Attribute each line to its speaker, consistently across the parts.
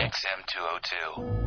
Speaker 1: XM202.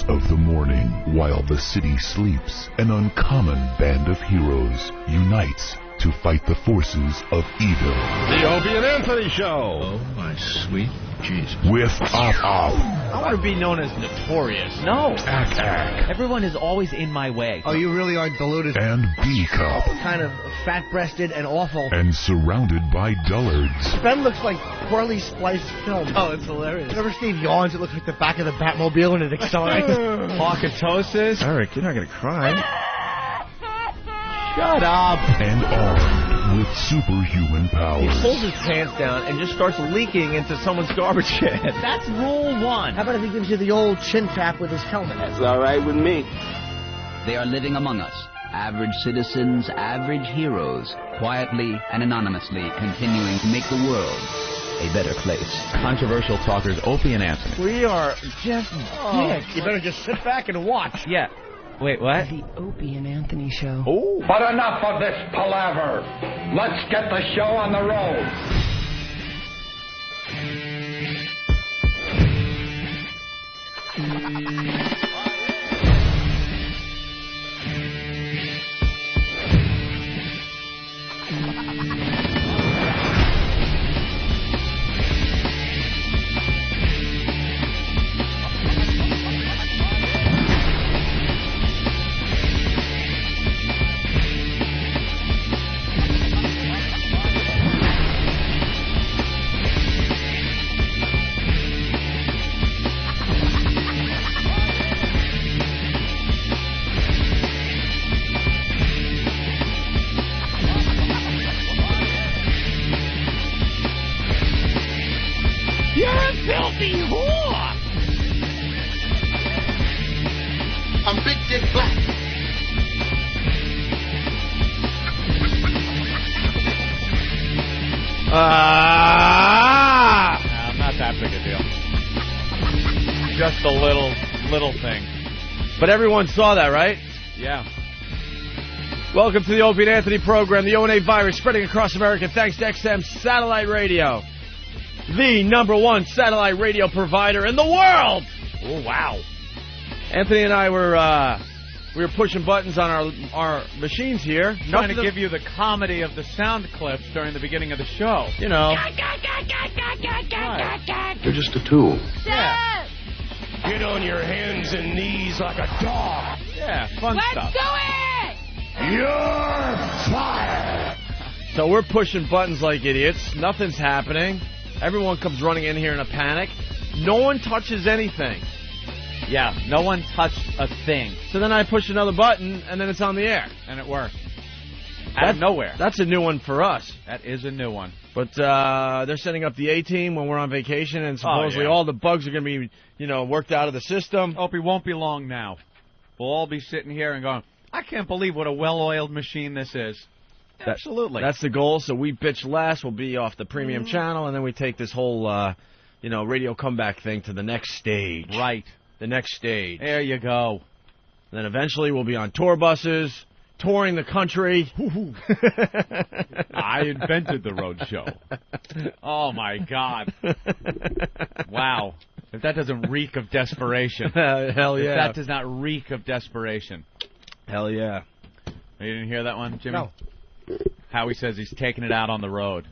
Speaker 2: Of the morning, while the city sleeps, an uncommon band of heroes unites to fight the forces of evil.
Speaker 3: The Opie Anthony Show.
Speaker 4: Oh, my sweet Jesus.
Speaker 2: With Op.
Speaker 5: I want to be known as notorious.
Speaker 6: No.
Speaker 2: Ack.
Speaker 6: Everyone is always in my way.
Speaker 5: Oh, you really are deluded.
Speaker 2: And B-Cup.
Speaker 5: Kind of fat-breasted and awful.
Speaker 2: And surrounded by dullards.
Speaker 5: Ben looks like poorly spliced film.
Speaker 6: Oh, it's hilarious.
Speaker 5: You ever Steve yawns? It looks like the back of the Batmobile when it accelerates.
Speaker 6: Pocketosis.
Speaker 4: Eric, you're not going to cry.
Speaker 5: Shut up.
Speaker 2: And armed with superhuman powers.
Speaker 6: He pulls his pants down and just starts leaking into someone's garbage can. That's rule one.
Speaker 5: How about if he gives you the old chin tap with his helmet?
Speaker 7: That's all right with me.
Speaker 8: They are living among us. Average citizens, average heroes, quietly and anonymously continuing to make the world a better place.
Speaker 4: Controversial talkers Opie and Anthony.
Speaker 5: We are just dicks. You better just sit back and watch.
Speaker 6: Yeah. Wait, what?
Speaker 9: The Opie and Anthony Show.
Speaker 3: Oh. But enough of this palaver. Let's get the show on the road.
Speaker 1: Not that big a deal. Just a little thing.
Speaker 6: But everyone saw that, right?
Speaker 1: Yeah.
Speaker 6: Welcome to the Opie and Anthony program. The O&A virus spreading across America thanks to XM Satellite Radio. The #1 satellite radio provider in the world.
Speaker 1: Oh, wow.
Speaker 6: Anthony and I were pushing buttons on our machines here.
Speaker 1: Trying to give you the comedy of the sound clips during the beginning of the show.
Speaker 6: You know.
Speaker 2: They're just a tool.
Speaker 1: Yeah.
Speaker 3: Get on your hands and knees like a dog.
Speaker 1: Yeah, fun stuff.
Speaker 7: Let's do it!
Speaker 3: You're fired.
Speaker 6: So we're pushing buttons like idiots. Nothing's happening. Everyone comes running in here in a panic. No one touches anything.
Speaker 1: Yeah, no one touched a thing.
Speaker 6: So then I push another button, and then it's on the air.
Speaker 1: And it worked. Out of nowhere.
Speaker 6: That's a new one for us.
Speaker 1: That is a new one.
Speaker 6: But they're setting up the A-team when we're on vacation, and supposedly all the bugs are going to be, worked out of the system.
Speaker 1: Hope it won't be long now. We'll all be sitting here and going, I can't believe what a well-oiled machine this is. Absolutely.
Speaker 6: That's the goal. So we bitch less. We'll be off the premium channel, and then we take this whole, radio comeback thing to the next stage.
Speaker 1: Right.
Speaker 6: The next stage.
Speaker 1: There you go.
Speaker 6: And then eventually we'll be on tour buses, touring the country.
Speaker 1: I invented the roadshow. Oh, my God. Wow. If that doesn't reek of desperation.
Speaker 6: Hell yeah.
Speaker 1: If that does not reek of desperation.
Speaker 6: Hell yeah.
Speaker 1: You didn't hear that one, Jimmy?
Speaker 5: No.
Speaker 1: Howie says he's taking it out on the road.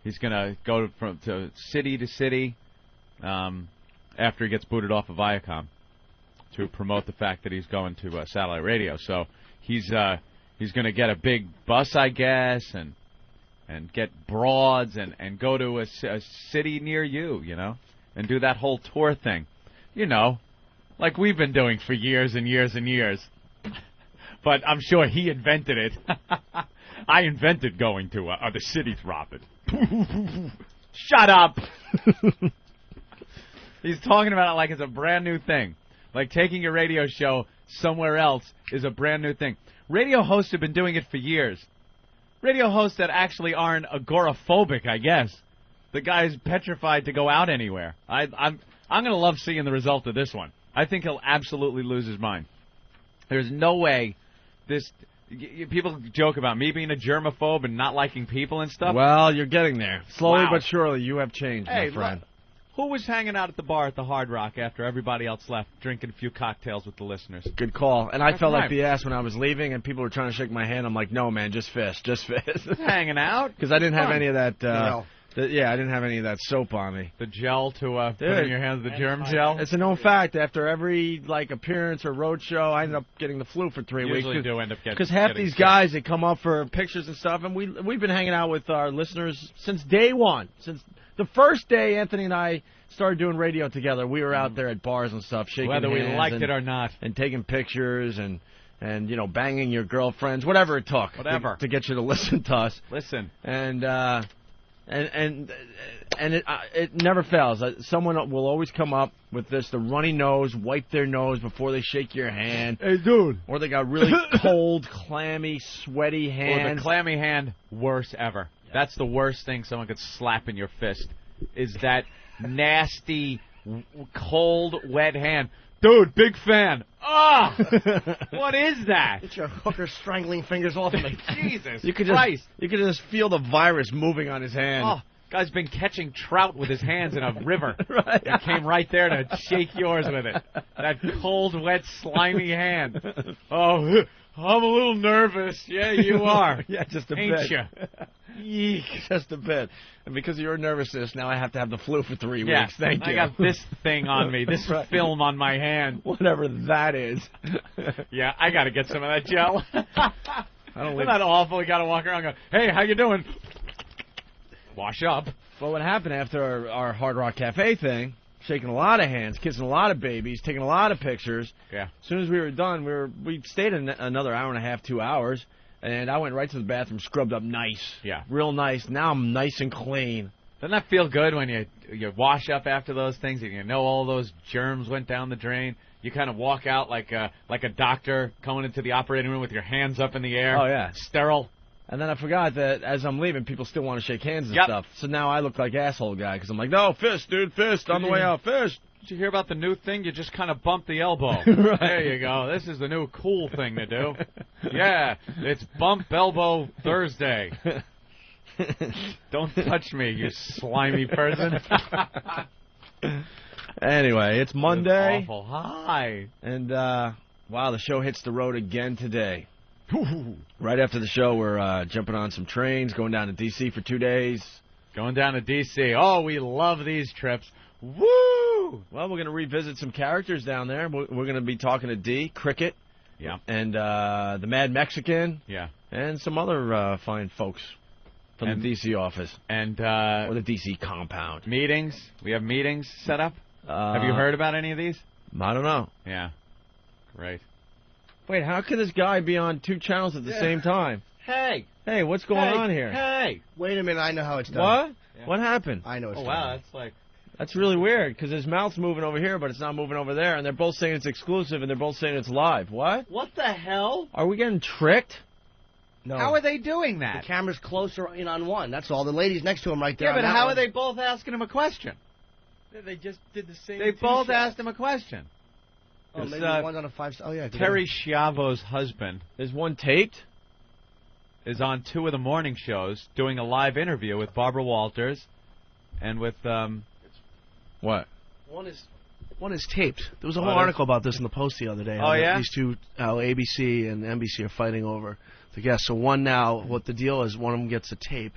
Speaker 1: He's going to go from city to city after he gets booted off of Viacom to promote the fact that he's going to satellite radio. So he's going to get a big bus, I guess, and get broads and go to a city near you, and do that whole tour thing. Like we've been doing for years and years and years. But I'm sure he invented it. I invented going to the cities, Robert. Shut up. He's talking about it like it's a brand new thing. Like taking a radio show somewhere else is a brand new thing. Radio hosts have been doing it for years. Radio hosts that actually aren't agoraphobic, I guess. The guy's petrified to go out anywhere. I'm going to love seeing the result of this one. I think he'll absolutely lose his mind. There's no way this... People joke about me being a germaphobe and not liking people and stuff.
Speaker 6: Well, you're getting there. Slowly
Speaker 1: Wow.
Speaker 6: but surely, you have changed, my friend.
Speaker 1: Look, who was hanging out at the bar at the Hard Rock after everybody else left, drinking a few cocktails with the listeners?
Speaker 6: Good call. And I
Speaker 1: That's
Speaker 6: felt
Speaker 1: right.
Speaker 6: like the ass when I was leaving, and people were trying to shake my hand. I'm like, no, man, just fist, just fist.
Speaker 1: Hanging out?
Speaker 6: Because I didn't have any of that...
Speaker 5: No.
Speaker 6: I didn't have any of that soap on me.
Speaker 1: The gel to put in your hands, the germ gel?
Speaker 6: It's a known fact. After every appearance or road show, I ended up getting the flu for 3 weeks.
Speaker 1: Usually do end up getting
Speaker 6: Because half
Speaker 1: getting
Speaker 6: these
Speaker 1: sick.
Speaker 6: guys, they come up for pictures and stuff, and we've been hanging out with our listeners since day one. Since the first day Anthony and I started doing radio together, we were out there at bars and stuff, shaking
Speaker 1: Whether we
Speaker 6: hands
Speaker 1: liked it or not.
Speaker 6: and taking pictures and banging your girlfriends, whatever it took,
Speaker 1: Whatever.
Speaker 6: to get you to listen to us.
Speaker 1: Listen.
Speaker 6: And it never fails. Someone will always come up with the runny nose, wipe their nose before they shake your hand.
Speaker 5: Hey, dude.
Speaker 6: Or they got really cold, clammy, sweaty
Speaker 1: Or
Speaker 6: hands.
Speaker 1: the clammy hand, worst ever. That's the worst thing someone could slap in your fist, is that nasty, cold, wet hand. Dude, big fan. Ah! What is that?
Speaker 5: Get your hooker strangling fingers off of me.
Speaker 1: Jesus
Speaker 6: You could
Speaker 1: Christ.
Speaker 6: just feel the virus moving on his hand.
Speaker 1: Oh, guy's been catching trout with his hands in a river.
Speaker 6: Right.
Speaker 1: It came right there to shake yours with it. That cold, wet, slimy hand. Oh, I'm a little nervous. Yeah, you are.
Speaker 6: Yeah, just a
Speaker 1: Ain't
Speaker 6: bit.
Speaker 1: you?
Speaker 6: Eek, just a bit. And because of your nervousness, now I have to have the flu for 3
Speaker 1: Yeah,
Speaker 6: weeks. Thank you.
Speaker 1: I got this thing on me, this
Speaker 6: Right.
Speaker 1: film on my hand.
Speaker 6: Whatever that is.
Speaker 1: Yeah, I got to get some of that gel.
Speaker 6: I don't
Speaker 1: Isn't that awful? You got to walk around and go, hey, how you doing? Wash up.
Speaker 6: Well, what happened after our Hard Rock Cafe thing, shaking a lot of hands, kissing a lot of babies, taking a lot of pictures.
Speaker 1: Yeah.
Speaker 6: As soon as we were done, we stayed another hour and a half, 2 hours, and I went right to the bathroom, scrubbed up nice.
Speaker 1: Yeah.
Speaker 6: Real nice. Now I'm nice and clean.
Speaker 1: Doesn't that feel good when you wash up after those things and you know all those germs went down the drain? You kind of walk out like a doctor coming into the operating room with your hands up in the air.
Speaker 6: Oh, yeah.
Speaker 1: Sterile.
Speaker 6: And then I forgot that as I'm leaving, people still want to shake hands and stuff. So now I look like asshole guy because I'm like, no, fist, dude, fist, on the way out, fist.
Speaker 1: Did you hear about the new thing? You just kind of bump the elbow.
Speaker 6: Right.
Speaker 1: There you go. This is the new cool thing to do. Yeah, it's Bump Elbow Thursday. Don't touch me, you slimy person.
Speaker 6: Anyway, it's Monday.
Speaker 1: It's awful. Hi.
Speaker 6: And, wow, the show hits the road again today. Right after the show, we're jumping on some trains, going down to D.C. for 2 days.
Speaker 1: Going down to D.C. Oh, we love these trips. Woo!
Speaker 6: Well, we're going to revisit some characters down there. We're going to be talking to D, Cricket.
Speaker 1: Yeah.
Speaker 6: And the Mad Mexican.
Speaker 1: Yeah.
Speaker 6: And some other fine folks from the D.C. office.
Speaker 1: And
Speaker 6: or the D.C. compound.
Speaker 1: Meetings. We have meetings set up. Have you heard about any of these?
Speaker 6: I don't know.
Speaker 1: Yeah. Great.
Speaker 6: Wait, how can this guy be on 2 channels at the same time?
Speaker 1: Hey,
Speaker 6: what's going on here?
Speaker 1: Hey.
Speaker 5: Wait a minute, I know how it's done.
Speaker 6: What?
Speaker 1: Yeah.
Speaker 6: What happened?
Speaker 5: I know it's done.
Speaker 1: Wow, that's like...
Speaker 6: That's really weird, because his mouth's moving over here, but it's not moving over there, and they're both saying it's exclusive, and they're both saying it's live. What?
Speaker 1: What the hell?
Speaker 6: Are we getting tricked?
Speaker 5: No.
Speaker 1: How are they doing that?
Speaker 5: The camera's closer in on one. That's all. The lady's next to him right there.
Speaker 1: Yeah, but how are they both asking him a question?
Speaker 6: They just did the same.
Speaker 1: They both asked him a question.
Speaker 5: Oh, maybe one's on a 5. Oh, yeah.
Speaker 1: Terri Schiavo's husband
Speaker 6: Is one taped?
Speaker 1: is on 2 of the morning shows doing a live interview with Barbara Walters and with
Speaker 6: What?
Speaker 7: One is taped. There was a whole
Speaker 1: Oh,
Speaker 7: article about this in the Post the other day.
Speaker 1: Oh, yeah?
Speaker 7: These two, how ABC and NBC are fighting over the guests. So one now, what the deal is, one of them gets a tape,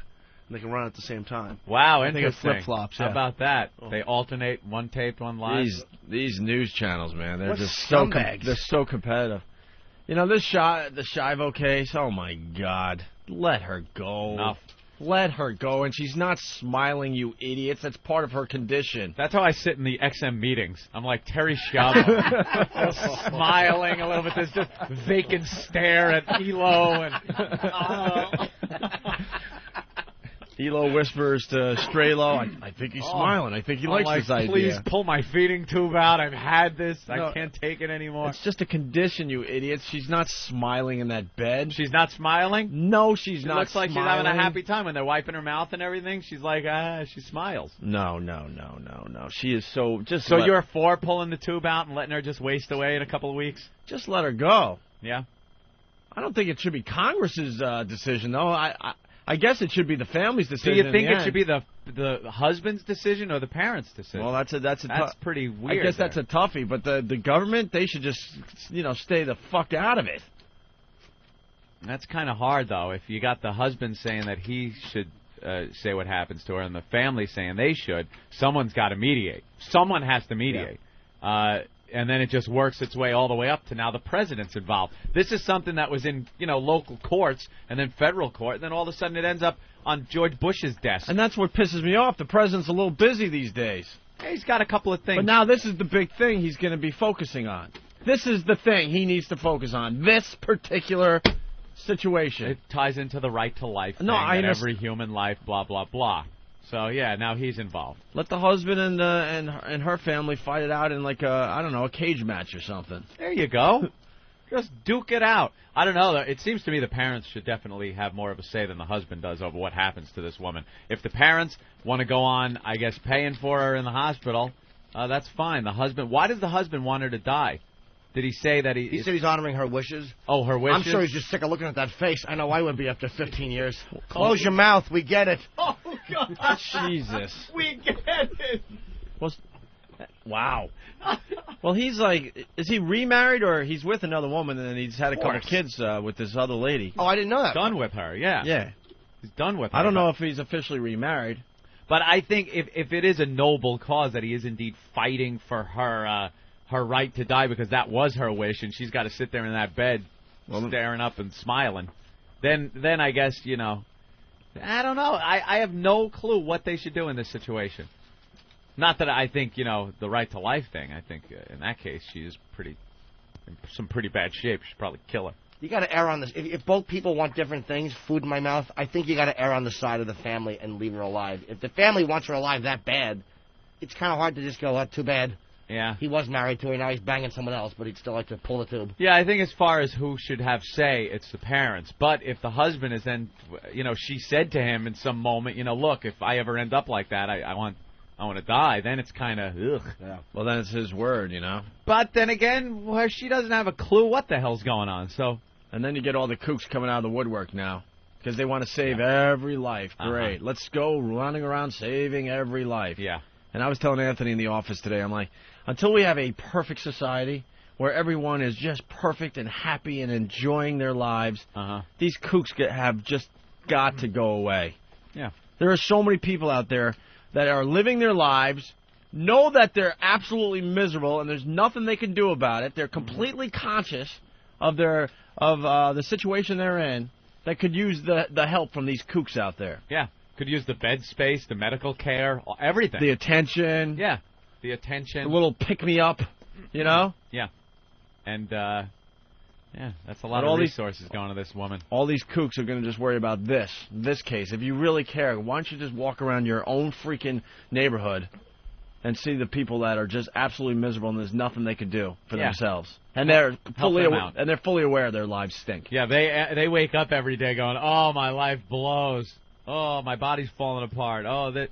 Speaker 7: and they can run it at the same time.
Speaker 1: Wow,
Speaker 7: I think
Speaker 1: interesting.
Speaker 7: it flip-flops,
Speaker 1: How
Speaker 7: yeah.
Speaker 1: about that?
Speaker 7: Oh.
Speaker 1: They alternate, one taped, one live.
Speaker 6: These news channels, man, they're
Speaker 5: What
Speaker 6: just
Speaker 5: scumbags.
Speaker 6: they're so competitive. You know, the Schiavo case, oh my God. Let her go.
Speaker 1: Enough.
Speaker 6: Let her go, and she's not smiling, you idiots. That's part of her condition.
Speaker 1: That's how I sit in the XM meetings. I'm like Terri Schiavo, smiling a little bit. There's just vacant stare at Elo and
Speaker 6: Elo whispers to Strelo, I think he's smiling. I think he likes
Speaker 1: like,
Speaker 6: this idea.
Speaker 1: please pull my feeding tube out. I've had this.
Speaker 6: No,
Speaker 1: I can't take it anymore.
Speaker 6: It's just a condition, you idiots. She's not smiling in that bed.
Speaker 1: She's not smiling?
Speaker 6: No, she's
Speaker 1: It
Speaker 6: not
Speaker 1: looks like
Speaker 6: smiling.
Speaker 1: she's having a happy time when they're wiping her mouth and everything. She's like, she smiles.
Speaker 6: No. She is so...
Speaker 1: So you're for pulling the tube out and letting her just waste away in a couple of weeks?
Speaker 6: Just let her go.
Speaker 1: Yeah?
Speaker 6: I don't think it should be Congress's decision, though. I guess it should be the family's decision.
Speaker 1: Do you think
Speaker 6: in the
Speaker 1: it should be the husband's decision or the parent's decision?
Speaker 6: Well, that's
Speaker 1: pretty weird.
Speaker 6: I guess that's a toughie, but the government, they should just, stay the fuck out of it.
Speaker 1: That's kind of hard, though. If you got the husband saying that he should say what happens to her and the family saying they should, someone's got to mediate. Someone has to mediate. Yeah. And then it just works its way all the way up to now the president's involved. This is something that was in, local courts and then federal court, and then all of a sudden it ends up on George Bush's desk.
Speaker 6: And that's what pisses me off. The president's a little busy these days.
Speaker 1: Yeah, he's got a couple of things.
Speaker 6: But now this is the big thing he's going to be focusing on. This is the thing he needs to focus on. This particular situation.
Speaker 1: It ties into the right to life thing, every human life, blah, blah, blah. So, yeah, now he's involved.
Speaker 6: Let the husband and her family fight it out in, a cage match or something.
Speaker 1: There you go. Just duke it out. I don't know. It seems to me the parents should definitely have more of a say than the husband does over what happens to this woman. If the parents want to go on, I guess, paying for her in the hospital, that's fine. The husband, why does the husband want her to die? Did he say that
Speaker 5: He said he's honoring her wishes.
Speaker 1: Oh, her wishes?
Speaker 5: I'm sure he's just sick of looking at that face. I know I would be after 15 years. Close your mouth. We get it.
Speaker 1: Oh, God.
Speaker 6: Jesus.
Speaker 1: We get it.
Speaker 6: Wow. Well, he's is he remarried or he's with another woman and then he's had a couple kids with this other lady?
Speaker 5: Oh, I didn't know that.
Speaker 1: Done with her, yeah.
Speaker 6: Yeah.
Speaker 1: He's done with her.
Speaker 6: I don't know if he's officially remarried.
Speaker 1: But I think if it is a noble cause that he is indeed fighting for her her right to die because that was her wish and she's got to sit there in that bed staring up and smiling, then I guess, I don't know. I have no clue what they should do in this situation. Not that I think, the right to life thing. I think in that case she is in some pretty bad shape. You should probably kill her.
Speaker 5: You got to err on this. If both people want different things, food in my mouth, I think you got to err on the side of the family and leave her alive. If the family wants her alive that bad, it's kind of hard to just go, too bad.
Speaker 1: Yeah.
Speaker 5: He was married to her, now he's banging someone else, but he'd still like to pull the tube.
Speaker 1: Yeah, I think as far as who should have say, it's the parents. But if the husband is then, she said to him in some moment, look, if I ever end up like that, I want to die, then it's kind of, ugh.
Speaker 6: Yeah. Well, then it's his word,
Speaker 1: But then again, she doesn't have a clue what the hell's going on, so.
Speaker 6: And then you get all the kooks coming out of the woodwork now. Because they want to save every life. Great. Let's go running around saving every life.
Speaker 1: Yeah.
Speaker 6: And I was telling Anthony in the office today, I'm like, until we have a perfect society where everyone is just perfect and happy and enjoying their lives, these kooks have just got to go away.
Speaker 1: Yeah.
Speaker 6: There are so many people out there that are living their lives, know that they're absolutely miserable and there's nothing they can do about it. They're completely conscious of the situation they're in that could use the help from these kooks out there.
Speaker 1: Yeah. Could use the bed space, the medical care, everything.
Speaker 6: The attention.
Speaker 1: Yeah. The attention.
Speaker 6: A little pick-me-up, Yeah.
Speaker 1: And, that's a lot of resources going to this woman.
Speaker 6: All these kooks are going to just worry about this case. If you really care, why don't you just walk around your own freaking neighborhood and see the people that are just absolutely miserable and there's nothing they could do for themselves. And they're fully aware their lives stink.
Speaker 1: Yeah, they wake up every day going, oh, my life blows. Oh, my body's falling apart. Oh, that.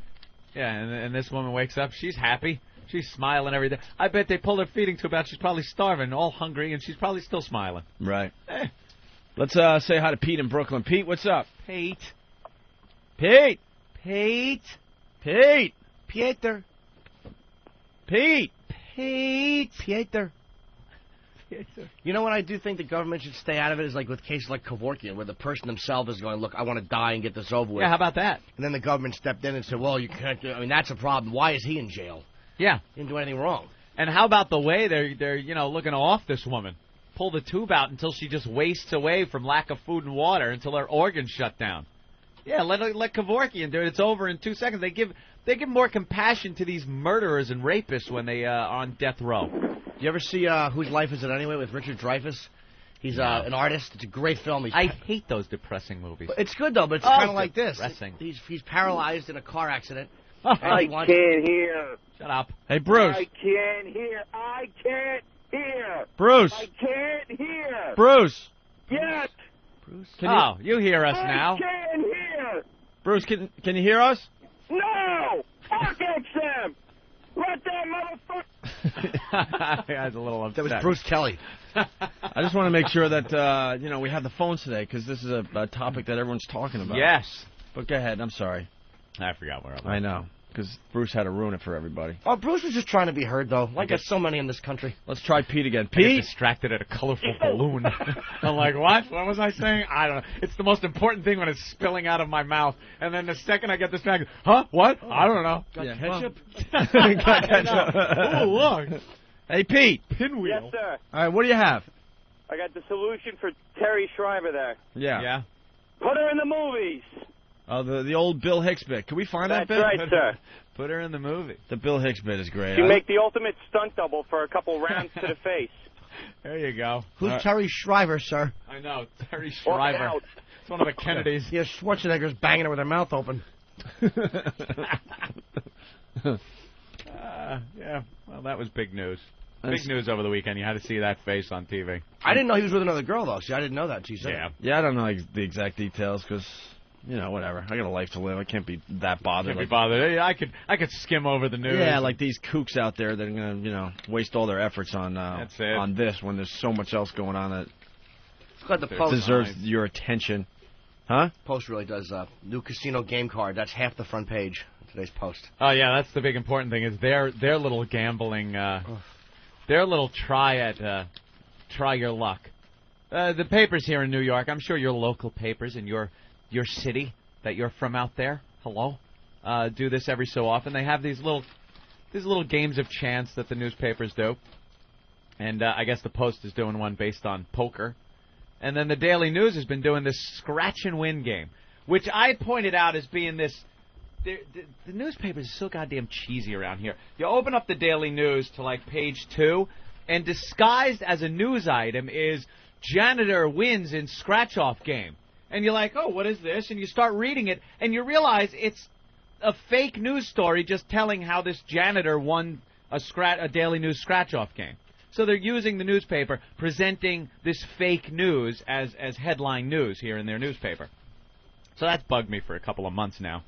Speaker 1: Yeah, and this woman wakes up. She's happy. She's smiling every day. I bet they pulled her feeding tube out. She's probably starving, all hungry, and she's probably still smiling.
Speaker 6: Right. Let's say hi to Pete in Brooklyn. Pete, what's up?
Speaker 1: Pete.
Speaker 6: Pete.
Speaker 1: Pete.
Speaker 6: Pete.
Speaker 5: Pieter.
Speaker 6: Pete.
Speaker 1: Pete.
Speaker 5: Pieter. You know what I do think the government should stay out of it is like with cases like Kevorkian, where the person themselves is going, look, I want to die and get this over with.
Speaker 1: Yeah, how about that?
Speaker 5: And then the government stepped in and said, well, you can't do. I mean, that's a problem. Why is he in jail?
Speaker 1: Yeah.
Speaker 5: He didn't do anything wrong.
Speaker 1: And how about the way they're looking to off this woman? Pull the tube out until she just wastes away from lack of food and water until her organs shut down. Yeah, let Kevorkian do it. It's over in 2 seconds. They give more compassion to these murderers and rapists when they are on death row.
Speaker 5: You ever see Whose Life Is It Anyway with Richard Dreyfuss? He's an artist. It's a great film.
Speaker 1: I hate those depressing movies.
Speaker 5: It's good, though, but it's kind of like this.
Speaker 1: Depressing.
Speaker 5: He's paralyzed in a car accident.
Speaker 10: I can't hear.
Speaker 1: Shut up.
Speaker 6: Hey, Bruce.
Speaker 10: I can't hear. I can't hear.
Speaker 6: Bruce.
Speaker 10: I can't hear.
Speaker 6: Bruce.
Speaker 10: Yes.
Speaker 5: Bruce.
Speaker 1: You hear us now.
Speaker 10: I can't hear.
Speaker 6: Bruce, can you hear us?
Speaker 10: No. Fuck XM. Let that motherfucker.
Speaker 1: Guy's a little upset.
Speaker 5: That was Bruce Kelly.
Speaker 6: I just want to make sure that we have the phones today because this is a topic that everyone's talking about.
Speaker 1: Yes.
Speaker 6: But go ahead. I'm sorry.
Speaker 1: I forgot where I was.
Speaker 6: I know. Because Bruce had to ruin it for everybody.
Speaker 5: Oh, Bruce was just trying to be heard, though. Like there's so many in this country.
Speaker 6: Let's try Pete again.
Speaker 1: I get
Speaker 6: Pete?
Speaker 1: distracted at a colorful balloon. I'm like, what? What was I saying? I don't know. It's the most important thing when it's spilling out of my mouth. And then the second I get distracted, huh? What? I don't know.
Speaker 5: Got ketchup?
Speaker 6: Got ketchup.
Speaker 1: Oh, look.
Speaker 6: Hey, Pete.
Speaker 1: Pinwheel.
Speaker 10: Yes, sir.
Speaker 6: All right, what do you have?
Speaker 10: I got the solution for Terri Schiavo there.
Speaker 6: Yeah.
Speaker 1: Yeah.
Speaker 10: Put her in the movies.
Speaker 6: Oh, the old Bill Hicks bit. Can we find that bit?
Speaker 10: That's right, sir.
Speaker 1: Put her in the movie.
Speaker 6: The Bill Hicks bit is great.
Speaker 10: You make the ultimate stunt double for a couple rounds to the face.
Speaker 1: There you go.
Speaker 5: Who's Terri Schiavo, sir?
Speaker 1: I know. Terri
Speaker 10: Walk it
Speaker 1: Schiavo.
Speaker 10: out.
Speaker 1: It's one of the Kennedys.
Speaker 5: Yeah, Schwarzenegger's banging her with her mouth open.
Speaker 1: Yeah. Well, that was big news. Big news over the weekend. You had to see that face on TV.
Speaker 5: I didn't know he was with another girl, though. See, I didn't know that. She said.
Speaker 6: Yeah, I don't know the exact details because, whatever. I got a life to live. I can't be that bothered.
Speaker 1: Can't be bothered. I could skim over the news.
Speaker 6: Yeah, like these kooks out there that are going to, waste all their efforts on this when there's so much else going on that
Speaker 5: Got the Post
Speaker 6: deserves your attention. Huh?
Speaker 5: Post really does. New casino game card. That's half the front page of today's Post.
Speaker 1: Oh, yeah, that's the big important thing is their little gambling, their little try your luck. The papers here in New York, I'm sure your local papers in your city that you're from out there, do this every so often. They have these little games of chance that the newspapers do. And I guess the Post is doing one based on poker. And then the Daily News has been doing this scratch and win game, which I pointed out as being this. The newspapers are so goddamn cheesy around here. You open up the Daily News to like page 2, and disguised as a news item is janitor wins in scratch-off game. And you're like, oh, what is this? And you start reading it, and you realize it's a fake news story just telling how this janitor won a Daily News scratch-off game. So they're using the newspaper, presenting this fake news as headline news here in their newspaper. So that's bugged me for a couple of months now.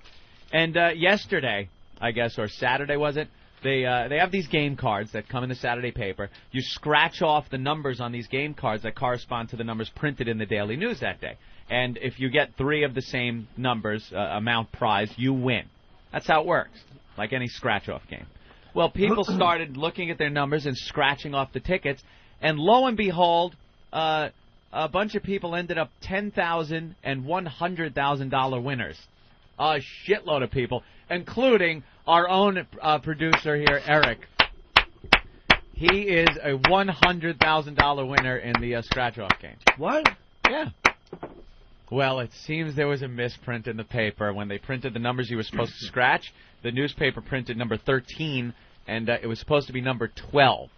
Speaker 1: And yesterday, I guess, or Saturday was it, they have these game cards that come in the Saturday paper. You scratch off the numbers on these game cards that correspond to the numbers printed in the Daily News that day. And if you get 3 of the same numbers, amount prize, you win. That's how it works, like any scratch-off game. Well, people started looking at their numbers and scratching off the tickets, and lo and behold, a bunch of people ended up $10,000 and $100,000 winners. A shitload of people, including our own producer here, Eric. He is a $100,000 winner in the scratch-off game.
Speaker 5: What?
Speaker 1: Yeah. Well, it seems there was a misprint in the paper. When they printed the numbers you were supposed to scratch, the newspaper printed number 13, and it was supposed to be number 12.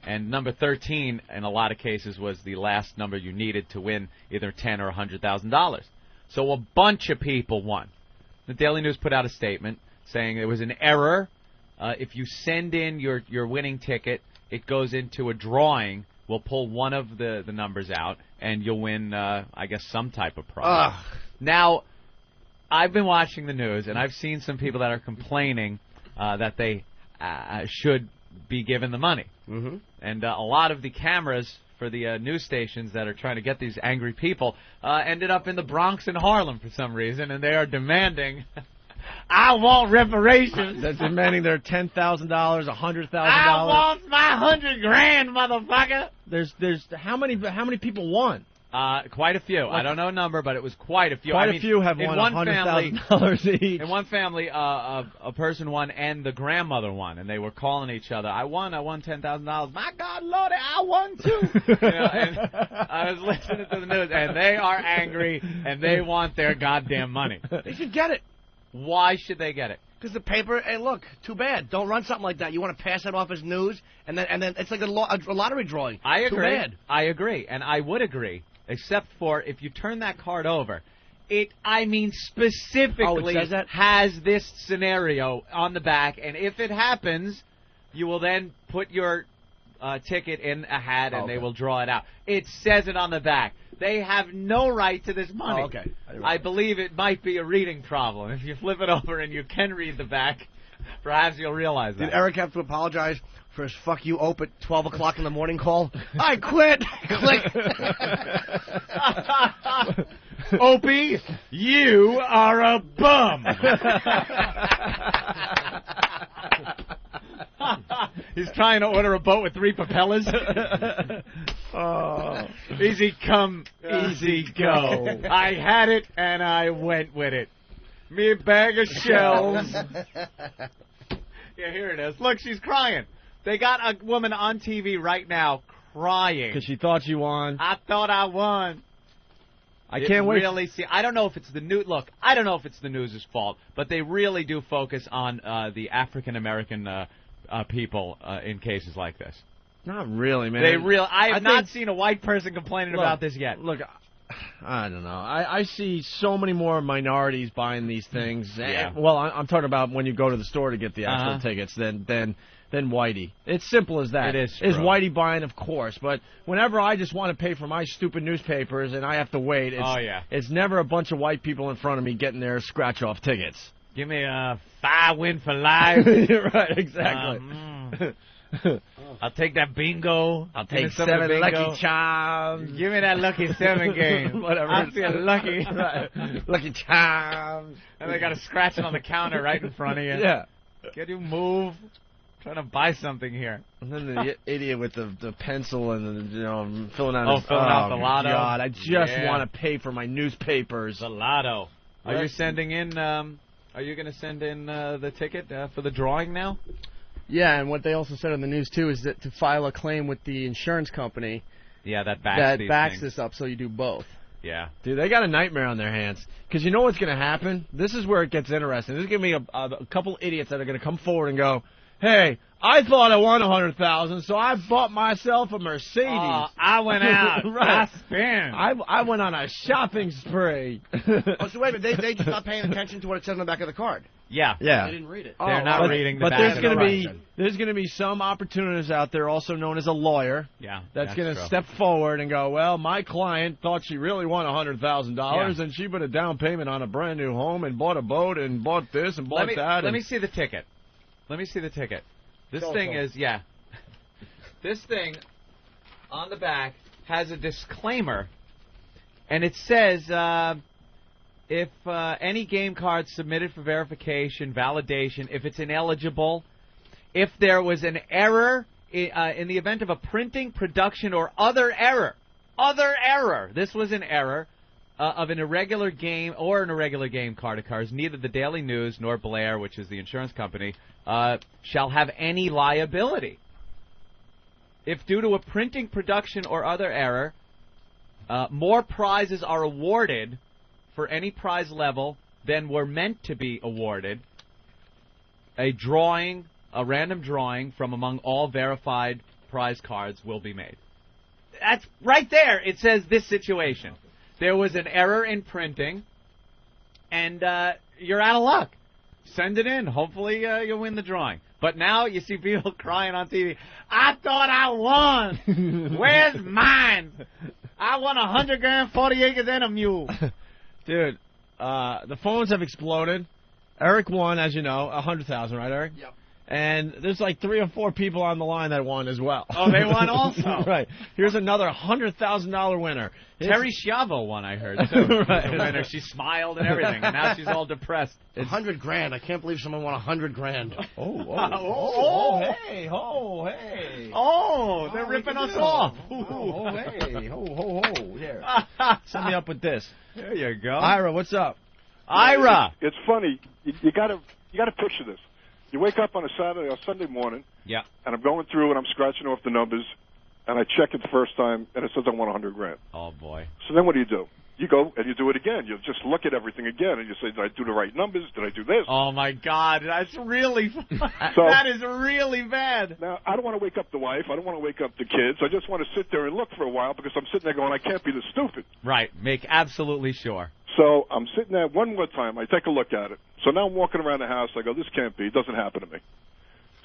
Speaker 1: And number 13, in a lot of cases, was the last number you needed to win either $10,000 or $100,000. So a bunch of people won. The Daily News put out a statement saying it was an error. If you send in your winning ticket, it goes into a drawing. We'll pull one of the numbers out, and you'll win, I guess, some type of prize. Now, I've been watching the news, and I've seen some people that are complaining that they should be given the money.
Speaker 5: Mm-hmm.
Speaker 1: And a lot of the cameras for the news stations that are trying to get these angry people ended up in the Bronx and Harlem for some reason, and they are demanding, I want reparations.
Speaker 6: That's demanding their $10,000, $100,000.
Speaker 1: I want my $100,000, motherfucker.
Speaker 6: There's how many people won?
Speaker 1: Quite a few. I don't know a number, but it was quite a few.
Speaker 6: Quite a few have won $100,000 each.
Speaker 1: In one family, a person won and the grandmother won, and they were calling each other, I won $10,000. My God, Lordy, I won too. And I was listening to the news, and they are angry, and they want their goddamn money.
Speaker 5: They should get it.
Speaker 1: Why should they get it?
Speaker 5: Because the paper, hey, look, too bad. Don't run something like that. You want to pass it off as news, and then it's like a lottery drawing.
Speaker 1: I agree.
Speaker 5: Too bad.
Speaker 1: I agree, and I would agree, except for if you turn that card over, it specifically
Speaker 5: it says that?
Speaker 1: has this scenario on the back, and if it happens, you will then put your ticket in a hat, and they will draw it out. It says it on the back. They have no right to this money.
Speaker 5: Oh, okay.
Speaker 1: I believe it might be a reading problem. If you flip it over and you can read the back, perhaps you'll realize that.
Speaker 5: Did Eric have to apologize for his fuck you Ope at 12 o'clock in the morning call? I quit. Click.
Speaker 1: Opie, you are a bum. He's trying to order a boat with 3 propellers. Easy come, easy go. I had it and I went with it. Me bag of shells. Yeah, here it is. Look, she's crying. They got a woman on TV right now crying.
Speaker 6: Because she thought she won.
Speaker 1: I thought I won.
Speaker 6: I can't wait.
Speaker 1: Really see. I don't know if it's the news. Look, I don't know if it's the news' fault, but they really do focus on the African American people in cases like this.
Speaker 6: Not really, man.
Speaker 1: I have not seen a white person complaining about this yet.
Speaker 6: Look, I don't know. I see so many more minorities buying these things.
Speaker 1: Yeah.
Speaker 6: Well, I'm talking about when you go to the store to get the actual tickets than whitey. It's simple as that.
Speaker 1: It is.
Speaker 6: Is whitey buying? Of course. But whenever I just want to pay for my stupid newspapers and I have to wait, it's never a bunch of white people in front of me getting their scratch-off tickets.
Speaker 1: Give me a 5 win for life.
Speaker 6: Right, exactly.
Speaker 1: I'll take that bingo.
Speaker 6: I'll take 7 Lucky Charms.
Speaker 1: Give me that Lucky 7 game.
Speaker 6: Whatever.
Speaker 1: I'll see a Lucky.
Speaker 6: Right. Lucky Charms.
Speaker 1: And they got to scratch it on the counter right in front of you.
Speaker 6: Yeah.
Speaker 1: Can you move? I'm trying to buy something here.
Speaker 6: And then the idiot with the pencil and filling out
Speaker 1: the lotto.
Speaker 6: God, I just want to pay for my newspapers.
Speaker 1: The lotto. Are you sending in? Are you going to send in the ticket for the drawing now?
Speaker 11: Yeah, and what they also said on the news, too, is that to file a claim with the insurance company
Speaker 1: that backs
Speaker 11: this up, so you do both.
Speaker 1: Yeah.
Speaker 6: Dude, they got a nightmare on their hands. Because you know what's going to happen? This is where it gets interesting. There's going to be a couple idiots that are going to come forward and go, hey, I thought I won 100,000, so I bought myself a Mercedes.
Speaker 1: I went out.
Speaker 6: Right.
Speaker 1: I spent.
Speaker 6: I went on a shopping spree.
Speaker 5: Oh, so wait a minute. They just not paying attention to what it says on the back of the card.
Speaker 1: Yeah.
Speaker 5: They didn't read it.
Speaker 1: They're not reading the
Speaker 6: But
Speaker 1: back
Speaker 6: there's
Speaker 1: of
Speaker 6: going
Speaker 1: the
Speaker 6: to be there's going to be some opportunists out there, also known as a lawyer.
Speaker 1: Yeah,
Speaker 6: that's going to
Speaker 1: true.
Speaker 6: step forward and go, well, my client thought she really won $100,000, and she put a down payment on a brand new home and bought a boat and bought this and bought that.
Speaker 1: Let me see the ticket. Let me see the ticket. This thing is, this thing on the back has a disclaimer, and it says, if any game card submitted for verification, validation, if it's ineligible, if there was an error in the event of a printing, production, or other error, this was an error of an irregular game or an irregular game card occurs, neither the Daily News nor Blair, which is the insurance company, shall have any liability. If due to a printing, production, or other error, more prizes are awarded for any prize level than were meant to be awarded, a random drawing from among all verified prize cards will be made. That's right there. It says this situation. There was an error in printing, and you're out of luck. Send it in. Hopefully you'll win the drawing. But now you see people crying on TV, I thought I won. Where's mine? I won 100 grand, 40 acres, and a mule.
Speaker 6: Dude, the phones have exploded. Eric won, as you know, 100,000, right, Eric?
Speaker 5: Yep.
Speaker 6: And there's like 3 or 4 people on the line that won as well.
Speaker 1: Oh, they won also.
Speaker 6: Right. Here's another $100,000 winner.
Speaker 1: Terri Schiavo won, I heard. Too. Right. The winner. She smiled and everything, and now she's all depressed.
Speaker 5: 100 grand. I can't believe someone won 100 grand.
Speaker 6: Hey.
Speaker 1: Oh, they're ripping us off.
Speaker 6: Hey. Ho. Here. Send me up with this.
Speaker 1: There you go.
Speaker 6: Ira, what's up?
Speaker 1: Ira.
Speaker 12: It's funny. You got to picture this. You wake up on a Saturday or Sunday morning,
Speaker 1: and
Speaker 12: I'm going through and I'm scratching off the numbers, and I check it the first time, and it says I won 100 grand.
Speaker 1: Oh, boy.
Speaker 12: So then what do? You go and you do it again. You just look at everything again, and you say, did I do the right numbers? Did I do this?
Speaker 1: Oh, my God. That's really that is really bad.
Speaker 12: Now, I don't want to wake up the wife. I don't want to wake up the kids. I just want to sit there and look for a while because I'm sitting there going, I can't be this stupid.
Speaker 1: Right. Make absolutely sure.
Speaker 12: So I'm sitting there one more time. I take a look at it. So now I'm walking around the house. I go, this can't be. It doesn't happen to me.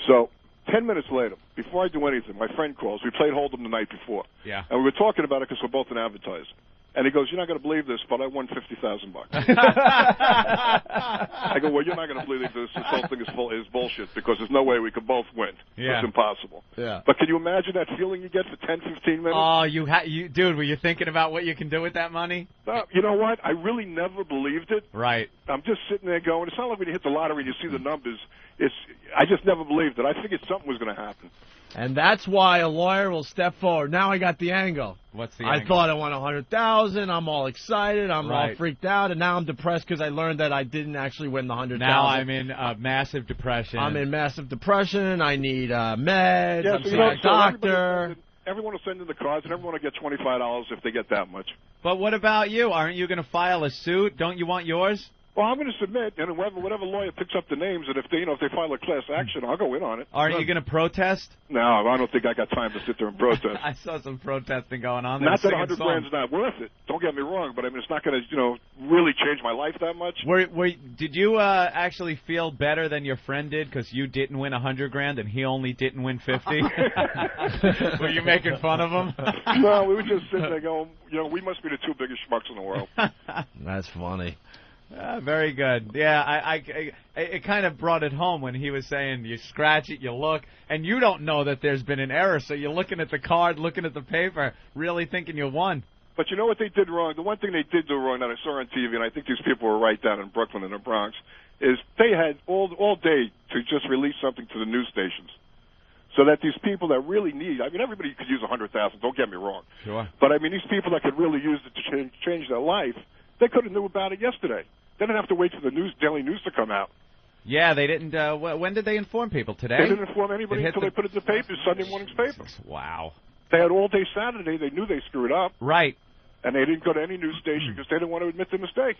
Speaker 12: So 10 minutes later, before I do anything, my friend calls. We played Hold'em the night before.
Speaker 1: Yeah.
Speaker 12: And we were talking about it because we're both an advertiser. And he goes, you're not going to believe this, but I won $50,000. I go, well, you're not going to believe this. This whole thing is bullshit because there's no way we could both win.
Speaker 1: Yeah.
Speaker 12: It's impossible.
Speaker 6: Yeah.
Speaker 12: But can you imagine that feeling you get for 10, 15 minutes?
Speaker 1: Oh, dude, were you thinking about what you can do with that money?
Speaker 12: You know what? I really never believed it.
Speaker 1: Right.
Speaker 12: I'm just sitting there going, it's not like when you hit the lottery and you see the numbers. I just never believed it. I figured something was going to happen.
Speaker 6: And that's why a lawyer will step forward. Now I got the angle.
Speaker 1: What's the
Speaker 6: I
Speaker 1: angle?
Speaker 6: thought I won 100,000. I'm all excited. I'm all freaked out, and now I'm depressed because I learned that I didn't actually win the 100,000.
Speaker 1: Now I'm in massive depression.
Speaker 6: I'm in massive depression. I need meds.
Speaker 12: Yeah,
Speaker 6: I'm
Speaker 12: so
Speaker 6: seeing a doctor.
Speaker 12: Everyone will send in the cards, and everyone will get $25 if they get that much.
Speaker 1: But what about you? Aren't you going to file a suit? Don't you want yours?
Speaker 12: Well, I'm going to submit, and whatever lawyer picks up the names, and if they file a class action, I'll go in on it.
Speaker 1: Aren't you going to protest?
Speaker 12: No, I don't think I got time to sit there and protest.
Speaker 1: I saw some protesting going on.
Speaker 12: Not that 100 grand's not worth it. Don't get me wrong, but I mean it's not going to really change my life that much.
Speaker 1: Did you actually feel better than your friend did because you didn't win 100 grand and he only didn't win 50? Were you making fun of him?
Speaker 12: No, we were just sitting there going, we must be the 2 biggest schmucks in the world.
Speaker 6: That's funny.
Speaker 1: Very good. Yeah, it kind of brought it home when he was saying you scratch it, you look, and you don't know that there's been an error, so you're looking at the card, looking at the paper, really thinking you won.
Speaker 12: But you know what they did wrong? The one thing they did do wrong that I saw on TV, and I think these people were right down in Brooklyn and the Bronx, is they had all day to just release something to the news stations. So that these people that really need, I mean, everybody could use 100,000, don't get me wrong.
Speaker 1: Sure.
Speaker 12: But I mean, these people that could really use it to change their life, they could have knew about it yesterday. They didn't have to wait for the Daily News to come out.
Speaker 1: Yeah, they didn't. When did they inform people? Today?
Speaker 12: They didn't inform anybody until they put it in the papers, Sunday morning's paper.
Speaker 1: Wow.
Speaker 12: They had all day Saturday. They knew they screwed up.
Speaker 1: Right.
Speaker 12: And they didn't go to any news station because they didn't want to admit the mistake.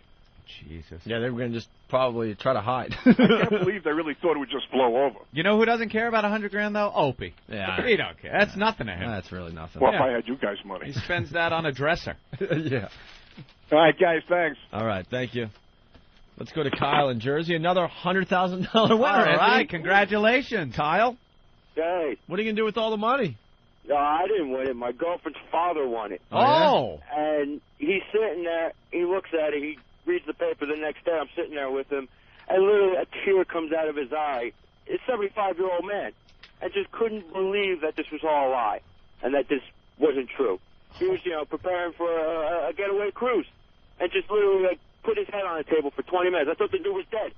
Speaker 1: Jesus.
Speaker 6: Yeah, they were going to just probably try to hide.
Speaker 12: I can't believe they really thought it would just blow over.
Speaker 1: You know who doesn't care about $100,000 though? Opie.
Speaker 6: Yeah.
Speaker 1: He don't care. That's nothing to him.
Speaker 6: That's really nothing.
Speaker 12: Well, if I had you guys' money.
Speaker 1: He spends that on a dresser.
Speaker 6: Yeah.
Speaker 12: All right, guys, thanks.
Speaker 6: All right, thank you. Let's go to Kyle in Jersey. Another $100,000 winner.
Speaker 1: All right,
Speaker 6: Anthony.
Speaker 1: congratulations.
Speaker 6: Kyle,
Speaker 10: Hey,
Speaker 6: what are you going to do with all the money?
Speaker 10: no, I didn't win it. My girlfriend's father won it.
Speaker 1: Oh.
Speaker 10: And he's sitting there. He looks at it. He reads the paper the next day. I'm sitting there with him, and literally a tear comes out of his eye. It's a 75-year-old man. I just couldn't believe that this was all a lie and that this wasn't true. He was, preparing for a getaway cruise, and just literally put his head on the table for 20 minutes. I thought the dude was dead.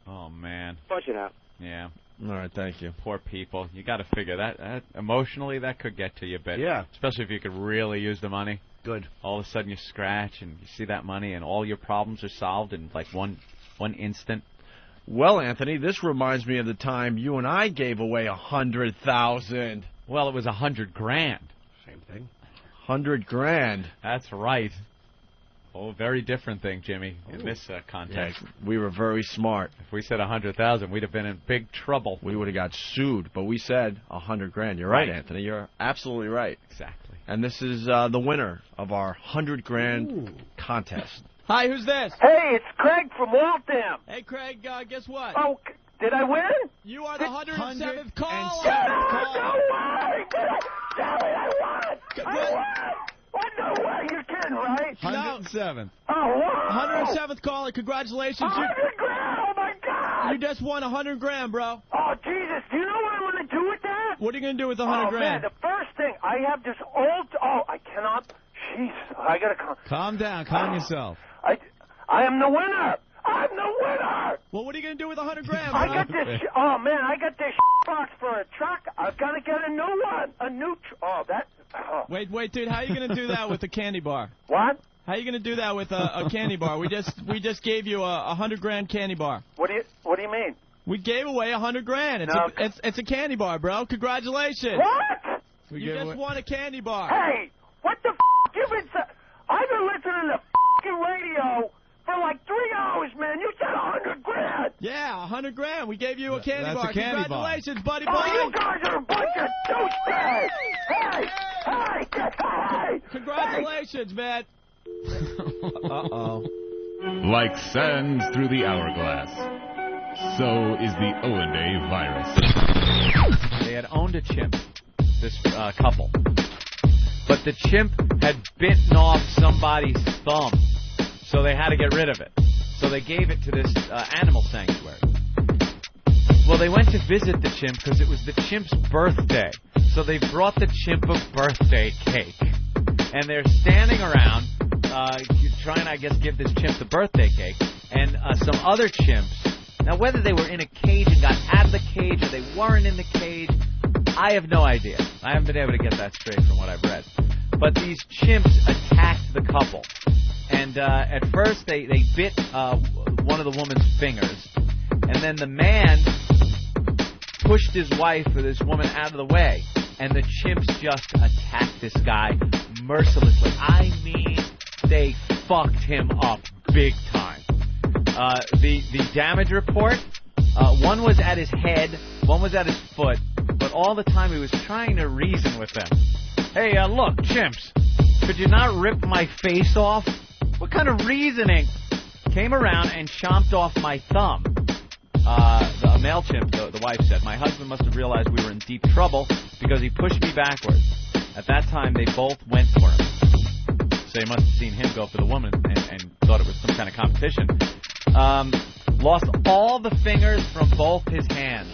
Speaker 1: Oh, man.
Speaker 10: Punching out.
Speaker 1: Yeah.
Speaker 6: All right, thank you.
Speaker 1: Poor people. You got to figure that emotionally that could get to you a bit.
Speaker 5: Yeah.
Speaker 1: Especially if you could really use the money.
Speaker 5: Good.
Speaker 1: All of a sudden you scratch and you see that money and all your problems are solved in like one instant.
Speaker 6: Well, Anthony, this reminds me of the time you and I gave away $100,000.
Speaker 1: Well, it was $100,000.
Speaker 5: Same thing.
Speaker 6: $100,000.
Speaker 1: That's right. Oh, very different thing, Jimmy, in this context.
Speaker 6: Yeah, we were very smart.
Speaker 1: If we said 100,000, we'd have been in big trouble.
Speaker 6: We would have got sued, but we said $100,000. You're right, Anthony. You're absolutely right.
Speaker 1: Exactly.
Speaker 6: And this is the winner of our $100,000 contest.
Speaker 13: Hi, who's this?
Speaker 14: Hey, it's Craig from Waltham.
Speaker 13: Hey, Craig, guess what?
Speaker 14: Oh, did I win?
Speaker 13: You are the 107th caller.
Speaker 14: No way! I won! I won! What? No way! You're kidding, right?
Speaker 1: 107th.
Speaker 14: Oh, wow!
Speaker 13: 107th caller. Congratulations.
Speaker 14: $100,000! Oh, my God!
Speaker 13: You just won $100,000, bro.
Speaker 14: Oh, Jesus! Do you know what I'm going to do with that?
Speaker 13: What are you going to do with the
Speaker 14: $100,000?
Speaker 13: $100,000?
Speaker 14: Man, the first thing, I have this old... Oh, I cannot... Jeez, I got to...
Speaker 1: Calm down. Calm yourself.
Speaker 14: I am the winner! I'm the winner!
Speaker 13: Well, what are you going to do with $100,000, bro?
Speaker 14: I got this... Oh, man, I got this box for a truck. I've got to get a new one. A new...
Speaker 13: Wait, dude. How are you going to do that with a candy bar?
Speaker 14: What?
Speaker 13: How are you going to do that with a candy bar? We just gave you a $100,000 candy bar.
Speaker 14: What do you mean?
Speaker 13: We gave away $100,000. It's a candy bar, bro. Congratulations.
Speaker 14: What?
Speaker 13: You just won a candy bar.
Speaker 14: Hey, what the f***? I've been listening to f***ing radio for like 3 hours, man. You said $100,000.
Speaker 13: Yeah, $100,000. We gave you a candy bar.
Speaker 1: A candy
Speaker 13: Congratulations, buddy.
Speaker 14: Oh, you guys are a bunch of douchebags. Hey.
Speaker 13: Congratulations, man.
Speaker 6: Uh-oh.
Speaker 15: Like sands through the hourglass, so is the Owen virus.
Speaker 1: They had owned a chimp, this couple. But the chimp had bitten off somebody's thumb, so they had to get rid of it. So they gave it to this animal sanctuary. Well, they went to visit the chimp because it was the chimp's birthday. So they brought the chimp a birthday cake. And they're standing around trying, I guess, give this chimp the birthday cake. And some other chimps, now whether they were in a cage and got out of the cage or they weren't in the cage, I have no idea. I haven't been able to get that straight from what I've read. But these chimps attacked the couple. And at first they bit one of the woman's fingers. And then the man pushed his wife or this woman out of the way. And the chimps just attacked this guy mercilessly. I mean, they fucked him up big time. The damage report, one was at his head, one was at his foot, but all the time he was trying to reason with them. Hey, look, chimps, could you not rip my face off? What kind of reasoning? Came around and chomped off my thumb. The male chimp, the wife said, my husband must have realized we were in deep trouble because he pushed me backwards. At that time, they both went for him. So they must have seen him go for the woman and thought it was some kind of competition. Lost all the fingers from both his hands.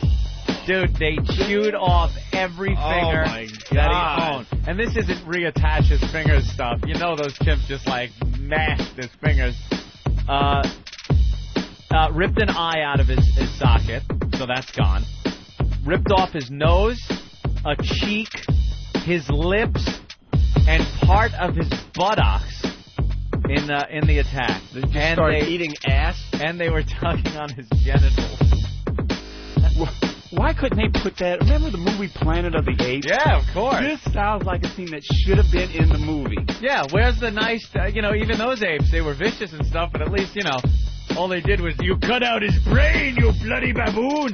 Speaker 1: Dude, they chewed off every finger that he owned. And this isn't reattach his fingers stuff. You know those chimps just like mashed his fingers. Ripped an eye out of his socket, so that's gone. Ripped off his nose, a cheek, his lips, and part of his buttocks in the attack.
Speaker 6: They start eating ass?
Speaker 1: And they were tugging on his genitals.
Speaker 16: Why couldn't they put that? Remember the movie Planet of the Apes?
Speaker 1: Yeah, of course.
Speaker 16: This sounds like a scene that should have been in the movie.
Speaker 1: Yeah, where's the nice, even those apes, they were vicious and stuff, but at least, all they did was, you cut out his brain, you bloody baboon.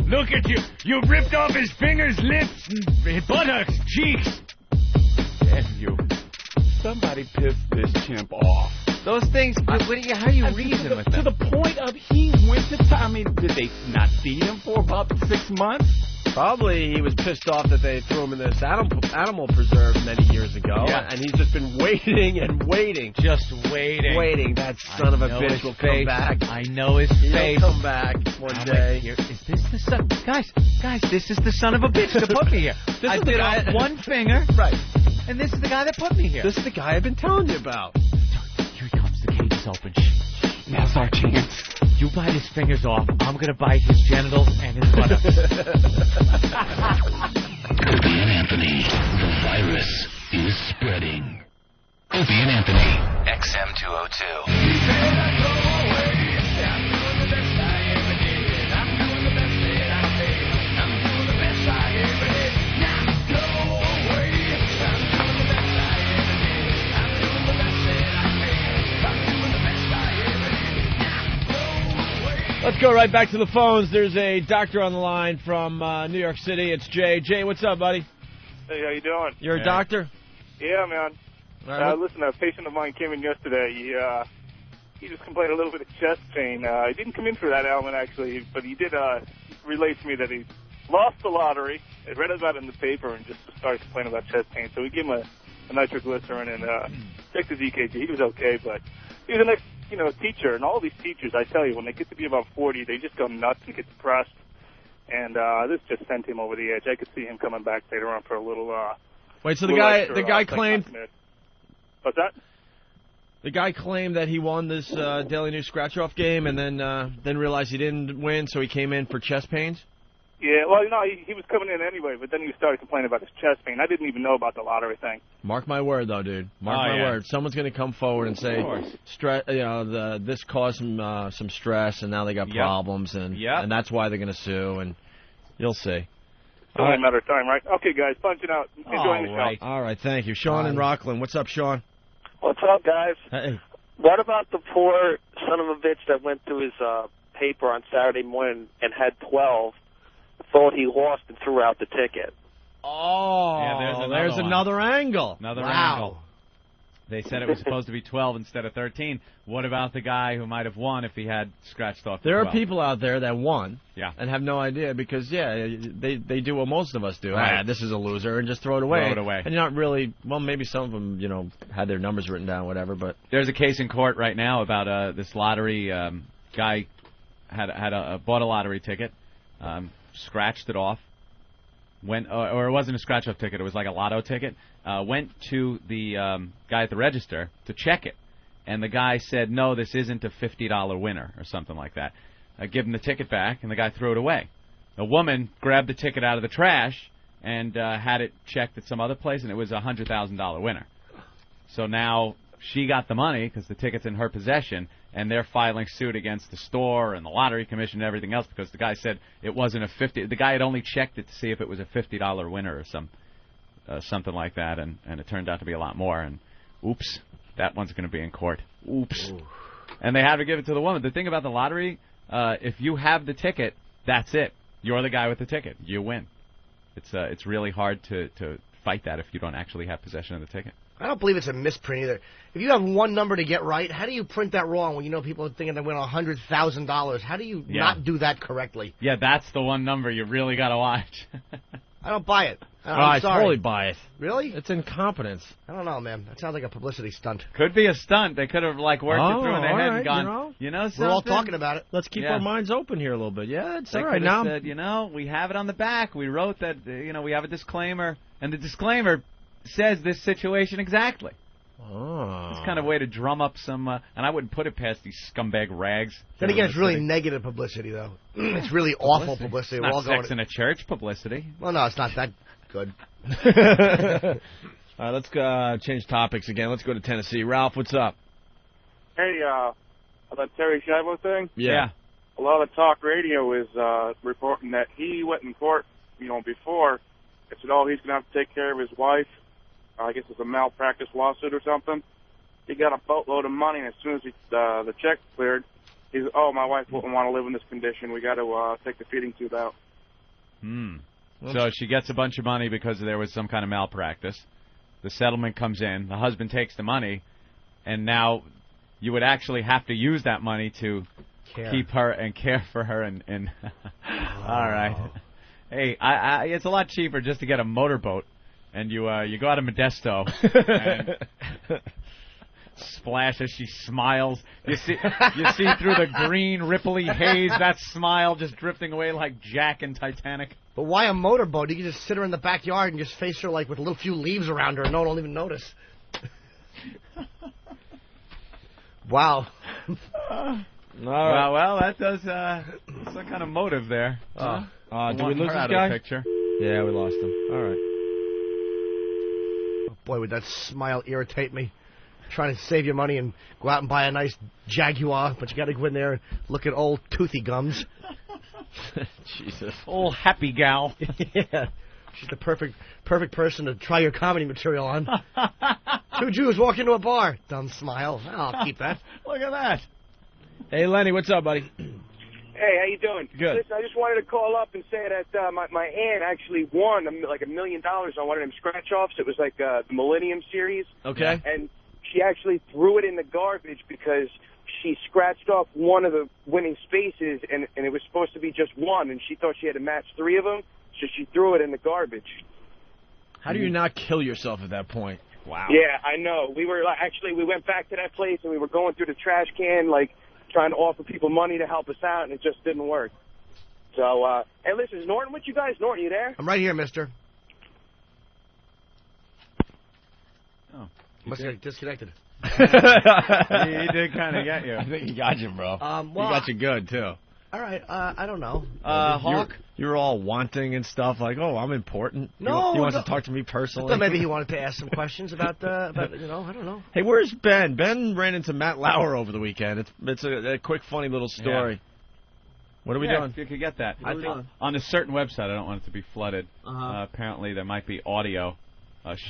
Speaker 1: Look at you. You ripped off his fingers, lips, and buttocks, cheeks. Damn you.
Speaker 16: Somebody pissed this chimp off.
Speaker 1: Those things, how do you reason with them?
Speaker 16: To the point of he went to time. I mean, did they not feed him for about 6 months?
Speaker 6: Probably he was pissed off that they threw him in this animal preserve many years ago, and he's just been waiting and waiting.
Speaker 1: Just waiting.
Speaker 6: Waiting. That son of a bitch will come back.
Speaker 1: I know his face.
Speaker 6: He'll come back one day.
Speaker 1: Is this the son? Guys, this is the son of a bitch that put me here. I bit off one finger.
Speaker 6: Right.
Speaker 1: And this is the guy that put me here.
Speaker 6: This is the guy I've been telling you about.
Speaker 1: Here he comes. The cage is open. Now's our chance. You bite his fingers off, I'm gonna bite his genitals and his buttocks.
Speaker 2: Opie and Anthony, the virus is spreading. Opie and Anthony, XM202.
Speaker 6: Let's go right back to the phones. There's a doctor on the line from New York City. It's Jay. Jay, what's up, buddy?
Speaker 17: Hey, how you doing?
Speaker 6: You're a doctor?
Speaker 17: Yeah, man. Listen, a patient of mine came in yesterday. He just complained a little bit of chest pain. He didn't come in for that ailment, actually, but he did relate to me that he lost the lottery. I read about it in the paper and just started complaining about chest pain. So we gave him a nitroglycerin and checked his EKG. He was okay, but he was the next teacher, and all these teachers, I tell you, when they get to be about 40, they just go nuts and get depressed, and this just sent him over the edge. I could see him coming back later on for a little.
Speaker 6: Wait, so the guy claimed.
Speaker 17: What's that?
Speaker 6: The guy claimed that he won this Daily News scratch-off game, and then realized he didn't win, so he came in for chest pains.
Speaker 17: Yeah, well, he was coming in anyway, but then he started complaining about his chest pain. I didn't even know about the lottery thing.
Speaker 6: Mark my word, though, dude. Mark my word. Someone's going to come forward and say, this caused some stress, and now they got problems, and that's why they're going to sue, and you'll see.
Speaker 17: It's only a matter of time, right? Okay, guys, punching out. Enjoying the show.
Speaker 6: All right, thank you. Sean in Rockland. What's up, Sean?
Speaker 18: What's up, guys?
Speaker 6: Hey.
Speaker 18: What about the poor son of a bitch that went to his paper on Saturday morning and had 12, thought he lost and threw out the ticket?
Speaker 6: Oh,
Speaker 1: yeah,
Speaker 6: there's another angle.
Speaker 1: Another angle. They said it was supposed to be 12 instead of 13. What about the guy who might have won if he had scratched off the 12?
Speaker 6: There are people out there that won and have no idea because, they do what most of us do.
Speaker 1: Right.
Speaker 6: This is a loser, and just throw it away. And you're not really, well, maybe some of them, had their numbers written down, whatever. But
Speaker 1: there's a case in court right now about this lottery guy bought a lottery ticket, scratched it off. Or it wasn't a scratch-off ticket. It was like a lotto ticket. Went to the guy at the register to check it. And the guy said, no, this isn't a $50 winner or something like that. I give him the ticket back, and the guy threw it away. The woman grabbed the ticket out of the trash and had it checked at some other place, and it was a $100,000 winner. So now she got the money because the ticket's in her possession, and they're filing suit against the store and the lottery commission and everything else because the guy said it wasn't a $50. The guy had only checked it to see if it was a $50 winner or something like that, and it turned out to be a lot more. And oops, that one's going to be in court. Oops. Ooh. And they had to give it to the woman. The thing about the lottery, if you have the ticket, that's it. You're the guy with the ticket. You win. It's really hard to fight that if you don't actually have possession of the ticket.
Speaker 5: I don't believe it's a misprint either. If you have one number to get right, how do you print that wrong when you know people are thinking they win $100,000? How do you not do that correctly?
Speaker 1: Yeah, that's the one number you really got to watch.
Speaker 5: I don't buy it.
Speaker 6: I totally buy it.
Speaker 5: Really?
Speaker 6: It's incompetence.
Speaker 5: I don't know, man. That sounds like a publicity stunt.
Speaker 1: Could be a stunt. They could have worked it through in their head and gone, you know something?
Speaker 5: We're all talking about it.
Speaker 6: Let's keep our minds open here a little bit. Yeah, it's
Speaker 1: they
Speaker 6: all right
Speaker 1: now.
Speaker 6: Said,
Speaker 1: we have it on the back. We wrote that, we have a disclaimer, and the disclaimer says this situation exactly.
Speaker 6: Oh.
Speaker 1: It's kind of a way to drum up some, and I wouldn't put it past these scumbag rags.
Speaker 5: Then again, it's really negative publicity, though. It's really awful publicity.
Speaker 1: It's not sex in a church publicity.
Speaker 5: Well, no, it's not that good.
Speaker 6: All right, let's change topics again. Let's go to Tennessee. Ralph, what's up?
Speaker 17: Hey, that Terri Schiavo thing?
Speaker 6: Yeah.
Speaker 17: a lot of talk radio is reporting that he went in court, before. It said, he's going to have to take care of his wife. I guess it's a malpractice lawsuit or something. He got a boatload of money, and as soon as the check cleared, he's, my wife wouldn't want to live in this condition. We got to take the feeding tube out.
Speaker 1: So she gets a bunch of money because there was some kind of malpractice. The settlement comes in. The husband takes the money, and now you would actually have to use that money to keep her and care for her. And all right. Hey, it's a lot cheaper just to get a motorboat, and you go out of Modesto and splash as she smiles. You see through the green ripply haze that smile just drifting away like Jack in Titanic.
Speaker 5: But why a motorboat? You can just sit her in the backyard and just face her like with a little few leaves around her, and no one will even notice. Wow.
Speaker 1: Well, that does some kind of motive there.
Speaker 6: Do we lose this guy?
Speaker 1: Picture.
Speaker 6: Yeah, we lost him. All right.
Speaker 5: Oh, boy, would that smile irritate me. Trying to save your money and go out and buy a nice Jaguar, but you got to go in there and look at old toothy gums.
Speaker 6: Jesus.
Speaker 1: Old happy gal.
Speaker 5: Yeah. She's the perfect person to try your comedy material on. Two Jews walk into a bar. Dumb smile. I'll keep that.
Speaker 1: Look at that.
Speaker 6: Hey, Lenny, what's up, buddy?
Speaker 19: Hey, how you doing?
Speaker 6: Good.
Speaker 19: Listen, I just wanted to call up and say that my aunt actually won like $1 million on one of them scratch-offs. It was like the Millennium Series.
Speaker 6: Okay.
Speaker 19: And she actually threw it in the garbage because she scratched off one of the winning spaces, and it was supposed to be just one, and she thought she had to match 3 of them, so she threw it in the garbage.
Speaker 6: How do you not kill yourself at that point? Wow.
Speaker 19: Yeah, I know. We went back to that place, and we were going through the trash can, trying to offer people money to help us out, and it just didn't work. So, hey, listen, is Norton with you guys? Norton, you there?
Speaker 5: I'm right here, mister.
Speaker 1: Oh.
Speaker 5: Must have disconnected.
Speaker 1: He did kind of get you.
Speaker 6: I think he got you, bro. He got you good, too.
Speaker 5: All right, I don't know.
Speaker 6: Hawk? You were all wanting and stuff, like, I'm important.
Speaker 5: No.
Speaker 6: He wants to talk to me personally.
Speaker 5: I thought maybe he wanted to ask some questions about I don't know.
Speaker 6: Hey, where's Ben? Ben ran into Matt Lauer over the weekend. It's a quick, funny little story.
Speaker 1: Yeah.
Speaker 6: What are we doing?
Speaker 1: If you could get that. I think on a certain website, I don't want it to be flooded. Apparently, there might be audio.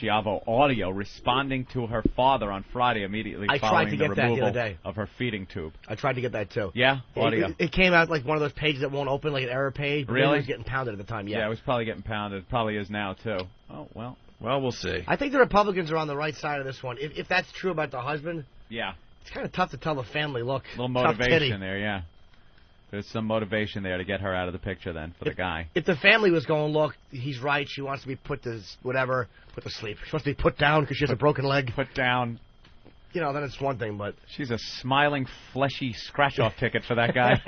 Speaker 1: Schiavo audio responding to her father on Friday immediately following the removal of her feeding tube.
Speaker 5: I tried to get that too.
Speaker 1: Yeah, audio.
Speaker 5: It came out like one of those pages that won't open, like an error page.
Speaker 1: Really?
Speaker 5: It was getting pounded at the time.
Speaker 1: Yeah, it was probably getting pounded. It probably is now too. Oh well.
Speaker 6: Well, we'll see.
Speaker 5: I think the Republicans are on the right side of this one. If that's true about the husband,
Speaker 1: yeah,
Speaker 5: it's kind of tough to tell the family. Look,
Speaker 1: a little motivation there. Yeah. There's some motivation there to get her out of the picture then for the guy.
Speaker 5: If the family was going, look, he's right, she wants to be put to sleep. She wants to be put down because she has a broken leg.
Speaker 1: Put down.
Speaker 5: Then it's one thing, but...
Speaker 1: She's a smiling, fleshy scratch-off ticket for that guy.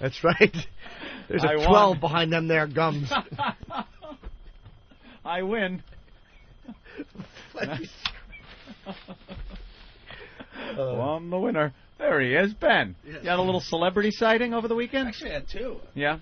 Speaker 5: That's right. There's a 12 behind them there gums.
Speaker 1: I win. I'm the winner. There he is, Ben. Yes. You had a little celebrity sighting over the weekend?
Speaker 7: Actually, I had 2.
Speaker 1: Yeah.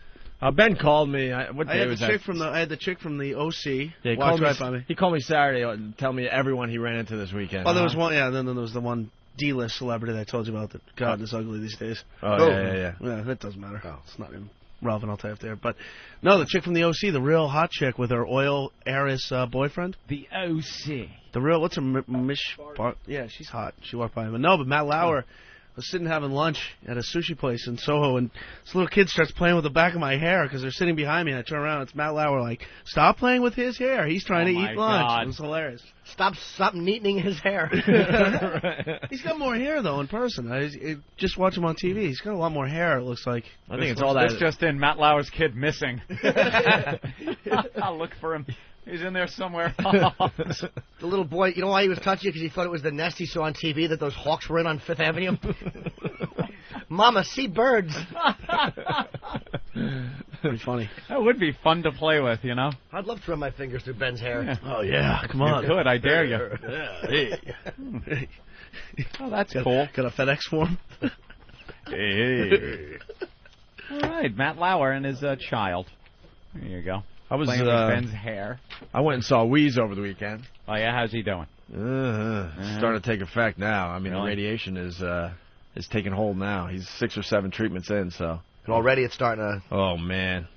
Speaker 6: Ben called me. What day was that?
Speaker 7: I had the chick from the OC.
Speaker 6: Yeah, he called me Saturday and tell me everyone he ran into this weekend.
Speaker 7: Oh, there was one. Yeah, then there was the one D-list celebrity that I told you about. That God is ugly these days.
Speaker 6: Oh, yeah.
Speaker 7: Yeah, that doesn't matter. Oh, it's not even relevant. I'll tell you there. But no, the chick from the OC, the real hot chick with her oil heiress boyfriend.
Speaker 1: The OC.
Speaker 7: The real. What's her Yeah, she's hot. She walked by him. But no, but Matt Lauer. was sitting having lunch at a sushi place in Soho, and this little kid starts playing with the back of my hair because they're sitting behind me, and I turn around, it's Matt Lauer, like, stop playing with his hair. He's trying to eat lunch.
Speaker 5: God.
Speaker 7: It was hilarious.
Speaker 5: Stop neatening his hair.
Speaker 7: He's got more hair, though, in person. I just watch him on TV. He's got a lot more hair, it looks like.
Speaker 1: I think it's all that. This just in, Matt Lauer's kid missing. I'll look for him. He's in there somewhere.
Speaker 5: The little boy, you know why he was touching it? Because he thought it was the nest he saw on TV that those hawks were in on Fifth Avenue. Mama, see birds.
Speaker 7: Pretty funny.
Speaker 1: That would be fun to play with, you know?
Speaker 5: I'd love to run my fingers through Ben's hair.
Speaker 1: Yeah.
Speaker 7: Oh, yeah, come on.
Speaker 1: You could, I dare you.
Speaker 7: Yeah, hey.
Speaker 1: Oh, that's cool.
Speaker 7: Got a FedEx form?
Speaker 1: Hey. All right, Matt Lauer and his child. There you go.
Speaker 6: I was
Speaker 1: playing with Ben's hair.
Speaker 6: I went and saw Wheeze over the weekend.
Speaker 1: Oh, yeah? How's he doing?
Speaker 6: Starting to take effect now. I mean, the radiation is is taking hold now. He's 6 or 7 treatments in, so.
Speaker 5: And already it's starting to.
Speaker 6: Oh man,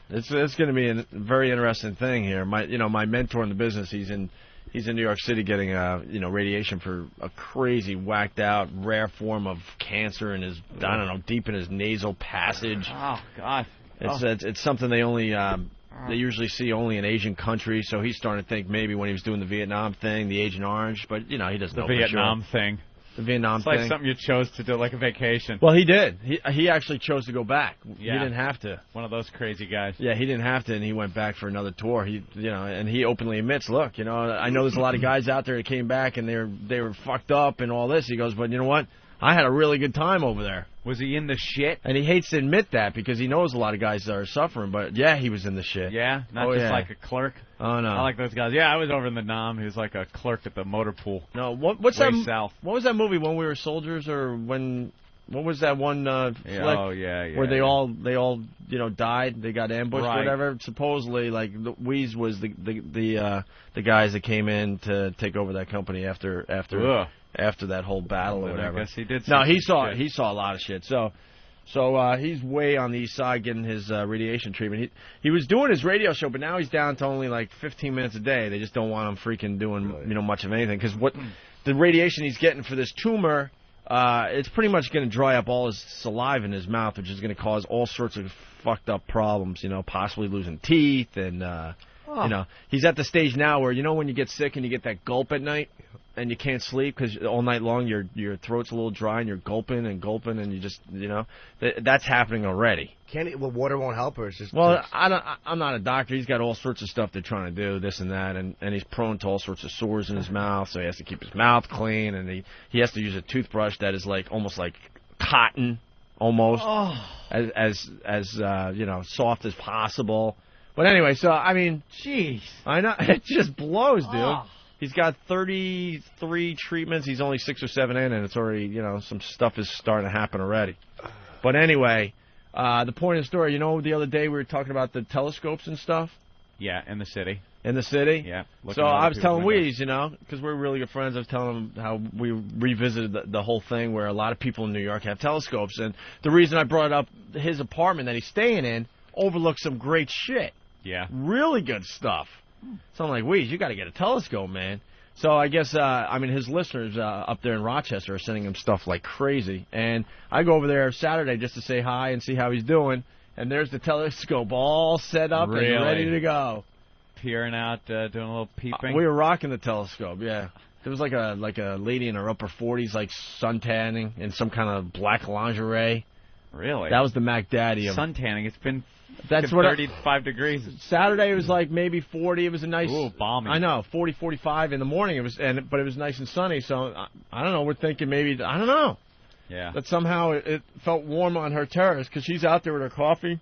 Speaker 6: it's going to be a very interesting thing here. My mentor in the business, he's in New York City getting radiation for a crazy whacked out rare form of cancer in his deep in his nasal passage.
Speaker 1: Oh God.
Speaker 6: It's something they only they usually see only in Asian countries. So he's starting to think maybe when he was doing the Vietnam thing, the Agent Orange, but he doesn't know.
Speaker 1: The Vietnam thing.
Speaker 6: The Vietnam thing.
Speaker 1: It's like something you chose to do, like a vacation.
Speaker 6: Well, he did. He actually chose to go back.
Speaker 1: Yeah.
Speaker 6: He didn't have to.
Speaker 1: One of those crazy guys.
Speaker 6: Yeah, he didn't have to, and he went back for another tour. And he openly admits, look, I know there's a lot of guys out there that came back and they were fucked up and all this. He goes, but you know what? I had a really good time over there.
Speaker 1: Was he in the shit?
Speaker 6: And he hates to admit that because he knows a lot of guys that are suffering. But yeah, he was in the shit.
Speaker 1: Yeah, not just like a clerk.
Speaker 6: Oh no,
Speaker 1: I like those guys. Yeah, I was over in the Nam. He was like a clerk at the motor pool.
Speaker 6: No, what's that?
Speaker 1: South.
Speaker 6: What was that movie when we were soldiers, or when? What was that one? Flick
Speaker 1: yeah.
Speaker 6: Where they all died. They got ambushed,
Speaker 1: right.
Speaker 6: Whatever. Supposedly, like Weeze was the guys that came in to take over that company after that whole battle or whatever.
Speaker 1: I guess he did.
Speaker 6: No, he saw a lot of shit. So he's way on the east side getting his radiation treatment. He was doing his radio show, but now he's down to only like 15 minutes a day. They just don't want him freaking doing much of anything because what the radiation he's getting for this tumor, it's pretty much going to dry up all his saliva in his mouth, which is going to cause all sorts of fucked up problems. Possibly losing teeth and he's at the stage now where when you get sick and you get that gulp at night. And you can't sleep because all night long your throat's a little dry and you're gulping and you just that's happening already.
Speaker 5: Water won't help her. It's just
Speaker 6: I'm not a doctor. He's got all sorts of stuff they're trying to do, this and that, and he's prone to all sorts of sores in his mouth, so he has to keep his mouth clean, and he has to use a toothbrush that is like almost like cotton, almost as soft as possible. But anyway, so I mean, jeez, I know it just blows, dude. He's got 33 treatments. He's only 6 or 7 in, and it's already, some stuff is starting to happen already. But anyway, the point of the story, the other day we were talking about the telescopes and stuff?
Speaker 1: Yeah, in the city.
Speaker 6: In the city?
Speaker 1: Yeah.
Speaker 6: So I was telling Weeze, because we're really good friends, I was telling him how we revisited the whole thing where a lot of people in New York have telescopes. And the reason I brought up his apartment that he's staying in overlooks some great shit.
Speaker 1: Yeah.
Speaker 6: Really good stuff. So I'm like, Weeze, you got to get a telescope, man. So I guess, his listeners up there in Rochester are sending him stuff like crazy. And I go over there Saturday just to say hi and see how he's doing. And there's the telescope all set up and ready to go.
Speaker 1: Peering out, doing a little peeping.
Speaker 6: We were rocking the telescope, yeah. There was like a lady in her upper 40s, like suntanning in some kind of black lingerie.
Speaker 1: Really?
Speaker 6: That was the Mac Daddy of
Speaker 1: suntanning. It's been 35 degrees.
Speaker 6: Saturday it was like maybe 40. It was a nice.
Speaker 1: Ooh, balmy.
Speaker 6: I know, 40, 45 in the morning. But it was nice and sunny. So I don't know. We're thinking maybe I don't know.
Speaker 1: Yeah.
Speaker 6: That somehow it felt warm on her terrace because she's out there with her coffee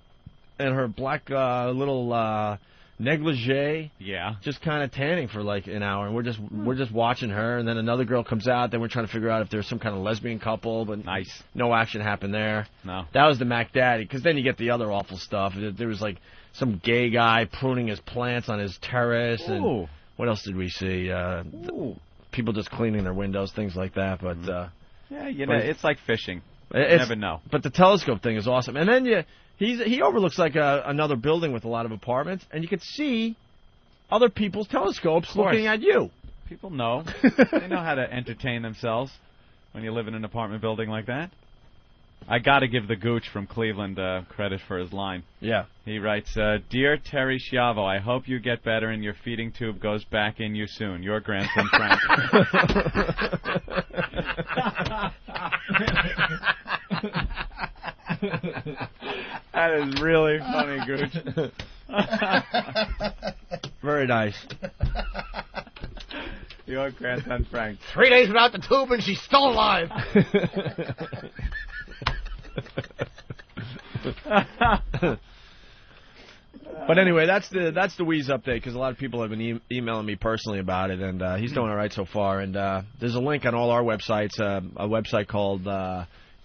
Speaker 6: and her black little negligee.
Speaker 1: Yeah.
Speaker 6: Just kind of tanning for like an hour, and we're just watching her. And then another girl comes out. Then we're trying to figure out if there's some kind of lesbian couple, but
Speaker 1: nice.
Speaker 6: No action happened there.
Speaker 1: No.
Speaker 6: That was the Mac Daddy, because then you get the other awful stuff. There was like some gay guy pruning his plants on his terrace, and what else did we see? People just cleaning their windows, things like that. But
Speaker 1: it's like fishing. You never know.
Speaker 6: But the telescope thing is awesome. And then he overlooks like another building with a lot of apartments, and you could see other people's telescopes looking at you.
Speaker 1: People know. They know how to entertain themselves when you live in an apartment building like that. I got to give the Gooch from Cleveland credit for his line.
Speaker 6: Yeah.
Speaker 1: He writes, Dear Terri Schiavo, I hope you get better and your feeding tube goes back in you soon. Your grandson, Frank. That is really funny, Gooch.
Speaker 6: Very nice.
Speaker 1: Your grandson, Frank.
Speaker 5: 3 days without the tube and she's still alive.
Speaker 6: But anyway, that's the Weeze update, because a lot of people have been emailing me personally about it, and he's doing all right so far. And there's a link on all our websites, a website called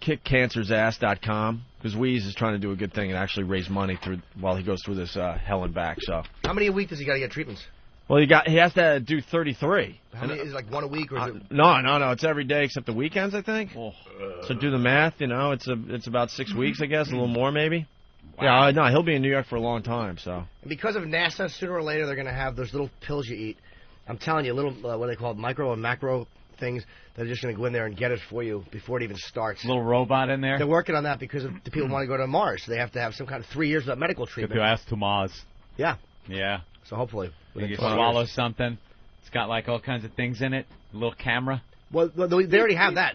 Speaker 6: kickcancersass.com, because Weeze is trying to do a good thing and actually raise money while he goes through this hell and back. So
Speaker 5: how many a week does he got to get treatments?
Speaker 6: Well, he has to do 33.
Speaker 5: How many, is it like one a week or is it...
Speaker 6: No. It's every day except the weekends, I think. So do the math. It's about 6 weeks, I guess, a little more maybe. Wow. Yeah, no, he'll be in New York for a long time. So.
Speaker 5: And because of NASA, sooner or later they're going to have those little pills you eat. I'm telling you, little what they call micro and macro things. They're just going to go in there and get it for you before it even starts.
Speaker 1: Little robot in there.
Speaker 5: They're working on that because the people want to go to Mars, so they have to have some kind of 3 years of medical treatment.
Speaker 1: Get your ass to Mars.
Speaker 5: Yeah.
Speaker 1: Yeah.
Speaker 5: So hopefully,
Speaker 1: you swallow something. It's got like all kinds of things in it. A little camera.
Speaker 5: Well, they already have that.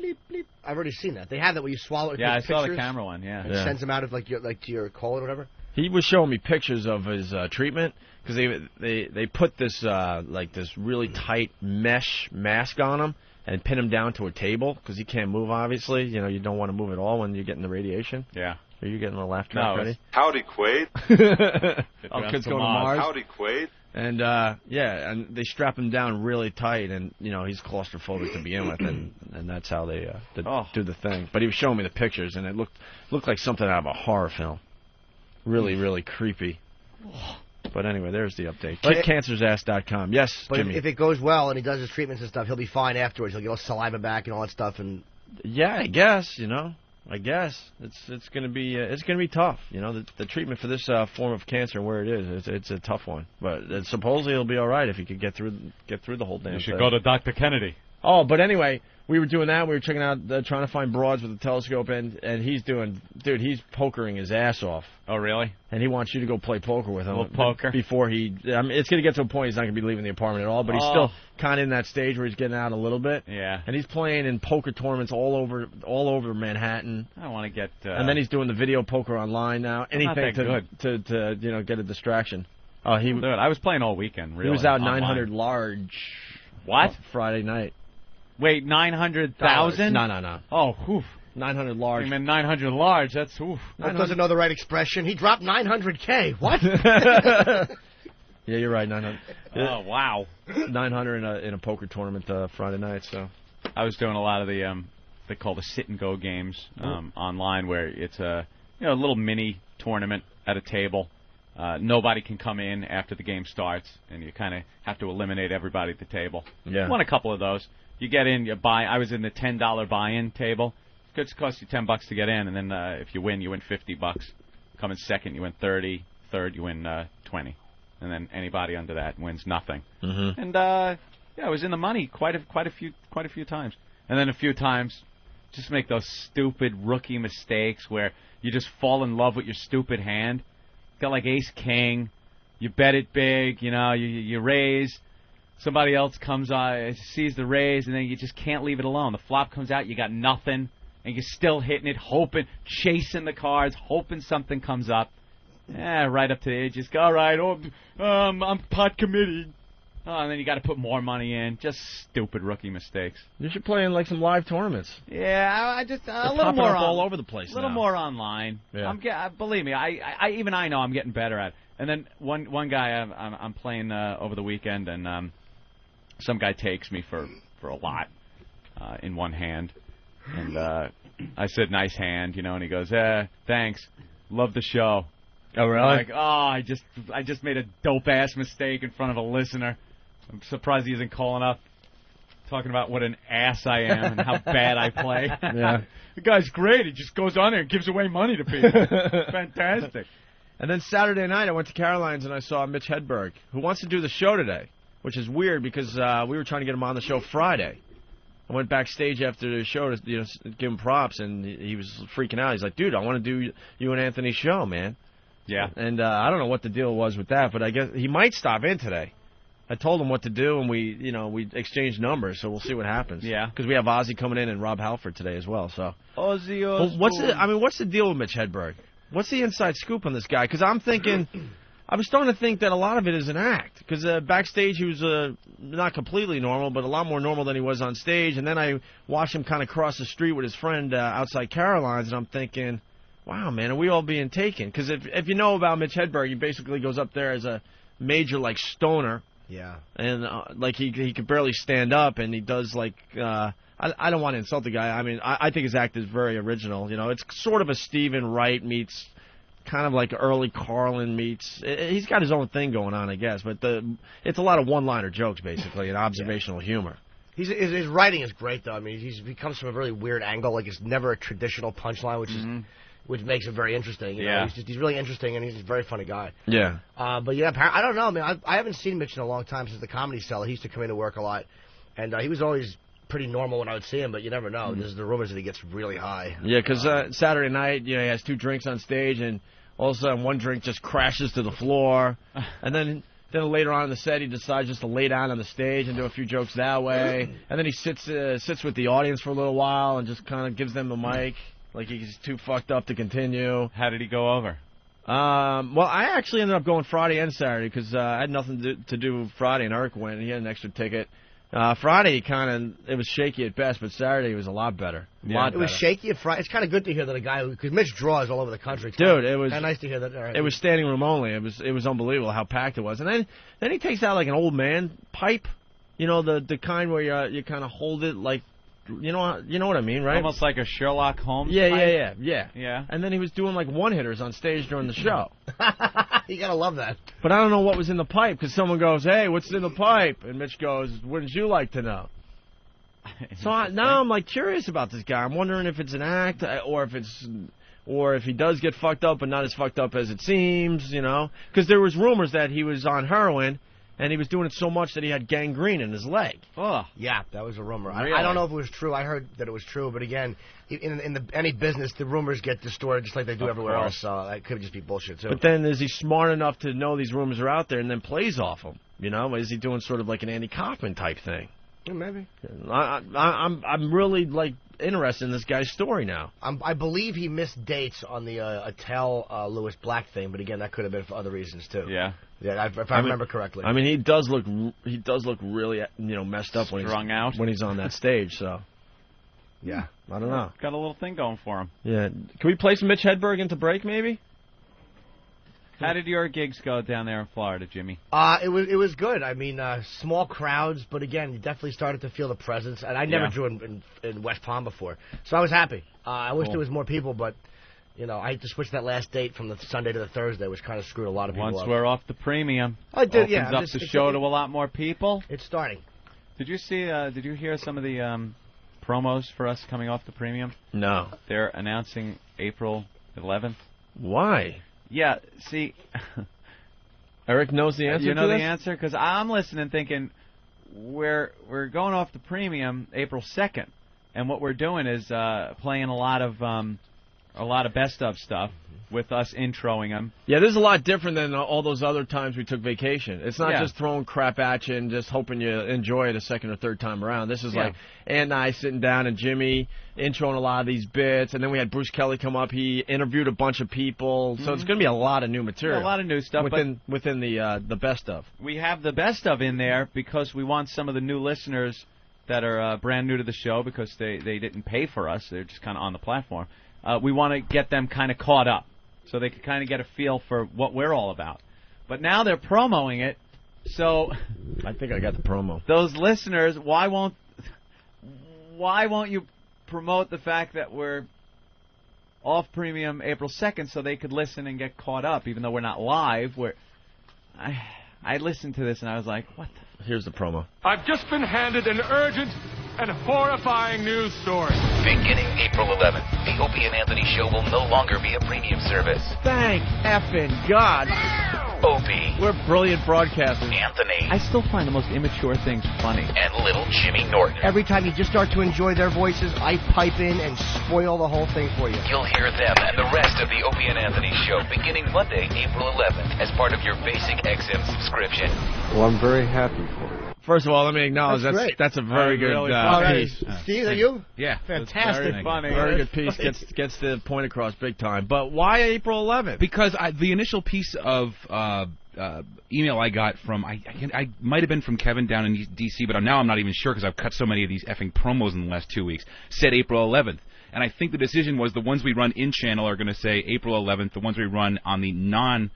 Speaker 5: I've already seen that. They have that where you swallow it.
Speaker 1: Yeah, I saw
Speaker 5: pictures,
Speaker 1: the camera one. Yeah.
Speaker 5: It sends them out of to your colon or whatever.
Speaker 6: He was showing me pictures of his treatment because they put this this really tight mesh mask on him and pin him down to a table because he can't move. Obviously, you don't want to move at all when you're getting the radiation.
Speaker 1: Yeah.
Speaker 6: Are you getting the laugh track ready?
Speaker 20: Howdy, Quaid.
Speaker 6: Kids going to Mars.
Speaker 20: Howdy, Quaid.
Speaker 6: And and they strap him down really tight, and he's claustrophobic to begin with, and that's how they do the thing. But he was showing me the pictures, and it looked like something out of a horror film. Really, really creepy. But anyway, there's the update. KidCancersass.com. Yes,
Speaker 5: but
Speaker 6: Jimmy.
Speaker 5: If it goes well and he does his treatments and stuff, he'll be fine afterwards. He'll get all saliva back and all that stuff. And
Speaker 6: yeah, I guess I guess it's going to be tough. The treatment for this form of cancer, where it is, it's a tough one. But supposedly it'll be all right if he could get through the whole damn thing.
Speaker 1: You should go to Dr. Kennedy.
Speaker 6: Oh, but anyway, we were doing that. We were checking out, trying to find broads with a telescope, and he's he's pokering his ass off.
Speaker 1: Oh, really?
Speaker 6: And he wants you to go play poker with him.
Speaker 1: A little poker?
Speaker 6: Before it's going to get to a point he's not going to be leaving the apartment at all, but he's still kind of in that stage where he's getting out a little bit.
Speaker 1: Yeah.
Speaker 6: And he's playing in poker tournaments all over Manhattan.
Speaker 1: I don't want to get...
Speaker 6: and then he's doing the video poker online now. Anything to get a distraction. Oh,
Speaker 1: Dude, I was playing all weekend, really.
Speaker 6: He was out
Speaker 1: online.
Speaker 6: 900 large.
Speaker 1: What?
Speaker 6: Friday night.
Speaker 1: Wait, 900,000?
Speaker 6: No.
Speaker 1: Oh, oof.
Speaker 6: 900 large.
Speaker 1: I mean, 900 large, that's oof.
Speaker 5: That doesn't know the right expression. He dropped 900K. What?
Speaker 6: Yeah, you're right, 900.
Speaker 1: Oh, wow.
Speaker 6: 900 in a poker tournament Friday night, so.
Speaker 1: I was doing a lot of the, they call the sit-and-go games online, where it's a little mini tournament at a table. Nobody can come in after the game starts, and you kind of have to eliminate everybody at the table.
Speaker 6: Yeah.
Speaker 1: Won a couple of those. You get in, you buy. I was in the $10 buy-in table. It costs you $10 to get in, and then if you win $50. Come in second, you win 30. Third, you win 20, and then anybody under that wins nothing.
Speaker 6: Mm-hmm.
Speaker 1: And I was in the money quite a few times, and then a few times just make those stupid rookie mistakes where you just fall in love with your stupid hand. Got like ace king, you bet it big, you raise. Somebody else comes sees the raise, and then you just can't leave it alone. The flop comes out, you got nothing, and you're still hitting it, hoping, chasing the cards, hoping something comes up. Right up to the edge, just go, all right, I'm pot committed. And then you got to put more money in. Just stupid rookie mistakes.
Speaker 6: You should play in like some live tournaments.
Speaker 1: Yeah, I just a
Speaker 6: little more all over the place.
Speaker 1: A little more online.
Speaker 6: Yeah.
Speaker 1: Believe me, I know I'm getting better at it. And then one guy I'm playing over the weekend, and some guy takes me for a lot in one hand, and I said nice hand, and he goes, thanks, love the show.
Speaker 6: Oh really?
Speaker 1: I'm like, I just made a dope ass mistake in front of a listener. I'm surprised he isn't calling up, talking about what an ass I am and how bad I play.
Speaker 6: Yeah.
Speaker 1: The guy's great. He just goes on there and gives away money to people. Fantastic.
Speaker 6: And then Saturday night, I went to Caroline's and I saw Mitch Hedberg, who wants to do the show today, which is weird because we were trying to get him on the show Friday. I went backstage after the show to give him props, and he was freaking out. He's like, dude, I want to do you and Anthony's show, man.
Speaker 1: Yeah.
Speaker 6: And I don't know what the deal was with that, but I guess he might stop in today. I told him what to do, and we exchanged numbers, so we'll see what happens.
Speaker 1: Yeah.
Speaker 6: Because we have Ozzy coming in and Rob Halford today as well. So.
Speaker 1: Ozzy Osbourne.
Speaker 6: What's the deal with Mitch Hedberg? What's the inside scoop on this guy? Because I'm thinking, I was starting to think that a lot of it is an act. Because backstage he was not completely normal, but a lot more normal than he was on stage. And then I watched him kind of cross the street with his friend outside Caroline's, and I'm thinking, wow, man, are we all being taken? Because if you know about Mitch Hedberg, he basically goes up there as a major like stoner.
Speaker 5: Yeah.
Speaker 6: And like he could barely stand up, and he does like I don't want to insult the guy. I mean, I think his act is very original. It's sort of a Stephen Wright meets kind of like early Carlin meets. He's got his own thing going on, I guess, but it's a lot of one-liner jokes, basically, and observational humor.
Speaker 5: His writing is great, though. I mean, he comes from a really weird angle. Like, it's never a traditional punchline, which makes it very interesting. You know? He's really interesting, and he's a very funny guy.
Speaker 6: Yeah.
Speaker 5: But yeah, I don't know. I mean, I haven't seen Mitch in a long time since the Comedy Cellar. He used to come in to work a lot, and he was always pretty normal when I would see him. But you never know. There's the rumors that he gets really high.
Speaker 6: Yeah, because Saturday night, he has 2 drinks on stage, and all of a sudden one drink just crashes to the floor, and then later on in the set, he decides just to lay down on the stage and do a few jokes that way. And then he sits with the audience for a little while and just kind of gives them the mic, like he's too fucked up to continue.
Speaker 1: How did he go over?
Speaker 6: Well, I actually ended up going Friday and Saturday because I had nothing to do Friday, and Eric went, and he had an extra ticket. Friday, it was shaky at best, but Saturday was a lot better.
Speaker 5: It was shaky at Friday. It's kind of good to hear that a guy because Mitch draws all over the country.
Speaker 6: Dude, it was
Speaker 5: kind of nice to hear that. Right.
Speaker 6: It was standing room only. It was unbelievable how packed it was. And then he takes out like an old man pipe, the kind where you kind of hold it like, you know what I mean, right?
Speaker 1: Almost like a Sherlock Holmes.
Speaker 6: Yeah.
Speaker 1: Yeah.
Speaker 6: And then he was doing like one-hitters on stage during the show.
Speaker 5: You gotta love that.
Speaker 6: But I don't know what was in the pipe because someone goes, "Hey, what's in the pipe?" And Mitch goes, "Wouldn't you like to know?" So now I'm like curious about this guy. I'm wondering if it's an act or if he does get fucked up, but not as fucked up as it seems, Because there was rumors that he was on heroin and he was doing it so much that he had gangrene in his leg.
Speaker 1: Oh,
Speaker 5: yeah, that was a rumor.
Speaker 6: Really?
Speaker 5: I don't know if it was true. I heard that it was true, but again, in any business, the rumors get distorted just like they do everywhere else. So that could just be bullshit too.
Speaker 6: But then, is he smart enough to know these rumors are out there and then plays off them? Is he doing sort of like an Andy Kaufman type thing?
Speaker 5: Yeah, maybe.
Speaker 6: I'm really interested in this guy's story now.
Speaker 5: I believe he missed dates on the Attell Lewis Black thing, but again, that could have been for other reasons too.
Speaker 1: Yeah.
Speaker 5: Yeah, if I remember correctly.
Speaker 6: I mean, he does look really messed up when he's on that stage. So,
Speaker 5: yeah,
Speaker 6: I don't know.
Speaker 1: Got a little thing going for him.
Speaker 6: Yeah, can we play some Mitch Hedberg into break maybe?
Speaker 1: How did your gigs go down there in Florida, Jimmy?
Speaker 5: It was good. I mean, small crowds, but again, you definitely started to feel the presence. And I never drew in West Palm before, so I was happy. I wish there was more people, but. I had to switch that last date from the Sunday to the Thursday, which kind of screwed a lot of people up.
Speaker 1: Once we're off the premium,
Speaker 5: I did.
Speaker 1: Opens up the show to a lot more people.
Speaker 5: It's starting.
Speaker 1: Did you see? Did you hear some of the promos for us coming off the premium?
Speaker 6: No.
Speaker 1: They're announcing April 11th.
Speaker 6: Why?
Speaker 1: Yeah. See,
Speaker 6: Eric knows the answer.
Speaker 1: You know
Speaker 6: to
Speaker 1: the
Speaker 6: this?
Speaker 1: answer because I'm listening, thinking we're going off the premium April 2nd, and what we're doing is playing a lot of best of stuff with us introing them.
Speaker 6: Yeah, this is a lot different than all those other times we took vacation. It's not just throwing crap at you and just hoping you enjoy it a second or third time around. This is like Ann and I sitting down and Jimmy introing a lot of these bits, and then we had Bruce Kelly come up. He interviewed a bunch of people, so it's going to be a lot of new material.
Speaker 1: A lot of new stuff
Speaker 6: within the best of.
Speaker 1: We have the best of in there because we want some of the new listeners that are brand new to the show because they didn't pay for us. They're just kind of on the platform. We want to get them kind of caught up so they can kind of get a feel for what we're all about. But now they're promoting it, so
Speaker 6: I think I got the promo.
Speaker 1: Those listeners, why won't you promote the fact that we're off premium April 2nd so they could listen and get caught up, even though we're not live? I listened to this and I was like, what the...
Speaker 6: Here's the promo.
Speaker 20: I've just been handed an urgent and horrifying news story.
Speaker 21: Beginning April 11th, the Opie and Anthony show will no longer be a premium service.
Speaker 6: Thank effing God.
Speaker 21: Opie.
Speaker 6: We're brilliant broadcasters.
Speaker 21: Anthony.
Speaker 1: I still find the most immature things funny.
Speaker 21: And little Jimmy Norton.
Speaker 5: Every time you just start to enjoy their voices, I pipe in and spoil the whole thing for you.
Speaker 21: You'll hear them and the rest of the Opie and Anthony show beginning Monday, April 11th, as part of your basic XM subscription.
Speaker 22: Well, I'm very happy for you.
Speaker 6: First of all, let me acknowledge that's a very good piece.
Speaker 5: Steve, are you?
Speaker 1: Yeah.
Speaker 5: Fantastic.
Speaker 1: Very funny.
Speaker 6: Very good piece. Gets the point across big time. But why April 11th?
Speaker 23: Because the initial piece of email I got from, I might have been from Kevin down in D.C., but now I'm not even sure because I've cut so many of these effing promos in the last 2 weeks, said April 11th. And I think the decision was the ones we run in-channel are going to say April 11th. The ones we run on the non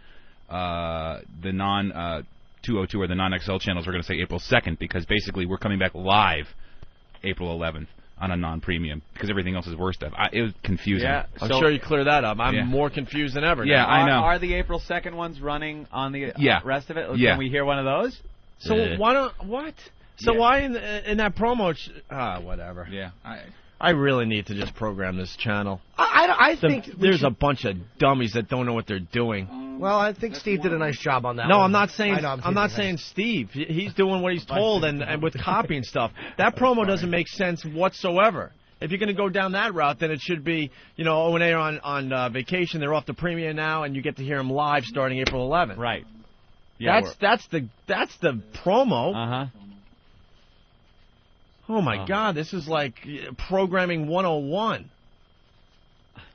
Speaker 23: 202 or the non-XL channels are going to say April 2nd because basically we're coming back live April 11th. on a non-premium because everything else is worse stuff. It was confusing.
Speaker 1: Yeah,
Speaker 6: I'm sure you clear that up. I'm more confused than ever.
Speaker 23: Yeah,
Speaker 6: now.
Speaker 23: I know.
Speaker 1: Are the April 2nd ones running on the rest of it?
Speaker 23: Yeah.
Speaker 1: Can we hear one of those?
Speaker 6: So why don't what? So why in that promo? Whatever.
Speaker 23: Yeah.
Speaker 6: I really need to just program this channel.
Speaker 5: I think
Speaker 6: there's a bunch of dummies that don't know what they're doing.
Speaker 5: Well, I think Steve did a nice job on that.
Speaker 6: No,
Speaker 5: one.
Speaker 6: I'm not saying.
Speaker 5: I'm
Speaker 6: not saying Steve. He's doing what he's told and with copy and stuff. That promo doesn't make sense whatsoever. If you're going to go down that route, then it should be, when they're on vacation, they're off the premiere now, and you get to hear them live starting April 11th.
Speaker 1: Right. Yeah,
Speaker 6: that's the promo.
Speaker 1: Uh-huh.
Speaker 6: Oh my God, this is like programming 101.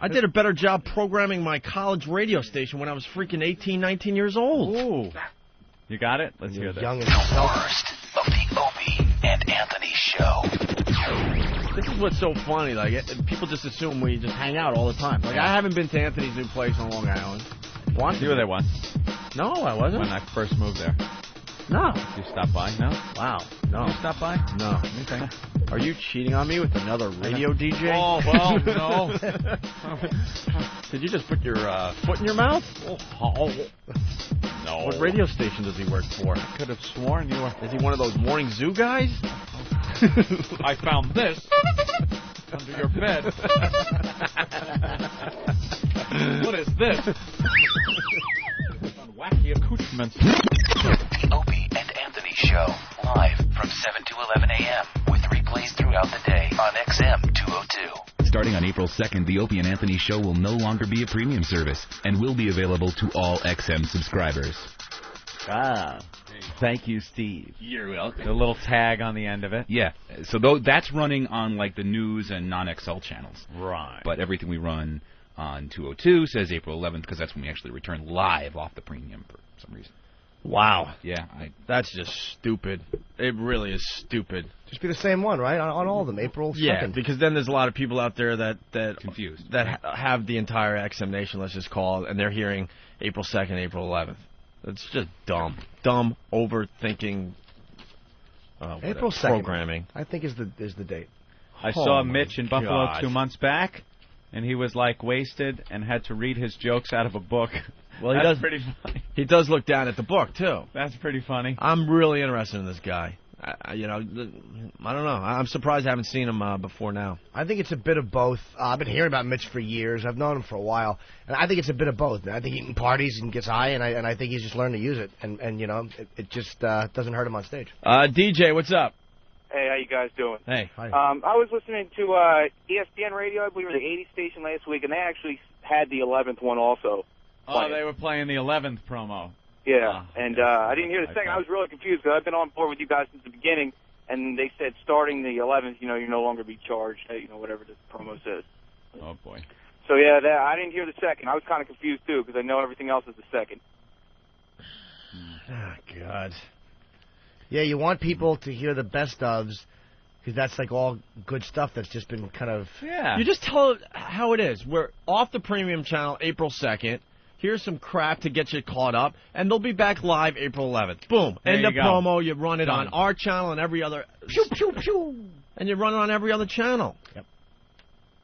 Speaker 6: I did a better job programming my college radio station when I was freaking 18, 19 years old.
Speaker 1: Ooh. You got it? Let's hear this.
Speaker 21: The worst of the Opie and Anthony show.
Speaker 6: This is what's so funny. Like, people just assume we just hang out all the time. Like, I haven't been to Anthony's new place on Long Island. Once?
Speaker 1: You were there once.
Speaker 6: No, I wasn't.
Speaker 1: When I first moved there.
Speaker 6: No.
Speaker 1: You stopped by? No?
Speaker 6: Wow. No.
Speaker 1: You stopped by?
Speaker 6: No.
Speaker 1: Okay.
Speaker 6: Are you cheating on me with another radio DJ?
Speaker 1: Oh, well, no.
Speaker 6: Did you just put your foot in your mouth?
Speaker 1: Oh. No.
Speaker 6: What radio station does he work for?
Speaker 1: I could have sworn you were.
Speaker 6: Is he one of those morning zoo guys?
Speaker 1: I found this under your bed. What is this? Wacky accoutrements.
Speaker 21: The Opie and Anthony show, live from 7 to 11 a.m. with replays throughout the day on XM 202.
Speaker 4: Starting on April 2nd, the Opie and Anthony show will no longer be a premium service and will be available to all XM subscribers.
Speaker 1: Thank you, Steve.
Speaker 23: You're welcome.
Speaker 1: The little tag on the end of it.
Speaker 23: Yeah. So that's running on like the news and non-XL channels.
Speaker 1: Right.
Speaker 23: But everything we run on 202 says April 11th because that's when we actually return live off the premium for some reason.
Speaker 6: Wow.
Speaker 23: Yeah.
Speaker 6: That's just stupid. It really is stupid.
Speaker 5: Just be the same one, right? On all of them, April 2nd.
Speaker 6: Yeah, because then there's a lot of people out there that
Speaker 23: confused.
Speaker 6: That have the entire XM Nation, let's just call it, and they're hearing April 2nd, April 11th. It's just dumb. Dumb, overthinking
Speaker 5: April 2nd,
Speaker 6: programming.
Speaker 5: I think is the date.
Speaker 1: I saw Mitch in Buffalo 2 months back, and he was like wasted and had to read his jokes out of a book.
Speaker 6: Well,
Speaker 1: That's pretty funny.
Speaker 6: He does look down at the book too.
Speaker 1: That's pretty funny.
Speaker 6: I'm really interested in this guy. I don't know. I'm surprised I haven't seen him before now.
Speaker 5: I think it's a bit of both. I've been hearing about Mitch for years. I've known him for a while, and I think it's a bit of both. I think he can parties and gets high, and I think he's just learned to use it, and it just doesn't hurt him on stage.
Speaker 6: DJ, what's up?
Speaker 8: Hey, how you guys doing?
Speaker 6: Hey.
Speaker 5: Hi.
Speaker 8: I was listening to ESPN radio, I believe it was the 80s station last week, and they actually had the 11th one also.
Speaker 1: Oh, they were playing the 11th promo.
Speaker 8: Yeah, and I didn't hear the second. I was really confused because I've been on board with you guys since the beginning, and they said starting the 11th, you're no longer be charged, whatever the promo says.
Speaker 1: Oh, boy.
Speaker 8: So, yeah, I didn't hear the second. I was kind of confused, too, because I know everything else is the second.
Speaker 6: Oh, God.
Speaker 5: Yeah, you want people to hear the best ofs, because that's like all good stuff that's just been kind of...
Speaker 1: Yeah.
Speaker 6: You just tell it how it is. We're off the premium channel April 2nd. Here's some crap to get you caught up, and they'll be back live April 11th. Boom.
Speaker 1: There
Speaker 6: End
Speaker 1: you
Speaker 6: of
Speaker 1: go.
Speaker 6: promo. You run it
Speaker 1: Done.
Speaker 6: on our channel and every other... Pew, pew, pew. And you run it on every other channel.
Speaker 5: Yep.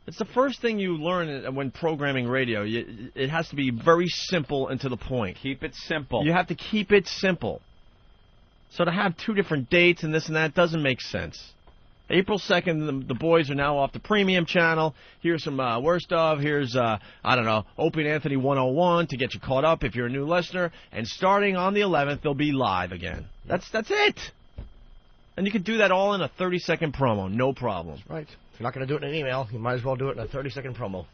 Speaker 6: It's the first thing you learn when programming radio. It has to be very simple and to the point.
Speaker 1: Keep it simple.
Speaker 6: You have to keep it simple. So to have two different dates and this and that doesn't make sense. April 2nd, the boys are now off the premium channel. Here's some worst of. Here's, Opie and Anthony 101 to get you caught up if you're a new listener. And starting on the 11th, they'll be live again. That's it. And you can do that all in a 30-second promo, no problem.
Speaker 5: Right. If you're not going to do it in an email, you might as well do it in a 30-second promo.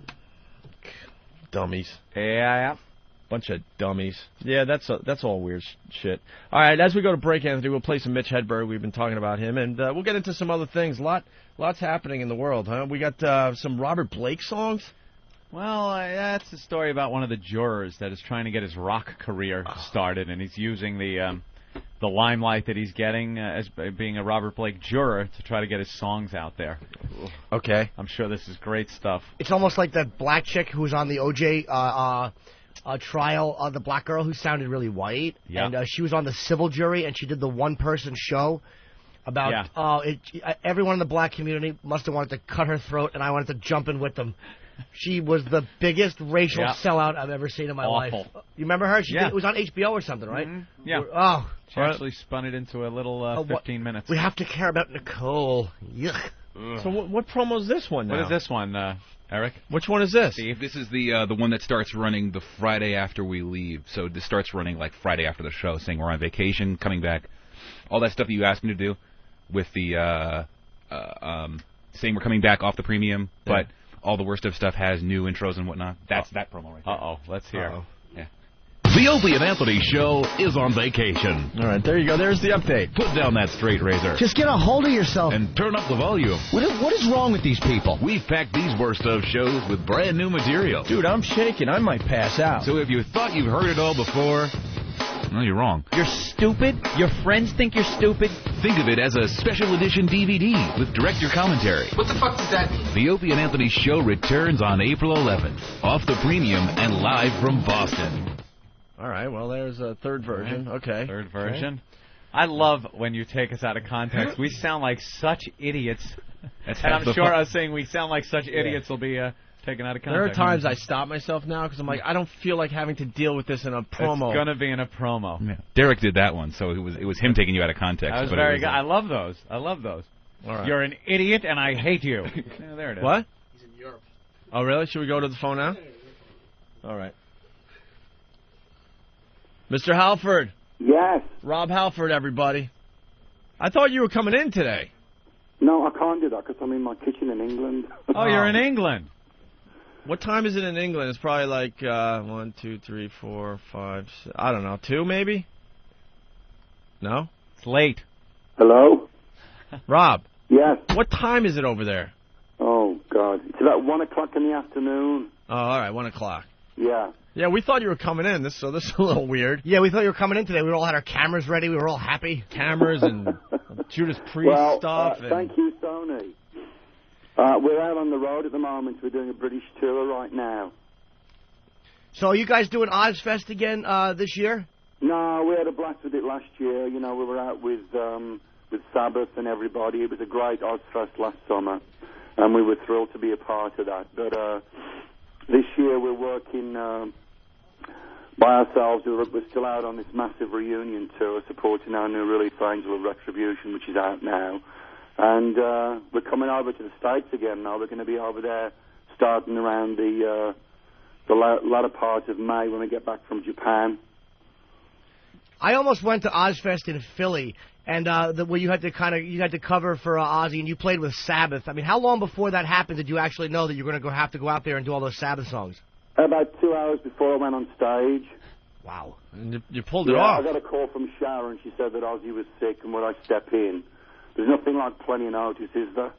Speaker 6: Dummies.
Speaker 1: Yeah.
Speaker 6: Bunch of dummies. Yeah, that's all weird shit. All right, as we go to break, Anthony, we'll play some Mitch Hedberg. We've been talking about him, and we'll get into some other things. Lots happening in the world, huh? We got some Robert Blake songs.
Speaker 1: Well, that's a story about one of the jurors that is trying to get his rock career started, and he's using the limelight that he's getting as being a Robert Blake juror to try to get his songs out there.
Speaker 6: Okay.
Speaker 1: I'm sure this is great stuff.
Speaker 5: It's almost like that black chick who was on the OJ trial, the black girl who sounded really white.
Speaker 1: Yeah.
Speaker 5: And she was on the civil jury, and she did the one-person show about everyone in the black community must have wanted to cut her throat, and I wanted to jump in with them. She was the biggest racial sellout I've ever seen in my life. You remember her? It was on HBO or something, right?
Speaker 1: Mm-hmm. Yeah.
Speaker 5: Oh.
Speaker 1: She actually spun it into a little 15 minutes.
Speaker 5: We have to care about Nicole. Yuck.
Speaker 6: So what promo is this one now?
Speaker 1: What is this one, Eric?
Speaker 6: Which one is this?
Speaker 23: Steve, this is the one that starts running the Friday after we leave. So this starts running like Friday after the show, saying we're on vacation, coming back, all that stuff that you asked me to do, with the saying we're coming back off the premium, but all the worst of stuff has new intros and whatnot. That's that promo right there.
Speaker 1: Let's hear.
Speaker 23: Yeah.
Speaker 3: The Opie and Anthony Show is on vacation.
Speaker 6: All right, there you go. There's the update.
Speaker 3: Put down that straight razor.
Speaker 5: Just get a hold of yourself.
Speaker 3: And turn up the volume.
Speaker 16: What is wrong with these people?
Speaker 3: We've packed these worst of shows with brand new material.
Speaker 6: Dude, I'm shaking. I might pass out.
Speaker 3: So if you thought you've heard it all before, no, you're wrong.
Speaker 16: You're stupid? Your friends think you're stupid?
Speaker 3: Think of it as a special edition DVD with director commentary.
Speaker 16: What the fuck does that mean?
Speaker 3: The Opie and Anthony Show returns on April 11th, off the premium and live from Boston.
Speaker 6: All right, well, there's a third version. Okay.
Speaker 1: Third version. Okay. I love when you take us out of context. We sound like such idiots. And I'm sure us saying we sound like such idiots will be taken out of context.
Speaker 6: There are times I stop myself now because I'm like, I don't feel like having to deal with this in a promo.
Speaker 1: It's going to be in a promo.
Speaker 23: Yeah. Derek did that one, so it was him taking you out of context.
Speaker 1: That was very good. I love those. All right. You're an idiot, and I hate you. Yeah, there it is.
Speaker 6: What? He's in Europe. Oh, really? Should we go to the phone now? All right. Mr. Halford.
Speaker 9: Yes.
Speaker 6: Rob Halford, everybody. I thought you were coming in today.
Speaker 9: No, I can't do that because I'm in my kitchen in England.
Speaker 1: Oh, you're in England.
Speaker 6: What time is it in England? It's probably like 1, 2, 3, 4, 5, 6, I don't know, 2 maybe? No?
Speaker 1: It's late.
Speaker 9: Hello?
Speaker 6: Rob.
Speaker 9: Yes.
Speaker 6: What time is it over there?
Speaker 9: Oh, God. It's about 1 o'clock in the afternoon.
Speaker 6: Oh, all right, 1 o'clock.
Speaker 9: Yeah.
Speaker 6: Yeah, we thought you were coming in, so this is a little weird.
Speaker 5: Yeah, we thought you were coming in today. We all had our cameras ready. We were all happy.
Speaker 6: Cameras and Judas Priest stuff.
Speaker 9: Thank you, Sony. We're out on the road at the moment. We're doing a British tour right now.
Speaker 5: So are you guys doing Ozfest again this year?
Speaker 9: No, we had a blast with it last year. You know, we were out with Sabbath and everybody. It was a great Ozfest last summer, and we were thrilled to be a part of that. But this year we're working by ourselves. We're still out on this massive reunion tour supporting our new release, Angel of Retribution, which is out now. And we're coming over to the States again now. We're going to be over there starting around the latter part of May when we get back from Japan.
Speaker 5: I almost went to Ozfest in Philly, and where you had to cover for Ozzy, and you played with Sabbath. I mean, how long before that happened did you actually know that you were going to have to go out there and do all those Sabbath songs?
Speaker 9: About 2 hours before I went on stage.
Speaker 5: Wow.
Speaker 6: And you pulled it off.
Speaker 9: I got a call from Sharon. She said that Ozzy was sick and would I step in. There's nothing like plenty of notice, is there?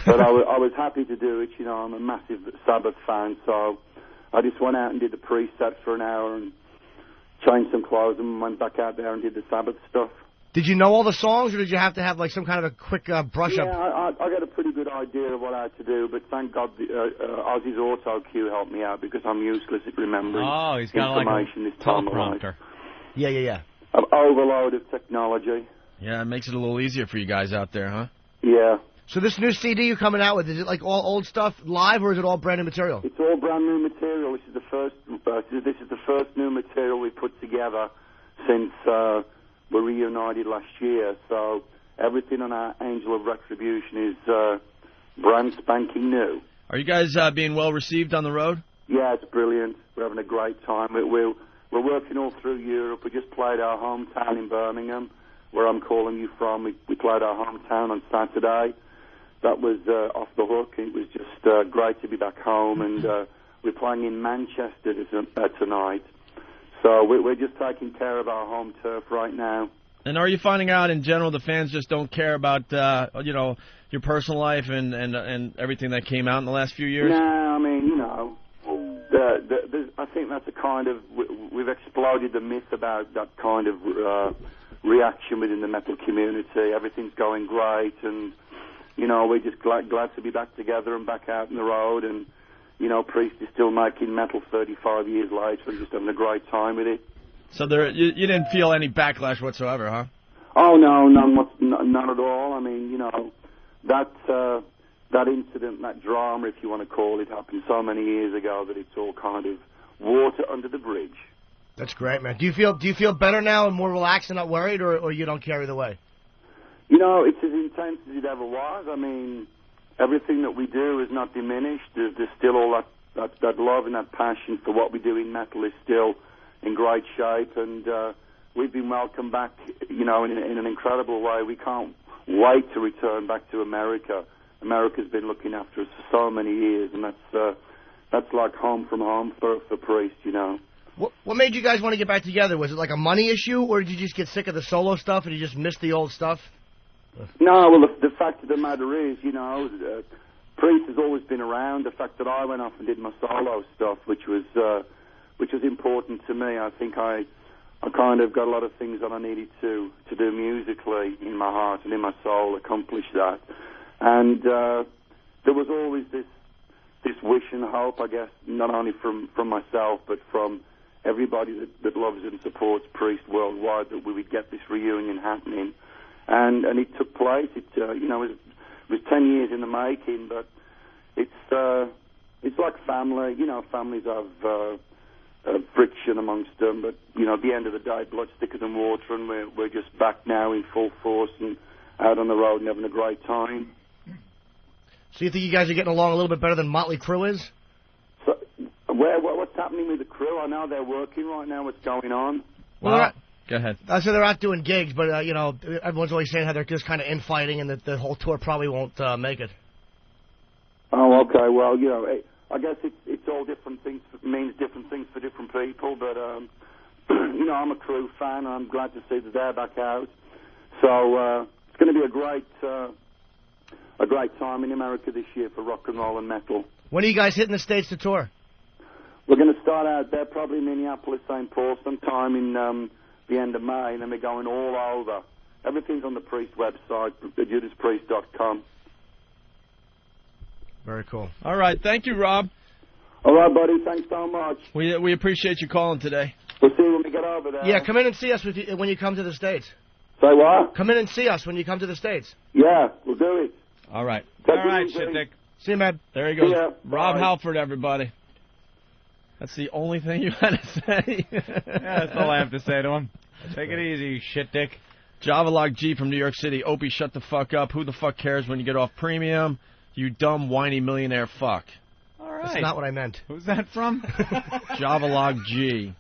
Speaker 9: But I was happy to do it. You know, I'm a massive Sabbath fan, so I just went out and did the pre-set for an hour and changed some clothes and went back out there and did the Sabbath stuff.
Speaker 5: Did you know all the songs, or did you have to have like some kind of a quick brush up?
Speaker 9: Yeah, I got a pretty good idea of what I had to do, but thank God Ozzy's auto cue helped me out because I'm useless at remembering
Speaker 1: he's got
Speaker 9: information
Speaker 1: like a
Speaker 9: this time of
Speaker 1: teleprompter.
Speaker 5: Yeah.
Speaker 9: An overload of technology.
Speaker 6: Yeah, it makes it a little easier for you guys out there, huh?
Speaker 9: Yeah.
Speaker 5: So this new CD you're coming out with, is it like all old stuff live, or is it all brand new material?
Speaker 9: It's all brand new material. This is the first new material we put together since we reunited last year. So everything on our Angel of Retribution is brand spanking new.
Speaker 6: Are you guys being well received on the road?
Speaker 9: Yeah, it's brilliant. We're having a great time. We're working all through Europe. We just played our hometown in Birmingham, where I'm calling you from. We played our hometown on Saturday. That was off the hook. It was just great to be back home, and we're playing in Manchester tonight. So we're just taking care of our home turf right now.
Speaker 6: And are you finding out in general the fans just don't care about your personal life and everything that came out in the last few years?
Speaker 9: No, I mean, you know, I think that's a kind of we've exploded the myth about that kind of reaction within the metal community. Everything's going great, and you know, we're just glad to be back together and back out on the road. And you know, Priest is still making metal 35 years later and just having a great time with it.
Speaker 6: So you didn't feel any backlash whatsoever, huh?
Speaker 9: Oh, no, none at all. I mean, you know, that incident, that drama, if you want to call it, happened so many years ago that it's all kind of water under the bridge.
Speaker 5: That's great, man. Do you feel better now and more relaxed and not worried, or you don't care either way?
Speaker 9: You know, it's as intense as it ever was. I mean, everything that we do is not diminished. There's still all that love and that passion for what we do in metal is still in great shape, and we've been welcomed back, you know, in an incredible way. We can't wait to return back to America. America's been looking after us for so many years, and that's like home from home for Priest, you know.
Speaker 5: What made you guys want to get back together? Was it like a money issue, or did you just get sick of the solo stuff and you just missed the old stuff?
Speaker 9: No, well, the fact of the matter is, you know, Priest has always been around. The fact that I went off and did my solo stuff, which was important to me. I think I kind of got a lot of things that I needed to do musically in my heart and in my soul, accomplish that. And there was always this wish and hope, I guess, not only from myself, but from everybody that loves and supports Priest worldwide, that we would get this reunion happening. And it took place. It you know, it was 10 years in the making, but it's like family. You know, families have friction amongst them, but you know, at the end of the day, blood's thicker than water, and we're just back now in full force and out on the road and having a great time.
Speaker 5: So you think you guys are getting along a little bit better than Motley Crue is?
Speaker 9: So, what's happening with the Crew? I know they're working right now. What's going on?
Speaker 6: Well, go ahead.
Speaker 5: I said they're out doing gigs, but you know, everyone's always saying how they're just kind of infighting, and that the whole tour probably won't make it.
Speaker 9: Oh, okay. Well, you know, I guess it's all different things. Means different things for different people. But you know, I'm a Crew fan. I'm glad to see that they're back out. So it's going to be a great time in America this year for rock and roll and metal.
Speaker 5: When are you guys hitting the States to tour?
Speaker 9: We're going to start out there, probably Minneapolis, St. Paul, sometime in the end of May, and then we're going all over. Everything's on the Priest website, judaspriest.com.
Speaker 5: Very cool.
Speaker 6: All right, thank you, Rob.
Speaker 9: All right, buddy, thanks so much.
Speaker 6: We appreciate you calling today.
Speaker 9: We'll see you when we get over there.
Speaker 5: Yeah, come in and see us when you come to the States.
Speaker 9: Say what?
Speaker 5: Come in and see us when you come to the States.
Speaker 9: Yeah, we'll do it.
Speaker 6: All right.
Speaker 1: All right, shit dick.
Speaker 5: See you, man.
Speaker 6: There he goes.
Speaker 9: Yeah,
Speaker 6: Rob
Speaker 9: bye.
Speaker 6: Halford, everybody. That's the only thing you had to say.
Speaker 1: Yeah, that's all I have to say to him. Take it easy, you shit dick.
Speaker 6: Javalog G from New York City. Opie, shut the fuck up. Who the fuck cares when you get off premium? You dumb, whiny millionaire fuck.
Speaker 1: All right.
Speaker 5: That's not what I meant.
Speaker 1: Who's that from?
Speaker 6: Javalog G.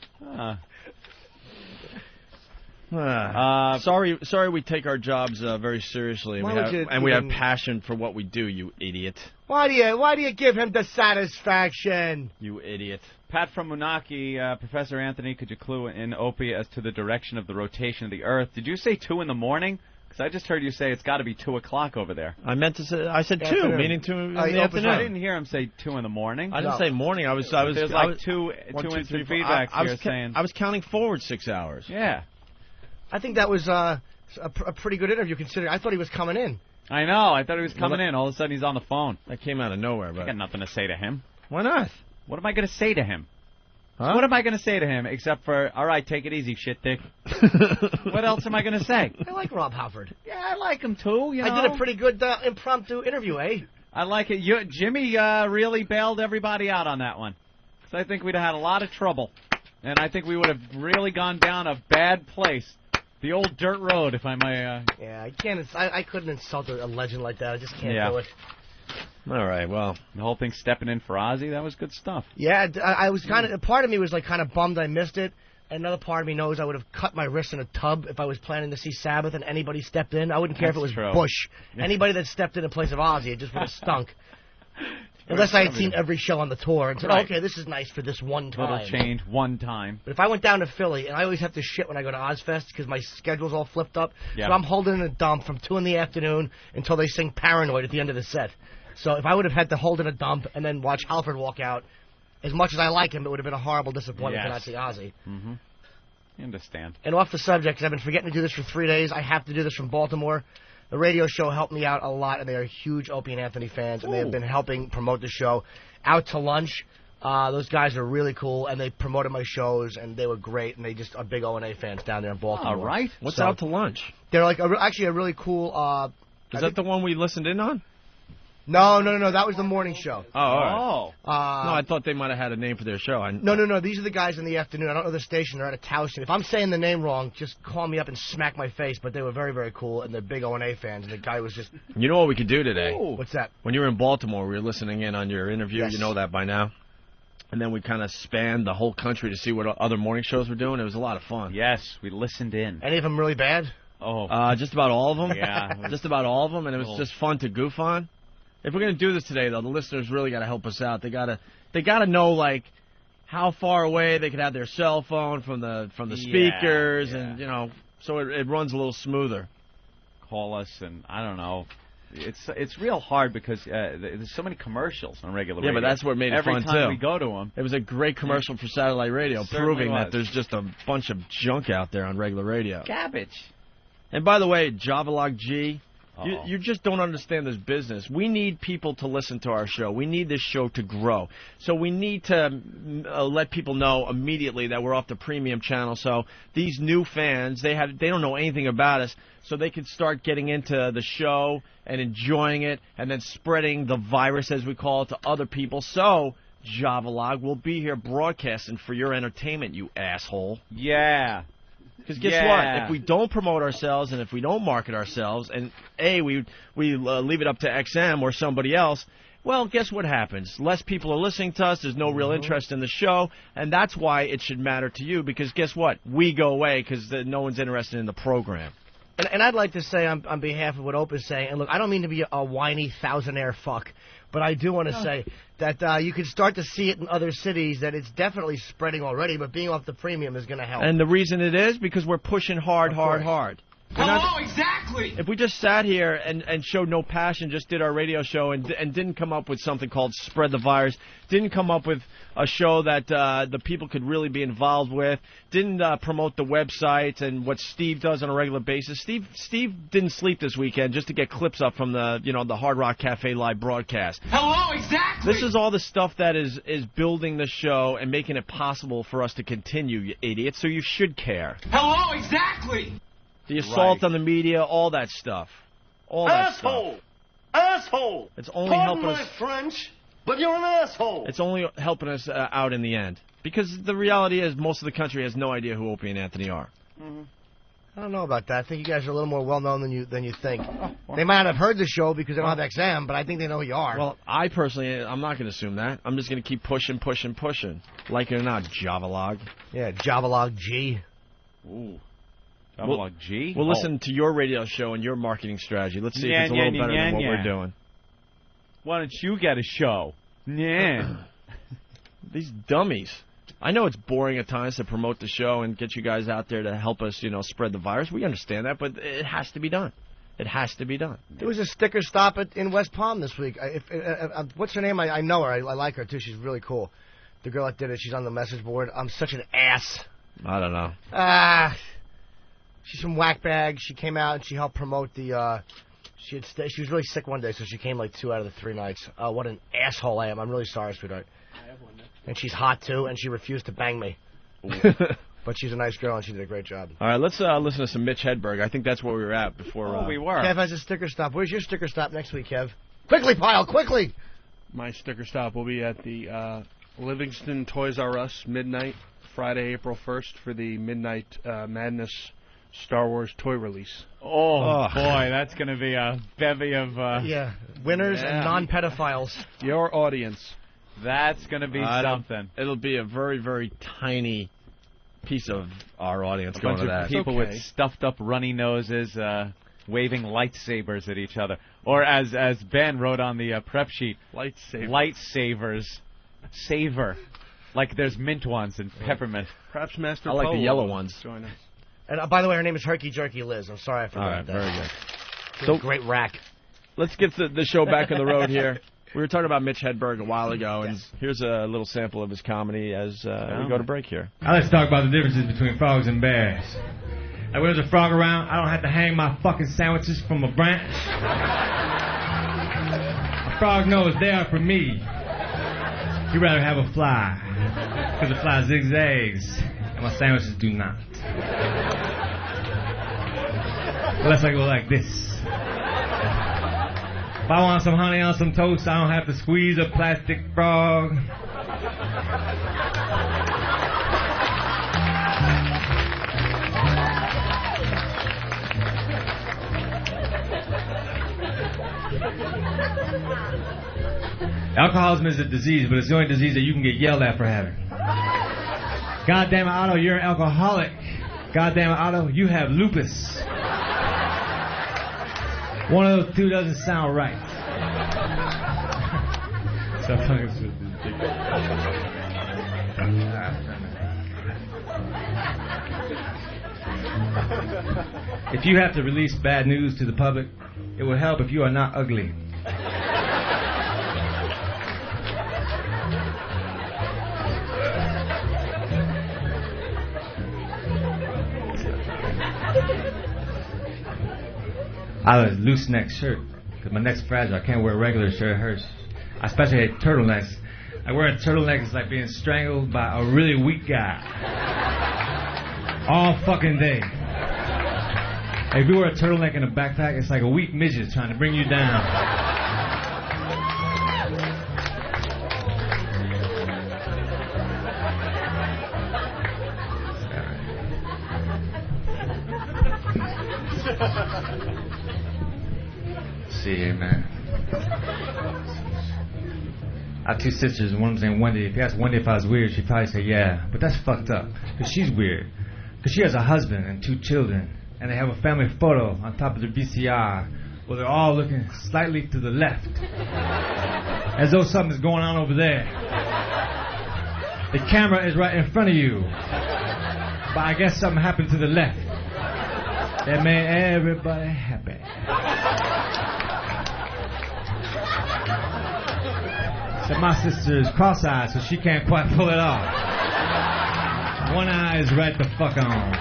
Speaker 6: Sorry we take our jobs very seriously, and we have passion for what we do, you idiot.
Speaker 5: Why do you give him the satisfaction?
Speaker 6: You idiot.
Speaker 1: Pat from Munaki, Professor Anthony, could you clue in Opie as to the direction of the rotation of the Earth? Did you say 2 in the morning? Because I just heard you say it's got to be 2 o'clock over there.
Speaker 6: I said 2, meaning 2 in the afternoon.
Speaker 1: I didn't hear him say 2 in the morning.
Speaker 6: I didn't say morning.
Speaker 1: There's like two instant feedbacks here saying.
Speaker 6: I was counting forward 6 hours.
Speaker 1: Yeah.
Speaker 5: I think that was a pretty good interview, considering I thought he was coming in.
Speaker 1: I know. I thought he was coming in. All of a sudden, he's on the phone.
Speaker 6: That came out of nowhere. But
Speaker 1: I got nothing to say to him.
Speaker 6: Why not?
Speaker 1: What am I going to say to him?
Speaker 6: Huh?
Speaker 1: What am I going to say to him except for, all right, take it easy, shit dick? What else am I going to say?
Speaker 5: I like Rob Halford.
Speaker 1: Yeah, I like him, too. You know?
Speaker 5: I did a pretty good impromptu interview, eh?
Speaker 1: I like it. Jimmy really bailed everybody out on that one. So I think we'd have had a lot of trouble. And I think we would have really gone down a bad place. The old dirt road, if I may.
Speaker 5: Yeah, I couldn't insult a legend like that. I just can't do it.
Speaker 6: All right, well.
Speaker 1: The whole thing stepping in for Ozzy, that was good stuff.
Speaker 5: Yeah, I was part of me was like kind of bummed I missed it. Another part of me knows I would have cut my wrist in a tub if I was planning to see Sabbath and anybody stepped in. I wouldn't care if it was Bush. Anybody that stepped in place of Ozzy, it just would have stunk. Unless I had seen every show on the tour and said, okay, this is nice for this one time.
Speaker 1: Little change, one time.
Speaker 5: But if I went down to Philly, and I always have to shit when I go to Ozfest because my schedule's all flipped up, so I'm holding in a dump from 2 in the afternoon until they sing Paranoid at the end of the set. So if I would have had to hold in a dump and then watch Halford walk out, as much as I like him, it would have been a horrible disappointment to not see Ozzy.
Speaker 1: Mm-hmm. I understand.
Speaker 5: And off the subject, because I've been forgetting to do this for 3 days, I have to do this from Baltimore. The radio show helped me out a lot, and they are huge Opie and Anthony fans, and they have been helping promote the show. Out to lunch, Those guys are really cool, and they promoted my shows, and they were great, and they just are big O&A fans down there in Baltimore.
Speaker 6: All right. What's out to lunch?
Speaker 5: They're like actually a really cool.
Speaker 6: Is that the one we listened in on?
Speaker 5: No. That was the morning show.
Speaker 6: Oh, all right.
Speaker 5: No,
Speaker 6: I thought they might have had a name for their show.
Speaker 5: No. These are the guys in the afternoon. I don't know the station. They're at a Towson. If I'm saying the name wrong, just call me up and smack my face. But they were very, very cool, and they're big O&A fans. And the guy was just...
Speaker 6: You know what we could do today?
Speaker 5: Ooh. What's that?
Speaker 6: When you were in Baltimore, we were listening in on your interview.
Speaker 5: Yes.
Speaker 6: You know that by now. And then we kind of spanned the whole country to see what other morning shows were doing. It was a lot of fun.
Speaker 1: Yes, we listened in.
Speaker 5: Any of them really bad?
Speaker 1: Oh.
Speaker 6: Just about all of them.
Speaker 1: Yeah.
Speaker 6: Just about all of them, and it was just fun to goof on. If we're gonna do this today, though, the listeners really got to help us out. They gotta know like how far away they could have their cell phone from the speakers, and so it runs a little smoother.
Speaker 1: Call us, and I don't know. It's real hard because there's so many commercials on regular radio.
Speaker 6: Yeah, but that's what made it fun, too.
Speaker 1: Every time we go to them.
Speaker 6: It was a great commercial for satellite radio, proving that there's just a bunch of junk out there on regular radio.
Speaker 1: Garbage.
Speaker 6: And by the way, Javalog G, you just don't understand this business. We need people to listen to our show. We need this show to grow. So we need to let people know immediately that we're off the premium channel. So these new fans, they don't know anything about us, so they can start getting into the show and enjoying it and then spreading the virus, as we call it, to other people. So Javalog will be here broadcasting for your entertainment, you asshole.
Speaker 1: Yeah.
Speaker 6: Because guess what? If we don't promote ourselves and if we don't market ourselves, and we leave it up to XM or somebody else, well, guess what happens? Less people are listening to us. There's no real interest in the show, and that's why it should matter to you. Because guess what? We go away because no one's interested in the program.
Speaker 5: And I'd like to say on behalf of what Opie's saying, and look, I don't mean to be a whiny thousandaire fuck, but I do want to say that you can start to see it in other cities, that it's definitely spreading already, but being off the premium is going to help.
Speaker 6: And the reason it is because we're pushing hard.
Speaker 16: Exactly.
Speaker 6: If we just sat here and showed no passion, just did our radio show and didn't come up with something called Spread the Virus, didn't come up with a show that the people could really be involved with, didn't promote the website and what Steve does on a regular basis. Steve didn't sleep this weekend just to get clips up from the Hard Rock Cafe live broadcast.
Speaker 16: Hello, exactly.
Speaker 6: This is all the stuff that is building the show and making it possible for us to continue, you idiots, so you should care.
Speaker 16: Hello, exactly.
Speaker 6: The assault on the media, all that stuff. All that stuff.
Speaker 14: Asshole!
Speaker 6: It's only helping us.
Speaker 14: Pardon my French, but you're an asshole!
Speaker 6: It's only helping us out in the end. Because the reality is most of the country has no idea who Opie and Anthony are.
Speaker 5: Mm-hmm. I don't know about that. I think you guys are a little more well-known than you think. They might not have heard the show because they don't have XM, but I think they know who you are.
Speaker 6: Well, I'm not going to assume that. I'm just going to keep pushing. Like it or not, Javalog.
Speaker 5: Yeah, Javalog G.
Speaker 1: Ooh.
Speaker 6: We'll listen to your radio show and your marketing strategy. Let's see if it's a little better than what we're doing.
Speaker 1: Why don't you get a show? Yeah.
Speaker 6: These dummies. I know it's boring at times to promote the show and get you guys out there to help us, spread the virus. We understand that, but it has to be done. It has to be done.
Speaker 5: There was a sticker stop in West Palm this week. What's her name? I know her. I like her, too. She's really cool. The girl that did it, she's on the message board. I'm such an ass.
Speaker 6: I don't know.
Speaker 5: She's from Whackbag. She came out and she helped promote the. She was really sick one day, so she came like 2 out of the 3 nights. What an asshole I am! I'm really sorry, sweetheart. I have one. And she's hot too, and she refused to bang me. But she's a nice girl, and she did a great job.
Speaker 6: All right, let's listen to some Mitch Hedberg. I think that's where we were at before.
Speaker 1: We were.
Speaker 5: Kev has a sticker stop. Where's your sticker stop next week, Kev? Quickly, Pyle, quickly!
Speaker 7: My sticker stop will be at the Livingston Toys R Us midnight, Friday, April 1st, for the Midnight Madness Star Wars toy release.
Speaker 1: Oh boy, that's going to be a bevy of...
Speaker 5: winners and non-pedophiles.
Speaker 7: Your audience.
Speaker 1: That's going to be something.
Speaker 6: It'll be a very, very tiny piece of our audience going to that.
Speaker 1: A bunch of people with stuffed up runny noses waving lightsabers at each other. Or as Ben wrote on the prep sheet, lightsavers. Savor. Like there's mint ones and peppermint.
Speaker 7: Perhaps Master
Speaker 6: I like
Speaker 7: Polo
Speaker 6: the yellow ones.
Speaker 7: Join us.
Speaker 5: And by the way, her name is Herky Jerky Liz. I'm sorry I forgot that.
Speaker 6: Very good.
Speaker 5: So great rack.
Speaker 6: Let's get the show back on the road here. We were talking about Mitch Hedberg a while ago, and here's a little sample of his comedy as we go to break here.
Speaker 10: I like to talk about the differences between frogs and bears. Like when there's a frog around, I don't have to hang my fucking sandwiches from a branch. A frog knows they are for me. He'd rather have a fly, because the fly zigzags, and my sandwiches do not. Unless I go like this. If I want some honey on some toast, I don't have to squeeze a plastic frog. Alcoholism is a disease, but it's the only disease that you can get yelled at for having. God damn it, Otto, you're an alcoholic. God damn it, Otto, you have lupus. One of those two doesn't sound right. If you have to release bad news to the public, it will help if you are not ugly. I have a loose neck shirt because my neck's fragile. I can't wear a regular shirt. It hurts. I especially hate turtlenecks. I wear a turtleneck, it's like being strangled by a really weak guy. All fucking day. If you wear a turtleneck and a backpack, it's like a weak midget trying to bring you down. See here, man. I have two sisters, and one of them's named Wendy. If you ask Wendy if I was weird, she'd probably say yeah. But that's fucked up, because she's weird. Because she has a husband and two children, and they have a family photo on top of their VCR where they're all looking slightly to the left, as though something's going on over there. The camera is right in front of you, but I guess something happened to the left that made everybody happy. So my sister is cross-eyed, so she can't quite pull it off. One eye is right the fuck on.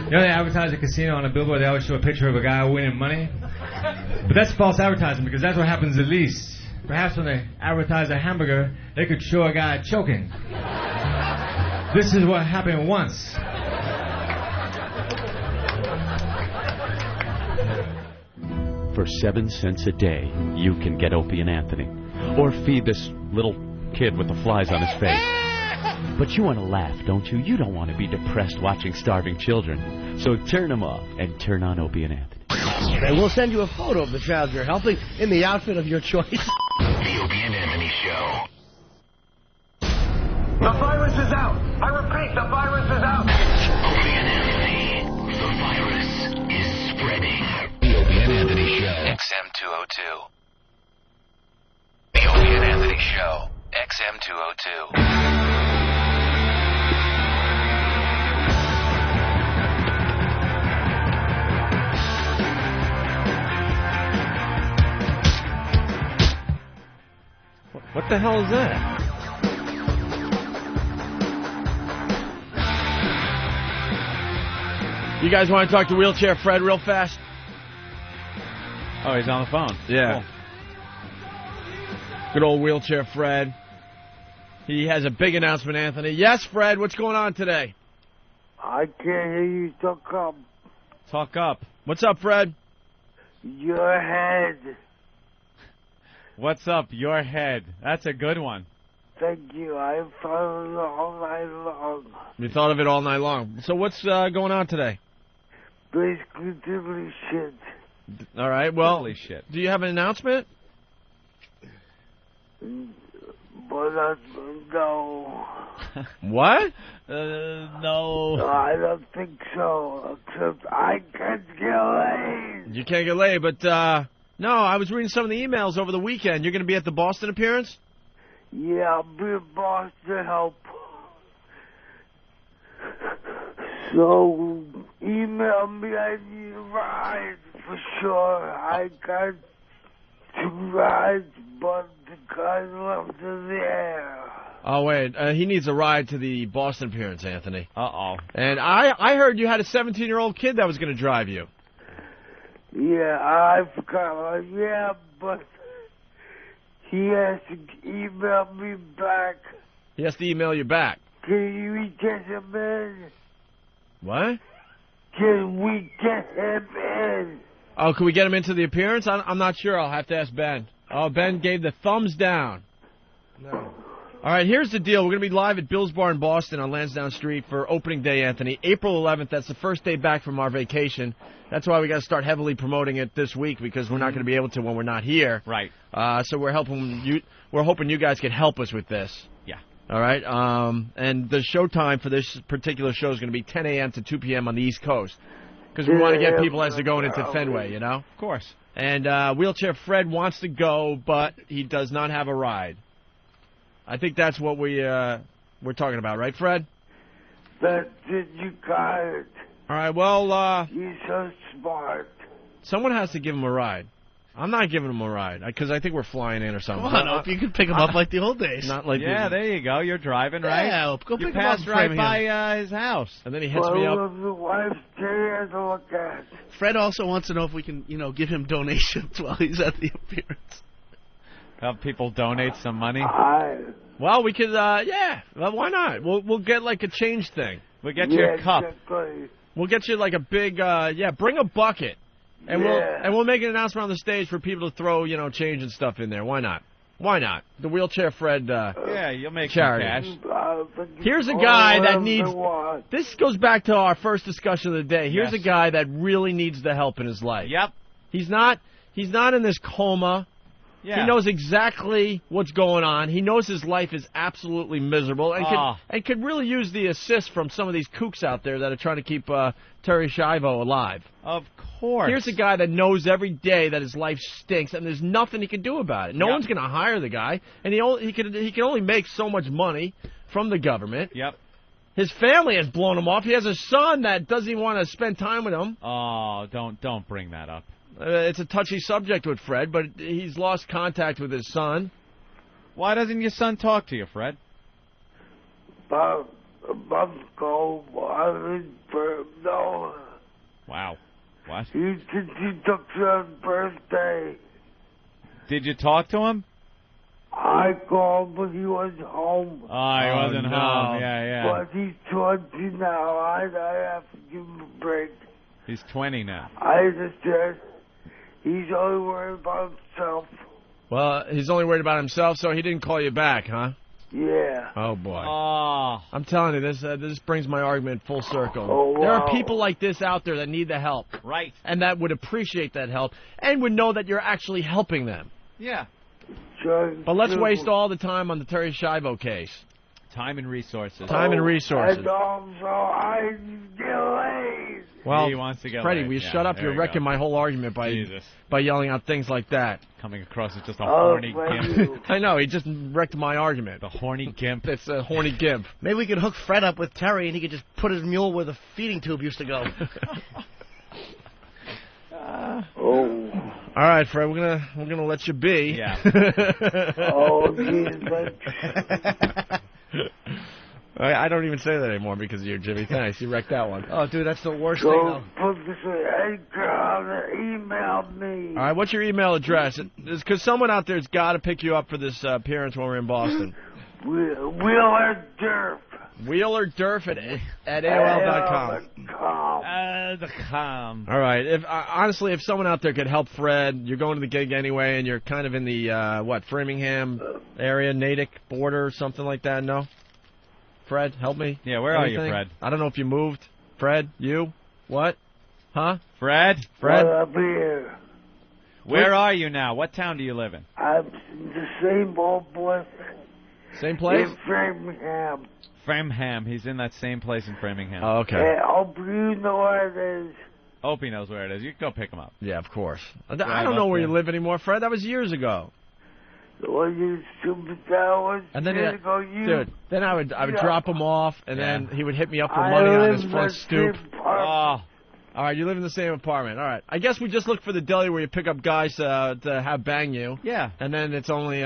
Speaker 10: You know they advertise a casino on a billboard, they always show a picture of a guy winning money? But that's false advertising, because that's what happens the least. Perhaps when they advertise a hamburger, they could show a guy choking. This is what happened once.
Speaker 11: For 7 cents a day, you can get Opie and Anthony. Or feed this little kid with the flies on his face. But you want to laugh, don't you? You don't want to be depressed watching starving children. So turn them off and turn on Opie and Anthony.
Speaker 5: And we'll send you a photo of the child you're helping in the outfit of your choice.
Speaker 21: The Opie and Anthony Show.
Speaker 14: The virus is out. I repeat, the virus is out.
Speaker 21: Opie and Anthony. The virus is spreading. The Opie and Anthony Show. XM202. The Opie and Anthony Show. XM202.
Speaker 6: What the hell is that? You guys want to talk to Wheelchair Fred real fast?
Speaker 1: Oh, he's on the phone.
Speaker 6: Yeah. Cool. Good old Wheelchair Fred. He has a big announcement, Anthony. Yes, Fred, what's going on today?
Speaker 14: I can't hear you. Talk up.
Speaker 6: Talk up. What's up, Fred?
Speaker 14: Your head.
Speaker 1: What's up, your head? That's a good one.
Speaker 14: Thank you. I thought of it all night long.
Speaker 6: You thought of it all night long. So what's going on today?
Speaker 14: Basically, diddly shit.
Speaker 6: All right, well,
Speaker 1: Holy shit.
Speaker 6: Do you have an announcement?
Speaker 14: But no.
Speaker 6: What?
Speaker 1: No.
Speaker 14: I don't think so. Except I can't get laid.
Speaker 6: You can't get laid, but no, I was reading some of the emails over the weekend. You're going to be at the Boston appearance?
Speaker 14: Yeah, I'll be a boss to help. So, email me. I need rides for sure. I got 2 rides, but the guy left in the air.
Speaker 6: Oh, wait. He needs a ride to the Boston appearance, Anthony.
Speaker 1: Uh-oh.
Speaker 6: And I heard you had a 17-year-old kid that was going to drive you.
Speaker 14: Yeah, I forgot. Yeah, but he has to email me back.
Speaker 6: He has to email you back.
Speaker 14: Can we get him in?
Speaker 6: What?
Speaker 14: Can we get him in?
Speaker 6: Oh, can we get him into the appearance? I'm not sure. I'll have to ask Ben. Oh, Ben gave the thumbs down. No. All right, here's the deal. We're going to be live at Bill's Bar in Boston on Lansdowne Street for opening day, Anthony. April 11th, that's the first day back from our vacation. That's why we got to start heavily promoting it this week because we're not going to be able to when we're not here.
Speaker 1: Right.
Speaker 6: So we're hoping you guys can help us with this.
Speaker 1: Yeah.
Speaker 6: All right. And the show time for this particular show is going to be 10 a.m. to 2 p.m. on the East Coast because we want to get people as they're going into Fenway, you know?
Speaker 1: Of course.
Speaker 6: And Wheelchair Fred wants to go, but he does not have a ride. I think that's what we're talking about, right, Fred?
Speaker 14: That's it, you got it.
Speaker 6: All right, well...
Speaker 14: You're so smart.
Speaker 6: Someone has to give him a ride. I'm not giving him a ride, because I think we're flying in or something.
Speaker 7: Come on, Hope, you can pick him up like the old days.
Speaker 6: Not like
Speaker 1: there you go. You're driving, right?
Speaker 7: Yeah, Hope, go
Speaker 1: you
Speaker 7: pick him up.
Speaker 1: passed right by his house.
Speaker 6: And then he hits me up.
Speaker 14: The wife's chair to look at.
Speaker 7: Fred also wants to know if we can, give him donations while he's at the appearance.
Speaker 1: Have people donate some money?
Speaker 6: Well, we could, well, why not? We'll get like a change thing.
Speaker 1: We'll get you a cup.
Speaker 14: Exactly.
Speaker 6: We'll get you like a big, bring a bucket. And we'll make an announcement on the stage for people to throw, change and stuff in there. Why not? Why not? The Wheelchair Fred
Speaker 1: you'll make
Speaker 6: charity.
Speaker 1: some cash.
Speaker 6: Here's a guy that needs... This goes back to our first discussion of the day. Here's a guy that really needs the help in his life.
Speaker 1: Yep.
Speaker 6: He's not in this coma.
Speaker 1: Yeah.
Speaker 6: He knows exactly what's going on. He knows his life is absolutely miserable and could really use the assist from some of these kooks out there that are trying to keep Terri Schiavo alive.
Speaker 1: Of course.
Speaker 6: Here's a guy that knows every day that his life stinks and there's nothing he can do about it. No one's going to hire the guy, and he can only make so much money from the government.
Speaker 1: Yep.
Speaker 6: His family has blown him off. He has a son that doesn't even want to spend time with him.
Speaker 1: Oh, don't bring that up.
Speaker 6: It's a touchy subject with Fred, but he's lost contact with his son.
Speaker 1: Why doesn't your son talk to you, Fred?
Speaker 14: About a month ago, I was no.
Speaker 1: Wow. What?
Speaker 14: He took his birthday.
Speaker 1: Did you talk to him?
Speaker 14: I called, but he was home.
Speaker 1: Oh, he wasn't home. Yeah.
Speaker 14: But he's 20 now. I have to give him a break.
Speaker 1: He's 20 now.
Speaker 14: I understand. He's only worried about himself.
Speaker 6: Well, he's only worried about himself, so he didn't call you back, huh?
Speaker 14: Yeah.
Speaker 6: Oh, boy.
Speaker 1: Oh.
Speaker 6: I'm telling you, this brings my argument full circle.
Speaker 14: Oh, wow.
Speaker 6: There are people like this out there that need the help.
Speaker 1: Right.
Speaker 6: And that would appreciate that help and would know that you're actually helping them.
Speaker 1: Yeah.
Speaker 6: But let's waste all the time on the Terri Schiavo case.
Speaker 1: Time and resources.
Speaker 6: Time and resources.
Speaker 14: And also, I delayed.
Speaker 6: Well,
Speaker 1: he wants to get
Speaker 6: Freddie,
Speaker 1: laid.
Speaker 6: will you shut up? You're wrecking my whole argument by yelling out things like that.
Speaker 1: Coming across as just a horny gimp.
Speaker 6: I know, he just wrecked my argument.
Speaker 1: The horny gimp.
Speaker 6: It's a horny gimp.
Speaker 5: Maybe we could hook Fred up with Terry and he could just put his mule where the feeding tube used to go.
Speaker 6: All right, Fred, we're gonna let you be.
Speaker 1: Yeah.
Speaker 6: I don't even say that anymore because of you, Jimmy. Thanks. You wrecked that one.
Speaker 5: Oh, dude, that's the worst thing, though.
Speaker 14: Email me.
Speaker 6: All right, what's your email address? Because someone out there's got to pick you up for this appearance when we're in Boston.
Speaker 14: Wheeler Durf.
Speaker 6: Wheeler Durf at AOL.com. All right. Honestly, if someone out there could help Fred, you're going to the gig anyway, and you're kind of in the, Framingham area, Natick border or something like that, no? Fred, help me.
Speaker 1: Yeah, where are you, Fred?
Speaker 6: I don't know if you moved. Fred, you? What? Huh?
Speaker 1: Fred?
Speaker 14: Fred? Well, I'm here.
Speaker 1: Where are you now? What town do you live in?
Speaker 14: I'm in the same old place.
Speaker 6: Same place?
Speaker 14: In Framingham.
Speaker 1: Framingham. He's in that same place in Framingham.
Speaker 6: Oh, okay.
Speaker 14: Hey, Opie, you know where it is.
Speaker 1: Opie knows where it is. You can go pick him up.
Speaker 6: Yeah, of course. I don't know where you live anymore, Fred. That was years ago.
Speaker 14: Well, you stupid, that was
Speaker 6: and then
Speaker 14: years ago.
Speaker 6: Dude, then I would drop him off, and then he would hit me up for money on his front stoop. Oh. All right, you live in the same apartment. All right. I guess we just look for the deli where you pick up guys to have bang you.
Speaker 1: Yeah.
Speaker 6: And then it's only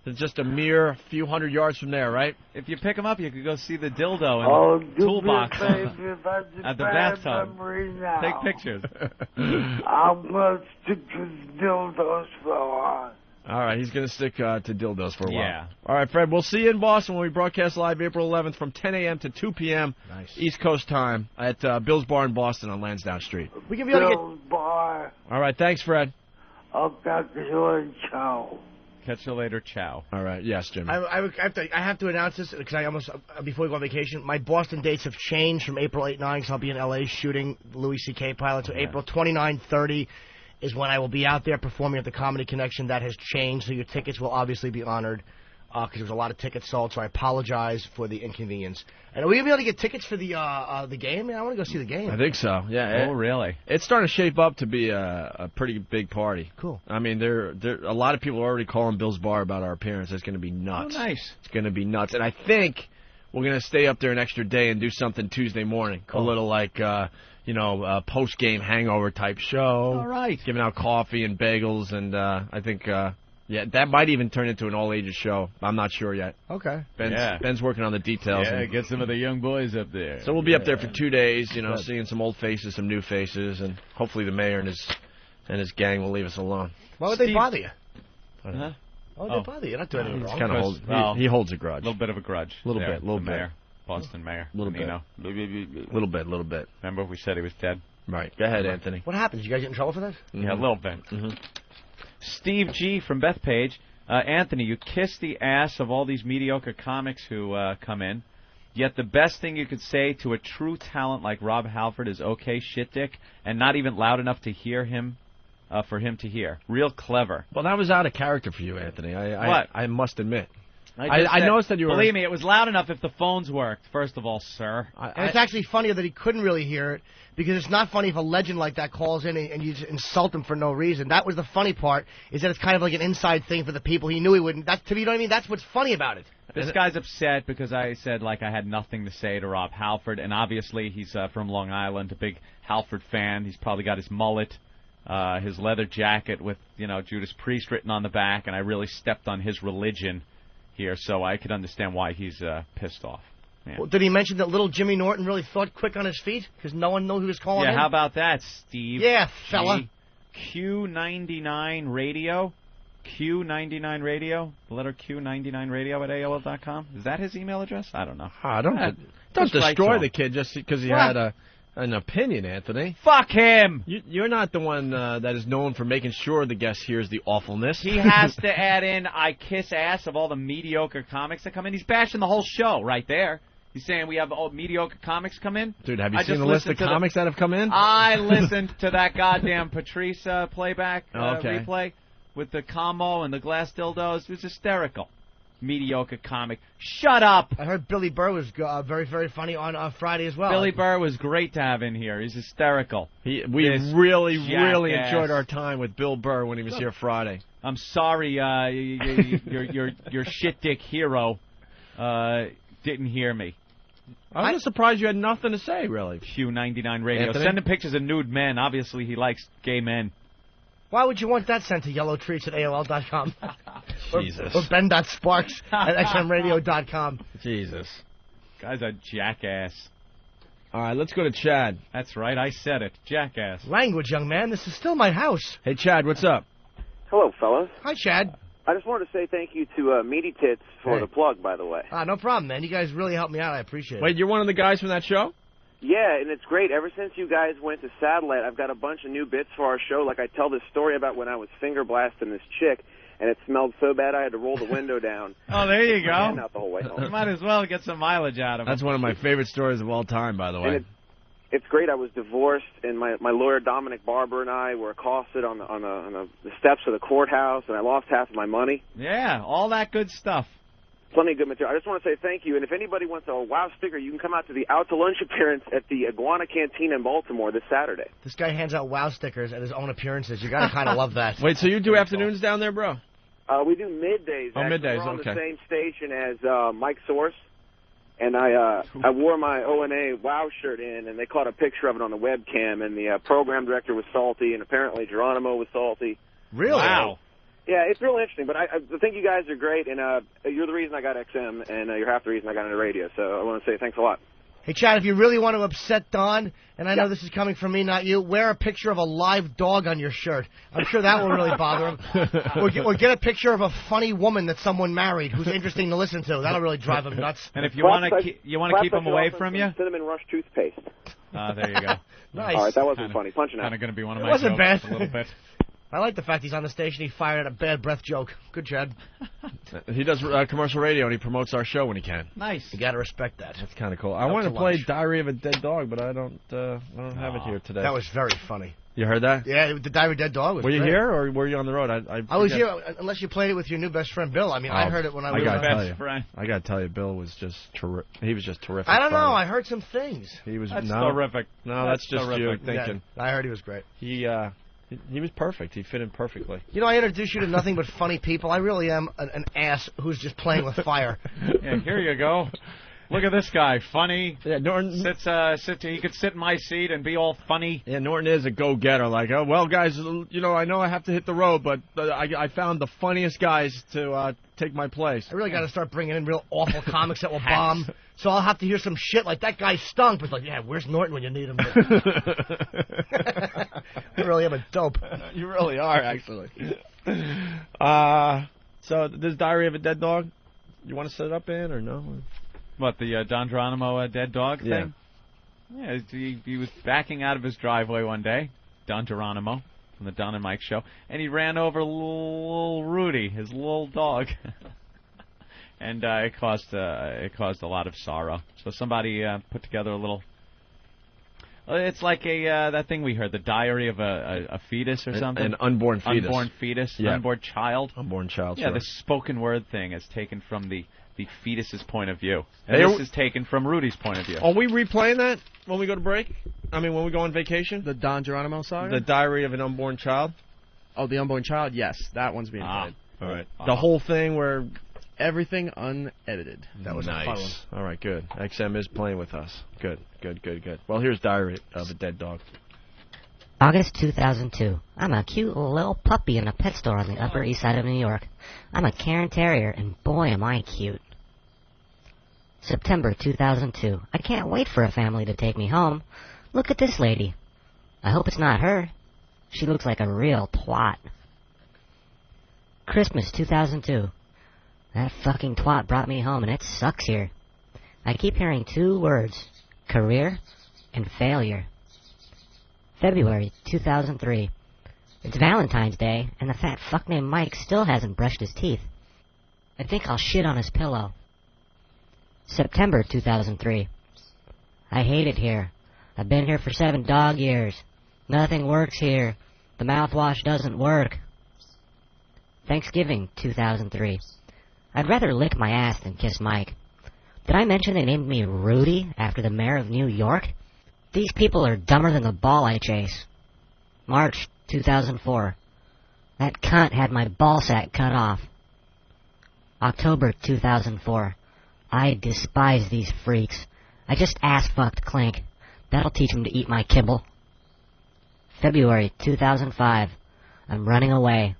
Speaker 6: It's just a mere few hundred yards from there, right?
Speaker 1: If you pick him up, you could go see the dildo in the toolbox at the bathtub. Take pictures.
Speaker 14: I'm going to stick to dildos for a while.
Speaker 6: All right, he's going to stick to dildos for a while.
Speaker 1: Yeah.
Speaker 6: All right, Fred, we'll see you in Boston when we broadcast live April 11th from 10 a.m. to 2 p.m. East Coast time at Bill's Bar in Boston on Lansdowne Street.
Speaker 5: We can be able to get...
Speaker 14: Bill's Bar.
Speaker 6: All right, thanks, Fred.
Speaker 14: I'll catch you later, ciao.
Speaker 1: Catch you later, ciao.
Speaker 6: All right, yes, Jimmy.
Speaker 5: I have to announce this because I almost before we go on vacation. My Boston dates have changed from April 8, 9 because I'll be in L.A. shooting Louis C.K. pilot. So April 29, 30 is when I will be out there performing at the Comedy Connection. That has changed, so your tickets will obviously be honored because there was a lot of tickets sold. So I apologize for the inconvenience. And are we gonna be able to get tickets for the game? Man, I want to go see the game.
Speaker 6: I think so. Yeah.
Speaker 1: Oh, really?
Speaker 6: It's starting to shape up to be a pretty big party.
Speaker 5: Cool.
Speaker 6: I mean, there a lot of people are already calling Bill's Bar about our appearance. It's going to be nuts.
Speaker 1: Oh, nice.
Speaker 6: It's going to be nuts. And I think we're going to stay up there an extra day and do something Tuesday morning. Cool. A little like, post-game hangover type show.
Speaker 1: All right.
Speaker 6: Giving out coffee and bagels. And I think, that might even turn into an all-ages show. I'm not sure yet.
Speaker 5: Okay.
Speaker 6: Ben's working on the details.
Speaker 1: Yeah, get some of the young boys up there.
Speaker 6: So we'll be up there for 2 days, seeing some old faces, some new faces, and hopefully the mayor and his gang will leave us alone.
Speaker 5: Why would they bother you?
Speaker 6: Huh?
Speaker 5: Why would they bother you? You're not doing anything wrong.
Speaker 6: Kind of he holds a grudge.
Speaker 1: A little bit of a grudge.
Speaker 6: A little bit.
Speaker 1: Mayor. Boston mayor.
Speaker 6: A little bit. Little bit.
Speaker 1: Remember we said he was dead?
Speaker 6: Right. Go ahead, Anthony.
Speaker 5: What happened? Did you guys get in trouble for that?
Speaker 1: Mm-hmm. Yeah, a little bit.
Speaker 6: Mm-hmm.
Speaker 1: Steve G. from Bethpage. Anthony, you kiss the ass of all these mediocre comics who come in, yet the best thing you could say to a true talent like Rob Halford is okay, shit dick, and not even loud enough to hear him, for him to hear. Real clever.
Speaker 6: Well, that was out of character for you, Anthony. I must admit.
Speaker 1: I
Speaker 6: noticed that you were...
Speaker 1: Believe me, it was loud enough if the phones worked, first of all, sir.
Speaker 5: And it's actually funnier that he couldn't really hear it, because it's not funny if a legend like that calls in and you just insult him for no reason. That was the funny part, is that it's kind of like an inside thing for the people. He knew he wouldn't. You know what I mean? That's what's funny about it.
Speaker 1: This guy's upset because I said, I had nothing to say to Rob Halford, and obviously he's from Long Island, a big Halford fan. He's probably got his mullet, his leather jacket with, Judas Priest written on the back, and I really stepped on his religion here, so I could understand why he's pissed off. Yeah.
Speaker 5: Well, did he mention that little Jimmy Norton really thought quick on his feet? Because no one knew he was calling in?
Speaker 1: Yeah, how about that, Steve?
Speaker 5: Yeah, fella.
Speaker 1: Q99 Radio? Q99 Radio? The letter Q99 Radio at AOL.com? Is that his email address? I don't know.
Speaker 6: Don't destroy the kid just because he had an opinion, Anthony.
Speaker 1: Fuck him!
Speaker 6: You're not the one that is known for making sure the guest hears the awfulness.
Speaker 1: He has to add in, I kiss ass of all the mediocre comics that come in. He's bashing the whole show right there. He's saying we have mediocre comics come in.
Speaker 6: Dude, have you seen the list of comics that have come in?
Speaker 1: I listened to that goddamn Patrice playback replay with the combo and the glass dildos. It was hysterical. Mediocre comic. Shut up!
Speaker 5: I heard Billy Burr was very, very funny on Friday as well.
Speaker 1: Billy Burr was great to have in here. He's hysterical.
Speaker 6: We really enjoyed our time with Bill Burr when he was here Friday.
Speaker 1: I'm sorry, your shit dick hero didn't hear me.
Speaker 6: I was surprised you had nothing to say, really.
Speaker 1: Q99 Radio.
Speaker 6: Anthony?
Speaker 1: Send him pictures of nude men. Obviously, he likes gay men.
Speaker 5: Why would you want that sent to yellowtreats at AOL.com?
Speaker 6: Jesus.
Speaker 5: Or Ben.Sparks at XMRadio.com.
Speaker 6: Jesus.
Speaker 1: Guy's a jackass.
Speaker 6: All right, let's go to Chad.
Speaker 1: That's right, I said it. Jackass.
Speaker 5: Language, young man. This is still my house.
Speaker 6: Hey, Chad, what's up?
Speaker 12: Hello, fellas.
Speaker 5: Hi, Chad.
Speaker 12: I just wanted to say thank you to Meaty Tits for the plug, by the way.
Speaker 5: No problem, man. You guys really helped me out. I appreciate it.
Speaker 6: Wait, you're one of the guys from that show?
Speaker 12: Yeah, and it's great. Ever since you guys went to Satellite, I've got a bunch of new bits for our show. Like I tell this story about when I was finger blasting this chick, and it smelled so bad I had to roll the window down.
Speaker 1: Oh, there you go.
Speaker 12: Out the whole way home.
Speaker 1: You might as well get some mileage out of it.
Speaker 6: That's one of my favorite stories of all time, by the way.
Speaker 12: And it's great. I was divorced, and my lawyer, Dominic Barber, and I were accosted on the steps of the courthouse, and I lost half of my money.
Speaker 1: Yeah, all that good stuff.
Speaker 12: Plenty of good material. I just want to say thank you. And if anybody wants a wow sticker, you can come out to the Out to Lunch appearance at the Iguana Cantina in Baltimore this Saturday.
Speaker 5: This guy hands out wow stickers at his own appearances. You got to kind of love that.
Speaker 6: Wait, so you do afternoons down there, bro?
Speaker 12: We do middays.
Speaker 6: Oh, middays,
Speaker 12: We're on
Speaker 6: okay.
Speaker 12: the same station as Mike Source. And I wore my O&A WOW shirt in, and they caught a picture of it on the webcam, and the program director was salty, and apparently Geronimo was salty.
Speaker 5: Really?
Speaker 1: Wow.
Speaker 12: Yeah, it's real interesting, but I think you guys are great, and you're the reason I got XM, and you're half the reason I got into radio, so I want to say thanks a lot.
Speaker 5: Hey, Chad, if you really want to upset Don, and I know this is coming from me, not you, wear a picture of a live dog on your shirt. I'm sure that will really bother him. Or get a picture of a funny woman that someone married who's interesting to listen to. That'll really drive him nuts.
Speaker 1: And if you want to keep him away from you,
Speaker 12: Cinnamon Rush toothpaste.
Speaker 1: There you go.
Speaker 5: Nice.
Speaker 12: All right, that wasn't funny. Punching out.
Speaker 1: Kind of going to be one of my
Speaker 5: wasn't
Speaker 1: jokes
Speaker 5: bad.
Speaker 1: a little bit.
Speaker 5: I like the fact he's on the station. He fired at a bad breath joke. Good, Chad.
Speaker 6: He does commercial radio, and he promotes our show when he can.
Speaker 5: Nice. You got to respect that.
Speaker 6: That's kind of cool. I wanted to play Diary of a Dead Dog, but I don't have it here today.
Speaker 5: That was very funny.
Speaker 6: You heard that?
Speaker 5: Yeah, the Diary of a Dead Dog was
Speaker 6: Were you
Speaker 5: great.
Speaker 6: here, or were you on the road?
Speaker 5: I was here, unless you played it with your new best friend, Bill. I mean, I heard it when I was
Speaker 6: best friend. I got to tell you, Bill was just terrific. He was just terrific.
Speaker 5: I don't know. I heard some things.
Speaker 6: He was
Speaker 1: That's terrific.
Speaker 6: No, that's just terrific. You thinking.
Speaker 5: Yeah, I heard he was great.
Speaker 6: He was perfect. He fit in perfectly.
Speaker 5: You know, I introduced you to nothing but funny people. I really am an ass who's just playing with fire.
Speaker 1: Yeah, here you go. Look at this guy, funny.
Speaker 6: Yeah, Norton
Speaker 1: he could sit in my seat and be all funny.
Speaker 6: Yeah, Norton is a go-getter. Like, oh well, guys, you know, I know I have to hit the road, but I found the funniest guys to take my place.
Speaker 5: I really got to start bringing in real awful comics that will bomb. So I'll have to hear some shit like that guy stunk. But it's like, yeah, where's Norton when you need him? I really am a dope.
Speaker 6: You really are, actually. So this Diary of a Dead Dog, you want to set it up in or no?
Speaker 1: What, the Don Geronimo dead dog thing? Yeah, he was backing out of his driveway one day, Don Geronimo, from the Don and Mike show, and he ran over little Rudy, his little dog. And it caused a lot of sorrow. So somebody put together a little... It's like that thing we heard, the diary of a fetus or something.
Speaker 6: An unborn fetus.
Speaker 1: Unborn fetus,
Speaker 6: yeah.
Speaker 1: Unborn child.
Speaker 6: Unborn child,
Speaker 1: yeah,
Speaker 6: sure.
Speaker 1: the spoken word thing is taken from the fetus's point of view. And this is taken from Rudy's point of view.
Speaker 6: Are we replaying that when we go to break? I mean, when we go on vacation?
Speaker 2: The Don Geronimo saga?
Speaker 6: The Diary of an Unborn Child?
Speaker 2: Oh, the Unborn Child? Yes, that one's being played.
Speaker 6: All right. The whole thing where...
Speaker 2: Everything unedited.
Speaker 6: That was nice. A fun one. All right, good. XM is playing with us. Good. Well, here's Diary of a Dead Dog.
Speaker 13: August 2002. I'm a cute little puppy in a pet store on the Upper East Side of New York. I'm a Cairn Terrier, and boy am I cute. September 2002. I can't wait for a family to take me home. Look at this lady. I hope it's not her. She looks like a real twat. Christmas 2002. That fucking twat brought me home, and it sucks here. I keep hearing two words, career and failure. February 2003. It's Valentine's Day, and the fat fuck named Mike still hasn't brushed his teeth. I think I'll shit on his pillow. September 2003. I hate it here. I've been here for 7 dog years. Nothing works here. The mouthwash doesn't work. Thanksgiving 2003. I'd rather lick my ass than kiss Mike. Did I mention they named me Rudy after the mayor of New York? These people are dumber than the ball I chase. March 2004. That cunt had my ball sack cut off. October 2004. I despise these freaks. I just ass-fucked Clink. That'll teach him to eat my kibble. February 2005. I'm running away.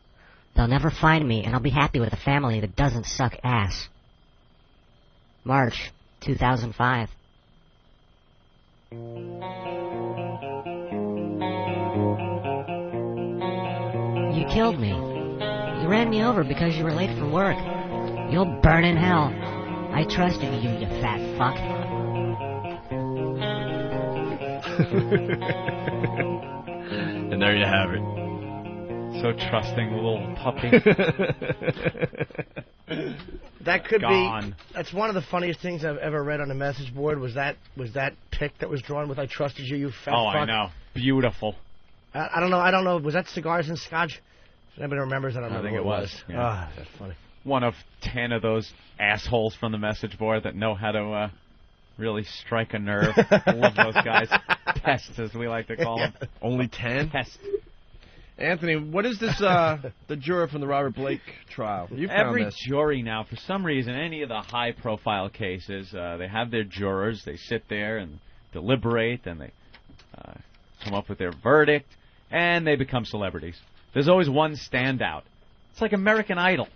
Speaker 13: They'll never find me, and I'll be happy with a family that doesn't suck ass. March 2005. You killed me. You ran me over because you were late for work. You'll burn in hell. I trusted you, you fat fuck.
Speaker 6: And there you have it.
Speaker 1: So trusting little puppy.
Speaker 5: That could
Speaker 1: Gone.
Speaker 5: be. That's one of the funniest things I've ever read on a message board. Was that pic that was drawn with "I trusted you, you fat fuck."
Speaker 1: I know. Beautiful.
Speaker 5: I don't know. Was that cigars and scotch? If anybody remembers, I don't know.
Speaker 1: I think it was. Yeah.
Speaker 5: That's funny.
Speaker 1: One of 10 of those assholes from the message board that know how to really strike a nerve. I love those guys. Pests, as we like to call them.
Speaker 6: Only 10?
Speaker 1: Pests.
Speaker 6: Anthony, what is this, the juror from the Robert Blake trial? You found
Speaker 1: Every
Speaker 6: this.
Speaker 1: jury now, for some reason, any of the high-profile cases, they have their jurors. They sit there and deliberate, and they come up with their verdict, and they become celebrities. There's always one standout It's like American Idol.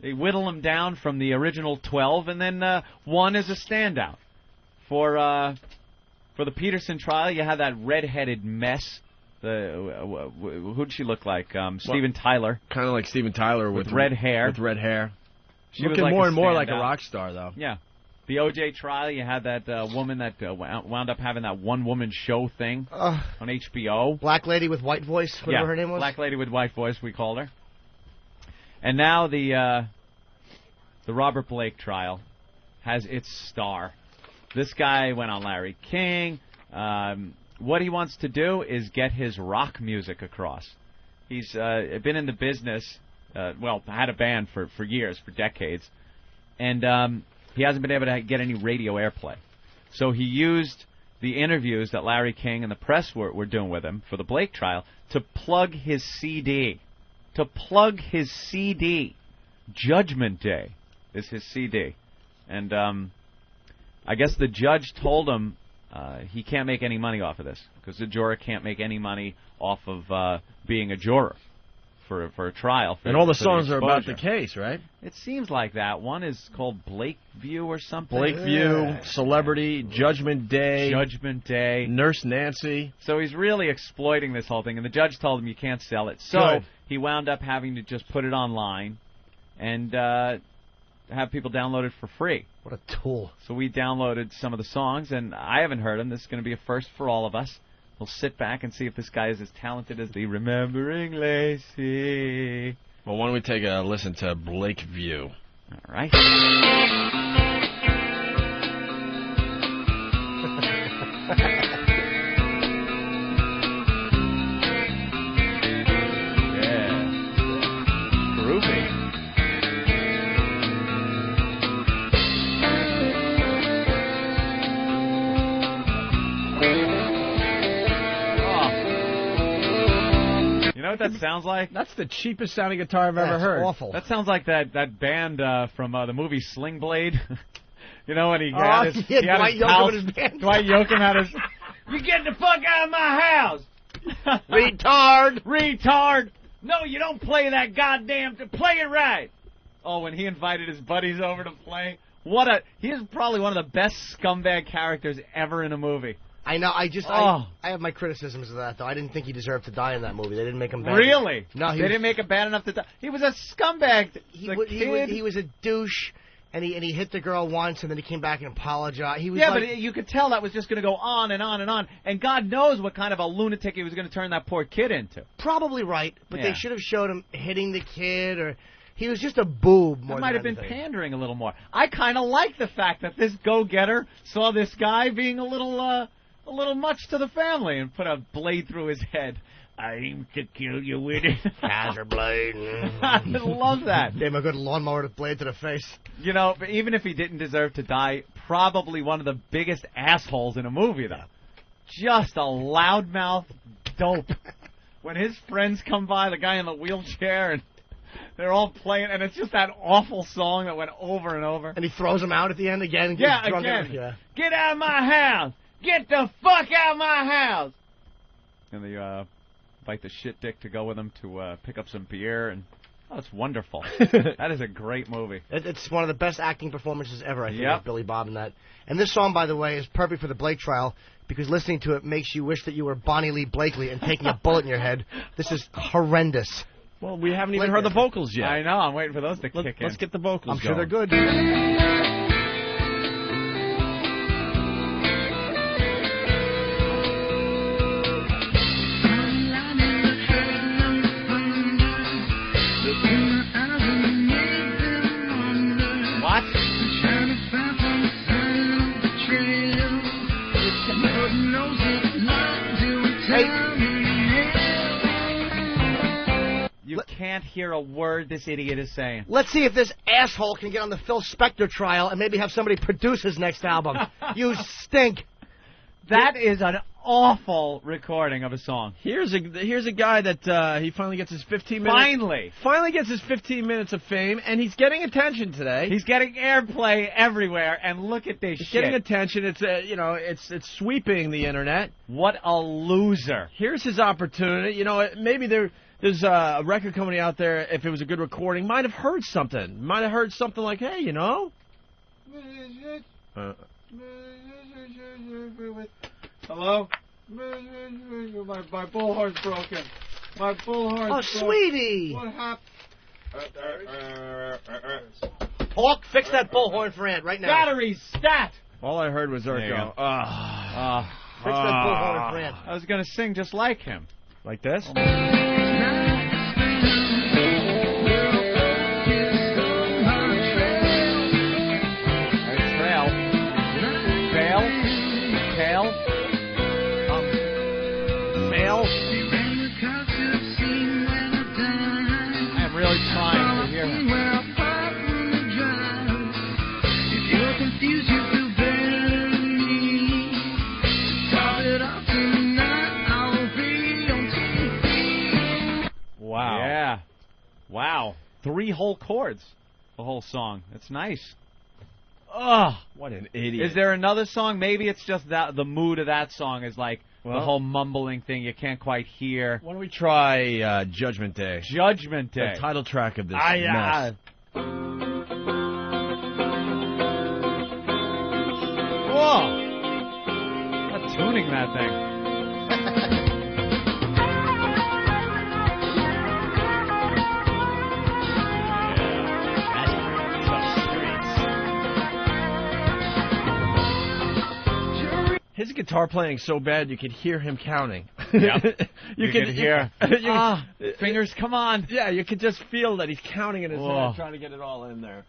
Speaker 1: They whittle them down from the original 12, and then one is a standout. For the Peterson trial, you had that red-headed mess. Who'd she look like? Steven Tyler.
Speaker 6: Kind of like Steven Tyler with
Speaker 1: red hair.
Speaker 6: With red hair.
Speaker 1: She
Speaker 6: looking
Speaker 1: was like
Speaker 6: more and more like a rock star, though.
Speaker 1: Yeah. The O.J. trial, you had that woman that wound up having that one-woman show thing on HBO.
Speaker 5: Black lady with white voice, whatever her name was?
Speaker 1: Black lady with white voice, we called her. And now the Robert Blake trial has its star. This guy went on Larry King. What he wants to do is get his rock music across. He's been in the business, had a band for years, for decades, and he hasn't been able to get any radio airplay. So he used the interviews that Larry King and the press were doing with him for the Blake trial to plug his CD. Judgment Day is his CD. And I guess the judge told him he can't make any money off of this, because the juror can't make any money off of being a juror for a trial.
Speaker 6: And all the songs are about the case, right?
Speaker 1: It seems like that. One is called Blakeview or something.
Speaker 6: Blakeview, Celebrity, Judgment Day, Nurse Nancy.
Speaker 1: So he's really exploiting this whole thing, and the judge told him you can't sell it. So he wound up having to just put it online and have people download it for free.
Speaker 5: What a tool.
Speaker 1: So we downloaded some of the songs, and I haven't heard them. This is going to be a first for all of us. We'll sit back and see if this guy is as talented as the Remembering Lacey.
Speaker 6: Well, why don't we take a listen to Blakeview?
Speaker 1: All right. You know what that sounds like?
Speaker 6: That's the cheapest sounding guitar I've ever heard.
Speaker 5: Awful.
Speaker 1: That sounds like that band from the movie Sling Blade. You know, when he had his, he had
Speaker 5: Dwight
Speaker 1: his
Speaker 5: Yoakam
Speaker 1: house.
Speaker 5: in his band.
Speaker 1: Dwight Yoakam had his. You get the fuck out of my house, retard! No, you don't play that goddamn. Play it right. Oh, when he invited his buddies over to play, he is probably one of the best scumbag characters ever in a movie.
Speaker 5: I know. I have my criticisms of that, though. I didn't think he deserved to die in that movie. They didn't make him bad.
Speaker 1: Really?
Speaker 5: No,
Speaker 1: they didn't make him bad enough to die. He was a scumbag.
Speaker 5: He was a douche, and he hit the girl once, and then he came back and apologized. He was
Speaker 1: but you could tell that was just going to go on and on and on. And God knows what kind of a lunatic he was going to turn that poor kid into.
Speaker 5: Probably right, but they should have showed him hitting the kid, or he was just a boob more
Speaker 1: That might
Speaker 5: than
Speaker 1: have been
Speaker 5: anything.
Speaker 1: pandering a little more. I kind of like the fact that this go-getter saw this guy being a little much to the family and put a blade through his head. I aim to kill you with it.
Speaker 5: Razor blade.
Speaker 1: I love that.
Speaker 5: Gave him a good lawnmower blade to the face.
Speaker 1: You know, but even if he didn't deserve to die, probably one of the biggest assholes in a movie, though. Just a loudmouth dope. When his friends come by, the guy in the wheelchair, and they're all playing, and it's just that awful song that went over and over.
Speaker 5: And he throws him out at the end again.
Speaker 1: Yeah, again. Get out of my house. Get the fuck out of my house! And they invite the shit dick to go with them to pick up some beer, and it's wonderful. That is a great movie.
Speaker 5: It's one of the best acting performances ever, I think, with Billy Bob in that. And this song, by the way, is perfect for the Blake trial, because listening to it makes you wish that you were Bonnie Lee Blakely and taking a bullet in your head. This is horrendous.
Speaker 6: Well, we haven't even heard the vocals yet.
Speaker 1: I know, I'm waiting for those to kick in.
Speaker 6: Let's get the vocals
Speaker 5: I'm sure they're good.
Speaker 1: You can't hear a word this idiot is saying.
Speaker 5: Let's see if this asshole can get on the Phil Spector trial and maybe have somebody produce his next album. You stink.
Speaker 1: That is an awful recording of a song.
Speaker 6: Here's a guy that he finally gets his 15 minutes. Finally gets his 15 minutes of fame, and he's getting attention today.
Speaker 1: He's getting airplay everywhere, and look at this shit.
Speaker 6: He's getting attention. It's it's sweeping the internet.
Speaker 1: What a loser.
Speaker 6: Here's his opportunity. Maybe there's a record company out there, if it was a good recording, might have heard something. Might have heard something like, hey,
Speaker 1: Hello? My bullhorn's broken. My bullhorn's
Speaker 5: broken. Sweetie!
Speaker 1: What happened?
Speaker 5: Hawk, fix that bullhorn for Aunt right now.
Speaker 1: Batteries, stat!
Speaker 6: All I heard was Urko.
Speaker 5: Fix that bullhorn for Aunt.
Speaker 1: I was going to sing just like him.
Speaker 6: Like this?
Speaker 1: I'm really trying to hear him.
Speaker 6: Wow.
Speaker 1: Yeah. Wow. 3 whole chords. The whole song. It's nice.
Speaker 6: Oh, what an idiot.
Speaker 1: Is there another song? Maybe it's just that the mood of that song is like the whole mumbling thing you can't quite hear.
Speaker 6: Why don't we try Judgment Day?
Speaker 1: Judgment Day.
Speaker 6: The title track of this mess.
Speaker 1: Whoa! Not tuning that thing.
Speaker 6: His guitar playing so bad you could hear him counting.
Speaker 1: Yep. you could hear.
Speaker 6: Fingers, come on. Yeah, you could just feel that he's counting in his head, trying to get it all in there.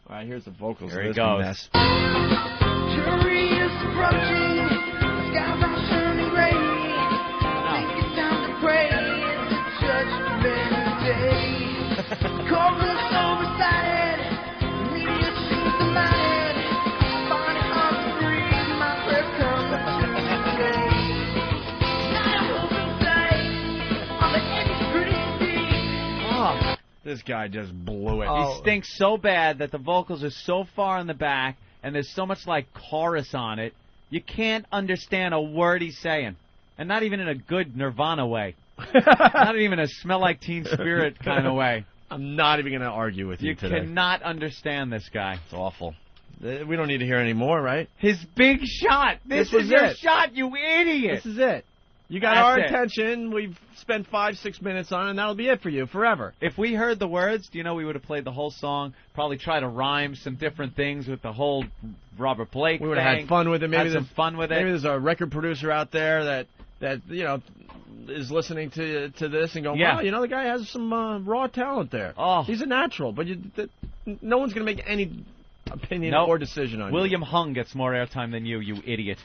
Speaker 6: All right, here's the vocals.
Speaker 1: Here he goes.
Speaker 6: Mess.
Speaker 14: Jury is approaching. The skies are turning gray. I think it's time to pray. It's Judgment Day. Courtroom's oversided. Media seems to mind.
Speaker 6: This guy just blew it.
Speaker 1: He stinks so bad that the vocals are so far in the back, and there's so much like chorus on it, you can't understand a word he's saying. And not even in a good Nirvana way. Not even a Smell Like Teen Spirit kind of way.
Speaker 6: I'm not even going to argue with you today.
Speaker 1: You cannot understand this guy.
Speaker 6: It's awful. We don't need to hear any more, right?
Speaker 1: His big shot. This is your shot, you idiot.
Speaker 6: This is it. You got our attention. We've spent 5-6 minutes on it, and that'll be it for you forever.
Speaker 1: If we heard the words, we would have played the whole song, probably try to rhyme some different things with the whole Robert Blake
Speaker 6: We would have had fun with it. Maybe
Speaker 1: some fun with it.
Speaker 6: Maybe there's a record producer out there that is listening to this and going, wow, the guy has some raw talent there.
Speaker 1: Oh.
Speaker 6: He's a natural, but no one's going to make any opinion or decision on
Speaker 1: William Hung gets more airtime than you idiot.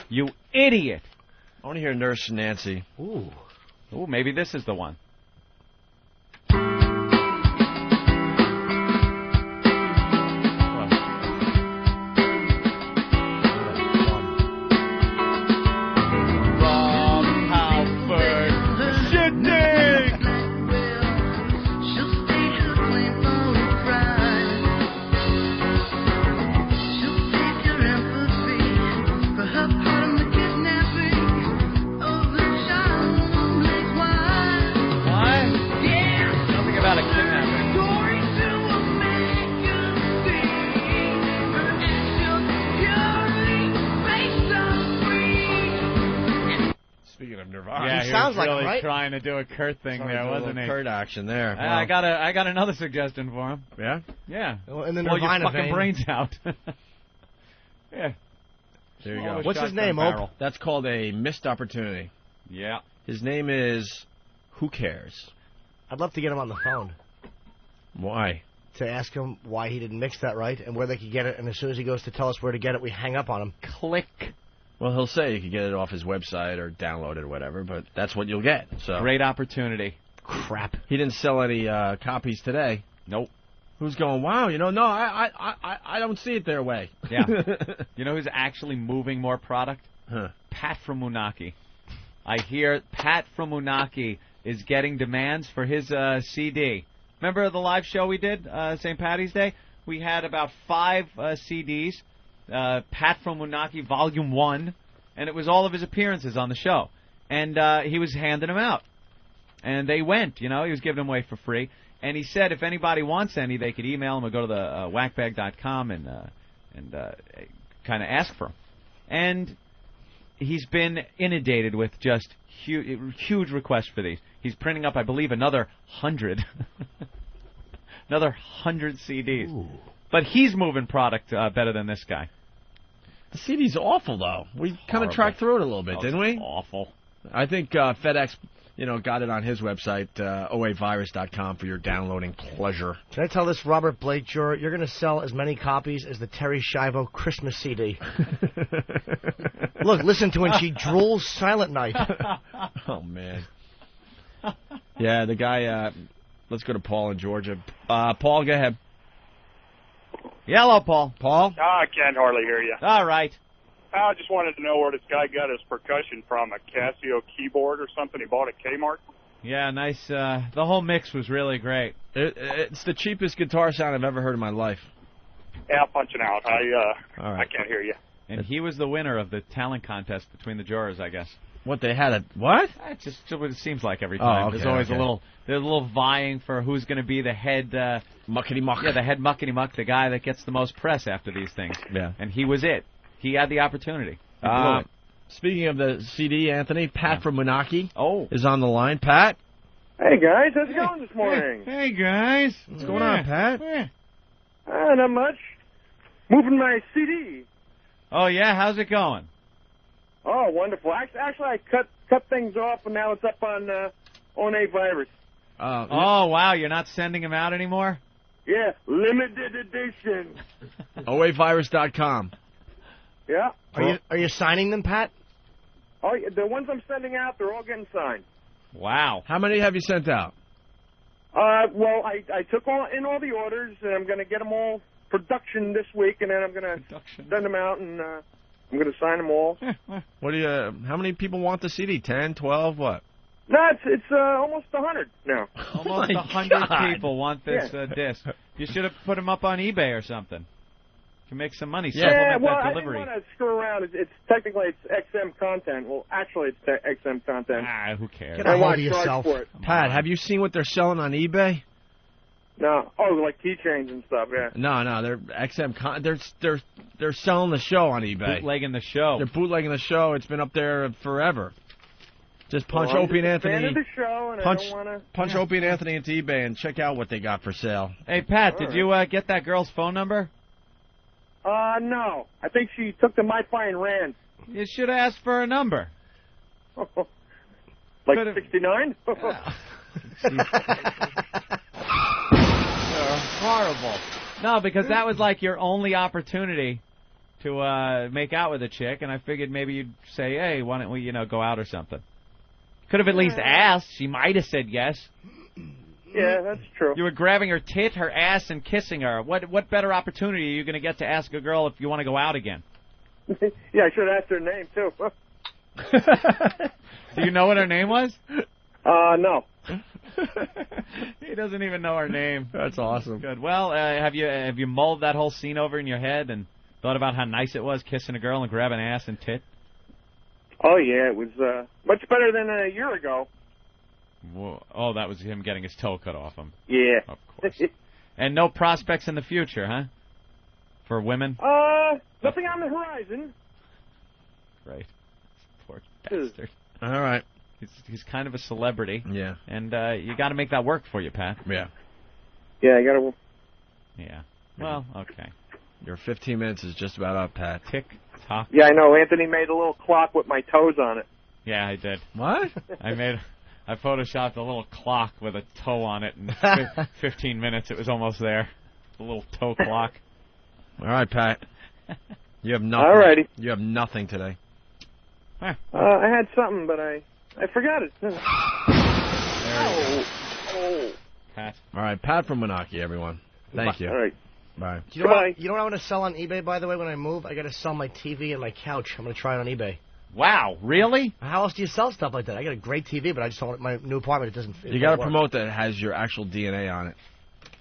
Speaker 1: You idiot.
Speaker 6: I want to hear Nurse Nancy.
Speaker 1: Ooh, maybe this is the one. From Halford, shitting.
Speaker 14: She'll stake her claim for a prize. She'll take your empathy for her part in the kidnapping.
Speaker 1: Nothing about a kidnapping.
Speaker 6: Speaking of Nirvana,
Speaker 1: yeah,
Speaker 5: he sounds
Speaker 1: really
Speaker 5: like
Speaker 1: trying to do a Kurt thing there, wasn't he?
Speaker 6: Kurt action there.
Speaker 1: I got another suggestion for him.
Speaker 6: Yeah?
Speaker 1: Yeah.
Speaker 5: Well, in the
Speaker 1: Blow your
Speaker 5: Nirvana
Speaker 1: fucking
Speaker 5: vein.
Speaker 1: brains out. Yeah.
Speaker 6: There you go.
Speaker 5: What's his name, Ope?
Speaker 6: That's called a missed opportunity.
Speaker 1: Yeah.
Speaker 6: His name is Who Cares?
Speaker 5: I'd love to get him on the phone.
Speaker 6: Why?
Speaker 5: To ask him why he didn't mix that right and where they could get it, and as soon as he goes to tell us where to get it, we hang up on him.
Speaker 1: Click.
Speaker 6: Well, he'll say you can get it off his website or download it or whatever, but that's what you'll get. So
Speaker 1: great opportunity.
Speaker 5: Crap.
Speaker 6: He didn't sell any copies today.
Speaker 1: Nope.
Speaker 6: Who's going, wow, no, I don't see it their way.
Speaker 1: Yeah. You know who's actually moving more product?
Speaker 6: Huh.
Speaker 1: Pat from Moonachie. I hear Pat from Moonachie is getting demands for his CD. Remember the live show we did St. Patty's Day? We had about 5 CDs, Pat from Moonachie Volume 1, and it was all of his appearances on the show. And he was handing them out. And they went, he was giving them away for free. And he said if anybody wants any, they could email him or go to the whackbag.com and kind of ask for them. And he's been inundated with just huge requests for these. He's printing up, I believe, another 100. Another 100 CDs. Ooh. But he's moving product better than this guy.
Speaker 6: The CD's awful, though. We kind of tracked through it a little bit, didn't we?
Speaker 1: Awful.
Speaker 6: I think FedEx, got it on his website, oavirus.com, for your downloading pleasure.
Speaker 5: Can I tell this Robert Blake juror, you're going to sell as many copies as the Terri Schiavo Christmas CD. Look, listen to when she drools Silent Night.
Speaker 6: Oh, man. Yeah, the guy, let's go to Paul in Georgia. Paul, go ahead.
Speaker 1: Hello, Paul.
Speaker 6: Paul?
Speaker 15: I can't hardly hear you.
Speaker 1: All right.
Speaker 15: I just wanted to know where this guy got his percussion from, a Casio keyboard or something he bought at Kmart?
Speaker 1: Yeah, nice. The whole mix was really great.
Speaker 6: It's the cheapest guitar sound I've ever heard in my life.
Speaker 15: Yeah, punching out.
Speaker 6: All right.
Speaker 15: I can't hear you.
Speaker 1: And he was the winner of the talent contest between the jurors, I guess.
Speaker 6: What, they had what?
Speaker 1: It's just what it seems like every time.
Speaker 6: Okay,
Speaker 1: there's always a little vying for who's going to be the head
Speaker 6: muckety-muck.
Speaker 1: Yeah, the head muckety-muck, the guy that gets the most press after these things.
Speaker 6: Yeah.
Speaker 1: And he was it. He had the opportunity.
Speaker 6: Speaking of the CD, Anthony, Pat from Moonachie is on the line. Pat?
Speaker 15: Hey, guys. How's it going this morning?
Speaker 1: Hey, guys.
Speaker 6: What's going on, Pat?
Speaker 15: Not much. Moving my CD.
Speaker 1: Oh, yeah? How's it going?
Speaker 15: Oh, wonderful. Actually, I cut things off, and now it's up on A Virus.
Speaker 1: Oh, wow. You're not sending them out anymore?
Speaker 15: Yeah, limited edition.
Speaker 6: oavirus.com.
Speaker 15: Yeah.
Speaker 5: Are you signing them, Pat?
Speaker 15: Oh, the ones I'm sending out, they're all getting signed.
Speaker 1: Wow.
Speaker 6: How many have you sent out?
Speaker 15: Well, I took in all the orders, and I'm going to get them all production this week, and then I'm going to send them out, and I'm going to sign them all.
Speaker 6: How many people want the CD? 10, 12, what?
Speaker 15: No, it's almost 100 now.
Speaker 1: Almost 100 people want this disc. You should have put them up on eBay or something. You can make some money.
Speaker 15: Yeah, well,
Speaker 1: that
Speaker 15: I
Speaker 1: delivery.
Speaker 15: didn't want to screw around. It's technically XM content. Well, actually, it's XM content.
Speaker 1: Who cares?
Speaker 5: Get a hold of yourself.
Speaker 15: For it.
Speaker 6: Pat, have you seen what they're selling on eBay?
Speaker 15: No. Oh, like keychains and stuff, yeah.
Speaker 6: No, they're XM. They're selling the show on eBay.
Speaker 1: Bootlegging the show.
Speaker 6: They're bootlegging the show. It's been up there forever. Just punch Opie and Anthony.
Speaker 15: I'm a fan of the show, and I don't want to
Speaker 6: punch Opie and Anthony into eBay and check out what they got for sale.
Speaker 1: Hey, Pat, did you get that girl's phone number?
Speaker 15: No. I think she took the My Fine Rand.
Speaker 1: You should have asked for a number.
Speaker 15: Like 69?
Speaker 1: Horrible. No, because that was like your only opportunity to make out with a chick, and I figured maybe you'd say, hey, why don't we, go out or something. Could have at least asked. She might have said yes.
Speaker 15: Yeah, that's true.
Speaker 1: You were grabbing her tit, her ass, and kissing her. What better opportunity are you going to get to ask a girl if you want to go out again?
Speaker 15: Yeah, I should have asked her name, too.
Speaker 1: Do you know what her name was?
Speaker 15: No.
Speaker 1: He doesn't even know her name.
Speaker 6: That's awesome.
Speaker 1: Good. Well, have you mulled that whole scene over in your head and thought about how nice it was kissing a girl and grabbing ass and tit?
Speaker 15: Oh, yeah, it was much better than a year ago.
Speaker 1: Whoa. Oh, that was him getting his toe cut off him.
Speaker 15: Yeah.
Speaker 1: Of course. And no prospects in the future, huh? For women?
Speaker 15: Nothing on the horizon.
Speaker 1: Great. Poor bastard.
Speaker 6: All right.
Speaker 1: He's kind of a celebrity.
Speaker 6: Yeah.
Speaker 1: And you got to make that work for you, Pat.
Speaker 6: Yeah.
Speaker 15: Yeah, I got to...
Speaker 1: Yeah. Well, okay.
Speaker 6: Your 15 minutes is just about up, Pat.
Speaker 1: Tick, tock.
Speaker 15: Yeah, I know. Anthony made a little clock with my toes on it.
Speaker 1: Yeah, I did.
Speaker 6: What?
Speaker 1: I photoshopped a little clock with a toe on it. In 15 minutes, it was almost there. A little toe clock.
Speaker 6: All right, Pat. You have nothing.
Speaker 15: All righty.
Speaker 6: You have nothing today.
Speaker 15: I had something, but I forgot it.
Speaker 1: There you go. Pat.
Speaker 6: All right, Pat from Moonachie, everyone. Thank you.
Speaker 15: All right.
Speaker 6: Bye.
Speaker 5: You know what I want to sell on eBay, by the way, when I move? I got to sell my TV and my couch. I'm going to try it on eBay.
Speaker 1: Wow, really?
Speaker 5: How else do you sell stuff like that? I got a great TV, but I just don't. My new apartment, it doesn't.
Speaker 6: You got to promote that it has your actual DNA on it.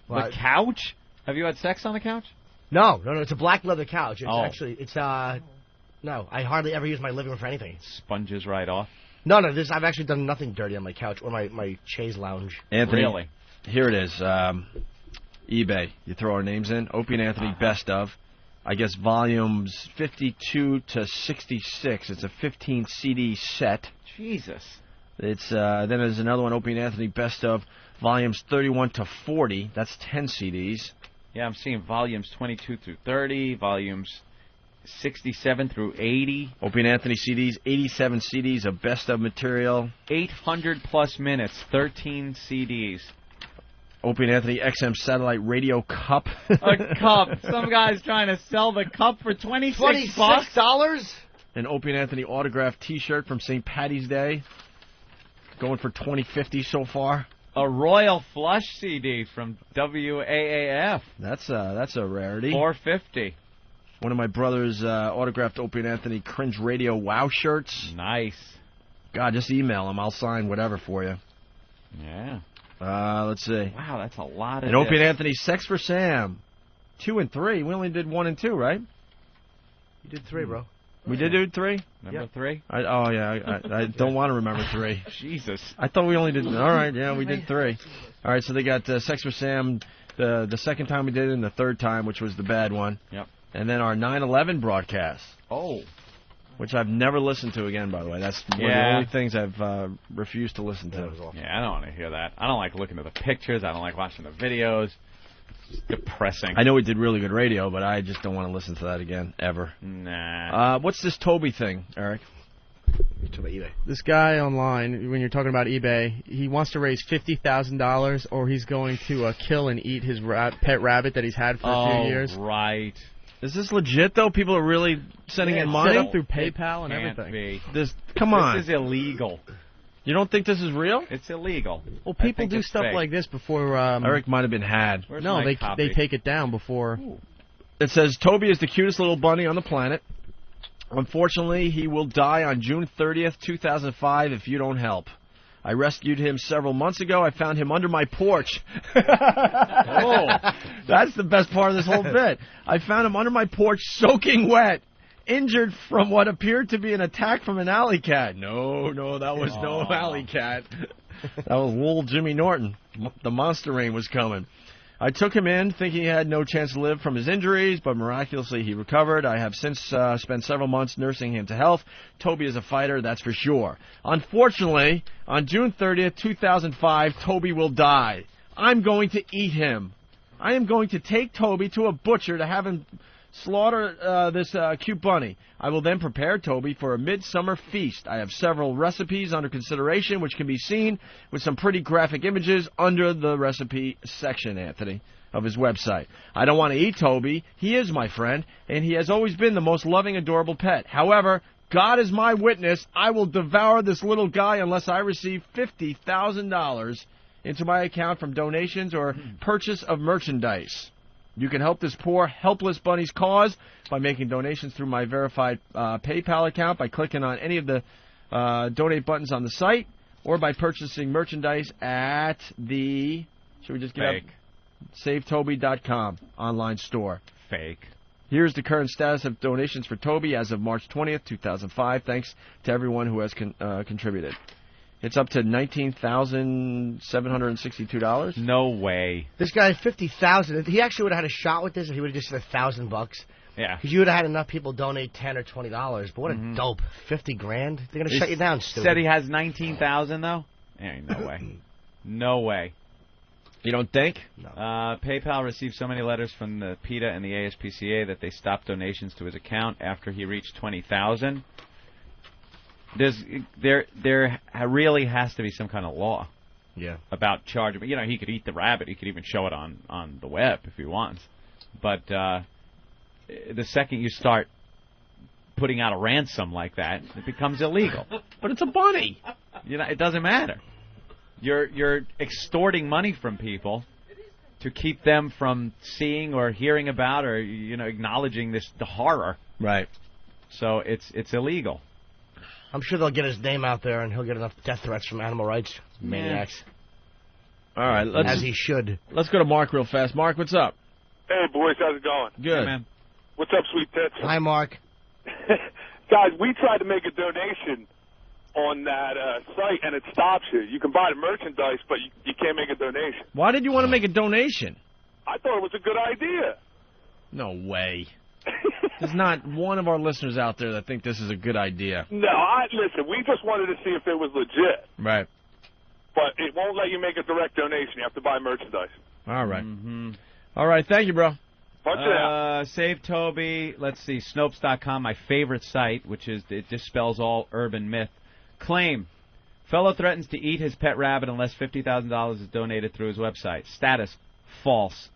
Speaker 1: The couch? Have you had sex on the couch?
Speaker 5: No. It's a black leather couch. It's no. I hardly ever use my living room for anything.
Speaker 1: Sponges right off.
Speaker 5: No. I've actually done nothing dirty on my couch or my chaise lounge.
Speaker 6: Anthony,
Speaker 1: really?
Speaker 6: Here it is. eBay. You throw our names in. Opie and Anthony Best of. I guess volumes 52 to 66. It's a 15 CD set.
Speaker 1: Jesus.
Speaker 6: It's then there's another one, Opie and Anthony Best of, volumes 31 to 40. That's 10 CDs.
Speaker 1: Yeah, I'm seeing volumes 22 through 30, volumes 67 through 80.
Speaker 6: Opie and Anthony CDs, 87 CDs of best of material.
Speaker 1: 800 plus minutes, 13 CDs.
Speaker 6: Opie and Anthony XM satellite radio cup.
Speaker 1: A cup. Some guy's trying to sell the cup for $26.
Speaker 6: An Opie and Anthony autographed T-shirt from St. Patty's Day, going for $20.50 so far.
Speaker 1: A Royal Flush CD from WAAF.
Speaker 6: That's a rarity.
Speaker 1: $4.50.
Speaker 6: One of my brother's autographed Opie and Anthony Cringe Radio Wow shirts.
Speaker 1: Nice.
Speaker 6: God, just email him. I'll sign whatever for you.
Speaker 1: Yeah.
Speaker 6: Let's see.
Speaker 1: Wow, that's a lot of.
Speaker 6: And Opie and Anthony Sex for Sam, 2 and 3. We only did 1 and 2, right?
Speaker 5: You did 3, bro.
Speaker 6: We did do 3.
Speaker 1: Remember 3?
Speaker 6: I don't want to remember 3.
Speaker 1: Jesus.
Speaker 6: I thought we only did. All right, yeah, we did 3. All right, so they got Sex for Sam the second time we did it, and the third time, which was the bad one.
Speaker 1: Yep.
Speaker 6: And then our 9/11 broadcast.
Speaker 1: Oh.
Speaker 6: Which I've never listened to again, by the way. That's one of the only things I've refused to listen to.
Speaker 1: Yeah, I don't want to hear that. I don't like looking at the pictures. I don't like watching the videos. It's depressing.
Speaker 6: I know we did really good radio, but I just don't want to listen to that again, ever.
Speaker 1: Nah.
Speaker 6: What's this Toby thing, Eric?
Speaker 5: eBay.
Speaker 2: This guy online, when you're talking about eBay, he wants to raise $50,000, or he's going to kill and eat his pet rabbit that he's had for a few years.
Speaker 1: Right.
Speaker 6: Is this legit, though? People are really sending in money?
Speaker 2: Set up through PayPal and everything.
Speaker 6: Come on.
Speaker 1: This is illegal.
Speaker 6: You don't think this is real?
Speaker 1: It's illegal.
Speaker 2: Well, people do stuff like this before...
Speaker 6: Eric might have been had.
Speaker 2: No, they take it down before...
Speaker 6: It says, Toby is the cutest little bunny on the planet. Unfortunately, he will die on June 30th, 2005 if you don't help. I rescued him several months ago. I found him under my porch. Oh, that's the best part of this whole bit. I found him under my porch soaking wet, injured from what appeared to be an attack from an alley cat. No, that was no alley cat. That was little Jimmy Norton. The monster rain was coming. I took him in thinking he had no chance to live from his injuries, but miraculously he recovered. I have since spent several months nursing him to health. Toby is a fighter, that's for sure. Unfortunately, on June 30th, 2005, Toby will die. I'm going to eat him. I am going to take Toby to a butcher to have him slaughter this cute bunny. I will then prepare Toby for a midsummer feast. I have several recipes under consideration, which can be seen with some pretty graphic images under the recipe section, Anthony, of his website. I don't want to eat Toby. He is my friend, and he has always been the most loving, adorable pet. However, God is my witness. I will devour this little guy unless I receive $50,000 into my account from donations or purchase of merchandise. You can help this poor, helpless bunny's cause by making donations through my verified PayPal account by clicking on any of the donate buttons on the site, or by purchasing merchandise at the, should we just get up? SaveToby.com online store.
Speaker 1: Fake.
Speaker 6: Here's the current status of donations for Toby as of March 20th, 2005. Thanks to everyone who has contributed. It's up to $19,762.
Speaker 1: No way.
Speaker 5: This guy, $50,000. He actually would have had a shot with this if he would have just said $1,000.
Speaker 1: Yeah.
Speaker 5: Because you would have had enough people donate $10 or $20. But what a dope! $50,000. They're gonna shut you down. Stupid.
Speaker 1: Said he has 19,000 though. Ain't no way. No way.
Speaker 6: You don't think?
Speaker 5: No.
Speaker 1: PayPal received so many letters from the PETA and the ASPCA that they stopped donations to his account after he reached 20,000. There really has to be some kind of law.
Speaker 5: Yeah.
Speaker 1: About charging. You know, he could eat the rabbit. He could even show it on the web if he wants. But the second you start putting out a ransom like that, it becomes illegal.
Speaker 6: But it's a bunny.
Speaker 1: You know, it doesn't matter. You're extorting money from people to keep them from seeing or hearing about or acknowledging the horror.
Speaker 6: Right.
Speaker 1: So it's illegal.
Speaker 5: I'm sure they'll get his name out there, and he'll get enough death threats from animal rights maniacs.
Speaker 6: All right,
Speaker 5: as he should.
Speaker 6: Let's go to Mark real fast. Mark, what's up?
Speaker 17: Hey, boys, how's it going?
Speaker 6: Good.
Speaker 1: Hey, man.
Speaker 17: What's up, sweet tits?
Speaker 5: Hi, Mark.
Speaker 17: Guys, we tried to make a donation on that site, and it stops you. You can buy the merchandise, but you can't make a donation.
Speaker 6: Why did you want to make a donation?
Speaker 17: I thought it was a good idea.
Speaker 6: No way. There's not one of our listeners out there that think this is a good idea.
Speaker 17: No, listen, we just wanted to see if it was legit.
Speaker 6: Right.
Speaker 17: But it won't let you make a direct donation. You have to buy merchandise.
Speaker 6: All right. All right, thank you, bro.
Speaker 17: Punch it out.
Speaker 1: Save Toby. Let's see, Snopes.com, my favorite site, which is it dispels all urban myth. Claim. Fellow threatens to eat his pet rabbit unless $50,000 is donated through his website. Status. False.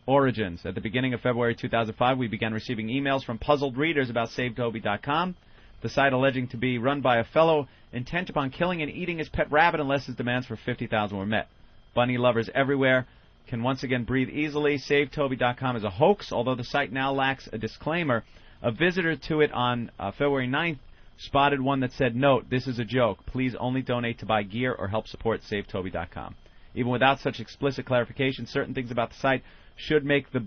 Speaker 1: Origins. At the beginning of February 2005, we began receiving emails from puzzled readers about SaveToby.com, the site alleging to be run by a fellow intent upon killing and eating his pet rabbit unless his demands for $50,000 were met. Bunny lovers everywhere can once again breathe easily. SaveToby.com is a hoax, although the site now lacks a disclaimer. A visitor to it on February 9th spotted one that said, "Note, this is a joke. Please only donate to buy gear or help support SaveToby.com." Even without such explicit clarification, certain things about the site should make the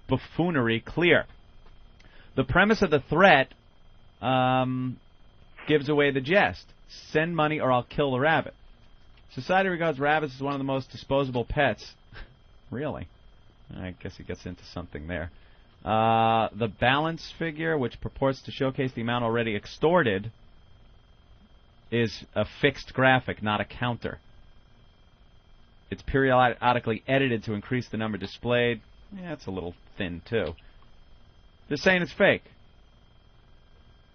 Speaker 1: buffoonery clear. The premise of the threat gives away the jest. Send money or I'll kill the rabbit. Society regards rabbits as one of the most disposable pets. Really? I guess he gets into something there. The balance figure, which purports to showcase the amount already extorted, is a fixed graphic, not a counter. It's periodically edited to increase the number displayed. Yeah, it's a little thin, too. They're saying it's fake.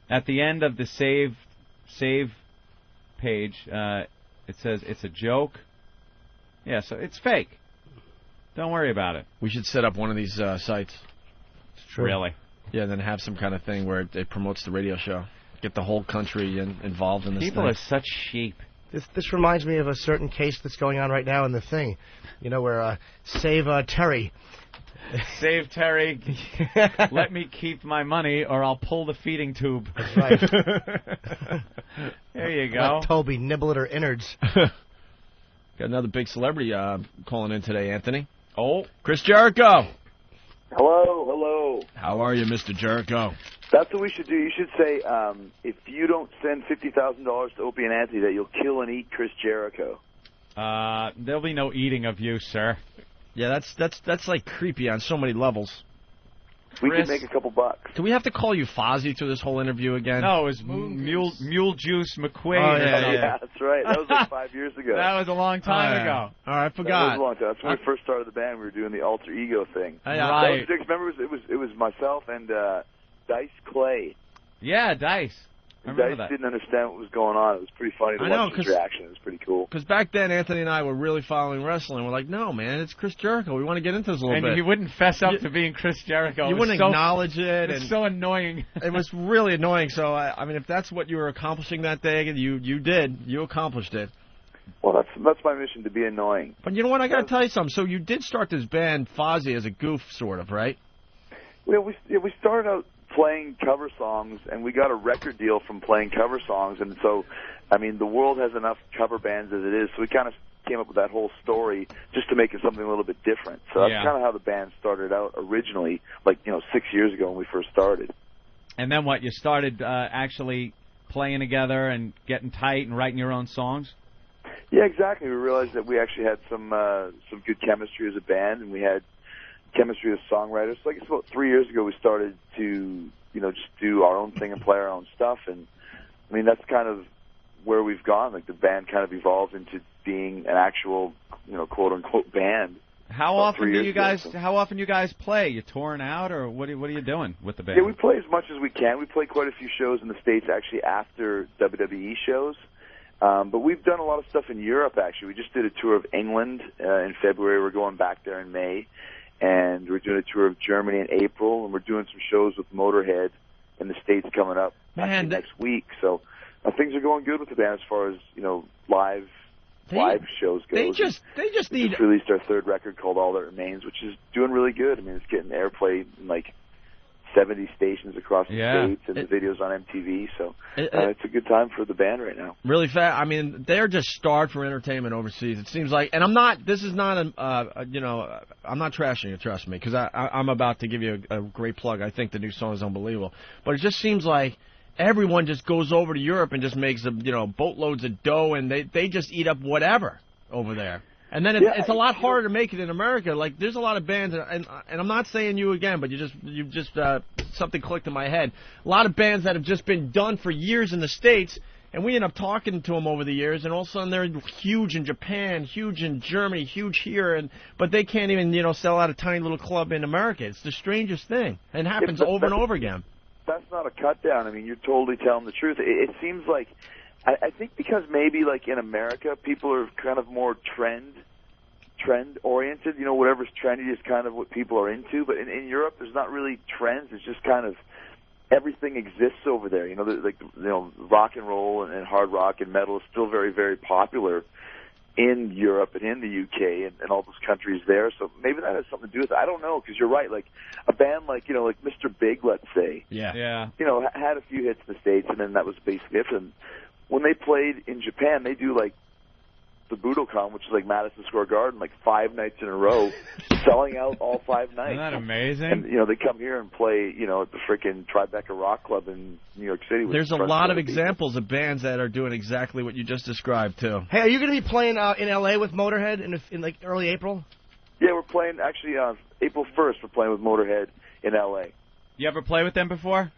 Speaker 1: At the end of the save page, it says it's a joke. Yeah, so it's fake. Don't worry about it.
Speaker 6: We should set up one of these sites.
Speaker 1: It's true. Really?
Speaker 6: Yeah, and then have some kind of thing where it promotes the radio show. Get the whole country involved in this
Speaker 1: People
Speaker 6: thing.
Speaker 1: are such sheep.
Speaker 5: This reminds me of a certain case that's going on right now in the thing. You know, where save Terri.
Speaker 1: Save Terri. Let me keep my money or I'll pull the feeding tube.
Speaker 5: That's right.
Speaker 1: There you go.
Speaker 5: Let Toby nibble at her innards.
Speaker 6: Got another big celebrity calling in today, Anthony.
Speaker 1: Oh.
Speaker 6: Chris Jericho.
Speaker 18: Hello.
Speaker 6: How are you, Mr. Jericho?
Speaker 18: That's what we should do. You should say, if you don't send $50,000 to Opie and Anthony, that you'll kill and eat Chris Jericho.
Speaker 1: There'll be no eating of you, sir.
Speaker 6: Yeah, that's like creepy on so many levels.
Speaker 18: We could make a couple bucks.
Speaker 6: Do we have to call you Fozzy through this whole interview again?
Speaker 1: No, it was Mule Juice McQueen.
Speaker 6: Oh,
Speaker 18: yeah, that's right. That was like 5 years ago.
Speaker 1: That was a long time ago.
Speaker 6: All right, I forgot.
Speaker 18: That was a long time. That's when we first started the band. We were doing the alter ego thing.
Speaker 1: Right.
Speaker 18: Remember, it was myself and Dice Clay.
Speaker 1: Yeah, Dice. I remember
Speaker 18: Dice
Speaker 1: that.
Speaker 18: didn't understand what was going on. It was pretty funny to watch his reaction. It was pretty cool.
Speaker 6: Because back then, Anthony and I were really following wrestling. We're like, no, man, it's Chris Jericho. We want to get into this a little bit.
Speaker 1: And he wouldn't fess up to being Chris Jericho.
Speaker 6: You wouldn't acknowledge it.
Speaker 1: It's so annoying.
Speaker 6: It was really annoying. So, I mean, if that's what you were accomplishing that day, you did. You accomplished it.
Speaker 18: Well, that's my mission, to be annoying.
Speaker 6: But you know what? I got to tell you something. So you did start this band, Fozzy, as a goof, sort of, right?
Speaker 18: Well, we started out playing cover songs, and we got a record deal from playing cover songs. And so, I mean, the world has enough cover bands as it is, so we kind of came up with that whole story just to make it something a little bit different. So that's kind of how the band started out originally, 6 years ago when we first started.
Speaker 1: And then what? You started actually playing together and getting tight and writing your own songs?
Speaker 18: Yeah, exactly. We realized that we actually had some good chemistry as a band, and we had chemistry as songwriters. So I guess about 3 years ago we started to, just do our own thing and play our own stuff. And, I mean, that's kind of where we've gone. Like, the band kind of evolved into being an actual, quote-unquote band.
Speaker 1: How often you guys play? You touring out, or what are you doing with the band?
Speaker 18: Yeah, we play as much as we can. We play quite a few shows in the States, actually, after WWE shows. But we've done a lot of stuff in Europe, actually. We just did a tour of England in February. We're going back there in May. And we're doing a tour of Germany in April. And we're doing some shows with Motorhead in the States coming up next week. So things are going good with the band as far as, live shows go.
Speaker 6: They just released
Speaker 18: our third record called All That Remains, which is doing really good. I mean, it's getting airplay in, 70 stations across the
Speaker 6: Yeah.
Speaker 18: states, and the videos on MTV. So it's a good time for the band right now.
Speaker 6: Really fast. I mean, they're just starved for entertainment overseas. It seems like, and I'm not. This is not I'm not trashing it. Trust me, because I'm about to give you a great plug. I think the new song is unbelievable. But it just seems like everyone just goes over to Europe and just makes boatloads of dough, and they just eat up whatever over there. And then it's a lot harder to make it in America. Like, there's a lot of bands, and I'm not saying you again, but you just something clicked in my head. A lot of bands that have just been done for years in the States, and we end up talking to them over the years, and all of a sudden they're huge in Japan, huge in Germany, huge here, but they can't even sell out a tiny little club in America. It's the strangest thing, and it happens over and over again.
Speaker 18: That's not a cut down. I mean, you're totally telling the truth. It seems like, I think because maybe like in America, people are kind of more trend oriented. Whatever's trendy is kind of what people are into. But in Europe, there's not really trends. It's just kind of everything exists over there. Rock and roll and hard rock and metal is still very, very popular in Europe and in the UK and all those countries there. So maybe that has something to do with it. I don't know, because you're right. Like a band like Mr. Big, let's say.
Speaker 1: Yeah.
Speaker 18: Had a few hits in the States, and then that was basically it. And when they played in Japan, they do like the Budokan, which is like Madison Square Garden, like 5 nights in a row, selling out all 5 nights.
Speaker 1: Isn't that amazing?
Speaker 18: And they come here and play, at the freaking Tribeca Rock Club in New York City.
Speaker 6: There's a lot of examples of bands that are doing exactly what you just described too.
Speaker 5: Hey, are you going to be playing in LA with Motorhead in like early April?
Speaker 18: Yeah, we're playing actually April 1st. We're playing with Motorhead in LA.
Speaker 1: You ever play with them before?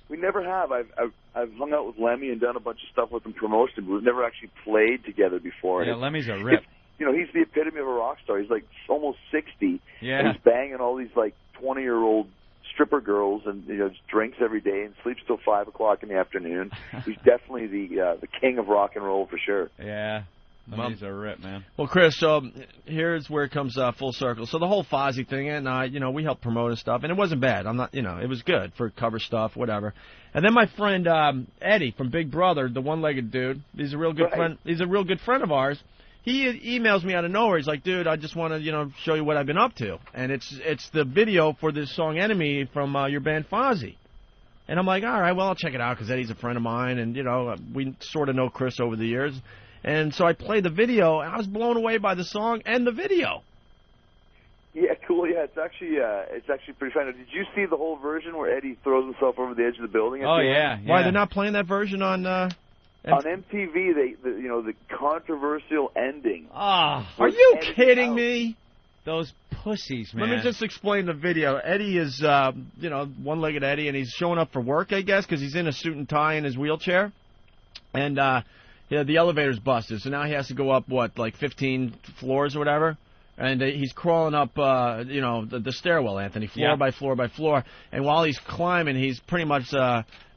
Speaker 18: We never have. I've hung out with Lemmy and done a bunch of stuff with him promotion, but we've never actually played together before.
Speaker 1: Yeah, Lemmy's a rip.
Speaker 18: He's the epitome of a rock star. He's like almost 60.
Speaker 1: Yeah.
Speaker 18: And he's banging all these like 20-year-old stripper girls, and just drinks every day and sleeps till 5 o'clock in the afternoon. He's definitely the king of rock and roll for sure.
Speaker 1: Yeah. Lemmy's a rip, man.
Speaker 6: Well, Chris, so here's where it comes full circle. So the whole Fozzy thing, and we helped promote and stuff, and it wasn't bad. I'm not, it was good for cover stuff, whatever. And then my friend Eddie from Big Brother, the one-legged dude, he's a real good friend. He's a real good friend of ours. He emails me out of nowhere. He's like, dude, I just want to, show you what I've been up to, and it's the video for this song "Enemy" from your band Fozzy. And I'm like, all right, well, I'll check it out because Eddie's a friend of mine, and we sort of know Chris over the years. And so I played the video, and I was blown away by the song and the video.
Speaker 18: Yeah, cool. Yeah, it's actually pretty fun. Did you see the whole version where Eddie throws himself over the edge of the building?
Speaker 1: Oh yeah.
Speaker 6: Why they're not playing that version on
Speaker 18: MTV? The controversial ending.
Speaker 6: Are you kidding me?
Speaker 1: Those pussies, man.
Speaker 6: Let me just explain the video. Eddie is, one-legged Eddie, and he's showing up for work, I guess, because he's in a suit and tie in his wheelchair, and the elevator's busted, so now he has to go up, 15 floors or whatever? And he's crawling up, the stairwell, Anthony, floor by floor by floor. And while he's climbing, he's pretty much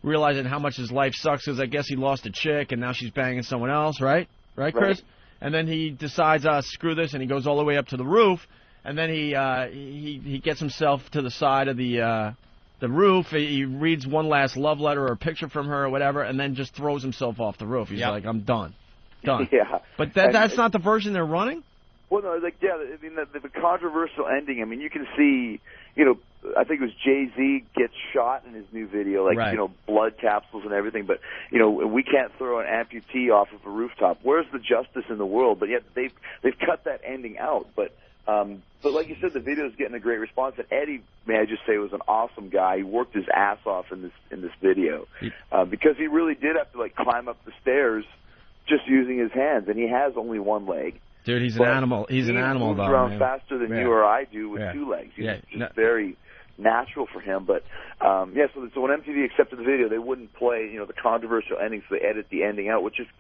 Speaker 6: realizing how much his life sucks, because I guess he lost a chick, and now she's banging someone else, right? Right, Chris? Right. And then he decides, screw this, and he goes all the way up to the roof, and then he gets himself to the side of the roof. He reads one last love letter or a picture from her or whatever, and then just throws himself off the roof. He's like, I'm done.
Speaker 18: Yeah.
Speaker 6: But that's not the version they're running?
Speaker 18: Well, no, the controversial ending, you can see, I think it was Jay-Z gets shot in his new video, blood capsules and everything, but, we can't throw an amputee off of a rooftop. Where's the justice in the world? But yet they've cut that ending out. But like you said, the video is getting a great response. And Eddie, may I just say, was an awesome guy. He worked his ass off in this video because he really did have to climb up the stairs just using his hands, and he has only one leg.
Speaker 6: Dude, he's an animal. He's an animal,
Speaker 18: moves
Speaker 6: though.
Speaker 18: Around faster than you or I do with 2 legs. It's just very natural for him. But so when MTV accepted the video, they wouldn't play the controversial ending, so they edit the ending out, which just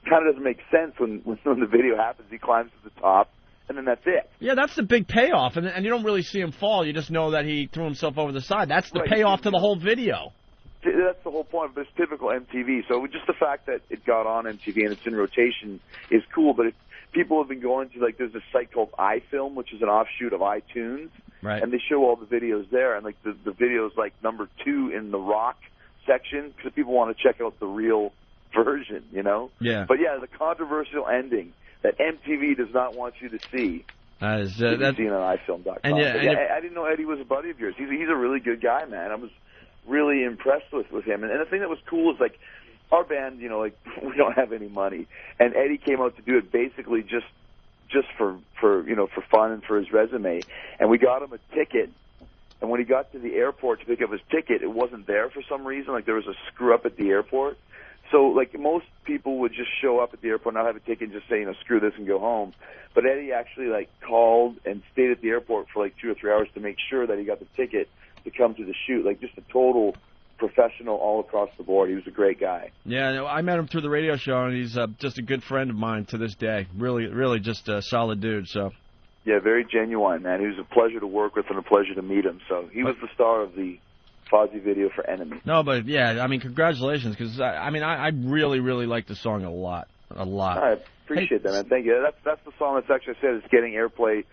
Speaker 18: kind of doesn't make sense when the video happens. He climbs to the top, and then that's it.
Speaker 6: Yeah, that's the big payoff, and you don't really see him fall. You just know that he threw himself over the side. That's the payoff to the whole video.
Speaker 18: That's the whole point, but it's typical MTV. So just the fact that it got on MTV and it's in rotation is cool, but people have been going to, there's this site called iFilm, which is an offshoot of iTunes,
Speaker 6: right?
Speaker 18: And they show all the videos there, and the video's number 2 in the rock section because people want to check out the real version,
Speaker 6: Yeah.
Speaker 18: But yeah, the controversial ending that MTV does not want you to see
Speaker 6: That is
Speaker 18: You can see it on iFilm.com.
Speaker 6: And
Speaker 18: I didn't know Eddie was a buddy of yours. He's a really good guy, man. I was really impressed with him. And the thing that was cool is, like, our band, you know, like, we don't have any money. And Eddie came out to do it basically just for you know, for fun and for his resume. And we got him a ticket. And when he got to the airport to pick up his ticket, it wasn't there for some reason. Like, there was a screw-up at the airport. So, like, most people would just show up at the airport, not have a ticket, and just say, you know, screw this and go home. But Eddie actually, like, called and stayed at the airport for, like, 2 or 3 hours to make sure that he got the ticket to come to the shoot. Like, just a total professional all across the board. He was a great guy.
Speaker 6: Yeah, I met him through the radio show, and he's just a good friend of mine to this day. Really, really just a solid dude, so.
Speaker 18: Yeah, very genuine, man. He was a pleasure to work with and a pleasure to meet him. So he was the star of the Fozzy video for Enemy.
Speaker 6: No, but yeah, I mean, congratulations, because I really, really like the song a lot.
Speaker 18: I appreciate that, man. Thank you. That's the song that's actually said it's getting airplay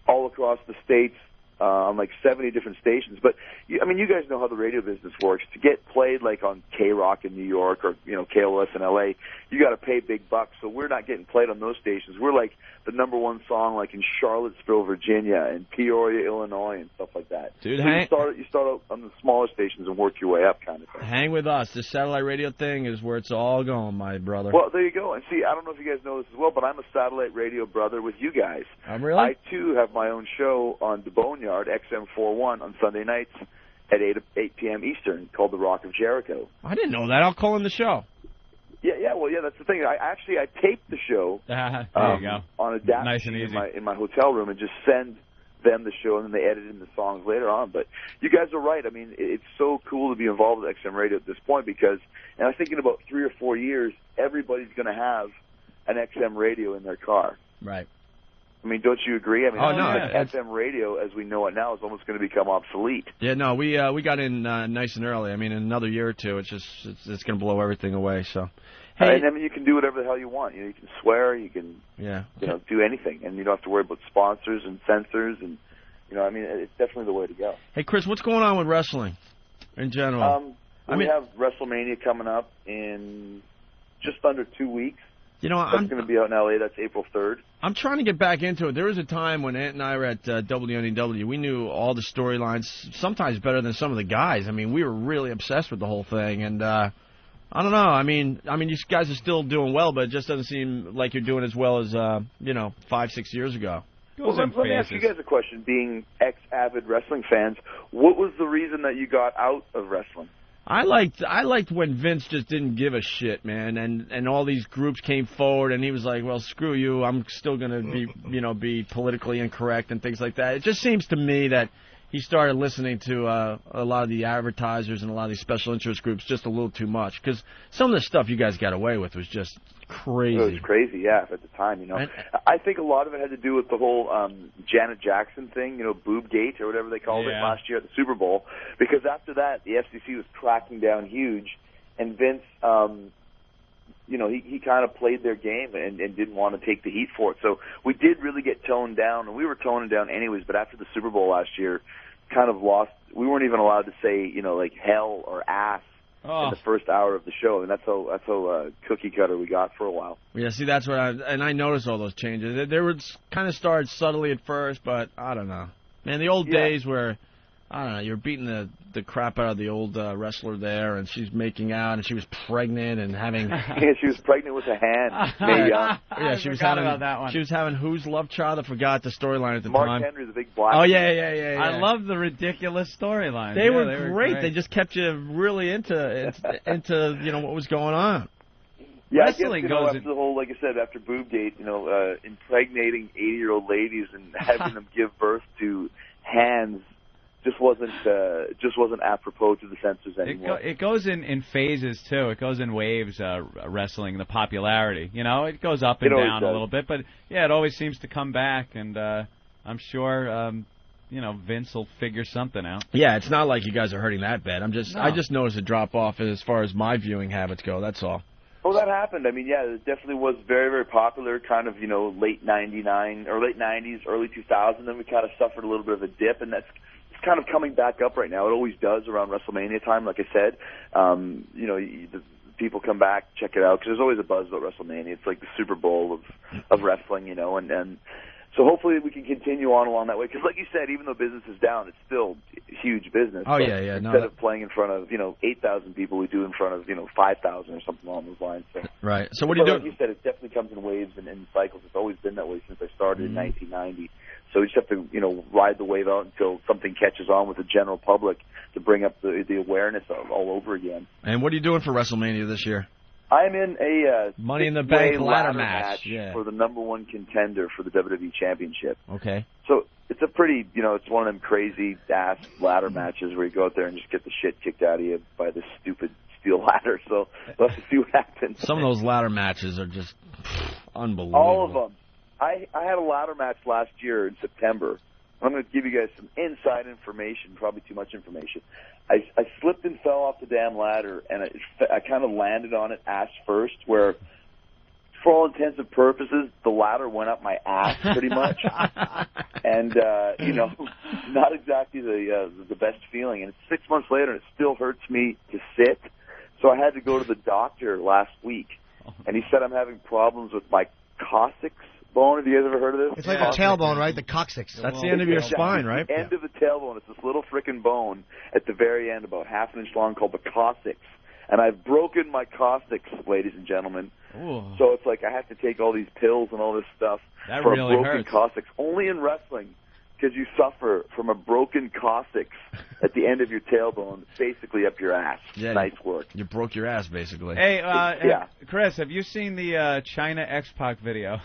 Speaker 18: all across the states on like 70 different stations. But I mean, you guys know how the radio business works. To get played like on K-Rock in New York or KLS in LA, you got to pay big bucks. So we're not getting played on those stations. We're like the #1 song like in Charlottesville, Virginia, and Peoria, Illinois, and stuff like that.
Speaker 6: Dude,
Speaker 18: so you start out on the smaller stations and work your way up, kind of thing.
Speaker 6: Hang with us. This satellite radio thing is where it's all going, my brother.
Speaker 18: Well, there you go. And see, I don't know if you guys know this as well, but I'm a satellite radio brother with you guys.
Speaker 6: Really?
Speaker 18: I, too, have my own show on the Boneyard, XM41, on Sunday nights at 8 p.m. Eastern, called The Rock of Jericho.
Speaker 6: I didn't know that. I'll call in the show.
Speaker 18: Yeah, that's the thing. I taped the show
Speaker 1: there you go.
Speaker 18: on a DAC
Speaker 1: Nice and easy.
Speaker 18: in my hotel room and just send them the show, and then they edit in the songs later on. But you guys are right. I mean, it's so cool to be involved with XM Radio at this point because, and I think in about 3 or 4 years, everybody's going to have an XM radio in their car.
Speaker 6: Right.
Speaker 18: I mean, don't you agree? I mean,
Speaker 6: no,
Speaker 18: FM radio, as we know it now, is almost going to become obsolete.
Speaker 6: Yeah, no, we got in nice and early. I mean, in another year or two, it's going to blow everything away. So, hey,
Speaker 18: and I mean, you can do whatever the hell you want. You can swear, you can, do anything, and you don't have to worry about sponsors and censors, and I mean, it's definitely the way to go.
Speaker 6: Hey, Chris, what's going on with wrestling in general?
Speaker 18: We have WrestleMania coming up in just under 2 weeks. That's going to be out in L.A. That's April 3rd.
Speaker 6: I'm trying to get back into it. There was a time when Ant and I were at WNEW. We knew all the storylines, sometimes better than some of the guys. I mean, we were really obsessed with the whole thing. And I don't know. I mean, you guys are still doing well, but it just doesn't seem like you're doing as well as 5-6 years ago.
Speaker 18: Well, let me ask you guys a question. Being ex-avid wrestling fans, what was the reason that you got out of wrestling?
Speaker 6: I liked when Vince just didn't give a shit, man, and all these groups came forward, and he was like, well, screw you, I'm still going to be politically incorrect and things like that. It just seems to me that he started listening to a lot of the advertisers and a lot of these special interest groups just a little too much, because some of the stuff you guys got away with was just crazy.
Speaker 18: It was crazy, yeah, at the time, I think a lot of it had to do with the whole Janet Jackson thing, Boobgate or whatever they called it last year at the Super Bowl, because after that, the FCC was cracking down huge, and Vince, he kind of played their game and didn't want to take the heat for it. So we did really get toned down, and we were toning down anyways, but after the Super Bowl last year, kind of lost, we weren't even allowed to say, like hell or ass in the first hour of the show, and that's how cookie cutter we got for a while.
Speaker 6: Yeah, see, that's what I noticed all those changes. They were kind of started subtly at first, but I don't know. Man, the old days where, I don't know, you're beating the crap out of the old wrestler there, and she's making out, and she was pregnant and having...
Speaker 18: Yeah, she was pregnant with a hand.
Speaker 6: Yeah, she was having
Speaker 1: about that one.
Speaker 6: She was having whose love child? I forgot the storyline at the
Speaker 18: Mark
Speaker 6: time.
Speaker 18: Mark Henry, the big black.
Speaker 6: Oh, yeah.
Speaker 1: I love the ridiculous storylines.
Speaker 6: They were great. They just kept you really into what was going on.
Speaker 18: Yeah, wrestling goes after the whole, like I said, after Boobgate, impregnating 80-year-old ladies and having them give birth to hands just wasn't apropos to the censors anymore.
Speaker 1: It goes in phases too. It goes in waves. Wrestling, the popularity. It goes up and down a little bit, but yeah, it always seems to come back. And I'm sure Vince will figure something out.
Speaker 6: Yeah, it's not like you guys are hurting that bad. I just noticed a drop off as far as my viewing habits go. That's all.
Speaker 18: Well, that happened. I mean, yeah, it definitely was very, very popular, kind of, late 99 or late 90s, early 2000. Then we kind of suffered a little bit of a dip, and it's kind of coming back up right now. It always does around WrestleMania time, like I said. The people come back, check it out, because there's always a buzz about WrestleMania. It's like the Super Bowl of wrestling, and So hopefully we can continue on along that way. Because like you said, even though business is down, it's still huge business.
Speaker 6: Oh,
Speaker 18: But
Speaker 6: yeah.
Speaker 18: Instead of playing in front of 8,000 people, we do in front of 5,000 or something along those lines. So,
Speaker 6: right. So what do you do?
Speaker 18: Like you said, it definitely comes in waves and cycles. It's always been that way since I started in 1990. So we just have to ride the wave out until something catches on with the general public to bring up the awareness all over again.
Speaker 6: And what are you doing for WrestleMania this year?
Speaker 18: I'm in a
Speaker 6: Money in the Bank ladder
Speaker 18: match for the number one contender for the WWE Championship.
Speaker 6: Okay.
Speaker 18: So it's a pretty, it's one of them crazy ass ladder matches where you go out there and just get the shit kicked out of you by this stupid steel ladder. So we'll have to see what happens.
Speaker 6: Some of those ladder matches are just unbelievable.
Speaker 18: All of them. I had a ladder match last year in September. I'm going to give you guys some inside information, probably too much information. I slipped and fell off the damn ladder, and I kind of landed on it ass first, where, for all intents and purposes, the ladder went up my ass pretty much. And, not exactly the best feeling. And 6 months later, it still hurts me to sit. So I had to go to the doctor last week, and he said I'm having problems with my coccyx bone. Have you guys ever heard of this?
Speaker 5: It's like the tailbone, right? The coccyx.
Speaker 6: That's the end of your spine, right?
Speaker 18: The end of the tailbone. It's this little frickin' bone at the very end, about half an inch long, called the coccyx. And I've broken my coccyx, ladies and gentlemen.
Speaker 1: Ooh.
Speaker 18: So it's like I have to take all these pills and all this stuff
Speaker 1: That
Speaker 18: for
Speaker 1: really
Speaker 18: a broken
Speaker 1: hurts.
Speaker 18: coccyx. Only in wrestling, because you suffer from a broken coccyx at the end of your tailbone, basically up your ass.
Speaker 6: Yeah,
Speaker 18: nice work.
Speaker 6: You broke your ass, basically.
Speaker 1: Hey,
Speaker 18: Yeah.
Speaker 1: Chris, have you seen the China X-Pac video?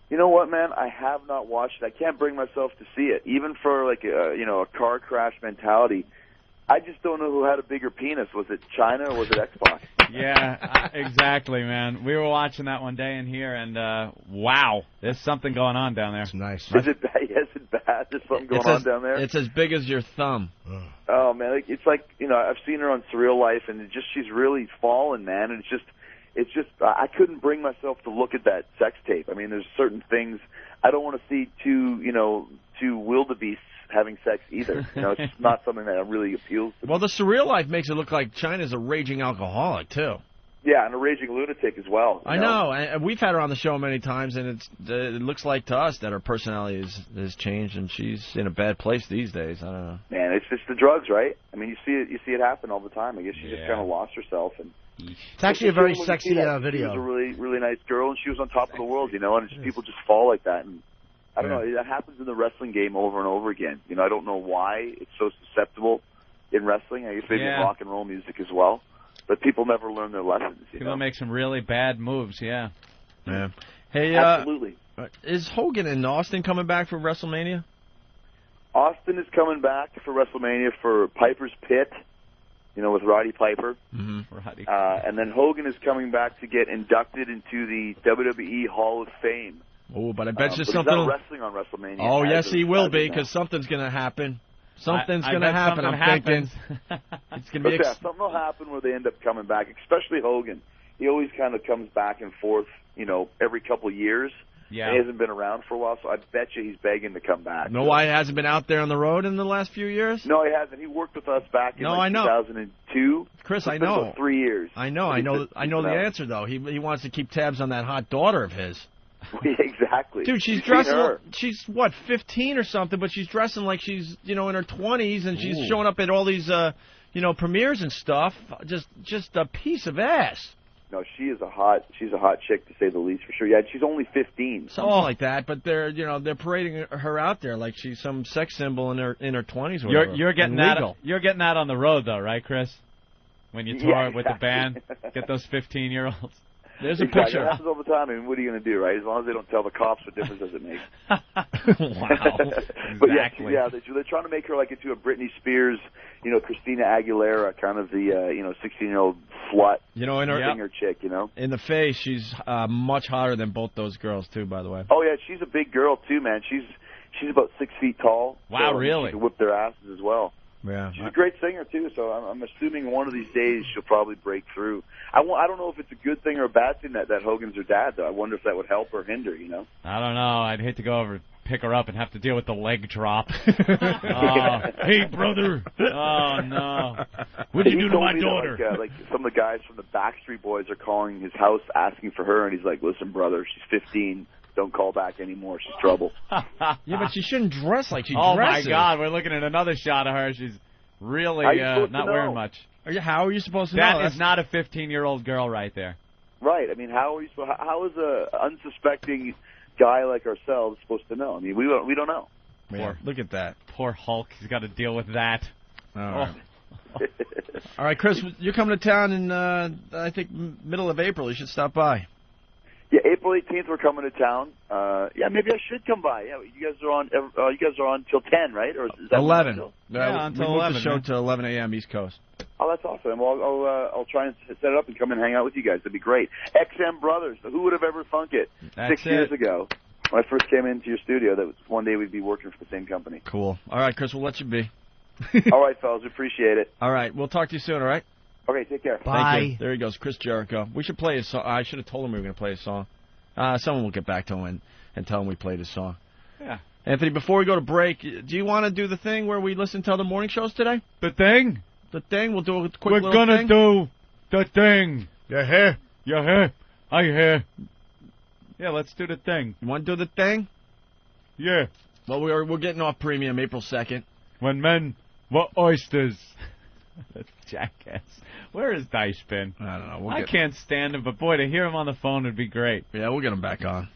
Speaker 18: You know what, man? I have not watched it. I can't bring myself to see it. Even for like a car crash mentality, I just don't know who had a bigger penis. Was it China or was it X-Pac?
Speaker 1: Yeah, exactly, man. We were watching that one day in here, and wow, there's something going on down there. It's
Speaker 5: nice.
Speaker 18: Is it bad? Yes, it's bad. There's something going on down there.
Speaker 6: It's as big as your thumb.
Speaker 18: Oh man, it's like I've seen her on Surreal Life, and she's really fallen, man. And it's just I couldn't bring myself to look at that sex tape. I mean, there's certain things I don't want to see two wildebeests having sex either. It's just not something that really appeals to me.
Speaker 6: Well, the Surreal Life makes it look like China's a raging alcoholic, too.
Speaker 18: Yeah, and a raging lunatic as well.
Speaker 6: I know. And we've had her on the show many times, and it looks like to us that her personality has changed, and she's in a bad place these days. I don't know.
Speaker 18: Man, it's just the drugs, right? I mean, you see it happen all the time. I guess she just kind of lost herself. And
Speaker 5: it's actually a very sexy video.
Speaker 18: She was a really, really nice girl, and she was on top of the world, and people just fall like that. And I don't know, that happens in the wrestling game over and over again. I don't know why it's so susceptible in wrestling. I guess maybe in rock and roll music as well. But people never learn their lessons.
Speaker 1: People make some really bad moves, yeah.
Speaker 6: Yeah. Hey,
Speaker 18: absolutely.
Speaker 6: Is Hogan and Austin coming back for WrestleMania?
Speaker 18: Austin is coming back for WrestleMania for Piper's Pit, with Roddy Piper.
Speaker 6: Mm-hmm.
Speaker 1: Roddy.
Speaker 18: And then Hogan is coming back to get inducted into the WWE Hall of Fame.
Speaker 6: Oh, but I bet you
Speaker 18: but
Speaker 6: something.
Speaker 18: He's not wrestling on WrestleMania.
Speaker 6: Oh, yes, he will be, because something's going to happen. Something's going to happen. I'm thinking it's going to be.
Speaker 18: Something will happen where they end up coming back, especially Hogan. He always kind of comes back and forth, every couple of years.
Speaker 1: Yeah.
Speaker 18: He hasn't been around for a while, so I bet you he's begging to come back.
Speaker 6: Know why he hasn't been out there on the road in the last few years?
Speaker 18: No, he hasn't. He worked with us back in 2002.
Speaker 6: Chris,
Speaker 18: so
Speaker 6: I know.
Speaker 18: About 3 years.
Speaker 6: I know the answer though. He wants to keep tabs on that hot daughter of his.
Speaker 18: Exactly.
Speaker 6: Dude, she's dressing. She's what, 15 or something, but she's dressing like she's, in her 20s, and she's showing up at all these, premieres and stuff. Just a piece of ass.
Speaker 18: No, she's a hot chick to say the least, for sure. Yeah, she's only 15.
Speaker 6: Something like that, but they're parading her out there like she's some sex symbol in her 20s. Or
Speaker 1: You're getting that. You're getting that on the road though, right, Chris? When you tour with the band, get those 15-year-olds.
Speaker 6: There's a picture.
Speaker 18: It happens all the time. I mean, what are you going to do, right? As long as they don't tell the cops, what difference does it make?
Speaker 1: Wow.
Speaker 18: But
Speaker 1: Exactly.
Speaker 18: they're trying to make her like into a Britney Spears, Christina Aguilera, kind of the 16-year-old slut, singer chick,
Speaker 6: In the face, she's much hotter than both those girls too, by the way.
Speaker 18: Oh yeah, she's a big girl too, man. She's about 6 feet tall.
Speaker 1: Wow,
Speaker 18: so
Speaker 1: really?
Speaker 18: She can whip their asses as well.
Speaker 6: Yeah,
Speaker 18: she's a great singer too. So I'm assuming one of these days she'll probably break through. I don't know if it's a good thing or a bad thing that Hogan's her dad, though. I wonder if that would help or hinder.
Speaker 1: I don't know. I'd hate to go over and pick her up and have to deal with the leg drop. Hey, brother. Oh no. What did you do to my daughter?
Speaker 18: Like some of the guys from the Backstreet Boys are calling his house asking for her, and he's like, "Listen, brother, she's 15. don't call back anymore. She's trouble.
Speaker 6: Yeah, but she shouldn't dress like she
Speaker 1: Oh,
Speaker 6: dresses.
Speaker 1: my God. We're looking at another shot of her. She's really
Speaker 18: How you supposed
Speaker 1: not
Speaker 18: to
Speaker 1: wearing
Speaker 18: know?
Speaker 1: much.
Speaker 6: How are you supposed to know?
Speaker 1: That is not a 15-year-old girl right there.
Speaker 18: Right. I mean, how is a unsuspecting guy like ourselves supposed to know? I mean, we don't know.
Speaker 6: Yeah, look at that.
Speaker 1: Poor Hulk. He's got to deal with that.
Speaker 6: All right. All right, Chris, you're coming to town in, I think, middle of April. You should stop by.
Speaker 18: Yeah, April 18th we're coming to town. Yeah, maybe I should come by. Yeah, you guys are on till 10, right? Or is that
Speaker 6: 11.
Speaker 18: Until?
Speaker 1: Yeah, until
Speaker 6: we moved
Speaker 1: 11.
Speaker 6: the show to 11 a.m. East Coast.
Speaker 18: Oh, that's awesome. Well, I'll try and set it up and come and hang out with you guys. That'd be great. XM Brothers. Who would have ever thunk it?
Speaker 1: That's
Speaker 18: 6 years ago, when I first came into your studio, that was one day we'd be working for the same company.
Speaker 6: Cool. All right, Chris, we'll let you be.
Speaker 18: All right, fellas, appreciate it.
Speaker 6: All right, we'll talk to you soon, all right?
Speaker 18: Okay, take care.
Speaker 6: Thank you. There he goes, Chris Jericho. We should play his song. I should have told him we were going to play his song. Someone will get back to him and tell him we played his song.
Speaker 1: Yeah.
Speaker 6: Anthony, before we go to break, do you want to do the thing where we listen to other morning shows today?
Speaker 1: The thing?
Speaker 6: The thing? We'll do a quick
Speaker 1: We're
Speaker 6: little
Speaker 1: gonna
Speaker 6: thing.
Speaker 1: do the thing.
Speaker 6: You hear?
Speaker 1: You hear? I hear. Yeah, let's do the thing.
Speaker 6: You want to do the thing?
Speaker 1: Yeah.
Speaker 6: Well, we're getting off premium April 2nd.
Speaker 1: When men were oysters. Jackass. Where is Dice been?
Speaker 6: I don't know.
Speaker 1: I can't stand him, but boy, to hear him on the phone would be great.
Speaker 6: Yeah, we'll get him back on.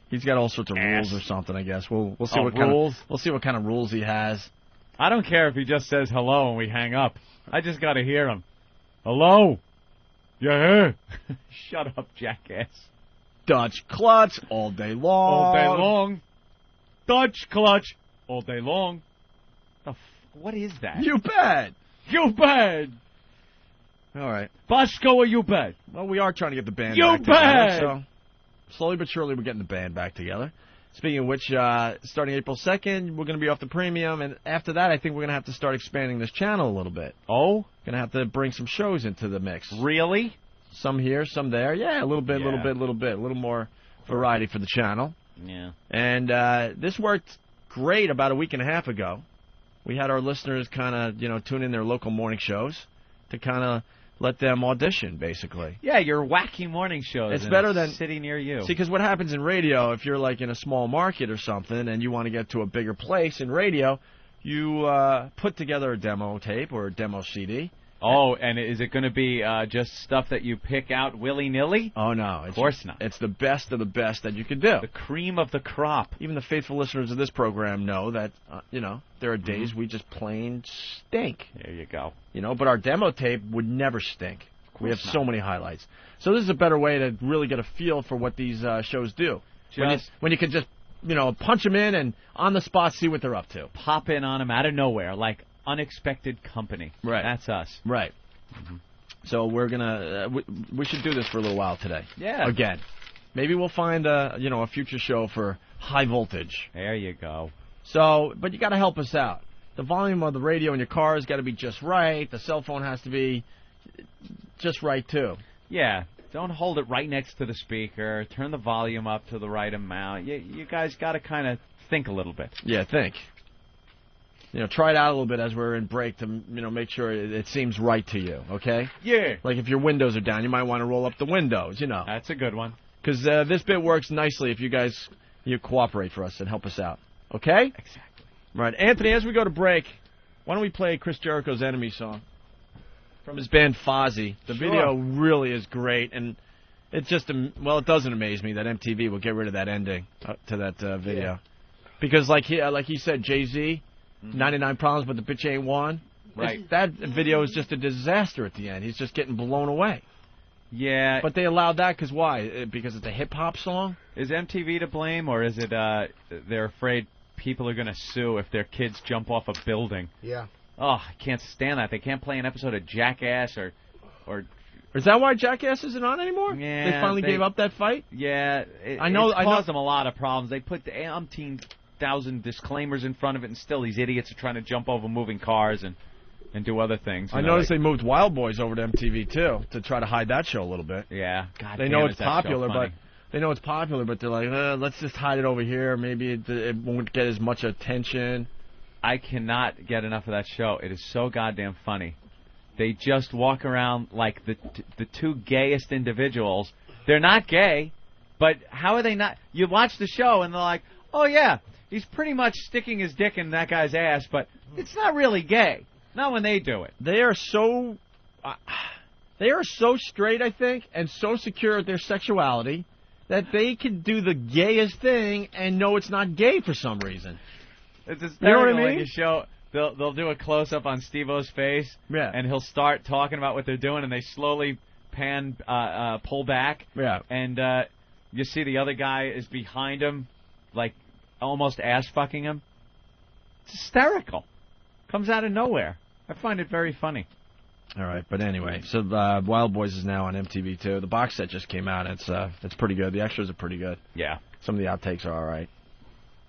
Speaker 6: He's got all sorts of rules or something, I guess. We'll see what
Speaker 1: rules?
Speaker 6: we'll see what kind of rules he has.
Speaker 1: I don't care if he just says hello and we hang up. I just got to hear him. Hello? You hear? Shut up, jackass.
Speaker 6: Dutch clutch all day long.
Speaker 1: All day long. Dutch clutch all day long. What is that?
Speaker 6: You bet.
Speaker 1: You bet.
Speaker 6: All right.
Speaker 1: Bosco or you bet?
Speaker 6: Well, we are trying to get the band
Speaker 1: You
Speaker 6: back
Speaker 1: bet.
Speaker 6: together. So slowly but surely we're getting the band back together. Speaking of which, starting April 2nd, we're going to be off the premium, and after that, I think we're going to have to start expanding this channel a little bit.
Speaker 1: Oh?
Speaker 6: Going to have to bring some shows into the mix.
Speaker 1: Really?
Speaker 6: Some here, some there. Yeah, a little bit, little bit. A little more variety for the channel.
Speaker 1: Yeah.
Speaker 6: And this worked great about a week and a half ago. We had our listeners kind of, tune in their local morning shows to kind of let them audition, basically.
Speaker 1: Yeah, your wacky morning shows.
Speaker 6: It's
Speaker 1: in
Speaker 6: better
Speaker 1: a
Speaker 6: than
Speaker 1: city near you.
Speaker 6: See, because what happens in radio, if you're like in a small market or something and you want to get to a bigger place in radio, you put together a demo tape or a demo CD.
Speaker 1: Oh, and is it going to be just stuff that you pick out willy-nilly?
Speaker 6: Oh, no.
Speaker 1: Of course not.
Speaker 6: It's the best of the best that you could do.
Speaker 1: The cream of the crop.
Speaker 6: Even the faithful listeners of this program know that, there are days we just plain stink.
Speaker 1: There you go.
Speaker 6: But our demo tape would never stink. We have so many highlights. So this is a better way to really get a feel for what these shows do. When you can just, punch them in and on the spot see what they're up to.
Speaker 1: Pop in on them out of nowhere, like unexpected company.
Speaker 6: Right.
Speaker 1: That's us.
Speaker 6: Right. So we're going to, we should do this for a little while today.
Speaker 1: Yeah.
Speaker 6: Again. Maybe we'll find a future show for high voltage.
Speaker 1: There you go.
Speaker 6: So, but you got to help us out. The volume of the radio in your car has got to be just right. The cell phone has to be just right, too.
Speaker 1: Yeah. Don't hold it right next to the speaker. Turn the volume up to the right amount. You guys got to kind of think a little bit.
Speaker 6: Yeah, think. Try it out a little bit as we're in break to, make sure it seems right to you, okay?
Speaker 1: Yeah.
Speaker 6: Like if your windows are down, you might want to roll up the windows,
Speaker 1: That's a good one.
Speaker 6: Because this bit works nicely if you guys cooperate for us and help us out, okay?
Speaker 1: Exactly.
Speaker 6: Right. Anthony, as we go to break, why don't we play Chris Jericho's Enemy song from his band Fozzy? The video really is great, and it's just, it doesn't amaze me that MTV will get rid of that ending to that video. Yeah. Because like he said, Jay-Z, 99 Problems, but the bitch ain't one.
Speaker 1: Right.
Speaker 6: That video is just a disaster at the end. He's just getting blown away.
Speaker 1: Yeah.
Speaker 6: But they allowed that because why? Because it's a hip-hop song?
Speaker 1: Is MTV to blame, or is it they're afraid people are going to sue if their kids jump off a building?
Speaker 5: Yeah.
Speaker 1: Oh, I can't stand that. They can't play an episode of Jackass or
Speaker 6: Is that why Jackass isn't on anymore?
Speaker 1: Yeah.
Speaker 6: They finally gave up that fight?
Speaker 1: Yeah. It caused them a lot of problems. They put the umpteen thousand disclaimers in front of it, and still these idiots are trying to jump over moving cars and do other things.
Speaker 6: I noticed they moved Wild Boys over to MTV too to try to hide that show a little bit.
Speaker 1: Yeah, God,
Speaker 6: they know it's popular, but they're like, let's just hide it over here. Maybe it won't get as much attention.
Speaker 1: I cannot get enough of that show. It is so goddamn funny. They just walk around like the two gayest individuals. They're not gay. But how are they not? You watch the show and they're like, oh yeah, he's pretty much sticking his dick in that guy's ass, but it's not really gay. Not when they do it.
Speaker 6: They are so straight, I think, and so secure at their sexuality that they can do the gayest thing and know it's not gay for some reason.
Speaker 1: It's
Speaker 6: You know what I mean?
Speaker 1: When you show, they'll do a close-up on Steve-O's face, and he'll start talking about what they're doing, and they slowly pull back, and you see the other guy is behind him, like almost ass-fucking him. It's hysterical. Comes out of nowhere. I find it very funny.
Speaker 6: All right, but anyway, so Wild Boys is now on MTV too. The box set just came out. It's pretty good. The extras are pretty good.
Speaker 1: Yeah.
Speaker 6: Some of the outtakes are all right.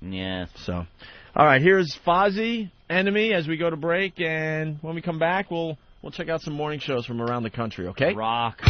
Speaker 1: Yeah.
Speaker 6: So, all right, here's Fozzy, Enemy, as we go to break, and when we come back, we'll check out some morning shows from around the country. Okay?
Speaker 1: Rock.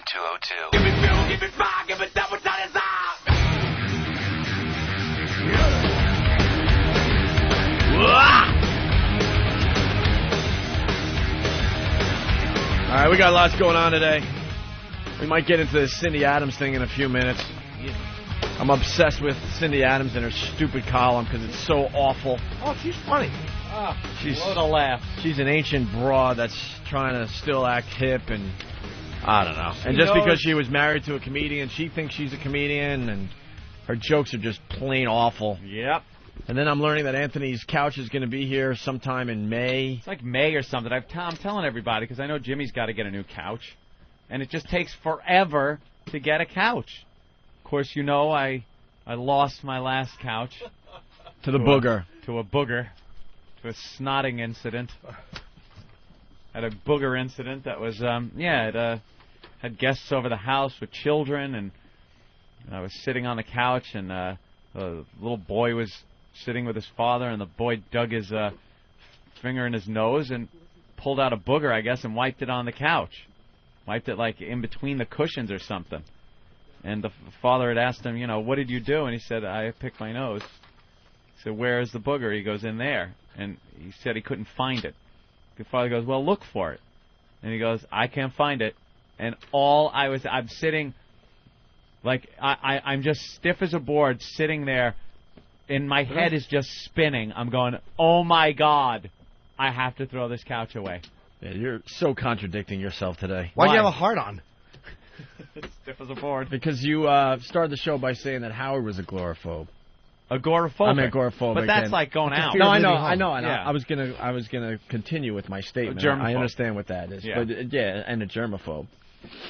Speaker 21: XM202.
Speaker 14: Give me fuel, give me fire, give me double time.
Speaker 6: All right, we got lots going on today. We might get into the Cindy Adams thing in a few minutes. I'm obsessed with Cindy Adams and her stupid column because it's so awful.
Speaker 5: Oh, she's funny.
Speaker 6: She's
Speaker 1: load of laughs.
Speaker 6: She's an ancient broad that's trying to still act hip, and I don't know. And just
Speaker 1: knows-
Speaker 6: because she was married to a comedian, she thinks she's a comedian, and her jokes are just plain awful.
Speaker 1: Yep.
Speaker 6: And then I'm learning that Anthony's couch is going to be here sometime in May.
Speaker 1: It's like May or something. I'm telling everybody because I know Jimmy's got to get a new couch, and it just takes forever to get a couch. Of course, you know I lost my last couch
Speaker 6: To the booger.
Speaker 1: To a booger, to a snotting incident. Had a booger incident that was it had guests over the house with children, and I was sitting on the couch, and a little boy was sitting with his father, and the boy dug his finger in his nose and pulled out a booger, I guess, and wiped it on the couch. Wiped it like in between the cushions or something. And the father had asked him, what did you do? And he said, I picked my nose. He said, where is the booger? He goes, in there. And he said he couldn't find it. The father goes, well, look for it. And he goes, I can't find it. And I'm sitting, like, I'm just stiff as a board sitting there, and my head is just spinning. I'm going, oh, my God, I have to throw this couch away.
Speaker 6: Yeah, you're so contradicting yourself today.
Speaker 5: Why'd you have a heart on?
Speaker 1: Stiff as a board.
Speaker 6: Because you started the show by saying that Howard was a agoraphobe.
Speaker 1: Agoraphobic.
Speaker 6: I mean agoraphobic.
Speaker 1: But that's like going out.
Speaker 6: No, I know. And
Speaker 1: Yeah.
Speaker 6: I was gonna continue with my statement.
Speaker 1: Germaphobe.
Speaker 6: I understand what that is.
Speaker 1: Yeah.
Speaker 6: But and a germaphobe.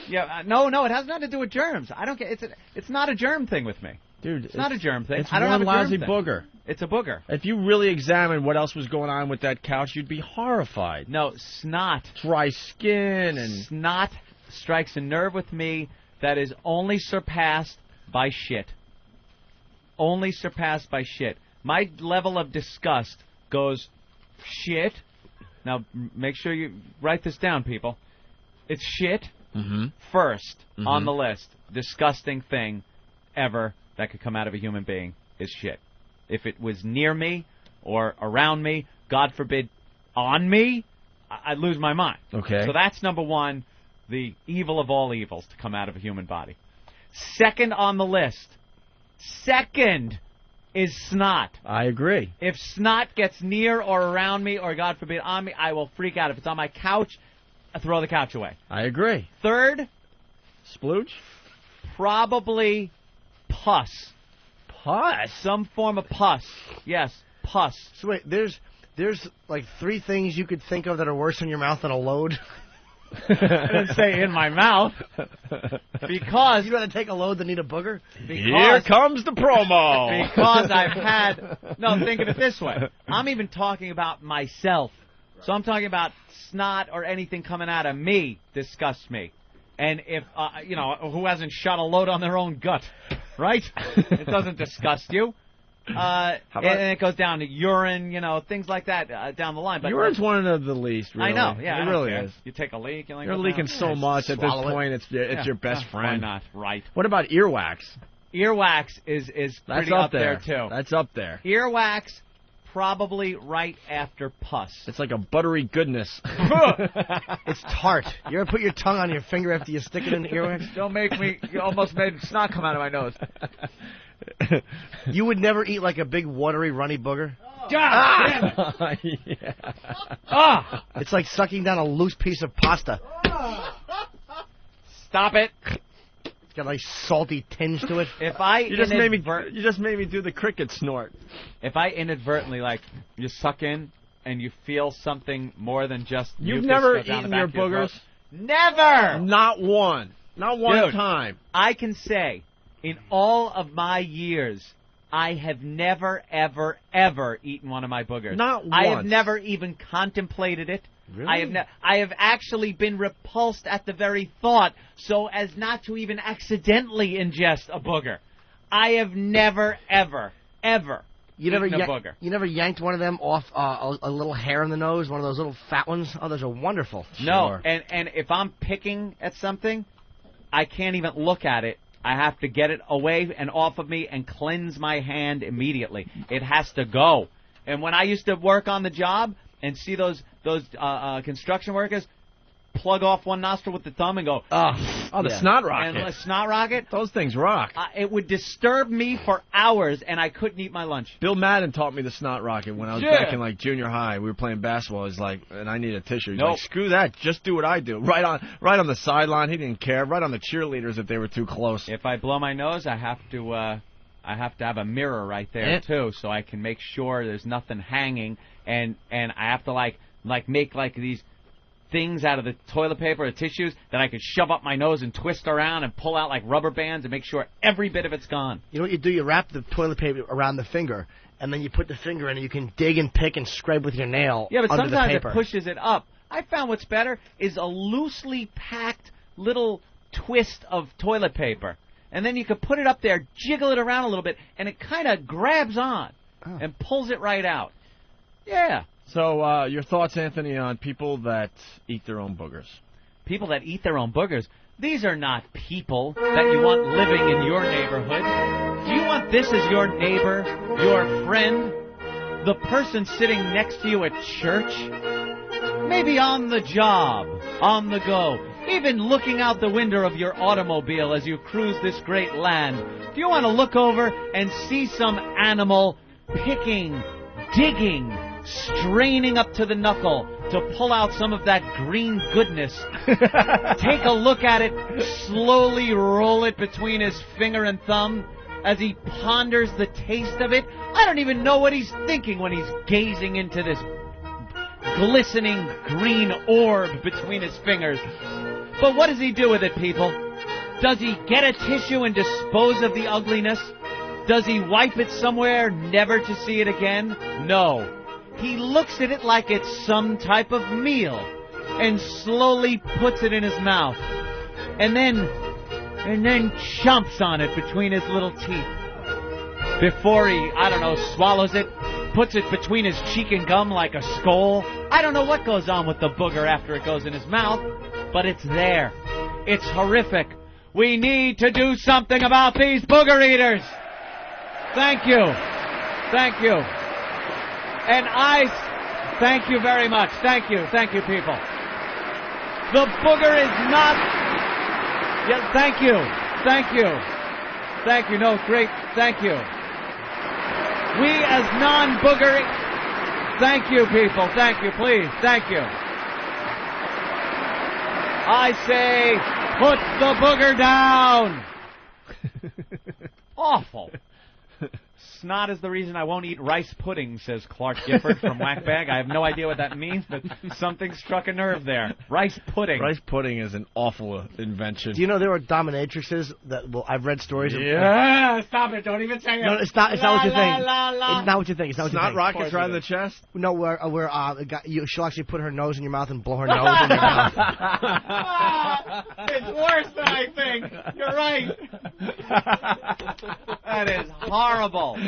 Speaker 1: Yeah, no, it has nothing to do with germs. I don't get it's not a germ thing with me.
Speaker 6: Dude,
Speaker 1: it's not a germ thing.
Speaker 6: It's
Speaker 1: I don't
Speaker 6: one
Speaker 1: have a
Speaker 6: lousy
Speaker 1: germ thing.
Speaker 6: booger.
Speaker 1: It's a booger.
Speaker 6: If you really examined what else was going on with that couch, you'd be horrified.
Speaker 1: No, snot.
Speaker 6: Dry skin and
Speaker 1: snot strikes a nerve with me that is only surpassed by shit. Only surpassed by shit. My level of disgust goes shit. Now, make sure you write this down, people. It's shit first on the list. Disgusting thing ever that could come out of a human being is shit. If it was near me or around me, God forbid, on me, I'd lose my mind.
Speaker 6: Okay.
Speaker 1: So that's number one, the evil of all evils to come out of a human body. Second on the list, is snot.
Speaker 6: I agree.
Speaker 1: If snot gets near or around me or, God forbid, on me, I will freak out. If it's on my couch, I throw the couch away.
Speaker 6: I agree.
Speaker 1: Third,
Speaker 6: splooge?
Speaker 1: Probably pus.
Speaker 6: Pus?
Speaker 1: Some form of pus. Yes, pus.
Speaker 5: So wait, there's like three things you could think of that are worse in your mouth than a load.
Speaker 1: I didn't say in my mouth. Because
Speaker 5: you'd rather take a load than eat a booger?
Speaker 6: Here comes the promo.
Speaker 1: Because I've had... No, think of it this way. I'm even talking about myself. So I'm talking about snot or anything coming out of me disgusts me. And if, who hasn't shot a load on their own gut, right? It doesn't disgust you. And it goes down to urine, things like that down the line. But
Speaker 6: urine's one of the least, really.
Speaker 1: I know, yeah.
Speaker 6: It really is.
Speaker 1: You take a leak.
Speaker 6: You're leaking so much at this point, it's your best friend.
Speaker 1: Why not? Right.
Speaker 6: What about earwax?
Speaker 1: Earwax is pretty up there, too.
Speaker 6: That's up there.
Speaker 1: Earwax, probably right after pus.
Speaker 6: It's like a buttery goodness.
Speaker 5: It's tart. You ever put your tongue on your finger after you stick it in the earwax?
Speaker 1: Don't make me... You almost made snot come out of my nose.
Speaker 5: You would never eat like a big watery runny booger?
Speaker 1: God!
Speaker 5: Yeah. It's like sucking down a loose piece of pasta.
Speaker 1: Stop it.
Speaker 5: It's got a nice salty tinge to it.
Speaker 1: If I
Speaker 6: you just made me do the cricket snort.
Speaker 1: If I inadvertently, you suck in and you feel something more than just
Speaker 6: You've
Speaker 1: mucus
Speaker 6: never
Speaker 1: go down
Speaker 6: eaten
Speaker 1: the back
Speaker 6: your
Speaker 1: of your
Speaker 6: boogers?
Speaker 1: throat. Never!
Speaker 6: Not one. Not one
Speaker 1: Dude,
Speaker 6: time.
Speaker 1: I can say, in all of my years, I have never, ever, ever eaten one of my boogers.
Speaker 6: Not once.
Speaker 1: I have never even contemplated it.
Speaker 6: Really?
Speaker 1: I have actually been repulsed at the very thought so as not to even accidentally ingest a booger. I have never, ever, ever eaten a booger.
Speaker 5: You never yanked one of them off a little hair in the nose, one of those little fat ones? Oh, those are wonderful.
Speaker 1: No,
Speaker 5: Sure.
Speaker 1: and if I'm picking at something, I can't even look at it. I have to get it away and off of me and cleanse my hand immediately. It has to go. And when I used to work on the job and see those construction workers plug off one nostril with the thumb and go,
Speaker 6: the snot rocket.
Speaker 1: And a snot rocket.
Speaker 6: Those things rock.
Speaker 1: It would disturb me for hours, and I couldn't eat my lunch.
Speaker 6: Bill Madden taught me the snot rocket when I was back in like junior high. We were playing basketball. He's like, and I needed a tissue. He's like, screw that. Just do what I do. Right on the sideline. He didn't care. Right on the cheerleaders if they were too close.
Speaker 1: If I blow my nose, I have to have a mirror right there too, so I can make sure there's nothing hanging, and I have to like make like these things out of the toilet paper or tissues that I could shove up my nose and twist around and pull out like rubber bands and make sure every bit of it's gone.
Speaker 5: You know what you do? You wrap the toilet paper around the finger, and then you put the finger in, and you can dig and pick and scrape with your nail.
Speaker 1: Yeah, but
Speaker 5: under
Speaker 1: sometimes
Speaker 5: the paper.
Speaker 1: it pushes it up. I found what's better is a loosely packed little twist of toilet paper. And then you could put it up there, jiggle it around a little bit, and it kind of grabs on and pulls it right out. Yeah.
Speaker 6: So your thoughts, Anthony, on people that eat their own boogers?
Speaker 1: People that eat their own boogers? These are not people that you want living in your neighborhood. Do you want this as your neighbor, your friend, the person sitting next to you at church? Maybe on the job, on the go, even looking out the window of your automobile as you cruise this great land. Do you want to look over and see some animal picking, digging, straining up to the knuckle to pull out some of that green goodness? Take a look at it, slowly roll it between his finger and thumb as he ponders the taste of it. I don't even know what he's thinking when he's gazing into this glistening green orb between his fingers. But what does he do with it, people? Does he get a tissue and dispose of the ugliness? Does he wipe it somewhere, never to see it again? No. He looks at it like it's some type of meal and slowly puts it in his mouth. And then chomps on it between his little teeth. Before he, swallows it, puts it between his cheek and gum like a skull. I don't know what goes on with the booger after it goes in his mouth, but it's there. It's horrific. We need to do something about these booger eaters. Thank you. Thank you. And thank you very much. Thank you. Thank you, people. The booger is not... Yeah, thank you. Thank you. Thank you. No, great. Thank you. We as non-booger... Thank you, people. Thank you, please. Thank you. I say, put the booger down. Awful. Snot is the reason I won't eat rice pudding, says Clark Gifford from Whackbag. I have no idea what that means, but something struck a nerve there. Rice pudding.
Speaker 6: Rice pudding is an awful invention.
Speaker 5: Do you know there were dominatrixes that? Well, I've read stories.
Speaker 6: Yeah,
Speaker 1: stop it! Don't even say it.
Speaker 5: No, it's not what you think. It's not what you think. It's not what you think.
Speaker 6: Snot rockets right in the chest.
Speaker 5: No, she'll actually put her nose in your mouth and blow her nose in your mouth.
Speaker 1: It's worse than I think. You're right. That is horrible.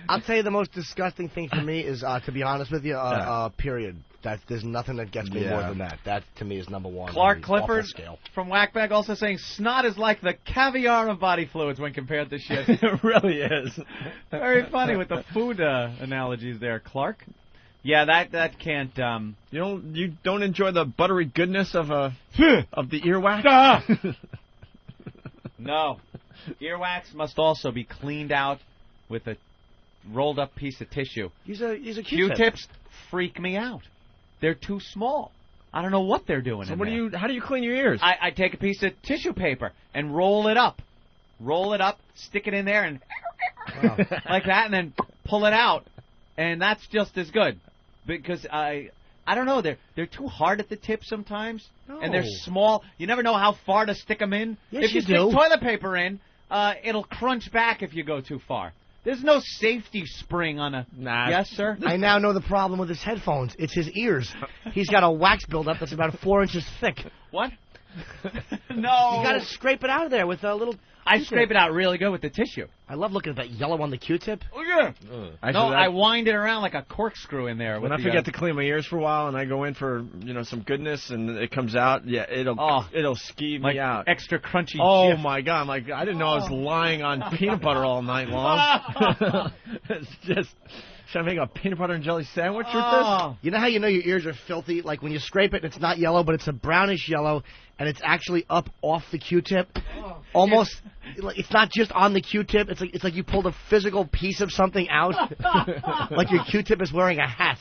Speaker 5: I'll tell you the most disgusting thing for me is, to be honest with you, period. There's nothing that gets me more than that. That, to me, is number one.
Speaker 1: Clark Clifford from Whackbag also saying, snot is like the caviar of body fluids when compared to shit.
Speaker 6: It really is.
Speaker 1: Very funny with the food analogies there, Clark. Yeah, that can't...
Speaker 6: You don't enjoy the buttery goodness of the earwax?
Speaker 1: No. Earwax must also be cleaned out with a rolled up piece of tissue.
Speaker 5: He's a
Speaker 1: Q-tips freak me out. They're too small. I don't know what they're doing.
Speaker 6: So how do you clean your ears?
Speaker 1: I take a piece of tissue paper and roll it up, stick it in there, and like that, and then pull it out, and that's just as good. Because I don't know, they're too hard at the tip sometimes, and they're small. You never know how far to stick them in.
Speaker 5: Yes,
Speaker 1: if you stick toilet paper in, it'll crunch back if you go too far. There's no safety spring on a... Yes, sir?
Speaker 5: I now know the problem with his headphones. It's his ears. He's got a wax buildup that's about 4 inches thick.
Speaker 1: What? No.
Speaker 5: You got to scrape it out of there with a little...
Speaker 1: I scrape it out really good with the tissue.
Speaker 5: I love looking at that yellow on the Q-tip.
Speaker 1: Oh, yeah.
Speaker 6: Actually,
Speaker 1: I wind it around like a corkscrew in there.
Speaker 6: When I forget to clean my ears for a while and I go in for some goodness and it comes out, it'll skeeve me out.
Speaker 1: Extra crunchy.
Speaker 6: Oh my God! I didn't know I was lying on peanut butter all night long. It's just. Should I make a peanut butter and jelly sandwich with this?
Speaker 5: You know how you know your ears are filthy? Like when you scrape it, it's not yellow, but it's a brownish yellow, and it's actually up off the Q-tip. Almost, it's not just on the Q-tip. It's like you pulled a physical piece of something out. Like your Q-tip is wearing a hat.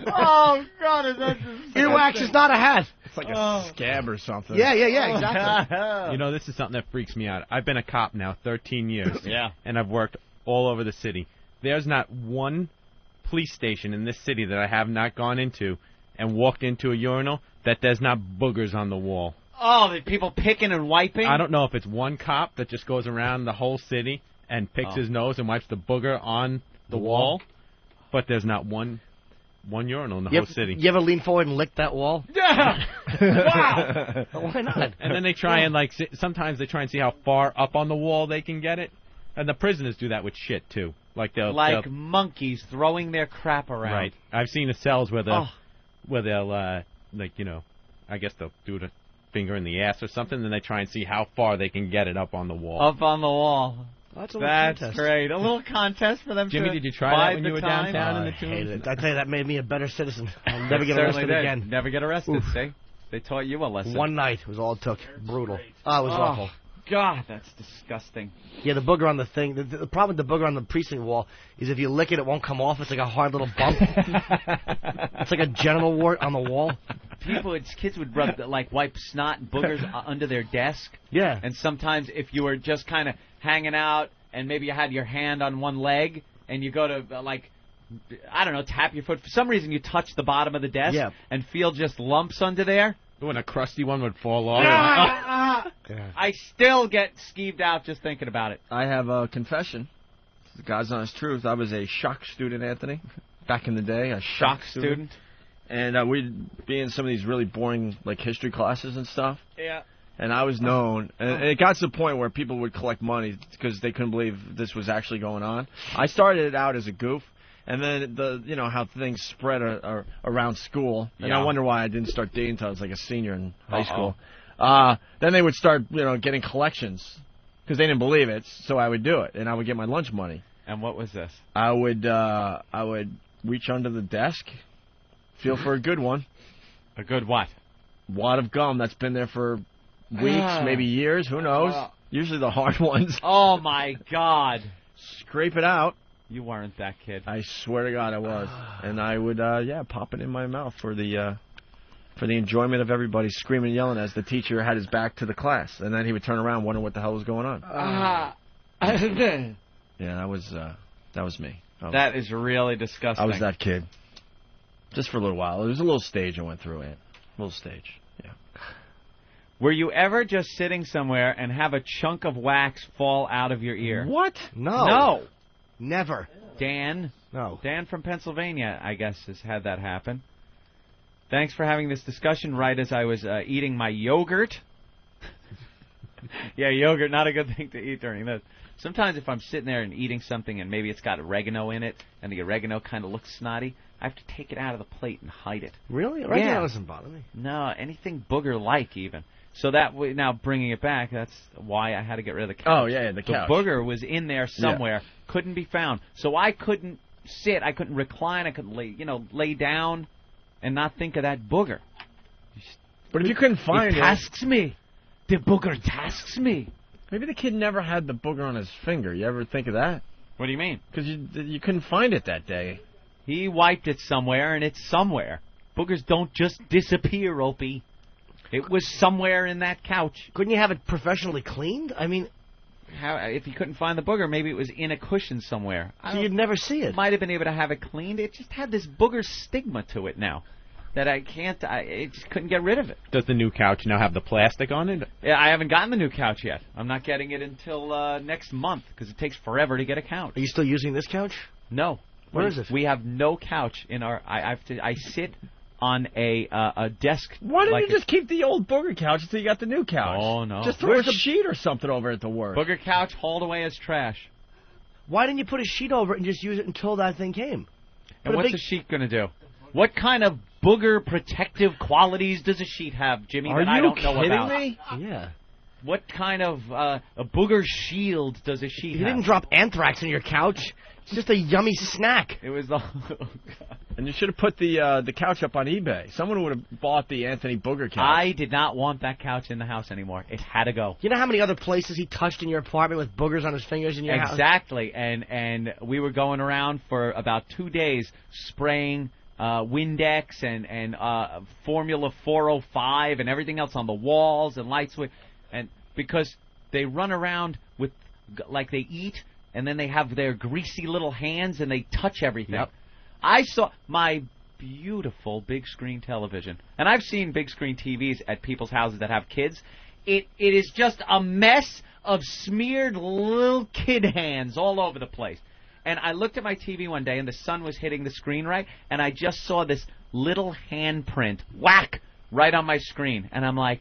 Speaker 1: Oh, God, is that disgusting?
Speaker 5: Earwax is not a hat.
Speaker 6: It's like a scab or something.
Speaker 5: Yeah, exactly.
Speaker 19: You know, this is something that freaks me out. I've been a cop now 13 years.
Speaker 1: Yeah.
Speaker 19: And I've worked all over the city. There's not one police station in this city that I have not gone into and walked into a urinal that there's not boogers on the wall.
Speaker 1: Oh, the people picking and wiping?
Speaker 19: I don't know if it's one cop that just goes around the whole city and picks his nose and wipes the booger on the wall, but there's not one urinal in the whole city.
Speaker 5: You ever lean forward and lick that wall?
Speaker 1: Yeah! Wow!
Speaker 5: Why not?
Speaker 19: And then they try and, sometimes they try and see how far up on the wall they can get it. And the prisoners do that with shit, too. They'll
Speaker 1: monkeys throwing their crap around.
Speaker 19: Right. I've seen the cells where they'll I guess they'll do the finger in the ass or something, and they try and see how far they can get it up on the wall.
Speaker 1: Up on the wall.
Speaker 5: That's
Speaker 1: great. A little contest for them.
Speaker 19: Jimmy, did you try that when you were downtown in the
Speaker 5: I hated
Speaker 19: Tombs?
Speaker 5: it. I tell you, that made me a better citizen. I'll never get arrested again.
Speaker 1: Never get arrested, see? They taught you a lesson.
Speaker 5: One night was all it took. Brutal. Oh, it was awful.
Speaker 1: God, that's disgusting.
Speaker 5: Yeah, the booger on the thing. The problem with the booger on the precinct wall is if you lick it, it won't come off. It's like a hard little bump. It's like a genital wart on the wall.
Speaker 1: Kids would wipe snot and boogers under their desk.
Speaker 5: Yeah.
Speaker 1: And sometimes if you were just kind of hanging out and maybe you had your hand on one leg and you go to, tap your foot. For some reason, you touch the bottom of the desk and feel just lumps under there.
Speaker 19: When a crusty one would fall off.
Speaker 1: I still get skeeved out just thinking about it.
Speaker 6: I have a confession. The God's honest truth. I was a shock student, Anthony, back in the day. A shock student. And we'd be in some of these really boring history classes and stuff.
Speaker 1: Yeah.
Speaker 6: And I was known, and it got to the point where people would collect money because they couldn't believe this was actually going on. I started it out as a goof. And then how things spread around school, and I wonder why I didn't start dating until I was like a senior in high school. Then they would start getting collections because they didn't believe it, so I would do it, and I would get my lunch money.
Speaker 1: And what was this?
Speaker 6: I would reach under the desk, feel for a good one.
Speaker 1: A good what?
Speaker 6: Wad of gum that's been there for weeks, maybe years, who knows? Usually the hard ones.
Speaker 1: Oh my God!
Speaker 6: Scrape it out.
Speaker 1: You weren't that kid.
Speaker 6: I swear to God I was. And I would, pop it in my mouth for the enjoyment of everybody screaming and yelling as the teacher had his back to the class. And then he would turn around wondering what the hell was going on. Yeah, that was me.
Speaker 1: That is really disgusting.
Speaker 6: I was that kid. Just for a little while. It was a little stage I went through, Ant. A little stage, yeah.
Speaker 1: Were you ever just sitting somewhere and have a chunk of wax fall out of your ear?
Speaker 5: What?
Speaker 1: No.
Speaker 5: Never.
Speaker 1: Dan?
Speaker 5: No.
Speaker 1: Dan from Pennsylvania, I guess, has had that happen. Thanks for having this discussion right as I was eating my yogurt. Yeah, yogurt, not a good thing to eat during this. Sometimes if I'm sitting there and eating something and maybe it's got oregano in it and the oregano kind of looks snotty, I have to take it out of the plate and hide it.
Speaker 5: Really? Oregano doesn't bother me.
Speaker 1: No, anything booger-like even. So now bringing it back, that's why I had to get rid of the couch.
Speaker 6: Oh, yeah, the couch.
Speaker 1: The booger was in there somewhere, couldn't be found. So I couldn't sit, I couldn't recline, I couldn't lay down and not think of that booger.
Speaker 6: But if you couldn't find it...
Speaker 1: tasks me. The booger tasks me.
Speaker 6: Maybe the kid never had the booger on his finger. You ever think of that?
Speaker 1: What do you mean?
Speaker 6: Because you couldn't find it that day.
Speaker 1: He wiped it somewhere, and it's somewhere. Boogers don't just disappear, Opie. It was somewhere in that couch.
Speaker 5: Couldn't you have it professionally cleaned? I mean...
Speaker 1: if he couldn't find the booger, maybe it was in a cushion somewhere.
Speaker 5: So you'd never see it.
Speaker 1: Might have been able to have it cleaned. It just had this booger stigma to it now that I just couldn't get rid of it.
Speaker 19: Does the new couch now have the plastic on it?
Speaker 1: Yeah, I haven't gotten the new couch yet. I'm not getting it until next month because it takes forever to get a couch.
Speaker 5: Are you still using this couch?
Speaker 1: No.
Speaker 5: Where is it?
Speaker 1: We have no couch in our... I sit on a desk.
Speaker 6: Why didn't you just keep the old booger couch until you got the new couch?
Speaker 1: Oh, no.
Speaker 6: Just throw a sheet or something over it to work.
Speaker 1: Booger couch hauled away as trash.
Speaker 5: Why didn't you put a sheet over it and just use it until that thing came?
Speaker 1: And what's a sheet going to do? What kind of booger protective qualities does a sheet have, Jimmy, that I don't know about?
Speaker 6: Are you
Speaker 5: kidding me? Yeah.
Speaker 1: What kind of a booger shield does a sheet have?
Speaker 5: You didn't drop anthrax in your couch. It's just a yummy snack.
Speaker 1: It was the...
Speaker 6: And you should have put the couch up on eBay. Someone would have bought the Anthony Booger couch.
Speaker 1: I did not want that couch in the house anymore. It had to go.
Speaker 5: You know how many other places he touched in your apartment with boogers on his fingers in your house?
Speaker 1: Exactly. And we were going around for about 2 days spraying Windex and Formula 405 and everything else on the walls and lights. And because they run around with, like they eat, and then they have their greasy little hands and they touch everything.
Speaker 5: Yep.
Speaker 1: I saw my beautiful big screen television, and I've seen big screen TVs at people's houses that have kids. It is just a mess of smeared little kid hands all over the place. And I looked at my TV one day, and the sun was hitting the screen right, and I just saw this little handprint whack right on my screen, and I'm like,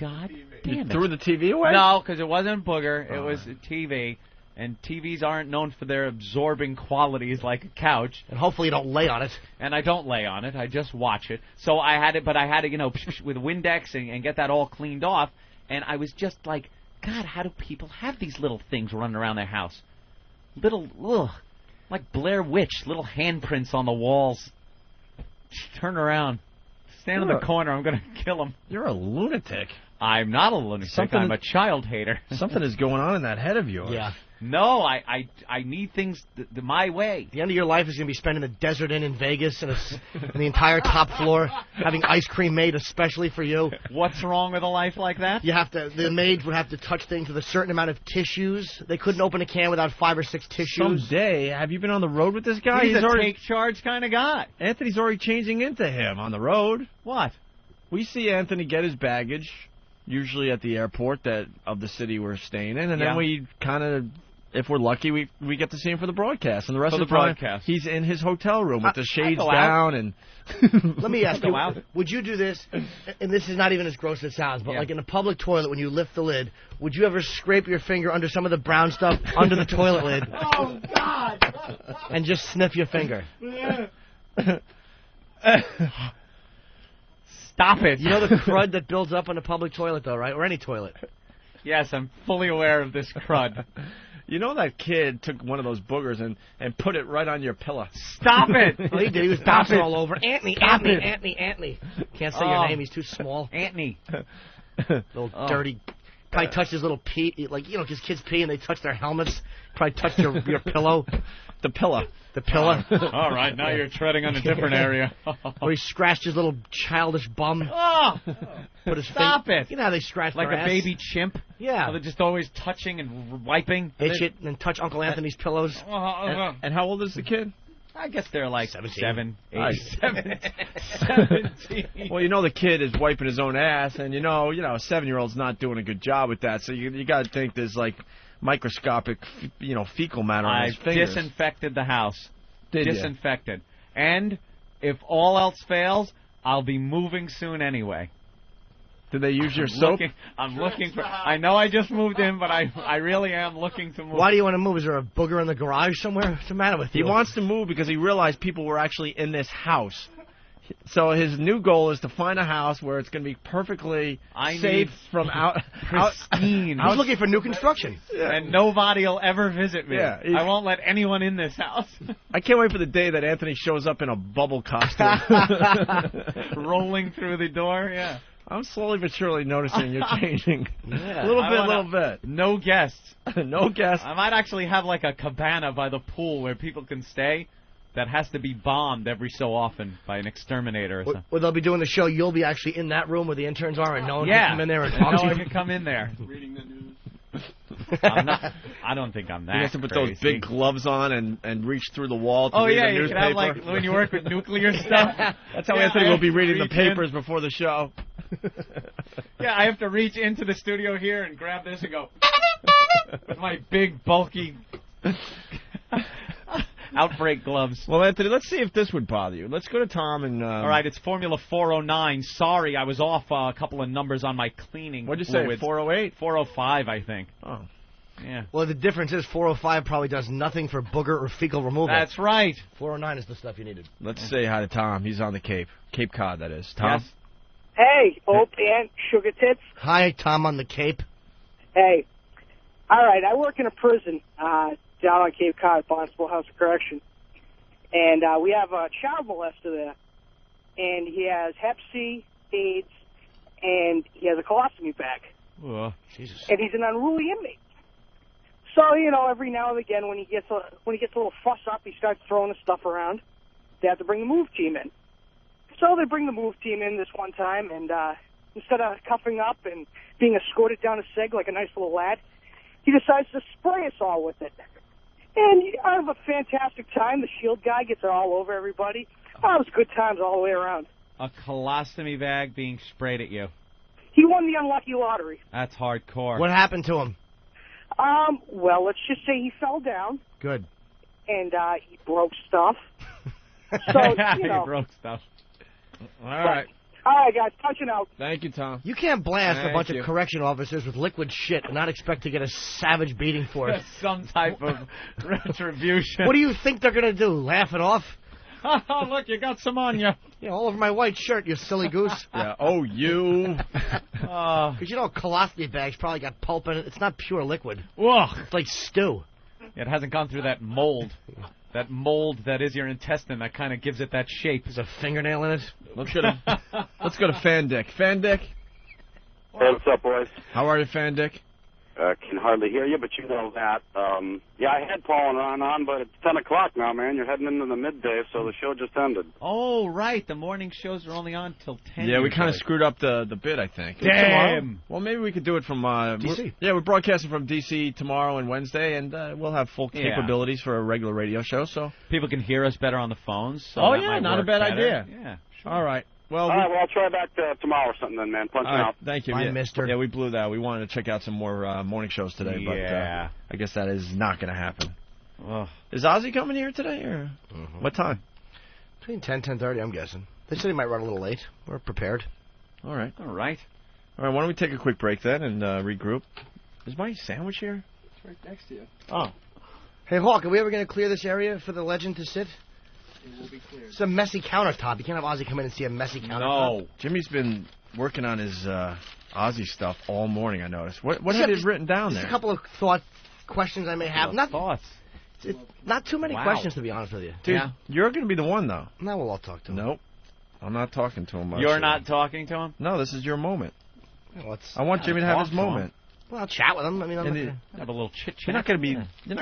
Speaker 1: God damn it!
Speaker 6: Threw the TV away?
Speaker 1: No, because it wasn't booger. It was a TV. And TVs aren't known for their absorbing qualities like a couch.
Speaker 5: And hopefully you don't lay on it.
Speaker 1: And I don't lay on it. I just watch it. So I had it, but I had to, with Windex and get that all cleaned off. And I was just like, God, how do people have these little things running around their house? Like Blair Witch, little handprints on the walls. Turn around. Stand in the corner. I'm going to kill them.
Speaker 6: You're a lunatic.
Speaker 1: I'm not a lunatic. I'm a child hater.
Speaker 6: Something is going on in that head of yours.
Speaker 5: Yeah.
Speaker 1: No, I need things my way.
Speaker 5: The end of your life is going to be spent in the Desert Inn in Vegas and the entire top floor having ice cream made especially for you.
Speaker 1: What's wrong with a life like that?
Speaker 5: The maids would have to touch things with a certain amount of tissues. They couldn't open a can without 5 or 6 tissues.
Speaker 6: Someday, have you been on the road with this guy?
Speaker 1: He's already take charge kind of guy.
Speaker 6: Anthony's already changing into him on the road.
Speaker 1: What?
Speaker 6: We see Anthony get his baggage, usually at the airport of the city we're staying in, and then we kind of, if we're lucky, we get to see him for the broadcast. And the rest of the broadcast, he's in his hotel room with the shades down. And
Speaker 5: let me ask you, would you do this? And this is not even as gross as it sounds, but like in a public toilet, when you lift the lid, would you ever scrape your finger under some of the brown stuff under the toilet lid?
Speaker 14: Oh, God!
Speaker 5: And just sniff your finger?
Speaker 1: Stop it.
Speaker 5: You know the crud that builds up in a public toilet, though, right? Or any toilet.
Speaker 1: Yes, I'm fully aware of this crud.
Speaker 6: You know that kid took one of those boogers and put it right on your pillow.
Speaker 1: Stop it!
Speaker 5: Oh, he did. He was bouncing all over. Anthony. Can't say your name. He's too small.
Speaker 1: Anthony.
Speaker 5: Little dirty. Probably touched his little pee. Like, because kids pee and they touch their helmets. Probably touched your pillow.
Speaker 6: The pillow.
Speaker 5: The pillow.
Speaker 1: All right, now you're treading on a different area.
Speaker 5: Or he scratched his little childish bum.
Speaker 1: Oh!
Speaker 5: Put his
Speaker 1: Stop it!
Speaker 5: You know how they scratch
Speaker 1: like
Speaker 5: their
Speaker 1: a
Speaker 5: ass?
Speaker 1: baby chimp?
Speaker 5: Yeah.
Speaker 1: They're just always touching and wiping.
Speaker 5: Itch it and then touch Uncle Anthony's pillows.
Speaker 6: And how old is the kid?
Speaker 1: I guess they're like
Speaker 5: 17.
Speaker 1: 17.
Speaker 6: Well, you know the kid is wiping his own ass, and you know a 7-year-old's not doing a good job with that. So you got to think there's like microscopic, fecal matter on his fingers.
Speaker 1: Disinfected the house.
Speaker 6: Disinfected.
Speaker 1: And if all else fails, I'll be moving soon anyway.
Speaker 6: Did they use your soap?
Speaker 1: I'm looking for... I know I just moved in, but I really am looking to move.
Speaker 5: Why do you want to move? Is there a booger in the garage somewhere? What's the matter with you?
Speaker 6: He wants to move because he realized people were actually in this house. So his new goal is to find a house where it's going to be perfectly safe from
Speaker 1: pristine.
Speaker 5: He's looking for new construction.
Speaker 1: Yeah. And nobody will ever visit me.
Speaker 6: Yeah,
Speaker 1: I won't let anyone in this house.
Speaker 6: I can't wait for the day that Anthony shows up in a bubble costume.
Speaker 1: Rolling through the door, yeah.
Speaker 6: I'm slowly but surely noticing you're changing.
Speaker 1: Yeah.
Speaker 6: A little bit.
Speaker 1: No guests.
Speaker 6: No guests.
Speaker 1: I might actually have like a cabana by the pool where people can stay that has to be bombed every so often by an exterminator or something.
Speaker 5: Well, they'll be doing the show. You'll be actually in that room where the interns are, and no one can come in there and talk
Speaker 1: no
Speaker 5: to you.
Speaker 1: one can come in there.
Speaker 16: Reading the news.
Speaker 1: I don't think I'm that
Speaker 6: You have to put
Speaker 1: crazy.
Speaker 6: those big gloves on and reach through the wall to
Speaker 1: read
Speaker 6: the
Speaker 1: you
Speaker 6: newspaper.
Speaker 1: can have like when you work with nuclear stuff.
Speaker 6: That's how Anthony will be reading the papers before the show.
Speaker 1: Yeah, I have to reach into the studio here and grab this and go with my big bulky. Outbreak gloves.
Speaker 6: Well, Anthony, let's see if this would bother you. Let's go to Tom and...
Speaker 1: All right, it's Formula 409. Sorry, I was off a couple of numbers on my cleaning.
Speaker 6: What'd you say, 408?
Speaker 1: 405, I think.
Speaker 6: Oh.
Speaker 1: Yeah.
Speaker 5: Well, the difference is 405 probably does nothing for booger or fecal removal.
Speaker 1: That's right.
Speaker 5: 409 is the stuff you needed.
Speaker 6: Let's say hi to Tom. He's on the Cape. Cape Cod, that is. Tom?
Speaker 1: Yes.
Speaker 4: Hey, Opie and Sugar Tits.
Speaker 5: Hi, Tom on the Cape.
Speaker 4: Hey. All right, I work in a prison down on Cape Cod, Barnstable House of Correction. And we have a child molester there. And he has Hep C, AIDS, and he has a colostomy bag.
Speaker 1: Oh, Jesus.
Speaker 4: And he's an unruly inmate. So, you know, every now and again when he gets a little fuss up, he starts throwing his stuff around. They have to bring the move team in. So they bring the move team in this one time, and instead of cuffing up and being escorted down a seg like a nice little lad, he decides to spray us all with it. And I have a fantastic time. The shield guy gets it all over everybody. Oh, it was good times all the way around.
Speaker 1: A colostomy bag being sprayed at you.
Speaker 4: He won the unlucky lottery.
Speaker 1: That's hardcore.
Speaker 5: What happened to him?
Speaker 4: Well, let's just say he fell down.
Speaker 5: Good.
Speaker 4: And he broke stuff. So, you know.
Speaker 1: He broke stuff.
Speaker 6: All right.
Speaker 4: All right, guys, touching out.
Speaker 6: Thank you, Tom.
Speaker 5: You can't blast
Speaker 6: Thank
Speaker 5: a bunch
Speaker 6: you.
Speaker 5: of correction officers with liquid shit and not expect to get a savage beating for it.
Speaker 1: Some type of retribution.
Speaker 5: What do you think they're going to do, laugh it off?
Speaker 1: Oh, look, you got some on you.
Speaker 5: Yeah, all over my white shirt, you silly goose.
Speaker 6: Yeah. Oh, you.
Speaker 5: Because you know, colostomy bags probably got pulp in it. It's not pure liquid.
Speaker 1: Whoa.
Speaker 5: It's like stew.
Speaker 1: It hasn't gone through that mold. That mold that is your intestine that kind of gives it that shape.
Speaker 5: There's a fingernail in it.
Speaker 6: Let's go to Fan Dick. Fan Dick.
Speaker 20: Hey, what's up, boys?
Speaker 6: How are you, Fan Dick?
Speaker 20: Can hardly hear you, but you know that. Yeah, I had Paul and Ron on, but it's 10 o'clock now, man. You're heading into the midday, so the show just ended.
Speaker 1: Oh, right. The morning shows are only on till 10.
Speaker 6: Yeah, we kind of screwed up the bid, I think.
Speaker 1: Damn.
Speaker 6: Tomorrow? Well, maybe we could do it from...
Speaker 5: DC.
Speaker 6: We're broadcasting from D.C. tomorrow and Wednesday, and we'll have full capabilities for a regular radio show, so...
Speaker 1: People can hear us better on the phones. So
Speaker 6: oh,
Speaker 1: that
Speaker 6: yeah,
Speaker 1: might
Speaker 6: not a
Speaker 1: work
Speaker 6: bad
Speaker 1: better.
Speaker 6: idea.
Speaker 1: Yeah, sure.
Speaker 6: All right. Well,
Speaker 20: All right, well, I'll try back tomorrow or something then, man. Punch out.
Speaker 6: Thank you.
Speaker 5: Bye,
Speaker 6: yeah.
Speaker 5: mister.
Speaker 6: Yeah, we blew that. We wanted to check out some more morning shows today, but I guess that is not going to happen. Is Ozzy coming here today, or what time?
Speaker 5: Between 10:30, I'm guessing. They said he might run a little late. We're prepared.
Speaker 6: All right.
Speaker 1: All right.
Speaker 6: All right, why don't we take a quick break then and regroup? Is my sandwich here?
Speaker 2: It's right next to you.
Speaker 6: Oh.
Speaker 5: Hey, Hawk, are we ever going to clear this area for the legend to sit?
Speaker 2: It will be cleared.
Speaker 5: It's a messy countertop. You can't have Ozzy come in and see a messy countertop.
Speaker 6: No. Jimmy's been working on his Ozzy stuff all morning, I noticed. What have you written down there?
Speaker 5: Just a couple of questions I may have. Not
Speaker 1: thoughts.
Speaker 5: Not too many questions, to be honest with you.
Speaker 6: Dude, you're going to be the one, though.
Speaker 5: Now we'll all talk to him.
Speaker 6: Nope. I'm not talking to him.
Speaker 1: You're not talking to him?
Speaker 6: No, this is your moment.
Speaker 5: Well,
Speaker 6: I want Jimmy to have his moment.
Speaker 5: Well, I'll chat with him. I mean, I'm not gonna...
Speaker 1: have a little chit chat.
Speaker 6: You're not going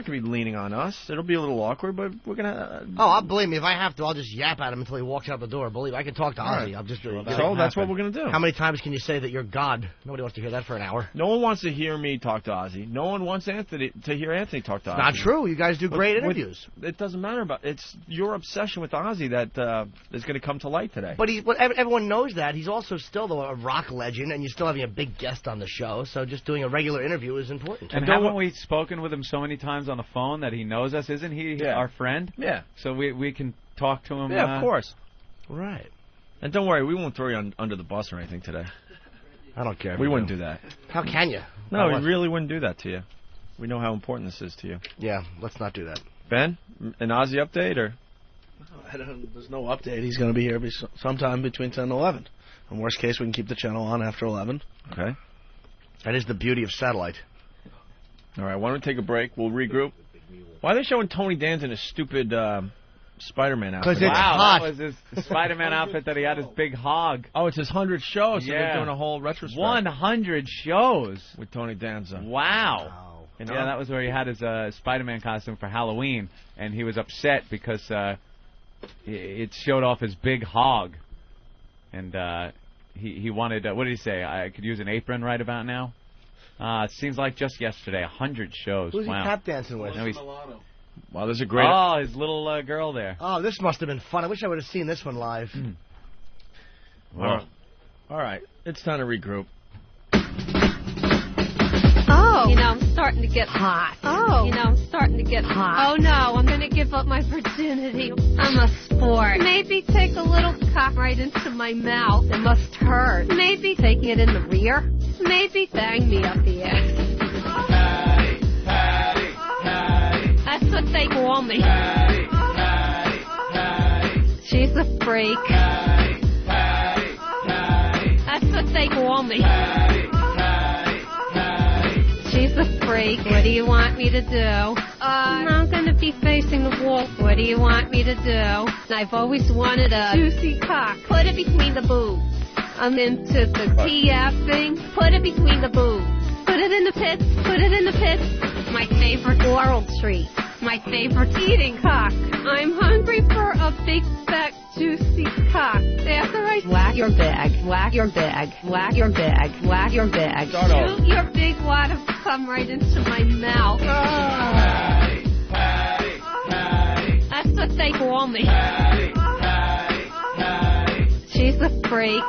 Speaker 6: to be leaning on us. It'll be a little awkward, but we're going to.
Speaker 5: I'll believe me. If I have to, I'll just yap at him until he walks out the door. Believe me, I can talk to Ozzy.
Speaker 6: Right.
Speaker 5: I'll just.
Speaker 6: So that's what we're going to do.
Speaker 5: How many times can you say that you're God? Nobody wants to hear that for an hour.
Speaker 6: No one wants to hear me talk to Ozzy. No one wants Anthony to hear Anthony talk to Ozzy.
Speaker 5: Not true. You guys do great interviews.
Speaker 6: It doesn't matter about. It's your obsession with Ozzy that is going to come to light today.
Speaker 5: But everyone knows that he's also still a rock legend, and you're still having a big guest on the show. So just doing a regular interview is important.
Speaker 1: And haven't we spoken with him so many times on the phone that he knows us? Isn't he our friend?
Speaker 6: Yeah.
Speaker 1: So we can talk to him.
Speaker 6: Yeah, of course.
Speaker 5: Right.
Speaker 6: And don't worry, we won't throw you under the bus or anything today.
Speaker 5: I don't care.
Speaker 6: We wouldn't do that.
Speaker 5: How can you?
Speaker 6: No, we really wouldn't do that to you. We know how important this is to you.
Speaker 5: Yeah, let's not do that.
Speaker 6: Ben, an Ozzy update or?
Speaker 7: There's no update. He's going to be here sometime between 10 and 11. In worst case, we can keep the channel on after 11.
Speaker 6: Okay.
Speaker 5: That is the beauty of satellite.
Speaker 6: All right, why don't we take a break? We'll regroup. Why are they showing Tony Danza in a stupid Spider-Man outfit?
Speaker 5: Because it's hot.
Speaker 1: That was his Spider-Man outfit that he had his big hog.
Speaker 6: Oh, it's his 100 shows, so they're doing a whole retrospect.
Speaker 1: 100 shows.
Speaker 6: With Tony Danza.
Speaker 1: Wow.
Speaker 6: You know?
Speaker 1: Yeah, that was where he had his Spider-Man costume for Halloween, and he was upset because it showed off his big hog. And he wanted, what did he say? I could use an apron right about now? It seems like just yesterday, 100 shows.
Speaker 5: Who's
Speaker 1: wow.
Speaker 5: he tap dancing with?
Speaker 6: Wow, there's a great...
Speaker 1: Oh, his little girl there.
Speaker 5: Oh, this must have been fun. I wish I would have seen this one live.
Speaker 6: All right, it's time to regroup.
Speaker 22: Oh. You know, I'm sorry.
Speaker 3: starting to get hot. Oh. You know, I'm starting to get hot. Oh, no, I'm going to give up my virginity. I'm a sport. Maybe take a little cock right into my mouth. It must hurt. Maybe taking it in the rear. Maybe bang me up the ass. That's what they call me. She's a freak. That's what they call me. She's a freak. What do you want me to do? I'm gonna be facing the wall. What do you want me to do? I've always wanted a juicy cock. Put it between the boobs. I'm into the TF thing. Put it between the boobs. Put it in the pits. Put it in the pits. My favorite oral treat. My favorite eating cock. I'm hungry for a big, fat, juicy cock. After I whack your bag, whack your bag, whack your bag, whack your bag. Shoot your big wad of cum right into my mouth. That's what they call me. She's a freak.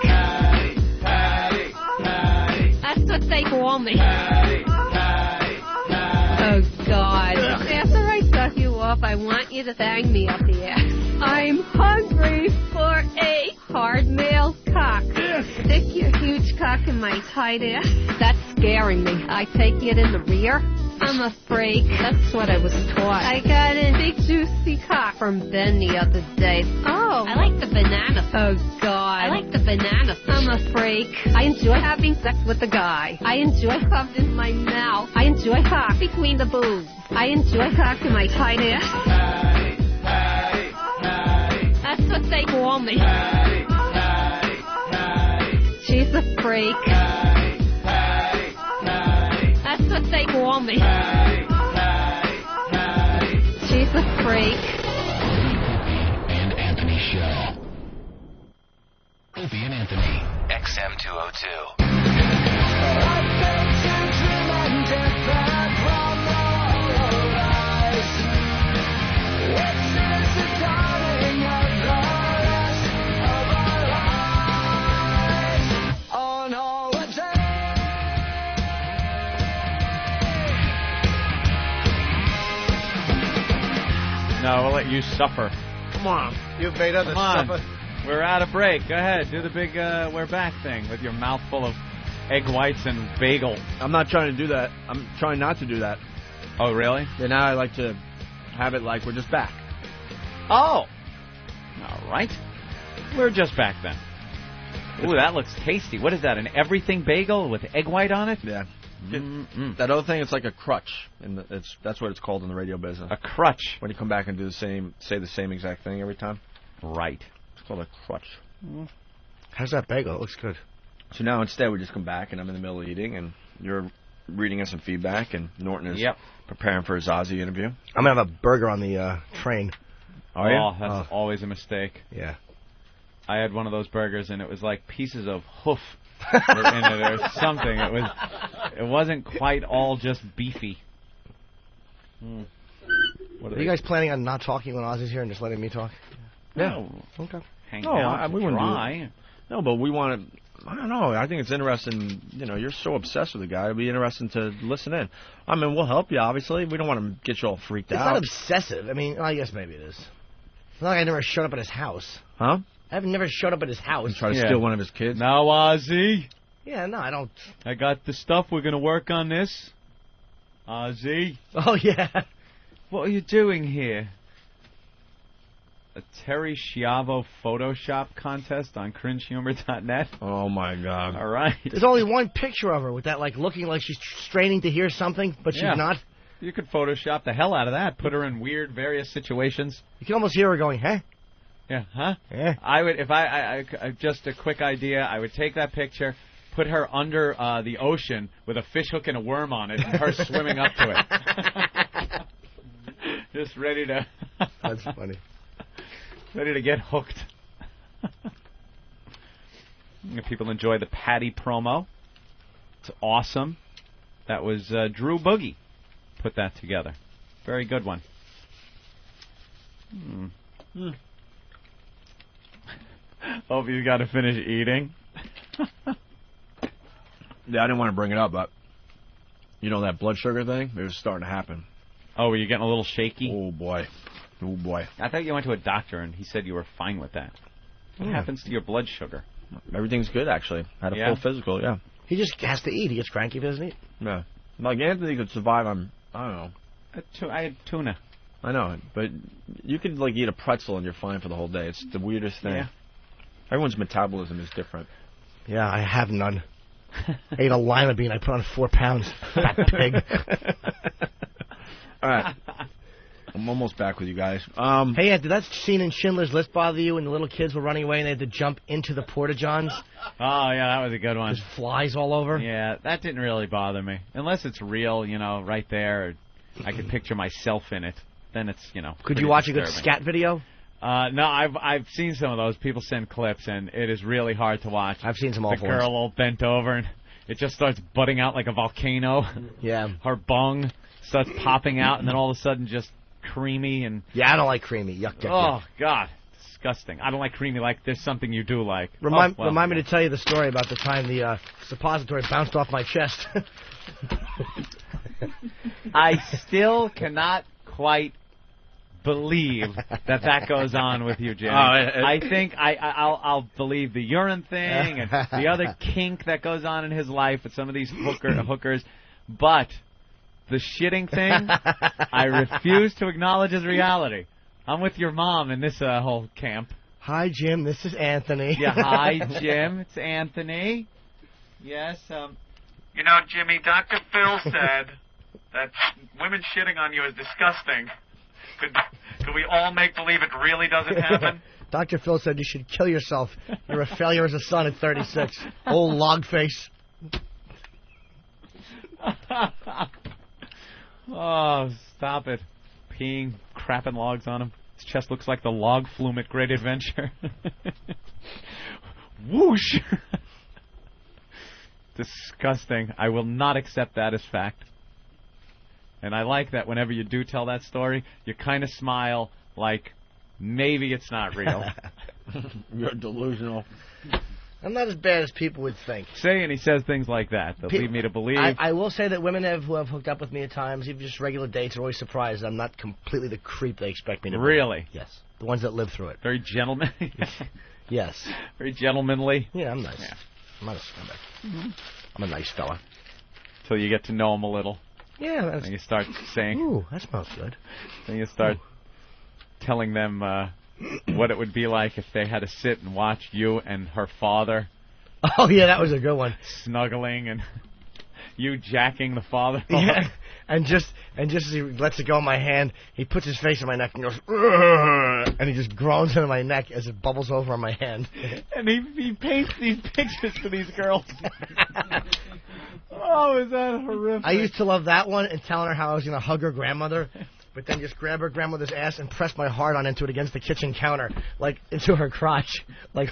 Speaker 3: That's what they call me. Oh, God. After I suck you off, I want you to bang me up the ass. I'm hungry for a hard male cock. Stick your huge cock in my tight ass. That's scaring me. I take it in the rear. I'm a freak. That's what I was taught. I got a big juicy cock from Ben the other day. Oh. I like the banana. Oh, God. I like the banana. I'm a freak. I enjoy having sex with a guy. I enjoy cum in my mouth. I enjoy cock between the boobs. I enjoy cock in my tight ass. That's what they call me. She's a freak. That's what they call me. She's a freak.
Speaker 21: And Anthony Show. Opie and Anthony, XM202.
Speaker 1: No, we'll let you suffer.
Speaker 5: Come on. You've made others suffer.
Speaker 1: We're out of break. Go ahead. Do the big we're back thing with your mouth full of egg whites and bagel.
Speaker 6: I'm not trying to do that. I'm trying not to do that.
Speaker 1: Oh, really?
Speaker 6: Yeah, now I like to have it like we're just back.
Speaker 1: Oh. All right. We're just back then. Ooh, that looks tasty. What is that, an everything bagel with egg white on it?
Speaker 6: Yeah. That other thing, it's like a crutch, and that's what it's called in the radio business.
Speaker 1: A crutch.
Speaker 6: When you come back and do say the same exact thing every time.
Speaker 1: Right.
Speaker 6: It's called a crutch.
Speaker 5: How's that bagel? It looks good.
Speaker 6: So now instead we just come back, and I'm in the middle of eating, and you're reading us some feedback, and Norton is preparing for his Ozzy interview.
Speaker 5: I'm going to have a burger on the train.
Speaker 1: Oh, yeah? That's always a mistake.
Speaker 5: Yeah.
Speaker 1: I had one of those burgers, and it was like pieces of hoof were in it or something. It wasn't quite all just beefy.
Speaker 5: What are you guys planning on not talking when Ozzy's here and just letting me talk?
Speaker 1: No.
Speaker 5: Okay.
Speaker 1: Hang out.
Speaker 6: We wouldn't
Speaker 1: try.
Speaker 6: No, but we want to. I don't know. I think it's interesting. You know, you're so obsessed with the guy. It'd be interesting to listen in. I mean, we'll help you, obviously. We don't want to get you all freaked out.
Speaker 5: It's not obsessive. I mean, I guess maybe it is. It's not like I never showed up at his house.
Speaker 6: Huh?
Speaker 5: I've never showed up at his house.
Speaker 6: And try to steal one of his kids?
Speaker 1: Now, Ozzy.
Speaker 5: Yeah, no, I don't.
Speaker 1: I got the stuff. We're going to work on this. Ozzy.
Speaker 5: Oh, yeah.
Speaker 1: What are you doing here? A Terri Schiavo Photoshop contest on cringehumor.net.
Speaker 6: Oh, my God.
Speaker 1: All right.
Speaker 5: There's only one picture of her with that, like, looking like she's straining to hear something, but she's not.
Speaker 1: You could Photoshop the hell out of that. Put her in weird, various situations.
Speaker 5: You can almost hear her going, huh?
Speaker 1: Yeah, huh?
Speaker 5: Yeah.
Speaker 1: I would, if I just a quick idea, I would take that picture, put her under the ocean with a fish hook and a worm on it, and her swimming up to it. Just ready to...
Speaker 5: That's funny.
Speaker 1: Ready to get hooked. People enjoy the Patty promo. It's awesome. That was Drew Boogie put that together. Very good one. Hope you got to finish eating.
Speaker 6: Yeah, I didn't want to bring it up, but You know, that blood sugar thing? It was starting to happen.
Speaker 1: Oh, were you getting a little shaky?
Speaker 6: Oh, boy. Oh, boy.
Speaker 1: I thought you went to a doctor and he said you were fine with that. What happens to your blood sugar?
Speaker 6: Everything's good, actually. Had a full physical, yeah.
Speaker 5: He just has to eat. He gets cranky if he doesn't eat.
Speaker 6: Yeah. Like, Anthony could survive on, I don't know.
Speaker 1: I had tuna.
Speaker 6: I know, but you could, like, eat a pretzel and you're fine for the whole day. It's the weirdest thing.
Speaker 1: Yeah.
Speaker 6: Everyone's metabolism is different.
Speaker 5: Yeah, I have none. I ate a lima bean. I put on 4 pounds. Fat pig.
Speaker 6: All right. I'm almost back with you guys.
Speaker 5: Hey, did that scene in Schindler's List bother you when the little kids were running away and they had to jump into the porta-johns?
Speaker 1: Oh, yeah, that was a good one.
Speaker 5: There's flies all over.
Speaker 1: Yeah, that didn't really bother me. Unless it's real, you know, right there. I could picture myself in it. Then it's, you know,
Speaker 5: Could you watch
Speaker 1: disturbing.
Speaker 5: a good scat video?
Speaker 1: No, I've seen some of those. People send clips, and it is really hard to watch.
Speaker 5: I've seen some awful
Speaker 1: The girl
Speaker 5: ones.
Speaker 1: all bent over, and it just starts butting out like a volcano.
Speaker 5: Yeah.
Speaker 1: Her bung starts popping out, and then all of a sudden just creamy and...
Speaker 5: Yeah, I don't like creamy. Yuck, yuck,
Speaker 1: Oh,
Speaker 5: yuck.
Speaker 1: God. Disgusting. I don't like creamy like there's something you do like.
Speaker 5: Remind
Speaker 1: well.
Speaker 5: me to tell you the story about the time the suppository bounced off my chest.
Speaker 1: I still cannot quite believe that goes on with you, Jimmy. I think I'll believe the urine thing and the other kink that goes on in his life with some of these hookers, but the shitting thing, I refuse to acknowledge as reality. I'm with your mom in this whole camp.
Speaker 5: Hi, Jim. This is Anthony.
Speaker 1: Yeah, hi, Jim. It's Anthony. Yes. You know, Jimmy, Dr. Phil said that women shitting on you is disgusting. Could we all make believe it really doesn't happen?
Speaker 5: Dr. Phil said you should kill yourself. You're a failure as a son at 36. Old log face.
Speaker 1: Oh, stop it. Peeing, crapping logs on him. His chest looks like the log flume at Great Adventure. Whoosh! Disgusting. I will not accept that as fact. And I like that whenever you do tell that story, you kind of smile like maybe it's not real.
Speaker 6: You're delusional.
Speaker 5: I'm not as bad as people would think.
Speaker 1: And he says things like that that lead me to believe.
Speaker 5: I will say that women who have hooked up with me at times, even just regular dates, are always surprised I'm not completely the creep they expect me to be.
Speaker 1: Really?
Speaker 5: Yes. The ones that live through it.
Speaker 1: Very gentlemanly.
Speaker 5: Yes.
Speaker 1: Very gentlemanly.
Speaker 5: Yeah, I'm nice. Yeah. I'm not a scumbag. Mm-hmm. I'm a nice fella.
Speaker 1: Till you get to know him a little.
Speaker 5: Yeah. That's...
Speaker 1: And you start saying...
Speaker 5: Ooh, that smells good.
Speaker 1: Then you start telling them what it would be like if they had to sit and watch you and her father.
Speaker 5: Oh, yeah, that was a good one.
Speaker 1: Snuggling and you jacking the father.
Speaker 5: Yeah. And just as he lets it go in my hand, he puts his face in my neck and goes, "Ugh," and he just groans into my neck as it bubbles over on my hand.
Speaker 1: And he paints these pictures for these girls. Oh, is that horrific?
Speaker 5: I used to love that one and telling her how I was going to hug her grandmother, but then just grab her grandmother's ass and press my heart on into it against the kitchen counter, like into her crotch. Like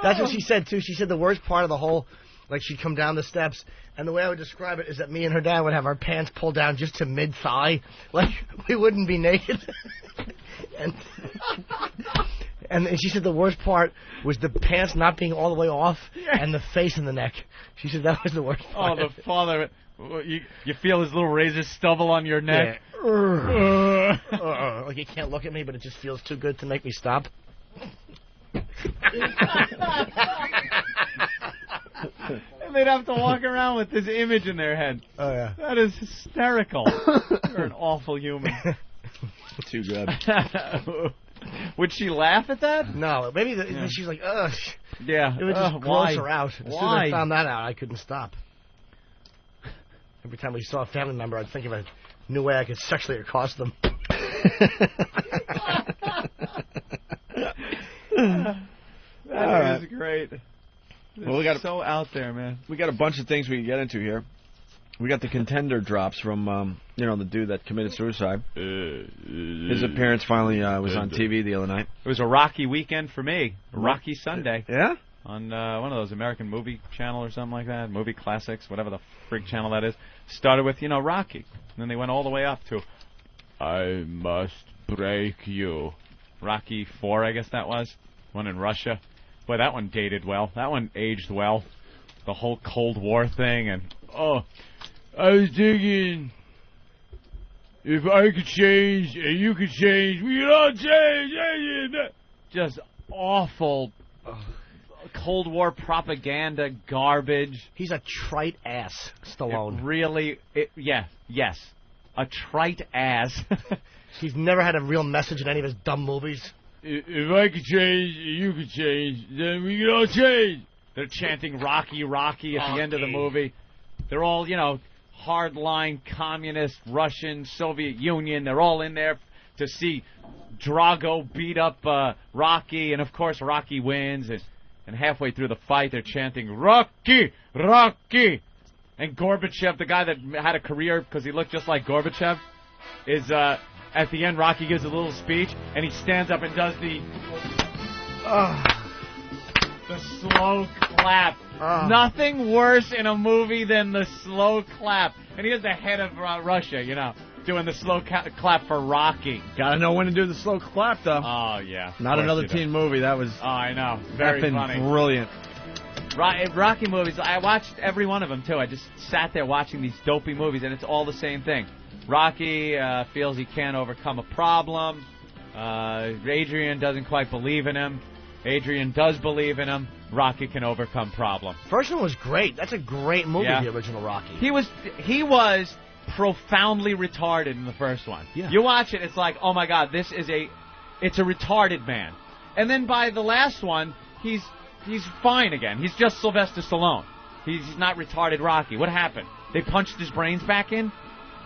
Speaker 5: that's what she said, too. She said the worst part of the whole, like she'd come down the steps, and the way I would describe it is that me and her dad would have our pants pulled down just to mid-thigh. Like, we wouldn't be naked. And she said the worst part was the pants not being all the way off and the face and the neck. She said that was the worst part.
Speaker 1: Oh, the father. You feel his little razor stubble on your neck.
Speaker 5: Yeah. Like you can't look at me, but it just feels too good to make me stop.
Speaker 1: And they'd have to walk around with this image in their head.
Speaker 5: Oh, yeah.
Speaker 1: That is hysterical. You're an awful human.
Speaker 6: Too good.
Speaker 1: Would she laugh at that?
Speaker 5: No. Maybe she's like, ugh.
Speaker 1: Yeah.
Speaker 5: It would just gross her out. As soon as I found that out, I couldn't stop. Every time we saw a family member, I'd think of a new way I could sexually accost them.
Speaker 1: That is great.
Speaker 6: Well, we got
Speaker 1: so out there, man.
Speaker 6: We got a bunch of things we can get into here. We got the contender drops from the dude that committed suicide. His appearance finally was on TV the other night.
Speaker 1: It was a rocky weekend for me. A rocky Sunday.
Speaker 6: Yeah?
Speaker 1: On one of those American movie channel or something like that. Movie Classics, whatever the frig channel that is. Started with, Rocky. And then they went all the way up to I Must Break You. Rocky 4, I guess that was. One in Russia. Boy, that one dated well. That one aged well. The whole Cold War thing, and I was thinking, if I could change and you could change, we could all change. Just awful Cold War propaganda garbage.
Speaker 5: He's a trite ass, Stallone.
Speaker 1: Yes. A trite ass.
Speaker 5: He's never had a real message in any of his dumb movies.
Speaker 1: If I could change, you could change, then we could all change. They're chanting Rocky, Rocky at the end of the movie. They're all, hardline communist, Russian, Soviet Union. They're all in there to see Drago beat up Rocky, and of course Rocky wins. And halfway through the fight, they're chanting Rocky, Rocky. And Gorbachev, the guy that had a career because he looked just like Gorbachev, is at the end. Rocky gives a little speech, and he stands up and does the slow clap. Nothing worse in a movie than the slow clap. And here's the head of Russia, doing the slow clap for Rocky.
Speaker 6: Gotta know when to do the slow clap, though.
Speaker 1: Oh, yeah.
Speaker 6: Not another teen movie. That was...
Speaker 1: Oh, I know. Very funny.
Speaker 6: Brilliant.
Speaker 1: Rocky movies, I watched every one of them, too. I just sat there watching these dopey movies, and it's all the same thing. Rocky feels he can't overcome a problem. Adrian doesn't quite believe in him. Adrian does believe in him. Rocky can overcome problem.
Speaker 5: First one was great. That's a great movie, the original Rocky.
Speaker 1: He was profoundly retarded in the first one.
Speaker 5: Yeah.
Speaker 1: You watch it, it's like, oh my God, it's a retarded man. And then by the last one, he's fine again. He's just Sylvester Stallone. He's not retarded Rocky. What happened? They punched his brains back in?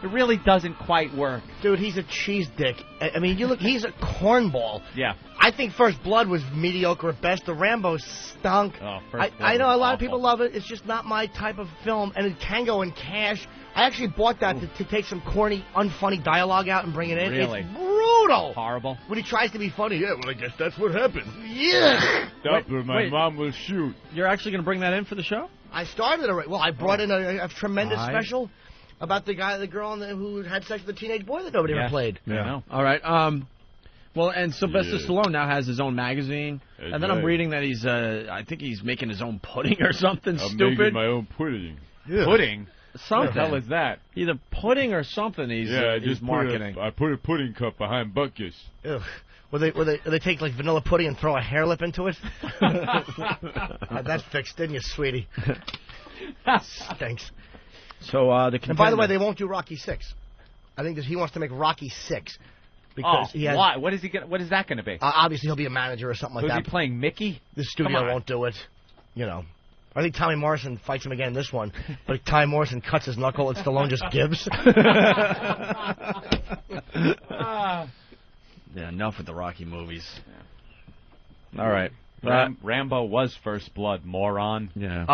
Speaker 1: It really doesn't quite work.
Speaker 5: Dude, he's a cheese dick. I mean, he's a cornball.
Speaker 1: Yeah.
Speaker 5: I think First Blood was mediocre at best. The Rambo stunk.
Speaker 1: Oh, First Blood
Speaker 5: I know a lot of
Speaker 1: awful.
Speaker 5: people love it. It's just not my type of film. And Tango and Cash, I actually bought that to take some corny, unfunny dialogue out and bring it in.
Speaker 1: Really?
Speaker 5: It's brutal.
Speaker 1: Horrible.
Speaker 5: When he tries to be funny, well, I guess that's what happened. Yeah.
Speaker 1: That's where my mom will shoot.
Speaker 6: You're actually going to bring that in for the show?
Speaker 5: I started already. Well, I brought in a tremendous special about the girl who had sex with a teenage boy that nobody ever played.
Speaker 6: Yeah. I know. All right. Well, and Sylvester Stallone now has his own magazine, and then I'm reading that I think he's making his own pudding or something stupid.
Speaker 1: I'm making my own pudding. Yeah. Pudding?
Speaker 6: Something.
Speaker 1: What the hell is that?
Speaker 6: Either pudding or something. He's marketing.
Speaker 1: I put a pudding cup behind Buckus.
Speaker 5: Ugh. Will they take like vanilla pudding and throw a hair lip into it? That fixed, didn't you, sweetie? Thanks.
Speaker 6: So
Speaker 5: and by the way, they won't do Rocky 6. I think that he wants to make Rocky 6 because he has.
Speaker 1: Why? What is that going to be?
Speaker 5: Obviously, he'll be a manager or something like that.
Speaker 1: Is he playing Mickey?
Speaker 5: The studio won't do it. I think Tommy Morrison fights him again in this one, but Tommy Morrison cuts his knuckle and Stallone just gives.
Speaker 6: Yeah, enough with the Rocky movies. Yeah. All right.
Speaker 1: Rambo was First Blood, moron.
Speaker 6: Yeah.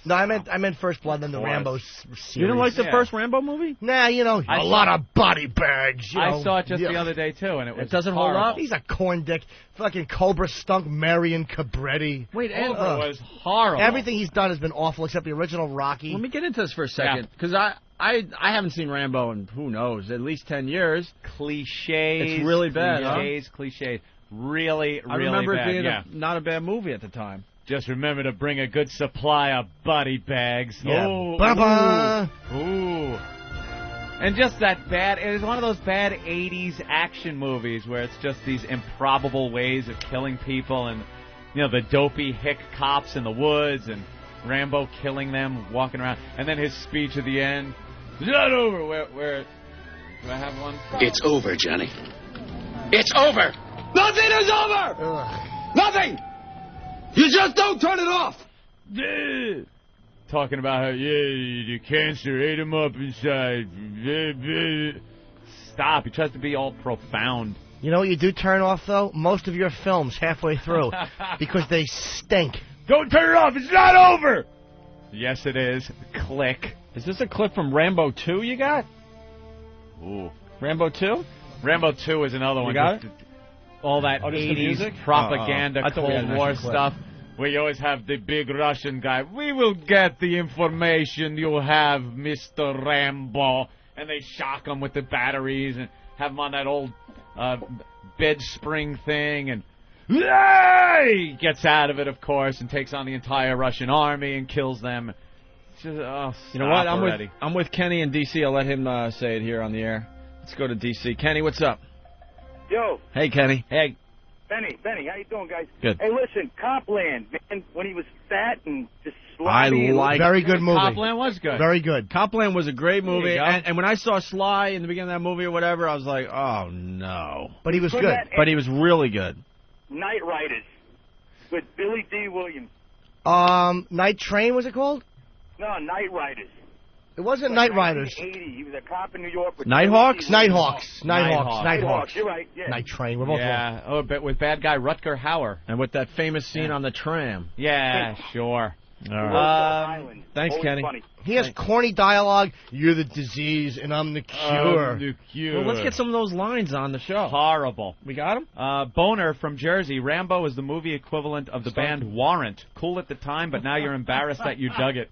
Speaker 5: No, I meant First Blood, then the Rambo series.
Speaker 6: You didn't like the first Rambo movie?
Speaker 5: Nah, a lot of body bags.
Speaker 1: I saw it just the other day too, and it
Speaker 6: doesn't
Speaker 1: horrible.
Speaker 6: hold up.
Speaker 5: He's a corn dick. Fucking Cobra stunk Marion Cabretti.
Speaker 6: Wait,
Speaker 1: Cobra was horrible.
Speaker 5: Everything he's done has been awful except the original Rocky.
Speaker 6: Let me get into this for a second, because I haven't seen Rambo in, who knows, at least 10 years.
Speaker 1: Cliches.
Speaker 6: It's really bad.
Speaker 1: Cliches. Really, really bad.
Speaker 6: I remember it being not a bad movie at the time.
Speaker 1: Just remember to bring a good supply of body bags.
Speaker 5: Yeah.
Speaker 1: Oh,
Speaker 5: Ba-ba.
Speaker 1: Ooh. And just that bad, it was one of those bad 80s action movies where it's just these improbable ways of killing people and, the dopey hick cops in the woods and Rambo killing them, walking around. And then his speech at the end. It's not over. Where do I have one?
Speaker 21: It's over, Johnny. It's over. Nothing is over!
Speaker 5: Ugh.
Speaker 21: Nothing! You just don't turn it off!
Speaker 1: Talking about how, the cancer ate him up inside. Stop. He tries to be all profound.
Speaker 5: You know what you do turn off, though? Most of your films halfway through. Because they stink.
Speaker 1: Don't turn it off. It's not over! Yes, it is. Click.
Speaker 6: Is this a clip from Rambo 2 you got?
Speaker 1: Ooh.
Speaker 6: Rambo 2?
Speaker 1: Rambo 2 is another one.
Speaker 6: You got it?
Speaker 1: All that
Speaker 6: just
Speaker 1: 80s propaganda, Cold War stuff, where you always have the big Russian guy. We will get the information you have, Mr. Rambo. And they shock him with the batteries and have him on that old bed spring thing. And He gets out of it, of course, and takes on the entire Russian army and kills them. Just,
Speaker 6: You know what?
Speaker 1: Already.
Speaker 6: I'm with Kenny in D.C. I'll let him say it here on the air. Let's go to D.C. Kenny, what's up?
Speaker 8: Yo.
Speaker 6: Hey, Kenny.
Speaker 1: Hey.
Speaker 8: Benny, how you doing, guys?
Speaker 6: Good.
Speaker 8: Hey, listen, Copland, man, when he was fat and just slimy.
Speaker 5: Very good movie.
Speaker 1: Copland was good.
Speaker 5: Very good.
Speaker 6: Copland was a great movie,
Speaker 1: There you go.
Speaker 6: and when I saw Sly in the beginning of that movie or whatever, I was like, oh, no.
Speaker 5: But he was good.
Speaker 6: But he was really good.
Speaker 8: Night Riders with Billy D. Williams.
Speaker 5: Night Train, was it called?
Speaker 8: No, Night Riders.
Speaker 5: It wasn't
Speaker 8: Like
Speaker 5: Night Riders.
Speaker 8: 1980. He was a cop in New York. With
Speaker 6: Nighthawks?
Speaker 5: Nighthawks.
Speaker 8: Nighthawks. You're right. Yeah.
Speaker 5: Night Train. We're both wrong.
Speaker 1: Yeah, but with bad guy Rutger Hauer.
Speaker 6: And with that famous scene on the tram.
Speaker 1: Yeah, sure.
Speaker 6: All right. Thanks,
Speaker 8: Always
Speaker 6: Kenny.
Speaker 8: funny.
Speaker 5: He has corny dialogue. You're the disease, and I'm the cure.
Speaker 6: Well, let's get some of those lines on the show.
Speaker 1: Horrible.
Speaker 6: We got him?
Speaker 1: Boner from Jersey. Rambo is the movie equivalent of the band Warrant. Cool at the time, but now you're embarrassed that you dug it.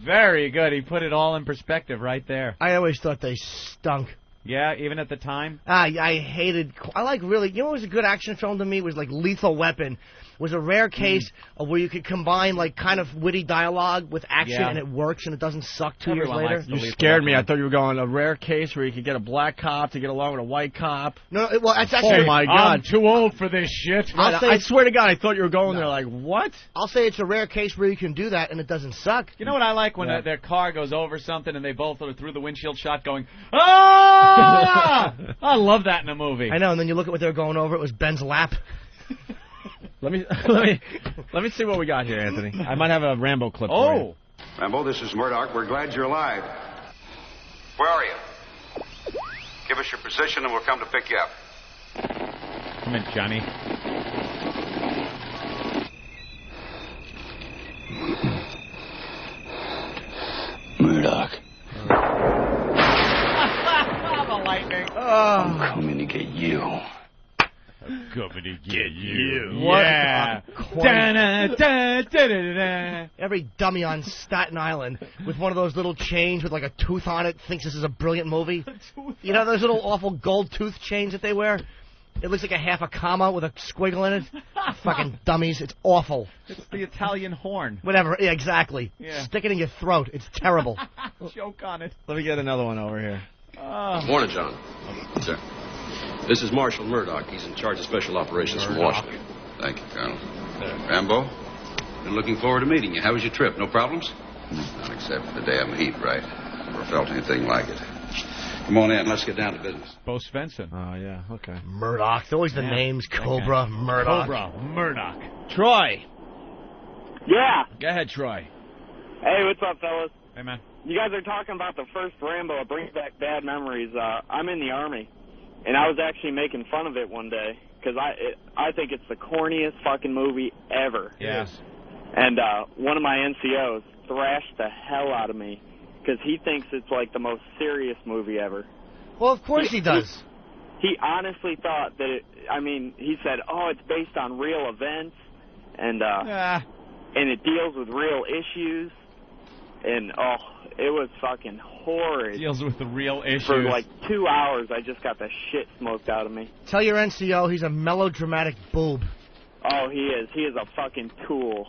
Speaker 1: Very good. He put it all in perspective right there.
Speaker 5: I always thought they stunk.
Speaker 1: Yeah, even at the time?
Speaker 5: I hated... I like really... You know what was a good action film to me? Was like Lethal Weapon. Was a rare case of where you could combine like kind of witty dialogue with action and it works and it doesn't suck 2 years later.
Speaker 6: You scared me. I thought you were going a rare case where you could get a black cop to get along with a white cop.
Speaker 5: No, well, that's actually...
Speaker 6: Oh, my God.
Speaker 1: I'm too old for this shit.
Speaker 6: I swear to God, I thought you were going there like, what?
Speaker 5: I'll say it's a rare case where you can do that and it doesn't suck.
Speaker 1: You know what I like? When their car goes over something and they both are through the windshield shot going, ah! I love that in a movie.
Speaker 5: I know, and then you look at what they're going over, it was Ben's lap.
Speaker 6: Let me see what we got here, Anthony. I might have a Rambo clip for you.
Speaker 22: Rambo, this is Murdoch. We're glad you're alive. Where are you? Give us your position and we'll come to pick you up.
Speaker 1: Come in, Johnny.
Speaker 22: Murdoch.
Speaker 1: The lightning.
Speaker 22: I'm coming to get you.
Speaker 1: Coming to get you.
Speaker 5: What?
Speaker 1: Yeah. Da-da-da-da-da-da.
Speaker 5: Every dummy on Staten Island with one of those little chains with like a tooth on it thinks this is a brilliant movie. You know those little awful gold tooth chains that they wear? It looks like a half a comma with a squiggle in it. Fucking dummies. It's awful.
Speaker 1: It's the Italian horn.
Speaker 5: Whatever. Yeah, exactly.
Speaker 1: Yeah.
Speaker 5: Stick it in your throat. It's terrible.
Speaker 1: Choke on it.
Speaker 6: Let me get another one over here.
Speaker 23: Morning, John. Sir. This is Marshal Murdoch. He's in charge of special operations from Washington.
Speaker 22: Thank you, Colonel. Rambo, been looking forward to meeting you. How was your trip? No problems? Not except for the damn heat, right? Never felt anything like it. Come on in. Let's get down to business.
Speaker 1: Bo Svensson.
Speaker 6: Oh, yeah. Okay.
Speaker 5: Murdoch. Always the names. Cobra. Murdoch.
Speaker 1: Cobra. Murdoch.
Speaker 6: Troy.
Speaker 8: Yeah.
Speaker 6: Go ahead, Troy.
Speaker 8: Hey, what's up, fellas?
Speaker 1: Hey, man.
Speaker 8: You guys are talking about the first Rambo. It brings back bad memories. I'm in the Army, and I was actually making fun of it one day because I think it's the corniest fucking movie ever.
Speaker 1: Yes.
Speaker 8: And one of my NCOs thrashed the hell out of me because he thinks it's like the most serious movie ever.
Speaker 5: Well, of course he does.
Speaker 8: He honestly thought that he said, oh, it's based on real events, and it deals with real issues, and it was fucking horrid.
Speaker 1: Deals with the real issues.
Speaker 8: For like 2 hours, I just got the shit smoked out of me.
Speaker 5: Tell your NCO he's a melodramatic boob.
Speaker 8: Oh, he is. He is a fucking tool.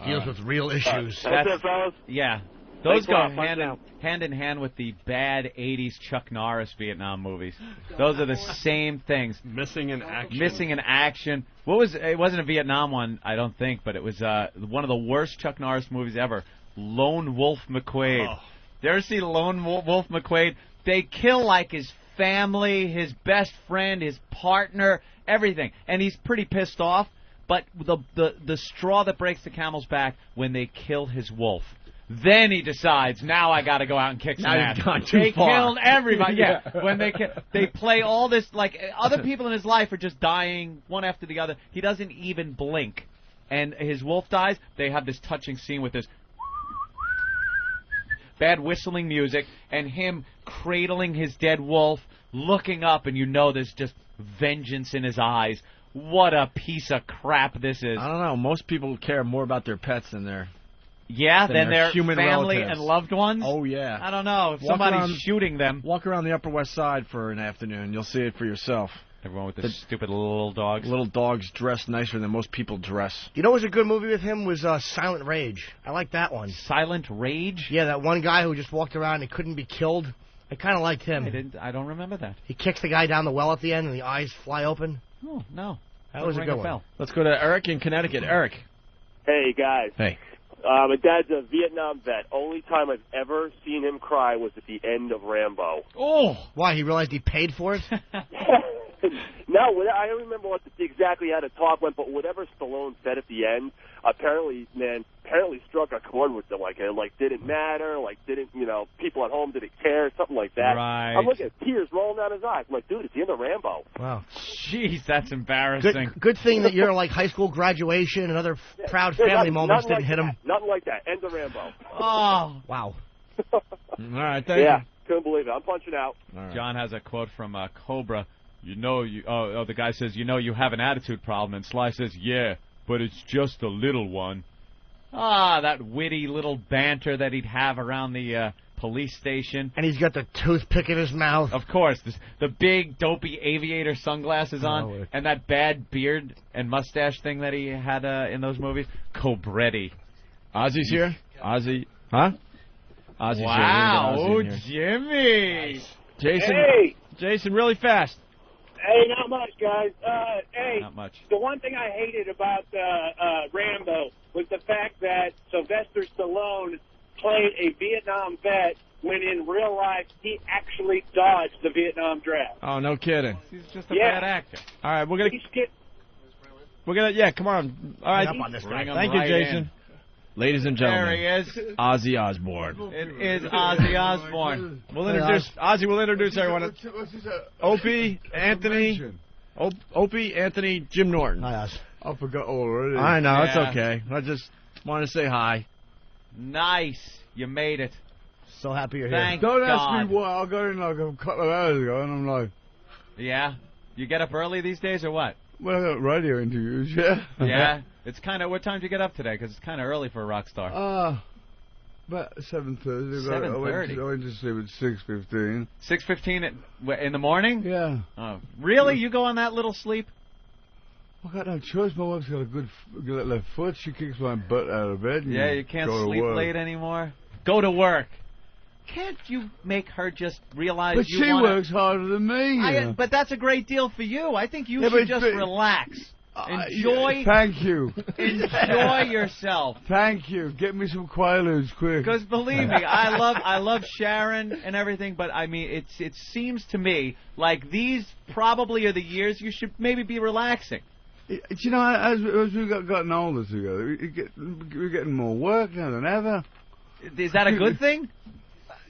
Speaker 5: Deals with real issues.
Speaker 8: That's it, fellas.
Speaker 1: Yeah. Those go
Speaker 8: Thanks a lot.
Speaker 1: hand in hand with the bad 80s Chuck Norris Vietnam movies. Those are the same things.
Speaker 19: Missing in action.
Speaker 1: Missing in action. It wasn't a Vietnam one, I don't think, but it was one of the worst Chuck Norris movies ever. Lone Wolf McQuade.
Speaker 19: Oh.
Speaker 1: You ever see Lone Wolf McQuade? They kill like his family, his best friend, his partner, everything. And he's pretty pissed off. But the straw that breaks the camel's back when they kill his wolf. Then he decides, now I got to go out and kick some ass.
Speaker 6: You've gone too
Speaker 1: They
Speaker 6: far.
Speaker 1: killed everybody. Yeah. When they play all this, like other people in his life are just dying one after the other. He doesn't even blink. And his wolf dies. They have this touching scene with this bad whistling music and him cradling his dead wolf, looking up, and you know there's just vengeance in his eyes. What a piece of crap this is.
Speaker 6: I don't know. Most people care more about their pets than their
Speaker 1: than their
Speaker 6: human
Speaker 1: family
Speaker 6: relatives.
Speaker 1: and loved ones.
Speaker 6: Oh, yeah.
Speaker 1: I don't know. If somebody's shooting them.
Speaker 6: Walk around the Upper West Side for an afternoon. You'll see it for yourself.
Speaker 1: Everyone with the stupid little dogs.
Speaker 6: Little dogs dress nicer than most people dress.
Speaker 5: You know what was a good movie with him was Silent Rage. I like that one.
Speaker 1: Silent Rage?
Speaker 5: Yeah, that one guy who just walked around and couldn't be killed. I kind of liked him.
Speaker 1: I don't remember that.
Speaker 5: He kicks the guy down the well at the end and the eyes fly open.
Speaker 1: Oh, no.
Speaker 5: That was a good one.
Speaker 6: Let's go to Eric in Connecticut. Eric.
Speaker 9: Hey, guys.
Speaker 6: Hey.
Speaker 9: My dad's a Vietnam vet. Only time I've ever seen him cry was at the end of Rambo.
Speaker 5: Oh! Why, he realized he paid for it?
Speaker 9: No, I don't remember exactly how the talk went, but whatever Stallone said at the end, apparently struck a chord with them. Like didn't matter, people at home didn't care, something like that.
Speaker 1: Right.
Speaker 9: I'm looking at tears rolling down his eyes. I'm like, dude, it's the end of Rambo.
Speaker 5: Wow.
Speaker 1: Jeez, that's embarrassing.
Speaker 5: Good thing that your high school graduation and other proud family moments didn't hit him.
Speaker 9: Nothing like that. End of Rambo.
Speaker 1: Oh.
Speaker 5: Wow.
Speaker 6: All right, thank
Speaker 9: you.
Speaker 6: you.
Speaker 9: Couldn't believe it. I'm punching out.
Speaker 1: Right. John has a quote from Cobra. The guy says, you have an attitude problem. And Sly says, yeah, but it's just a little one. That witty little banter that he'd have around the police station.
Speaker 5: And he's got the toothpick in his mouth.
Speaker 1: Of course. The big, dopey aviator sunglasses on. And that bad beard and mustache thing that he had in those movies. Cobretti.
Speaker 6: Ozzy's here? Ozzy. Huh? Ozzy's here.
Speaker 1: Wow.
Speaker 6: Ozzy
Speaker 1: Oh,
Speaker 6: in here.
Speaker 1: Jimmy.
Speaker 6: Jason.
Speaker 10: Hey.
Speaker 6: Jason, really fast.
Speaker 10: Hey, not much, guys. Hey,
Speaker 1: not much.
Speaker 10: The one thing I hated about Rambo was the fact that Sylvester Stallone played a Vietnam vet when in real life he actually dodged the Vietnam draft.
Speaker 6: Oh, no kidding.
Speaker 1: He's just a bad actor.
Speaker 6: All right, come on. All right.
Speaker 5: Up on this guy.
Speaker 6: Thank you, Jason. Ladies and gentlemen,
Speaker 1: there he is.
Speaker 6: Ozzy Osbourne.
Speaker 1: It is Ozzy Osbourne.
Speaker 6: Ozzy will introduce everyone. Opie, Anthony, Opie, Anthony, Jim Norton.
Speaker 5: Hi, Oz.
Speaker 7: I forgot already.
Speaker 6: I know, it's okay. I just wanted to say hi.
Speaker 1: Nice. You made it.
Speaker 5: So happy you're
Speaker 1: Thank
Speaker 5: here.
Speaker 7: Don't
Speaker 1: God.
Speaker 7: ask me why. I got in like a couple of hours ago, and I'm like...
Speaker 1: Yeah? You get up early these days or what?
Speaker 7: Well, I got radio interviews, yeah.
Speaker 1: Yeah? It's kind of... What time did you get up today? Because it's kind of early for a rock star.
Speaker 7: About 7:30.
Speaker 1: 7:30?
Speaker 7: I went to sleep at 6:15.
Speaker 1: 6:15 in the morning?
Speaker 7: Yeah.
Speaker 1: Oh, really? You go on that little sleep?
Speaker 7: I got no choice. My wife's got a good left foot. She kicks my butt out of bed. And
Speaker 1: Yeah, you can't
Speaker 7: go to
Speaker 1: sleep
Speaker 7: work.
Speaker 1: late anymore. Go to work. Can't you make her just realize
Speaker 7: But
Speaker 1: you
Speaker 7: she
Speaker 1: wanna...
Speaker 7: works harder than me.
Speaker 1: But that's a great deal for you. I think you
Speaker 7: Yeah,
Speaker 1: should
Speaker 7: but-
Speaker 1: just relax. Enjoy.
Speaker 7: Thank you.
Speaker 1: Enjoy yourself.
Speaker 7: Thank you. Get me some Quaaludes quick.
Speaker 1: Because believe me, I love Sharon and everything, but I mean, it seems to me like these probably are the years you should maybe be relaxing.
Speaker 7: You know, as we gotten older together, we're getting more work now than ever.
Speaker 1: Is that a good thing?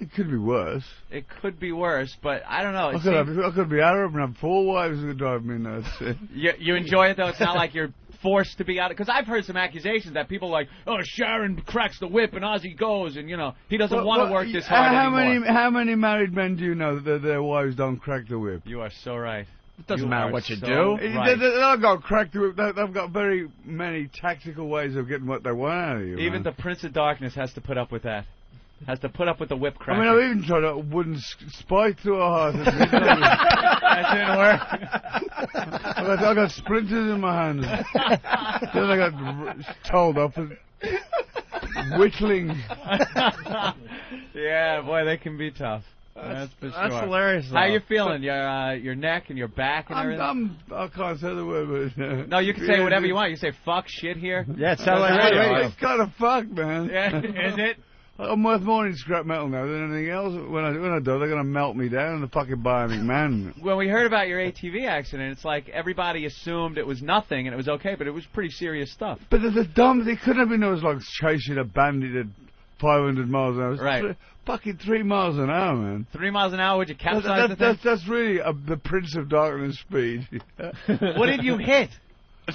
Speaker 7: It could be worse.
Speaker 1: It could be worse, but I don't know.
Speaker 7: I could be Arab and have 4 wives who could drive me nuts.
Speaker 1: You enjoy it, though? It's not like you're forced to be out. Because I've heard some accusations that people are like, oh, Sharon cracks the whip and Ozzy goes, and, he doesn't want to work this hard anymore.
Speaker 7: How many married men do you know that their wives don't crack the whip?
Speaker 1: You are so right.
Speaker 6: It doesn't matter what you do.
Speaker 7: Right. They don't got crack the whip. They've got very many tactical ways of getting what they want out of you.
Speaker 1: Even the Prince of Darkness has to put up with that. Has to put up with the whip crack.
Speaker 7: I mean, I've even tried a wooden spike through a heart.
Speaker 1: That didn't work.
Speaker 7: I got splinters in my hands. Then I got told off for whittling.
Speaker 1: Yeah, boy, they can be tough. That's for sure.
Speaker 6: That's hilarious.
Speaker 1: How you feeling? Your neck and your back and everything?
Speaker 7: I can't say the word, but...
Speaker 1: No, you can say whatever you want. You say fuck shit here.
Speaker 6: Yeah, it sounds like radio.
Speaker 7: It's kind of fuck, man.
Speaker 1: Yeah, is it?
Speaker 7: I'm worth more in scrap metal now than anything else. When I do, they're going to melt me down in the fucking Bionic Man.
Speaker 1: When we heard about your ATV accident, it's like everybody assumed it was nothing and it was okay, but it was pretty serious stuff.
Speaker 7: But the dumb, they couldn't have been those like chasing a bandit at 500 miles an hour.
Speaker 1: Right.
Speaker 7: Fucking 3 miles an hour, man.
Speaker 1: 3 miles an hour, would you capsize the thing?
Speaker 7: That's really the Prince of Darkness speed.
Speaker 1: What did you hit?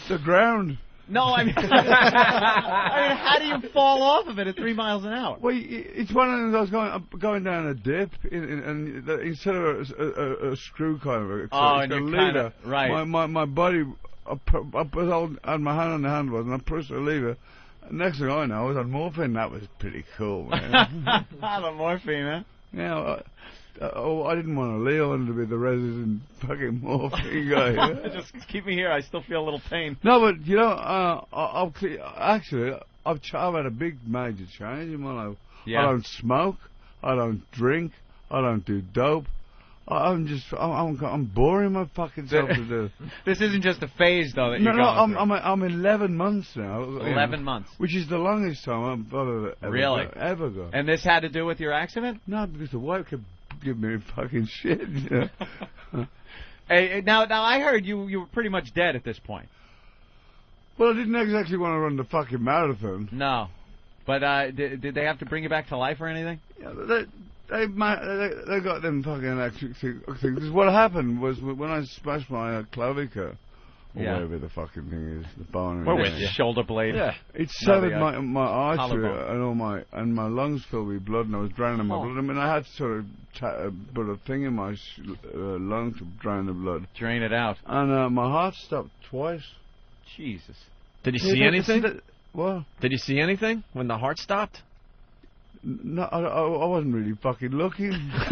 Speaker 7: The ground.
Speaker 1: No, I mean, how do you fall off of it at 3 miles an hour?
Speaker 7: Well, it's one of those going down a dip, and instead of a screw kind of
Speaker 1: and
Speaker 7: a
Speaker 1: you're
Speaker 7: lever.
Speaker 1: Right.
Speaker 7: My body, I had my hand on the handlebars, and I pushed the lever. Next thing I know, I was on morphine. That was pretty cool, man.
Speaker 1: The morphine, huh?
Speaker 11: Now, I didn't want Lee on to be the resident fucking morphine guy.
Speaker 1: Just keep me here. I still feel a little pain.
Speaker 11: No, but you know, I've had a big major change in my life.
Speaker 1: Yeah.
Speaker 11: I don't smoke. I don't drink. I don't do dope. I'm boring my fucking self to do.
Speaker 1: This isn't just a phase, though, that you're going through.
Speaker 11: I'm 11 months now.
Speaker 1: 11 months.
Speaker 11: Which is the longest time I've ever got.
Speaker 1: And this had to do with your accident?
Speaker 11: No, because the wife kept giving me fucking shit. You know?
Speaker 1: Hey, now I heard you were pretty much dead at this point.
Speaker 11: Well, I didn't exactly want to run the fucking marathon.
Speaker 1: No. But did they have to bring you back to life or anything?
Speaker 11: Yeah, they got them fucking electric things. What happened was when I smashed my clavicle, or whatever the fucking thing is, the bone.
Speaker 1: What with you? Shoulder blade.
Speaker 11: Yeah. It severed my artery and my lungs filled with blood, and I was drowning my blood. I mean, I had to sort of put a thing in my lung to drain the blood.
Speaker 1: Drain it out.
Speaker 11: And my heart stopped twice.
Speaker 1: Jesus.
Speaker 6: Did he see anything?
Speaker 11: What?
Speaker 6: Did you see anything when the heart stopped?
Speaker 11: No, I wasn't really fucking looking. At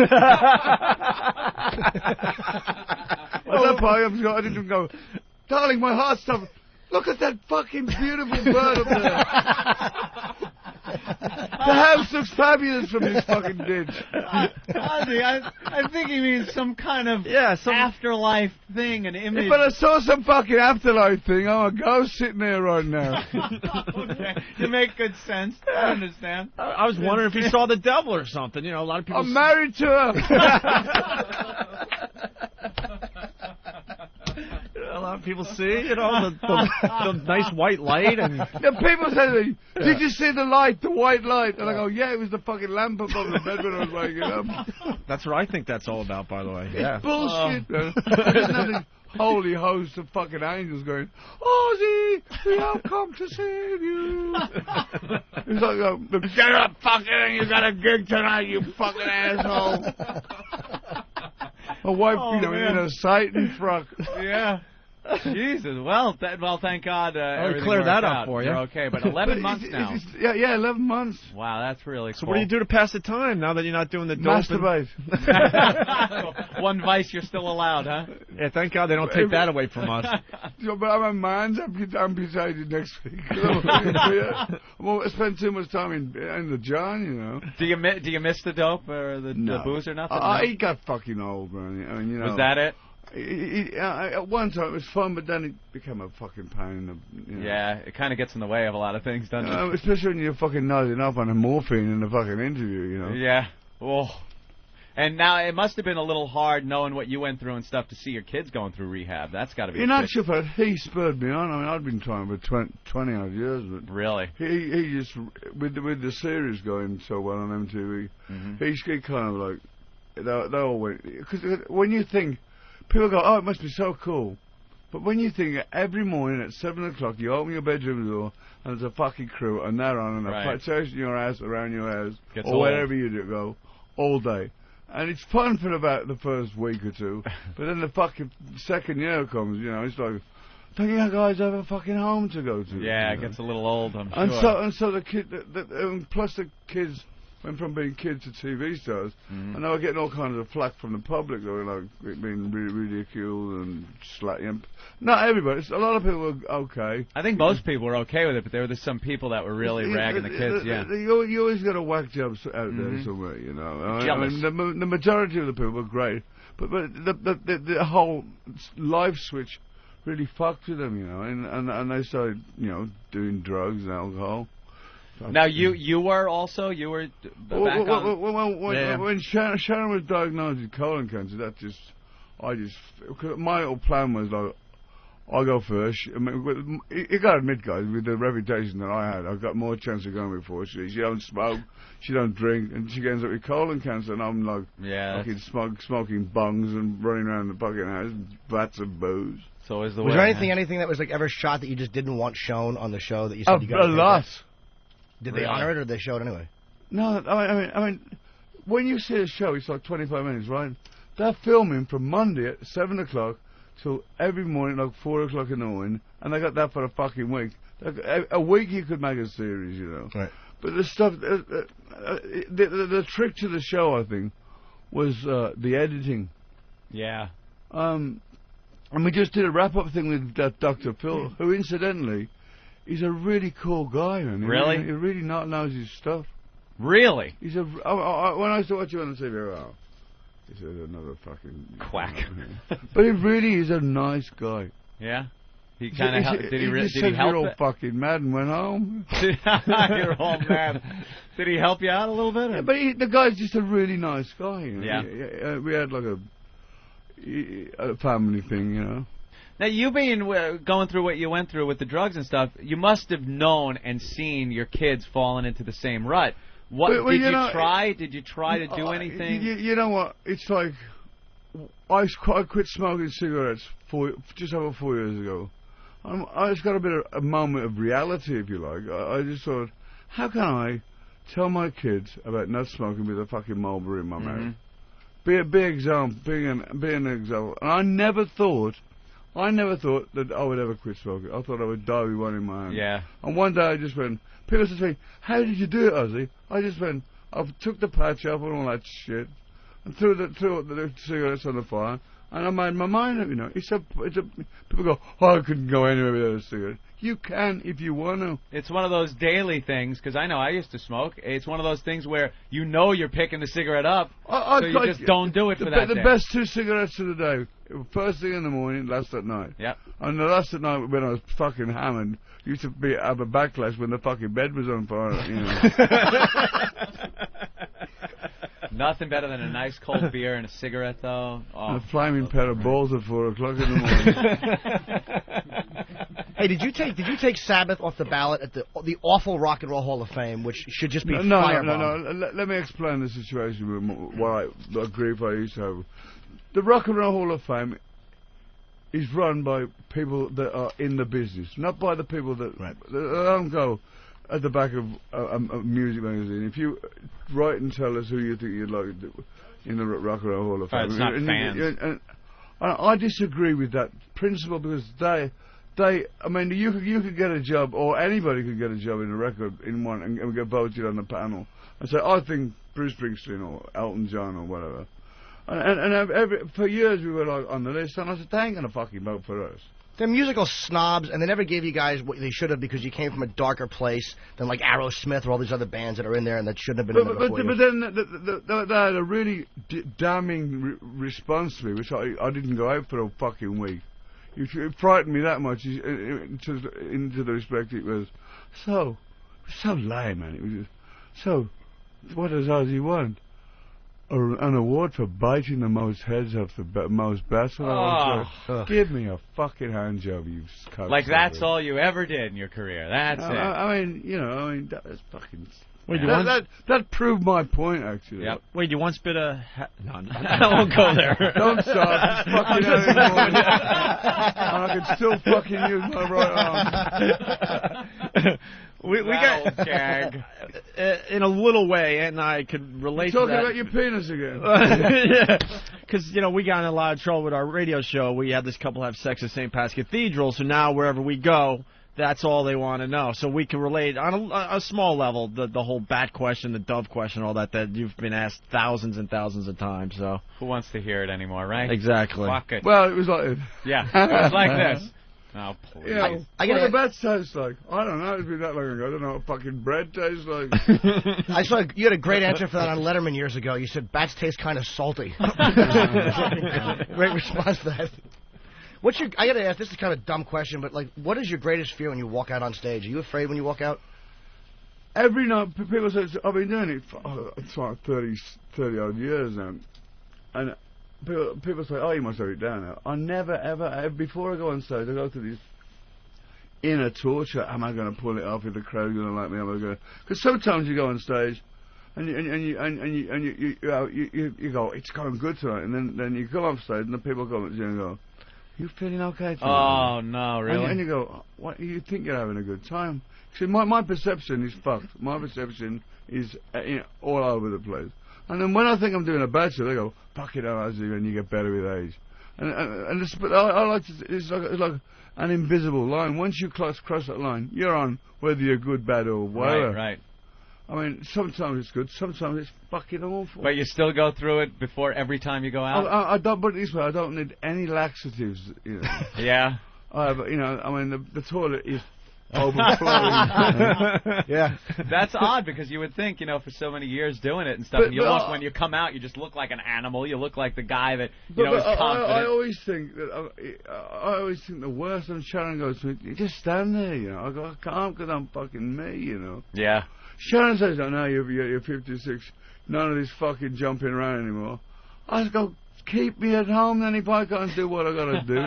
Speaker 11: that point, I didn't go, darling, my heart stopped. Look at that fucking beautiful bird up there. The house looks fabulous from this fucking ditch.
Speaker 1: Ozzy, I think he means some kind of afterlife thing, an image.
Speaker 11: But I saw some fucking afterlife thing. I'm a ghost sitting there right now.
Speaker 1: Okay. You make good sense. I understand.
Speaker 6: I was wondering if he saw the devil or something. You know, a lot of people...
Speaker 11: I'm married to her.
Speaker 6: A lot of people see, you know, the nice white light. And
Speaker 11: the people say to me, did you see the light, the white light? And I go, yeah, it was the fucking lamp above the bed when I was waking up.
Speaker 6: That's what I think that's all about, by the way. Yeah.
Speaker 11: Bullshit. There's nothing holy host of fucking angels going, Ozzy, we have come to save you. It's like, get up, fucking, you got a gig tonight, you fucking asshole. My wife, in a Satan frock.
Speaker 1: Yeah. Jesus. Well, thank God.
Speaker 6: We cleared that up for you.
Speaker 1: You're okay, but 11 months now.
Speaker 11: Yeah, 11 months.
Speaker 1: Wow, that's really cool.
Speaker 6: So what do you do to pass the time now that you're not doing the dope?
Speaker 11: Masturbate.
Speaker 1: One vice you're still allowed, huh?
Speaker 6: Yeah, thank God they don't take that away from us.
Speaker 11: But I'm a man's amputated next week. I won't spend too much time in the John, you know.
Speaker 1: Do you miss the dope or the booze or nothing?
Speaker 11: He got fucking old, man. I mean, you know.
Speaker 1: Was that it?
Speaker 11: At one time it was fun, but then it became a fucking pain.
Speaker 1: Yeah, it kind of gets in the way of a lot of things, doesn't it?
Speaker 11: Especially when you're fucking nodding up on a morphine in a fucking interview, you know.
Speaker 1: Yeah. Oh. And now it must have been a little hard knowing what you went through and stuff to see your kids going through rehab. That's got to be.
Speaker 11: In actual fact, he spurred me on. I mean, I'd been trying for 20 odd years, but
Speaker 1: really,
Speaker 11: he just with the series going so well on MTV, he kind of like they all went, because when you think. People go, oh, it must be so cool. But when you think every morning at 7 o'clock, you open your bedroom door, and there's a fucking crew, and they're on, and they're chasing your ass around your house, or wherever you go, all day. And it's fun for about the first week or two, but then the fucking second year comes, you know, it's like, don't you guys have a fucking home to go to?
Speaker 1: Yeah,
Speaker 11: you know?
Speaker 1: It gets a little old, I'm sure.
Speaker 11: And so the kid, plus the kids went from being kids to TV stars, and they were getting all kinds of flack from the public. They were like being ridiculed and slapping. Not everybody. A lot of people were okay.
Speaker 1: I think most people were okay with it, but there were some people that were really ragging the kids.
Speaker 11: You always got a whack jobs out there somewhere, you know. I mean, the majority of the people were great, but the whole life switch really fucked with them, you know, and they started, you know, doing drugs and alcohol.
Speaker 1: Now you were back on.
Speaker 11: When Sharon was diagnosed with colon cancer, my whole plan was like, I'll go first. I mean, you got to admit, guys, with the reputation that I had, I've got more chance of going before she. She don't smoke, she don't drink, and she ends up with colon cancer, and I'm like, fucking smoking bongs and running around the fucking house, vats of booze.
Speaker 1: So is the
Speaker 5: was there anything that was like ever shot that you just didn't want shown on the show that you said you got
Speaker 11: a lot.
Speaker 5: Did they honor it or did they show it anyway?
Speaker 11: No, I mean, when you see a show, it's like 25 minutes, right? They're filming from Monday at 7 o'clock till every morning, like 4 o'clock in the morning, and they got that for a fucking week. A week you could make a series, you know.
Speaker 5: Right.
Speaker 11: But the stuff, the trick to the show, I think, was the editing.
Speaker 1: Yeah.
Speaker 11: And we just did a wrap-up thing with Dr. Phil, who, incidentally, is a really cool guy, man.
Speaker 1: Really?
Speaker 11: He really knows his stuff.
Speaker 1: Really?
Speaker 11: He's when I used to watch him on the TV, he's another fucking
Speaker 1: quack.
Speaker 11: But he really is a nice guy.
Speaker 1: Yeah. He kind of did he
Speaker 11: just
Speaker 1: help?
Speaker 11: You're all fucking mad and went home.
Speaker 1: You're all mad. Did he help you out a little bit?
Speaker 11: Yeah, but the guy's just a really nice guy. You know?
Speaker 1: Yeah.
Speaker 11: We had like a family thing, you know.
Speaker 1: Now, you being going through what you went through with the drugs and stuff, you must have known and seen your kids falling into the same rut. What
Speaker 11: well,
Speaker 1: did you try? Did you try to do anything?
Speaker 11: You know what? It's like I quit smoking cigarettes just over 4 years ago. I just got a moment of reality, if you like. I just thought, how can I tell my kids about not smoking with a fucking Marlboro in my mouth? Be an example. And I never thought that I would ever quit smoking. I thought I would die with one in my hand.
Speaker 1: Yeah.
Speaker 11: And one day I just went, people said to me, how did you do it, Ozzy? I just went, I took the patch off and all that shit, and threw the cigarettes on the fire, and I made my mind up, you know. People go, oh, I couldn't go anywhere without a cigarette. You can if you want to.
Speaker 1: It's one of those daily things, because I know I used to smoke. It's one of those things where you know you're picking the cigarette up, so you just don't do it for that day.
Speaker 11: The best 2 cigarettes of the day, first thing in the morning, last at night.
Speaker 1: Yep.
Speaker 11: And the last at night when I was fucking hammered, used to have a backlash when the fucking bed was on fire, you know.
Speaker 1: Nothing better than a nice cold beer and a cigarette, though. Oh,
Speaker 11: and a flaming pair of balls at 4 o'clock in the morning.
Speaker 5: Hey, did you take Sabbath off the ballot at the awful Rock and Roll Hall of Fame, which should just be
Speaker 11: No. Let me explain the situation with the grief I used to have. The Rock and Roll Hall of Fame is run by people that are in the business, not by the people that don't go at the back of a music magazine. If you write and tell us who you think you'd like in the Rock and Roll Hall of Fame,
Speaker 1: it's not fans.
Speaker 11: And I disagree with that principle because I mean, you could get a job, or anybody could get a job in a record in one and get voted on the panel and say, I think Bruce Springsteen or Elton John or whatever. And for years we were like on the list, and I said, they ain't gonna fucking vote for us.
Speaker 5: They're musical snobs, and they never gave you guys what they should have because you came from a darker place than like Aerosmith or all these other bands that are in there and that shouldn't have been in there before.
Speaker 11: But then they had a really damning response to me, which I didn't go out for a fucking week. It frightened me that much into the respect it was so lame, man. It was just, so, what does Ozzy want? An award for biting the most heads off the most bats? Give me a fucking hand job, you cunt.
Speaker 1: Like that's all you ever did in your career. That's it.
Speaker 11: I mean, that was fucking...
Speaker 19: Wait,
Speaker 11: that proved my point, actually.
Speaker 1: Yep.
Speaker 19: Wait, you once bit a... No, I won't go there.
Speaker 11: Don't start. It's fucking and I can still fucking use my right arm.
Speaker 19: We got gag. In a little way, and I could relate to that.
Speaker 11: Talking about your penis again.
Speaker 19: Yeah, because, we got in a lot of trouble with our radio show. We had this couple have sex at St. Pat's Cathedral, so now wherever we go, that's all they want to know. So we can relate on a small level, the whole bat question, the dove question, all that you've been asked thousands and thousands of times. So
Speaker 1: who wants to hear it anymore, right?
Speaker 19: Exactly.
Speaker 1: Fuck it.
Speaker 11: Well, it was like...
Speaker 1: Yeah, it was like this. Oh, please.
Speaker 11: Yeah, what the bats taste like? I don't know. It's been that long ago. I don't know what fucking bread tastes like.
Speaker 5: I saw you had a great answer for that on Letterman years ago. You said bats taste kind of salty. Great response to that. I gotta ask, this is kind of a dumb question, but what is your greatest fear when you walk out on stage? Are you afraid when you walk out?
Speaker 11: Every night, people say, I've been doing it for it's like 30 odd years now. And people say, oh, you must have it down now. I never, ever, before I go on stage, I go through this inner torture. Am I going to pull it off? Is the crowd going to like me? Am I going to... Because sometimes you go on stage and you go, it's going good tonight. And then you come off stage and the people come up to you and go, you feeling okay tonight?
Speaker 1: Oh, no, really?
Speaker 11: And you go, what, you think you're having a good time? See, my perception is fucked. My perception is all over the place. And then when I think I'm doing a bad show, they go, fuck it, Ozzy, and you get better with age. And but I like to, it's like an invisible line. Once you cross that line, you're on, whether you're good, bad, or whatever.
Speaker 1: Right.
Speaker 11: I mean, sometimes it's good, sometimes it's fucking awful.
Speaker 1: But you still go through it before every time you go out?
Speaker 11: I don't, but this way, I don't need any laxatives, you know.
Speaker 1: Yeah.
Speaker 11: But, you know, I mean, the toilet is overflowing.
Speaker 1: Yeah. That's odd, because you would think, you know, for so many years doing it and stuff, and when you come out, you just look like an animal. You look like the guy that, you know, is confident.
Speaker 11: I always think that, I always think the worst when Sharon goes to me, you just stand there, you know. I go, I can't, because I'm fucking me, you know.
Speaker 1: Yeah.
Speaker 11: Sharon says, oh, no, you're 56. None of this fucking jumping around anymore. I just go, keep me at home then if I can't do what I got to do.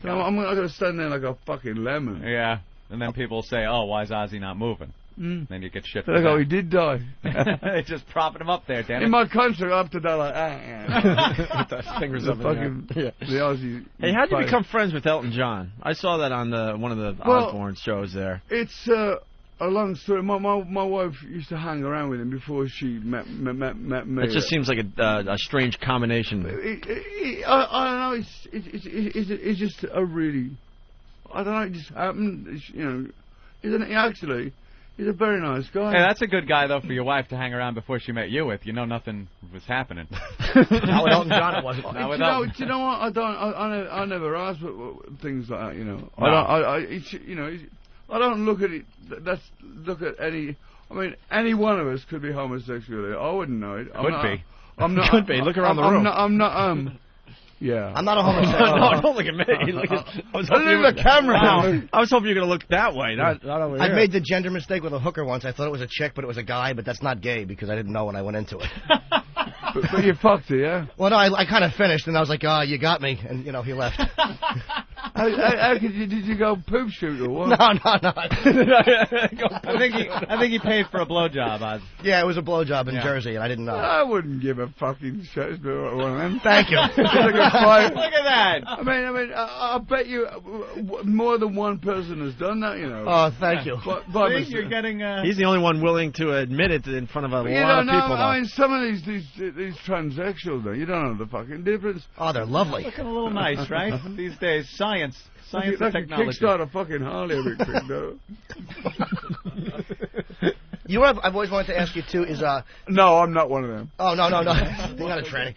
Speaker 11: I'm going to stand there like a fucking lemon.
Speaker 1: Yeah. And then people say, oh, why is Ozzy not moving? Then you get shit for
Speaker 11: They go,
Speaker 1: that.
Speaker 11: he did die.
Speaker 1: They're just propping him up there, damn it.
Speaker 11: In my contract, I have to die like,
Speaker 6: With those fingers
Speaker 11: the
Speaker 6: up in the air.
Speaker 11: fucking, the Aussie.
Speaker 6: Hey, how'd you become friends with Elton John? I saw that on one of the Osbourne shows there.
Speaker 11: It's a long story. My wife used to hang around with him before she met me.
Speaker 6: It just seems like a strange combination.
Speaker 11: I don't know. It's just a really. I don't know. It just happened. You know, isn't it? Actually, he's a very nice guy.
Speaker 1: Hey, that's a good guy though for your wife to hang around before she met you with. You know, nothing was happening.
Speaker 5: Not with Elton John, it wasn't.
Speaker 11: Do you know what? I never asked things like that. You know,
Speaker 1: No.
Speaker 11: I don't look at it. Look at any. I mean, any one of us could be homosexual. I wouldn't know it. I'm not.
Speaker 6: Could be. Look around the room.
Speaker 11: I'm not. Yeah.
Speaker 5: I'm not a homosexual.
Speaker 6: No, don't look at me. Look at, I was hoping
Speaker 11: the camera.
Speaker 6: Wow. I was hoping you were going to look that way, not over
Speaker 5: I
Speaker 6: here.
Speaker 5: made the gender mistake with a hooker once. I thought it was a chick, but it was a guy. But that's not gay because I didn't know when I went into it.
Speaker 11: but you fucked her, yeah?
Speaker 5: Well, no, I kind of finished, and I was like, "Oh, you got me," and you know, he left.
Speaker 11: How did you go poop shoot or what?
Speaker 5: No.
Speaker 1: I think he paid for a blowjob, Oz.
Speaker 5: Yeah, it was a blowjob in Jersey, and I didn't know.
Speaker 11: I wouldn't give a fucking shit about one of them.
Speaker 5: Thank you.
Speaker 1: Look at that.
Speaker 11: I mean, I bet you more than one person has done that, you know.
Speaker 5: Oh, thank you.
Speaker 11: But
Speaker 1: you're getting.
Speaker 6: He's the only one willing to admit it in front of a lot of people.
Speaker 11: I mean, some of these transsexuals, though, you don't know the fucking difference.
Speaker 5: Oh, they're lovely.
Speaker 1: Looking a little nice, right? These days, science and technology.
Speaker 11: Kickstart a fucking Harley every quick, though.
Speaker 5: You know what I've always wanted to ask you too is
Speaker 11: No, I'm not one of them.
Speaker 5: Oh no. You're not a tranny.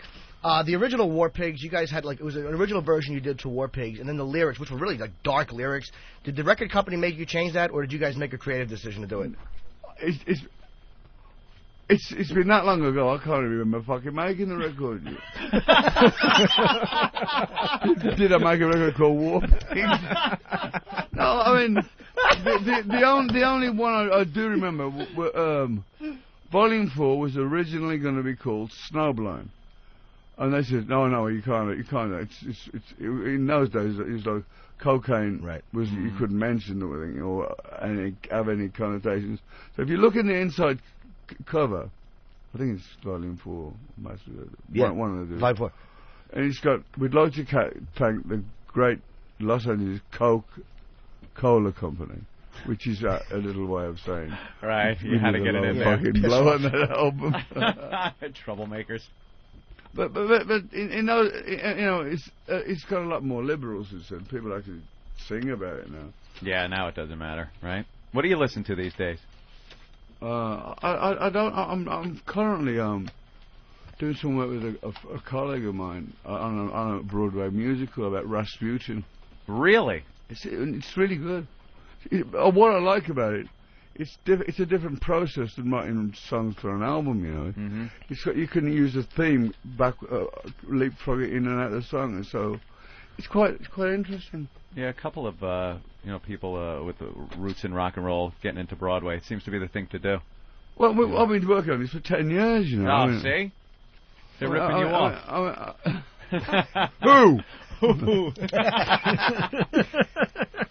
Speaker 5: The original War Pigs, you guys had it was an original version you did to War Pigs, and then the lyrics, which were really like dark lyrics. Did the record company make you change that, or did you guys make a creative decision to do it?
Speaker 11: It's been that long ago, I can't remember fucking making the record. Did I make a record called War Pigs? No, I mean, the only one I do remember, Volume 4 was originally going to be called Snowblind. And they said, no, you can't. It's in those days, it was like cocaine was you couldn't mention or have any connotations. So if you look in the inside cover, I think it's Volume 4, one of the
Speaker 5: Volume 4.
Speaker 11: And it's got, we'd like to thank the great Los Angeles Coca-Cola Company, which is a little way of saying.
Speaker 1: Right, you had to get it in there.
Speaker 11: Fucking blow on that album.
Speaker 1: Troublemakers.
Speaker 11: But in those, you know, it's got a lot more liberals, as said. People actually sing about it now.
Speaker 1: Yeah, now it doesn't matter, right? What do you listen to these days?
Speaker 11: I don't. I'm currently doing some work with a colleague of mine on a Broadway musical about Rasputin.
Speaker 1: Really?
Speaker 11: It's really good. What I like about it, it's a different process than writing songs for an album. You know, you can use a theme leapfrog it in and out of the song, and so it's quite interesting.
Speaker 1: Yeah, a couple of people with the roots in rock and roll getting into Broadway. It seems to be the thing to do.
Speaker 11: Well, I've been working on this for 10 years, you know.
Speaker 1: Oh, see? They're ripping you off.
Speaker 11: Who?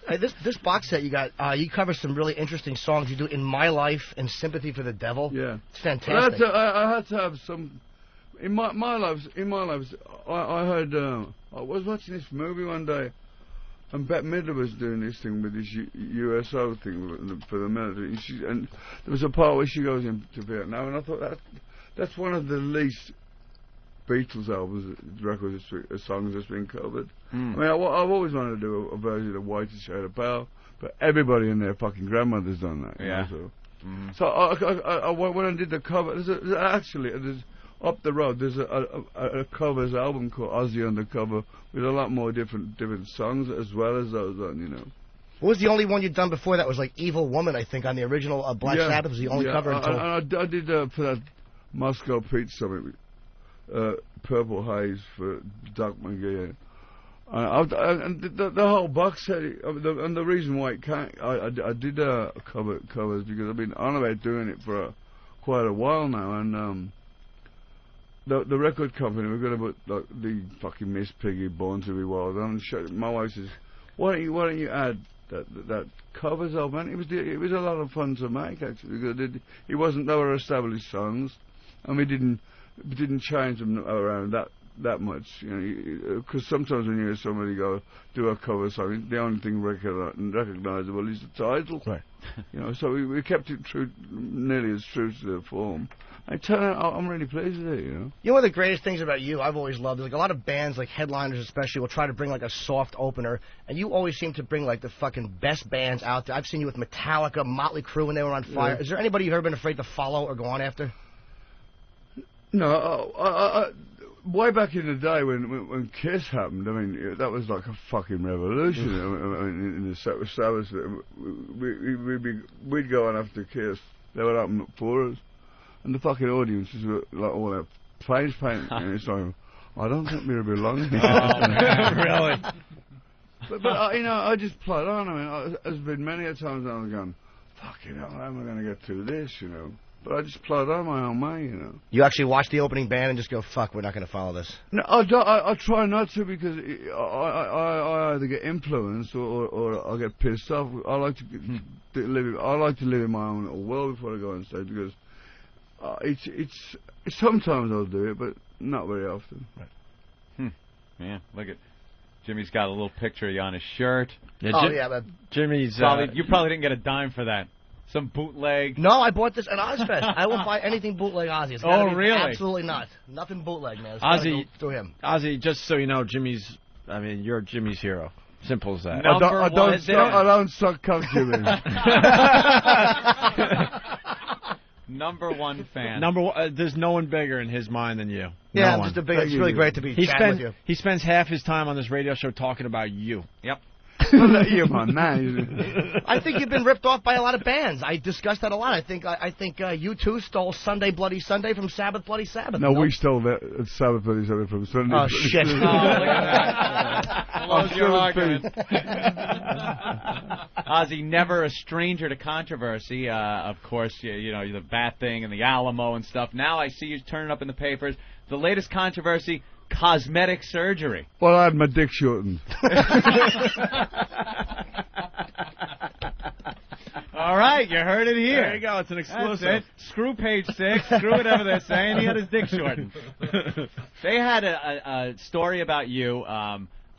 Speaker 5: Hey, this box set you got, you cover some really interesting songs. You do In My Life and Sympathy for the Devil.
Speaker 11: Yeah.
Speaker 5: It's fantastic.
Speaker 11: I had to have some... In my lives, I heard... I was watching this movie one day, and Bette Midler was doing this thing with this USO thing for the military, and there was a part where she goes into Vietnam, and I thought that's one of the least Beatles albums, records, songs that's been covered. I mean, I've always wanted to do a version of Whitest Shade of Pale, but everybody and their fucking grandmother's done that. You know, so I when I did the cover, there's up the road, there's a covers album called Ozzy Undercover with a lot more different songs as well as those on, you know.
Speaker 5: What was the only one you'd done before that was like Evil Woman, I think, on the original Black Sabbath was the only cover until...
Speaker 11: I did for that Moscow Pete Summit, Purple Haze for Doc McGee. And the whole box set, and the reason why it can't, I did covers because I've been on about doing it for quite a while now, and the record company, we're going to put like, the fucking Miss Piggy, Born to Be Wild, and my wife says, why don't you add that covers album? It was a lot of fun to make actually because they were established songs, and we didn't change them around that much, you know, because sometimes when you hear somebody go do a cover song, the only thing recognizable is the title, right? You know, so we kept it nearly as true to the form. I'm really pleased with it, you know.
Speaker 5: You know one of the greatest things about you, I've always loved, is like a lot of bands, like headliners especially, will try to bring like a soft opener, and you always seem to bring like the fucking best bands out there. I've seen you with Metallica, Motley Crue when they were on fire.
Speaker 11: Yeah.
Speaker 5: Is there anybody you've ever been afraid to follow or go on after?
Speaker 11: No, way back in the day when Kiss happened, I mean, that was like a fucking revolution. I mean, in the Sabbath, we'd go on after Kiss. They would open up for us. And the fucking audiences were like all that face paint. And it's like, I don't think we'll belong here.
Speaker 6: Really?
Speaker 11: But you know, I just plod on. I mean, there's been many a times I've gone, fucking hell, how am I going to get through this, you know? But I just plod on my own way, you know.
Speaker 5: You actually watch the opening band and just go, fuck, we're not going to follow this?
Speaker 11: No, I try not to because I either get influenced or I get pissed off. I like to live in my own little world before I go on stage because it's sometimes I'll do it, but not very often.
Speaker 1: Right. Yeah, look at Jimmy's got a little picture of you on his shirt.
Speaker 5: Yeah, but
Speaker 1: Jimmy's. You probably didn't get a dime for that. Some bootleg.
Speaker 5: No, I bought this at Ozfest. I will buy anything bootleg Ozzy. It's
Speaker 1: really?
Speaker 5: Absolutely not. Nothing bootleg, man. It's
Speaker 6: Ozzy,
Speaker 5: go through him.
Speaker 6: Ozzy, just so you know, you're Jimmy's hero. Simple as that.
Speaker 11: I don't suck cock, Jimmy.
Speaker 1: Number one fan.
Speaker 6: There's no one bigger in his mind than you.
Speaker 5: Yeah, I'm just a big. It's really great to be chatting with you.
Speaker 6: He spends half his time on this radio show talking about you.
Speaker 1: Yep.
Speaker 11: You're my man.
Speaker 5: I think you've been ripped off by a lot of bands. I discussed that a lot. I think U2 stole Sunday Bloody Sunday from Sabbath Bloody Sabbath.
Speaker 11: No, we stole that Sabbath Bloody Sabbath from Sunday.
Speaker 5: Oh shit!
Speaker 1: Look at that. Close your argument. Ozzy, never a stranger to controversy. Of course, you know the Bat thing and the Alamo and stuff. Now I see you turning up in the papers. The latest controversy. Cosmetic surgery.
Speaker 11: Well, I had my dick shortened.
Speaker 1: All right, you heard it here.
Speaker 6: There you go. It's an exclusive.
Speaker 1: That's it. Screw page 6. Screw whatever they're saying. He had his dick shortened. They had a story about you.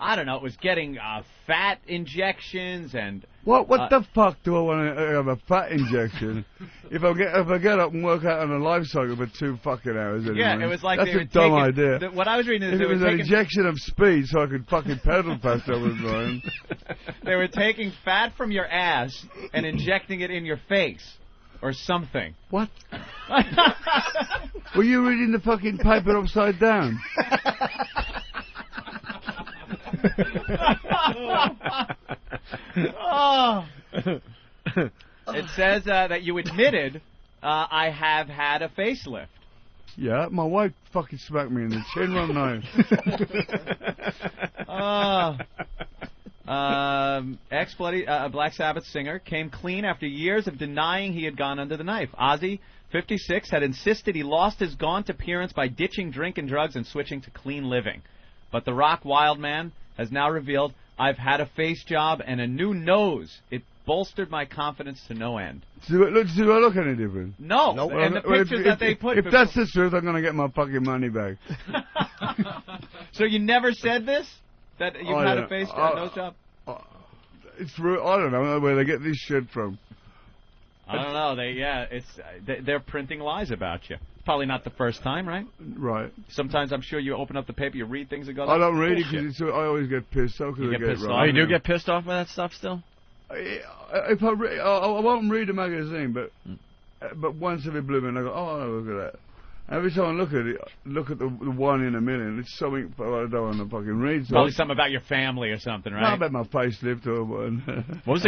Speaker 1: I don't know. It was getting fat injections and.
Speaker 11: What the fuck do I want to have a fat injection? if I get up and work out on a life cycle for 2 fucking hours anyway.
Speaker 1: Yeah, it was like
Speaker 11: that's a dumb idea.
Speaker 1: What I was reading is
Speaker 11: if it was an injection of speed so I could fucking pedal past I was going.
Speaker 1: They were taking fat from your ass and injecting it in your face. Or something.
Speaker 11: What? Were you reading the fucking paper upside down?
Speaker 1: Oh. It says that you admitted I have had a facelift.
Speaker 11: Yeah, my wife fucking smacked me in the chin one night.
Speaker 1: Ex-Bloody Black Sabbath singer came clean after years of denying he had gone under the knife. Ozzy, 56, had insisted he lost his gaunt appearance by ditching drink and drugs and switching to clean living. But the rock wild man has now revealed, I've had a face job and a new nose. It bolstered my confidence to no end.
Speaker 11: Do I look any different?
Speaker 1: No. Nope. And the pictures that they put...
Speaker 11: If that's the truth, I'm going to get my fucking money back.
Speaker 1: So you never said this? That you've had a face nose job?
Speaker 11: It's real. I don't know where they get this shit from.
Speaker 1: I don't know. They're printing lies about you. Probably not the first time, right?
Speaker 11: Right.
Speaker 1: Sometimes I'm sure you open up the paper, you read things and go.
Speaker 11: I don't read it because I always get pissed off.
Speaker 1: You get pissed off.
Speaker 6: Oh, you do get pissed off by that stuff still?
Speaker 11: If I won't read a magazine, but once every blue moon I go, oh, look at that. Every time I look at the one in a million, it's something I don't want to fucking read. So
Speaker 1: Probably something about your family or something, right?
Speaker 11: No, about my facelift or one.
Speaker 6: What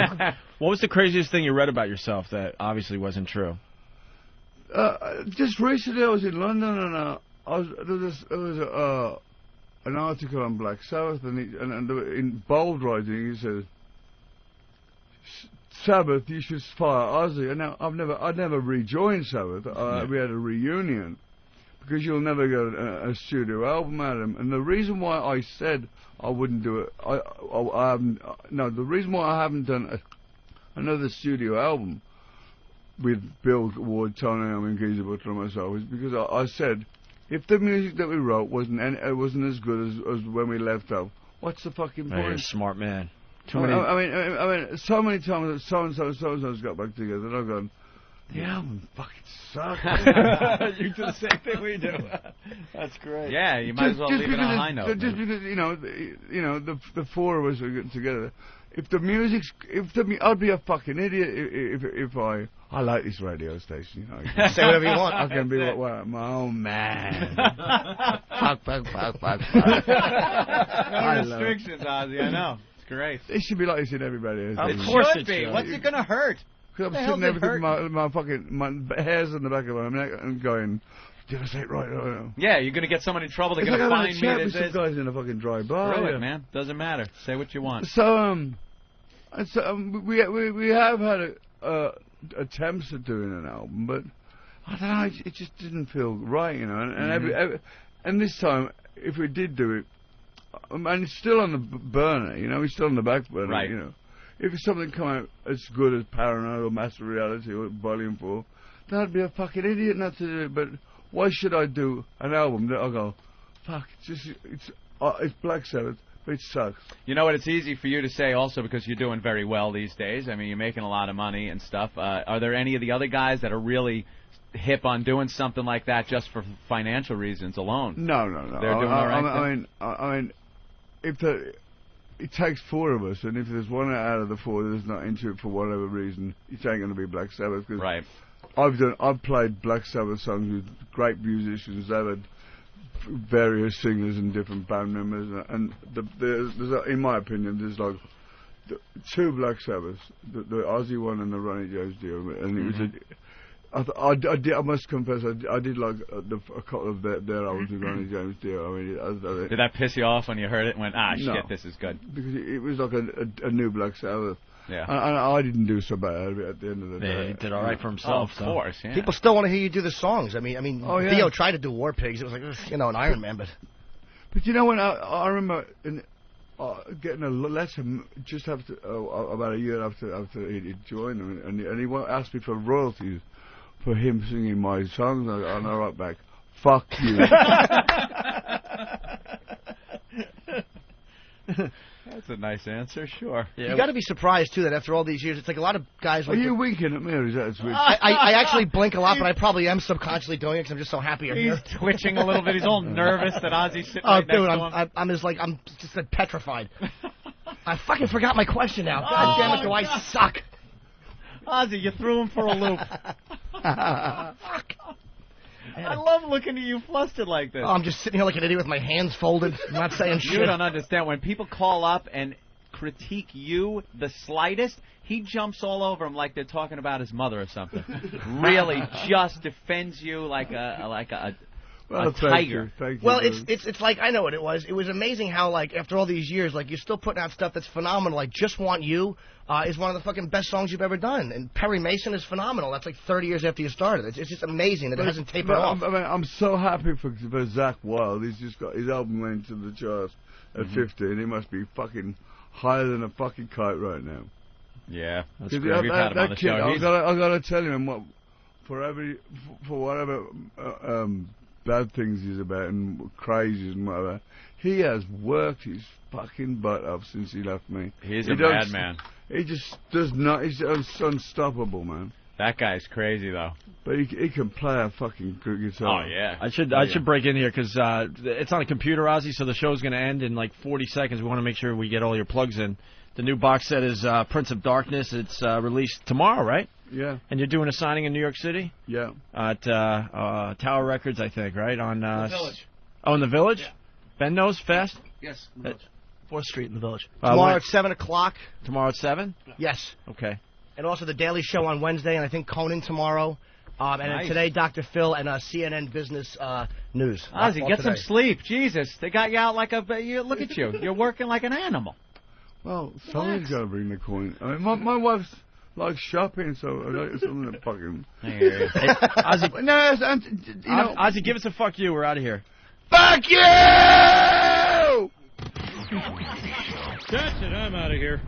Speaker 6: was the craziest thing you read about yourself that obviously wasn't true?
Speaker 11: Just recently I was in London and there was an article on Black Sabbath and in bold writing he says, Sabbath, you should fire Ozzy. And now I never rejoined Sabbath. We had a reunion because you'll never get a studio album out of him. And the reason why I said I wouldn't do it, the reason why I haven't done another studio album with Bill Ward, Tony and Geezer Butler and myself is because I said if the music that we wrote wasn't as good as when we left off, what's the fucking point?
Speaker 6: You're a smart man.
Speaker 11: I mean, so many times that so-and-so's got back together, and I've gone, the album fucking sucks.
Speaker 6: You do the same thing we do. That's great.
Speaker 1: Yeah, you might as well leave it on a high note.
Speaker 11: Just because, the four of us are getting together. I'd be a fucking idiot if I like this radio station.
Speaker 5: Say whatever you want.
Speaker 11: I can be my own man. fuck.
Speaker 1: No restrictions, Ozzy. I know. Great.
Speaker 11: It should be like this in everybody.
Speaker 1: Of course it should be. What's it going to hurt?
Speaker 11: Because I'm sitting there with my hairs on the back of my neck and going, did I say it right? No.
Speaker 1: Yeah, you're going to get someone in trouble. They're going to find me.
Speaker 11: There's some guys in a fucking dry bar.
Speaker 1: Screw it, man. Doesn't matter. Say what you want.
Speaker 11: So, we have had attempts at doing an album, but I don't know. It just didn't feel right, And this time, if we did do it, and it's still on the burner, it's still on the back burner,
Speaker 1: right.
Speaker 11: If something come out as good as Paranoid or Master Reality or Volume 4, then I'd be a fucking idiot not to do it. But why should I do an album that I'll go, fuck, it's Black Sabbath, but it sucks.
Speaker 1: You know what, it's easy for you to say also because you're doing very well these days. I mean, you're making a lot of money and stuff. Are there any of the other guys that are really hip on doing something like that just for financial reasons alone?
Speaker 11: No.
Speaker 1: They're doing all right.
Speaker 11: I mean, it takes four of us, and if there's one out of the four that's not into it for whatever reason, it ain't going to be Black Sabbath. Cause
Speaker 1: right.
Speaker 11: I've played Black Sabbath songs with great musicians. They've had various singers and different band members, and there's in my opinion, there's like two Black Sabbaths, the Ozzy one and the Ronnie James deal, and it was I must confess, I did like a couple of their albums with Ronnie James Dio. I mean,
Speaker 1: did that piss you off when you heard it and went,
Speaker 11: no,
Speaker 1: shit, this is good?
Speaker 11: Because it was like a new Black Sabbath.
Speaker 1: Yeah.
Speaker 11: And I didn't do so bad at the end of the day.
Speaker 6: He did all right for himself.
Speaker 1: Of course, yeah.
Speaker 5: People still want to hear you do the songs. I mean, Theo tried to do War Pigs. It was like, an Iron Man, but...
Speaker 11: But when I remember getting a letter just after, about a year after he joined them, and he asked me for royalties for him singing my songs, and I wrote back, fuck you.
Speaker 1: That's a nice answer, sure.
Speaker 5: Yeah. You got to be surprised, too, that after all these years, it's like a lot of guys...
Speaker 11: Are you winking at me, or is that a switch?
Speaker 5: I actually blink a lot, but I probably am subconsciously doing it because I'm just so happy you're here.
Speaker 1: He's twitching a little bit. He's all nervous that Ozzy's sitting right next to him.
Speaker 5: I'm just petrified. I fucking forgot my question now. God damn it, do I suck.
Speaker 1: Ozzy, you threw him for a loop.
Speaker 5: Fuck.
Speaker 1: I love looking at you flustered like this.
Speaker 5: Oh, I'm just sitting here like an idiot with my hands folded, not saying shit.
Speaker 1: You don't understand. When people call up and critique you the slightest, he jumps all over them like they're talking about his mother or something. Really just defends you like a tiger.
Speaker 11: Thank you.
Speaker 5: Well, it's like, I know what it was. It was amazing how, like, after all these years, like, you're still putting out stuff that's phenomenal. Like, Just Want You is one of the fucking best songs you've ever done. And Perry Mason is phenomenal. That's like 30 years after you started. It's just amazing that it hasn't tapered off.
Speaker 11: I'm so happy for Zach Wilde. He's just got his album went to the charts at 50, and he must be fucking higher than a fucking kite right now.
Speaker 1: Yeah, that's great. We've had him on the show.
Speaker 11: I gotta tell you, for whatever bad things he's about and crazy and whatever, he has worked his fucking butt off since he left me.
Speaker 1: He's a madman.
Speaker 11: He just does not. He's unstoppable, man.
Speaker 1: That guy's crazy, though.
Speaker 11: But he can play a fucking good guitar.
Speaker 1: Oh, yeah.
Speaker 19: I should break in here because it's on a computer, Ozzy, so the show's going to end in like 40 seconds. We want to make sure we get all your plugs in. The new box set is Prince of Darkness. It's released tomorrow, right?
Speaker 11: Yeah.
Speaker 19: And you're doing a signing in New York City?
Speaker 11: Yeah.
Speaker 19: At Tower Records, I think, right? On
Speaker 5: The Village.
Speaker 19: Oh, in the Village?
Speaker 5: Yeah.
Speaker 19: Ben knows fast?
Speaker 5: Yes, in the Village. 4th Street in the Village.
Speaker 19: Tomorrow
Speaker 5: at 7 o'clock.
Speaker 19: Tomorrow at 7?
Speaker 5: Yes.
Speaker 19: Okay.
Speaker 5: And also The Daily Show on Wednesday, and I think Conan tomorrow. And then today, Dr. Phil and CNN Business News.
Speaker 1: Ozzy,
Speaker 5: All
Speaker 1: get
Speaker 5: today.
Speaker 1: some sleep. Jesus, they got you out like a... look at you. You're working like an animal.
Speaker 11: Well, someone's got to bring the coin. I mean, my wife's like shopping, so I like something to fucking...
Speaker 19: Hey, Ozzy,
Speaker 11: no, you know...
Speaker 19: Ozzy, give us a fuck you. We're out of here.
Speaker 11: Fuck you!
Speaker 19: That's it. I'm out of here.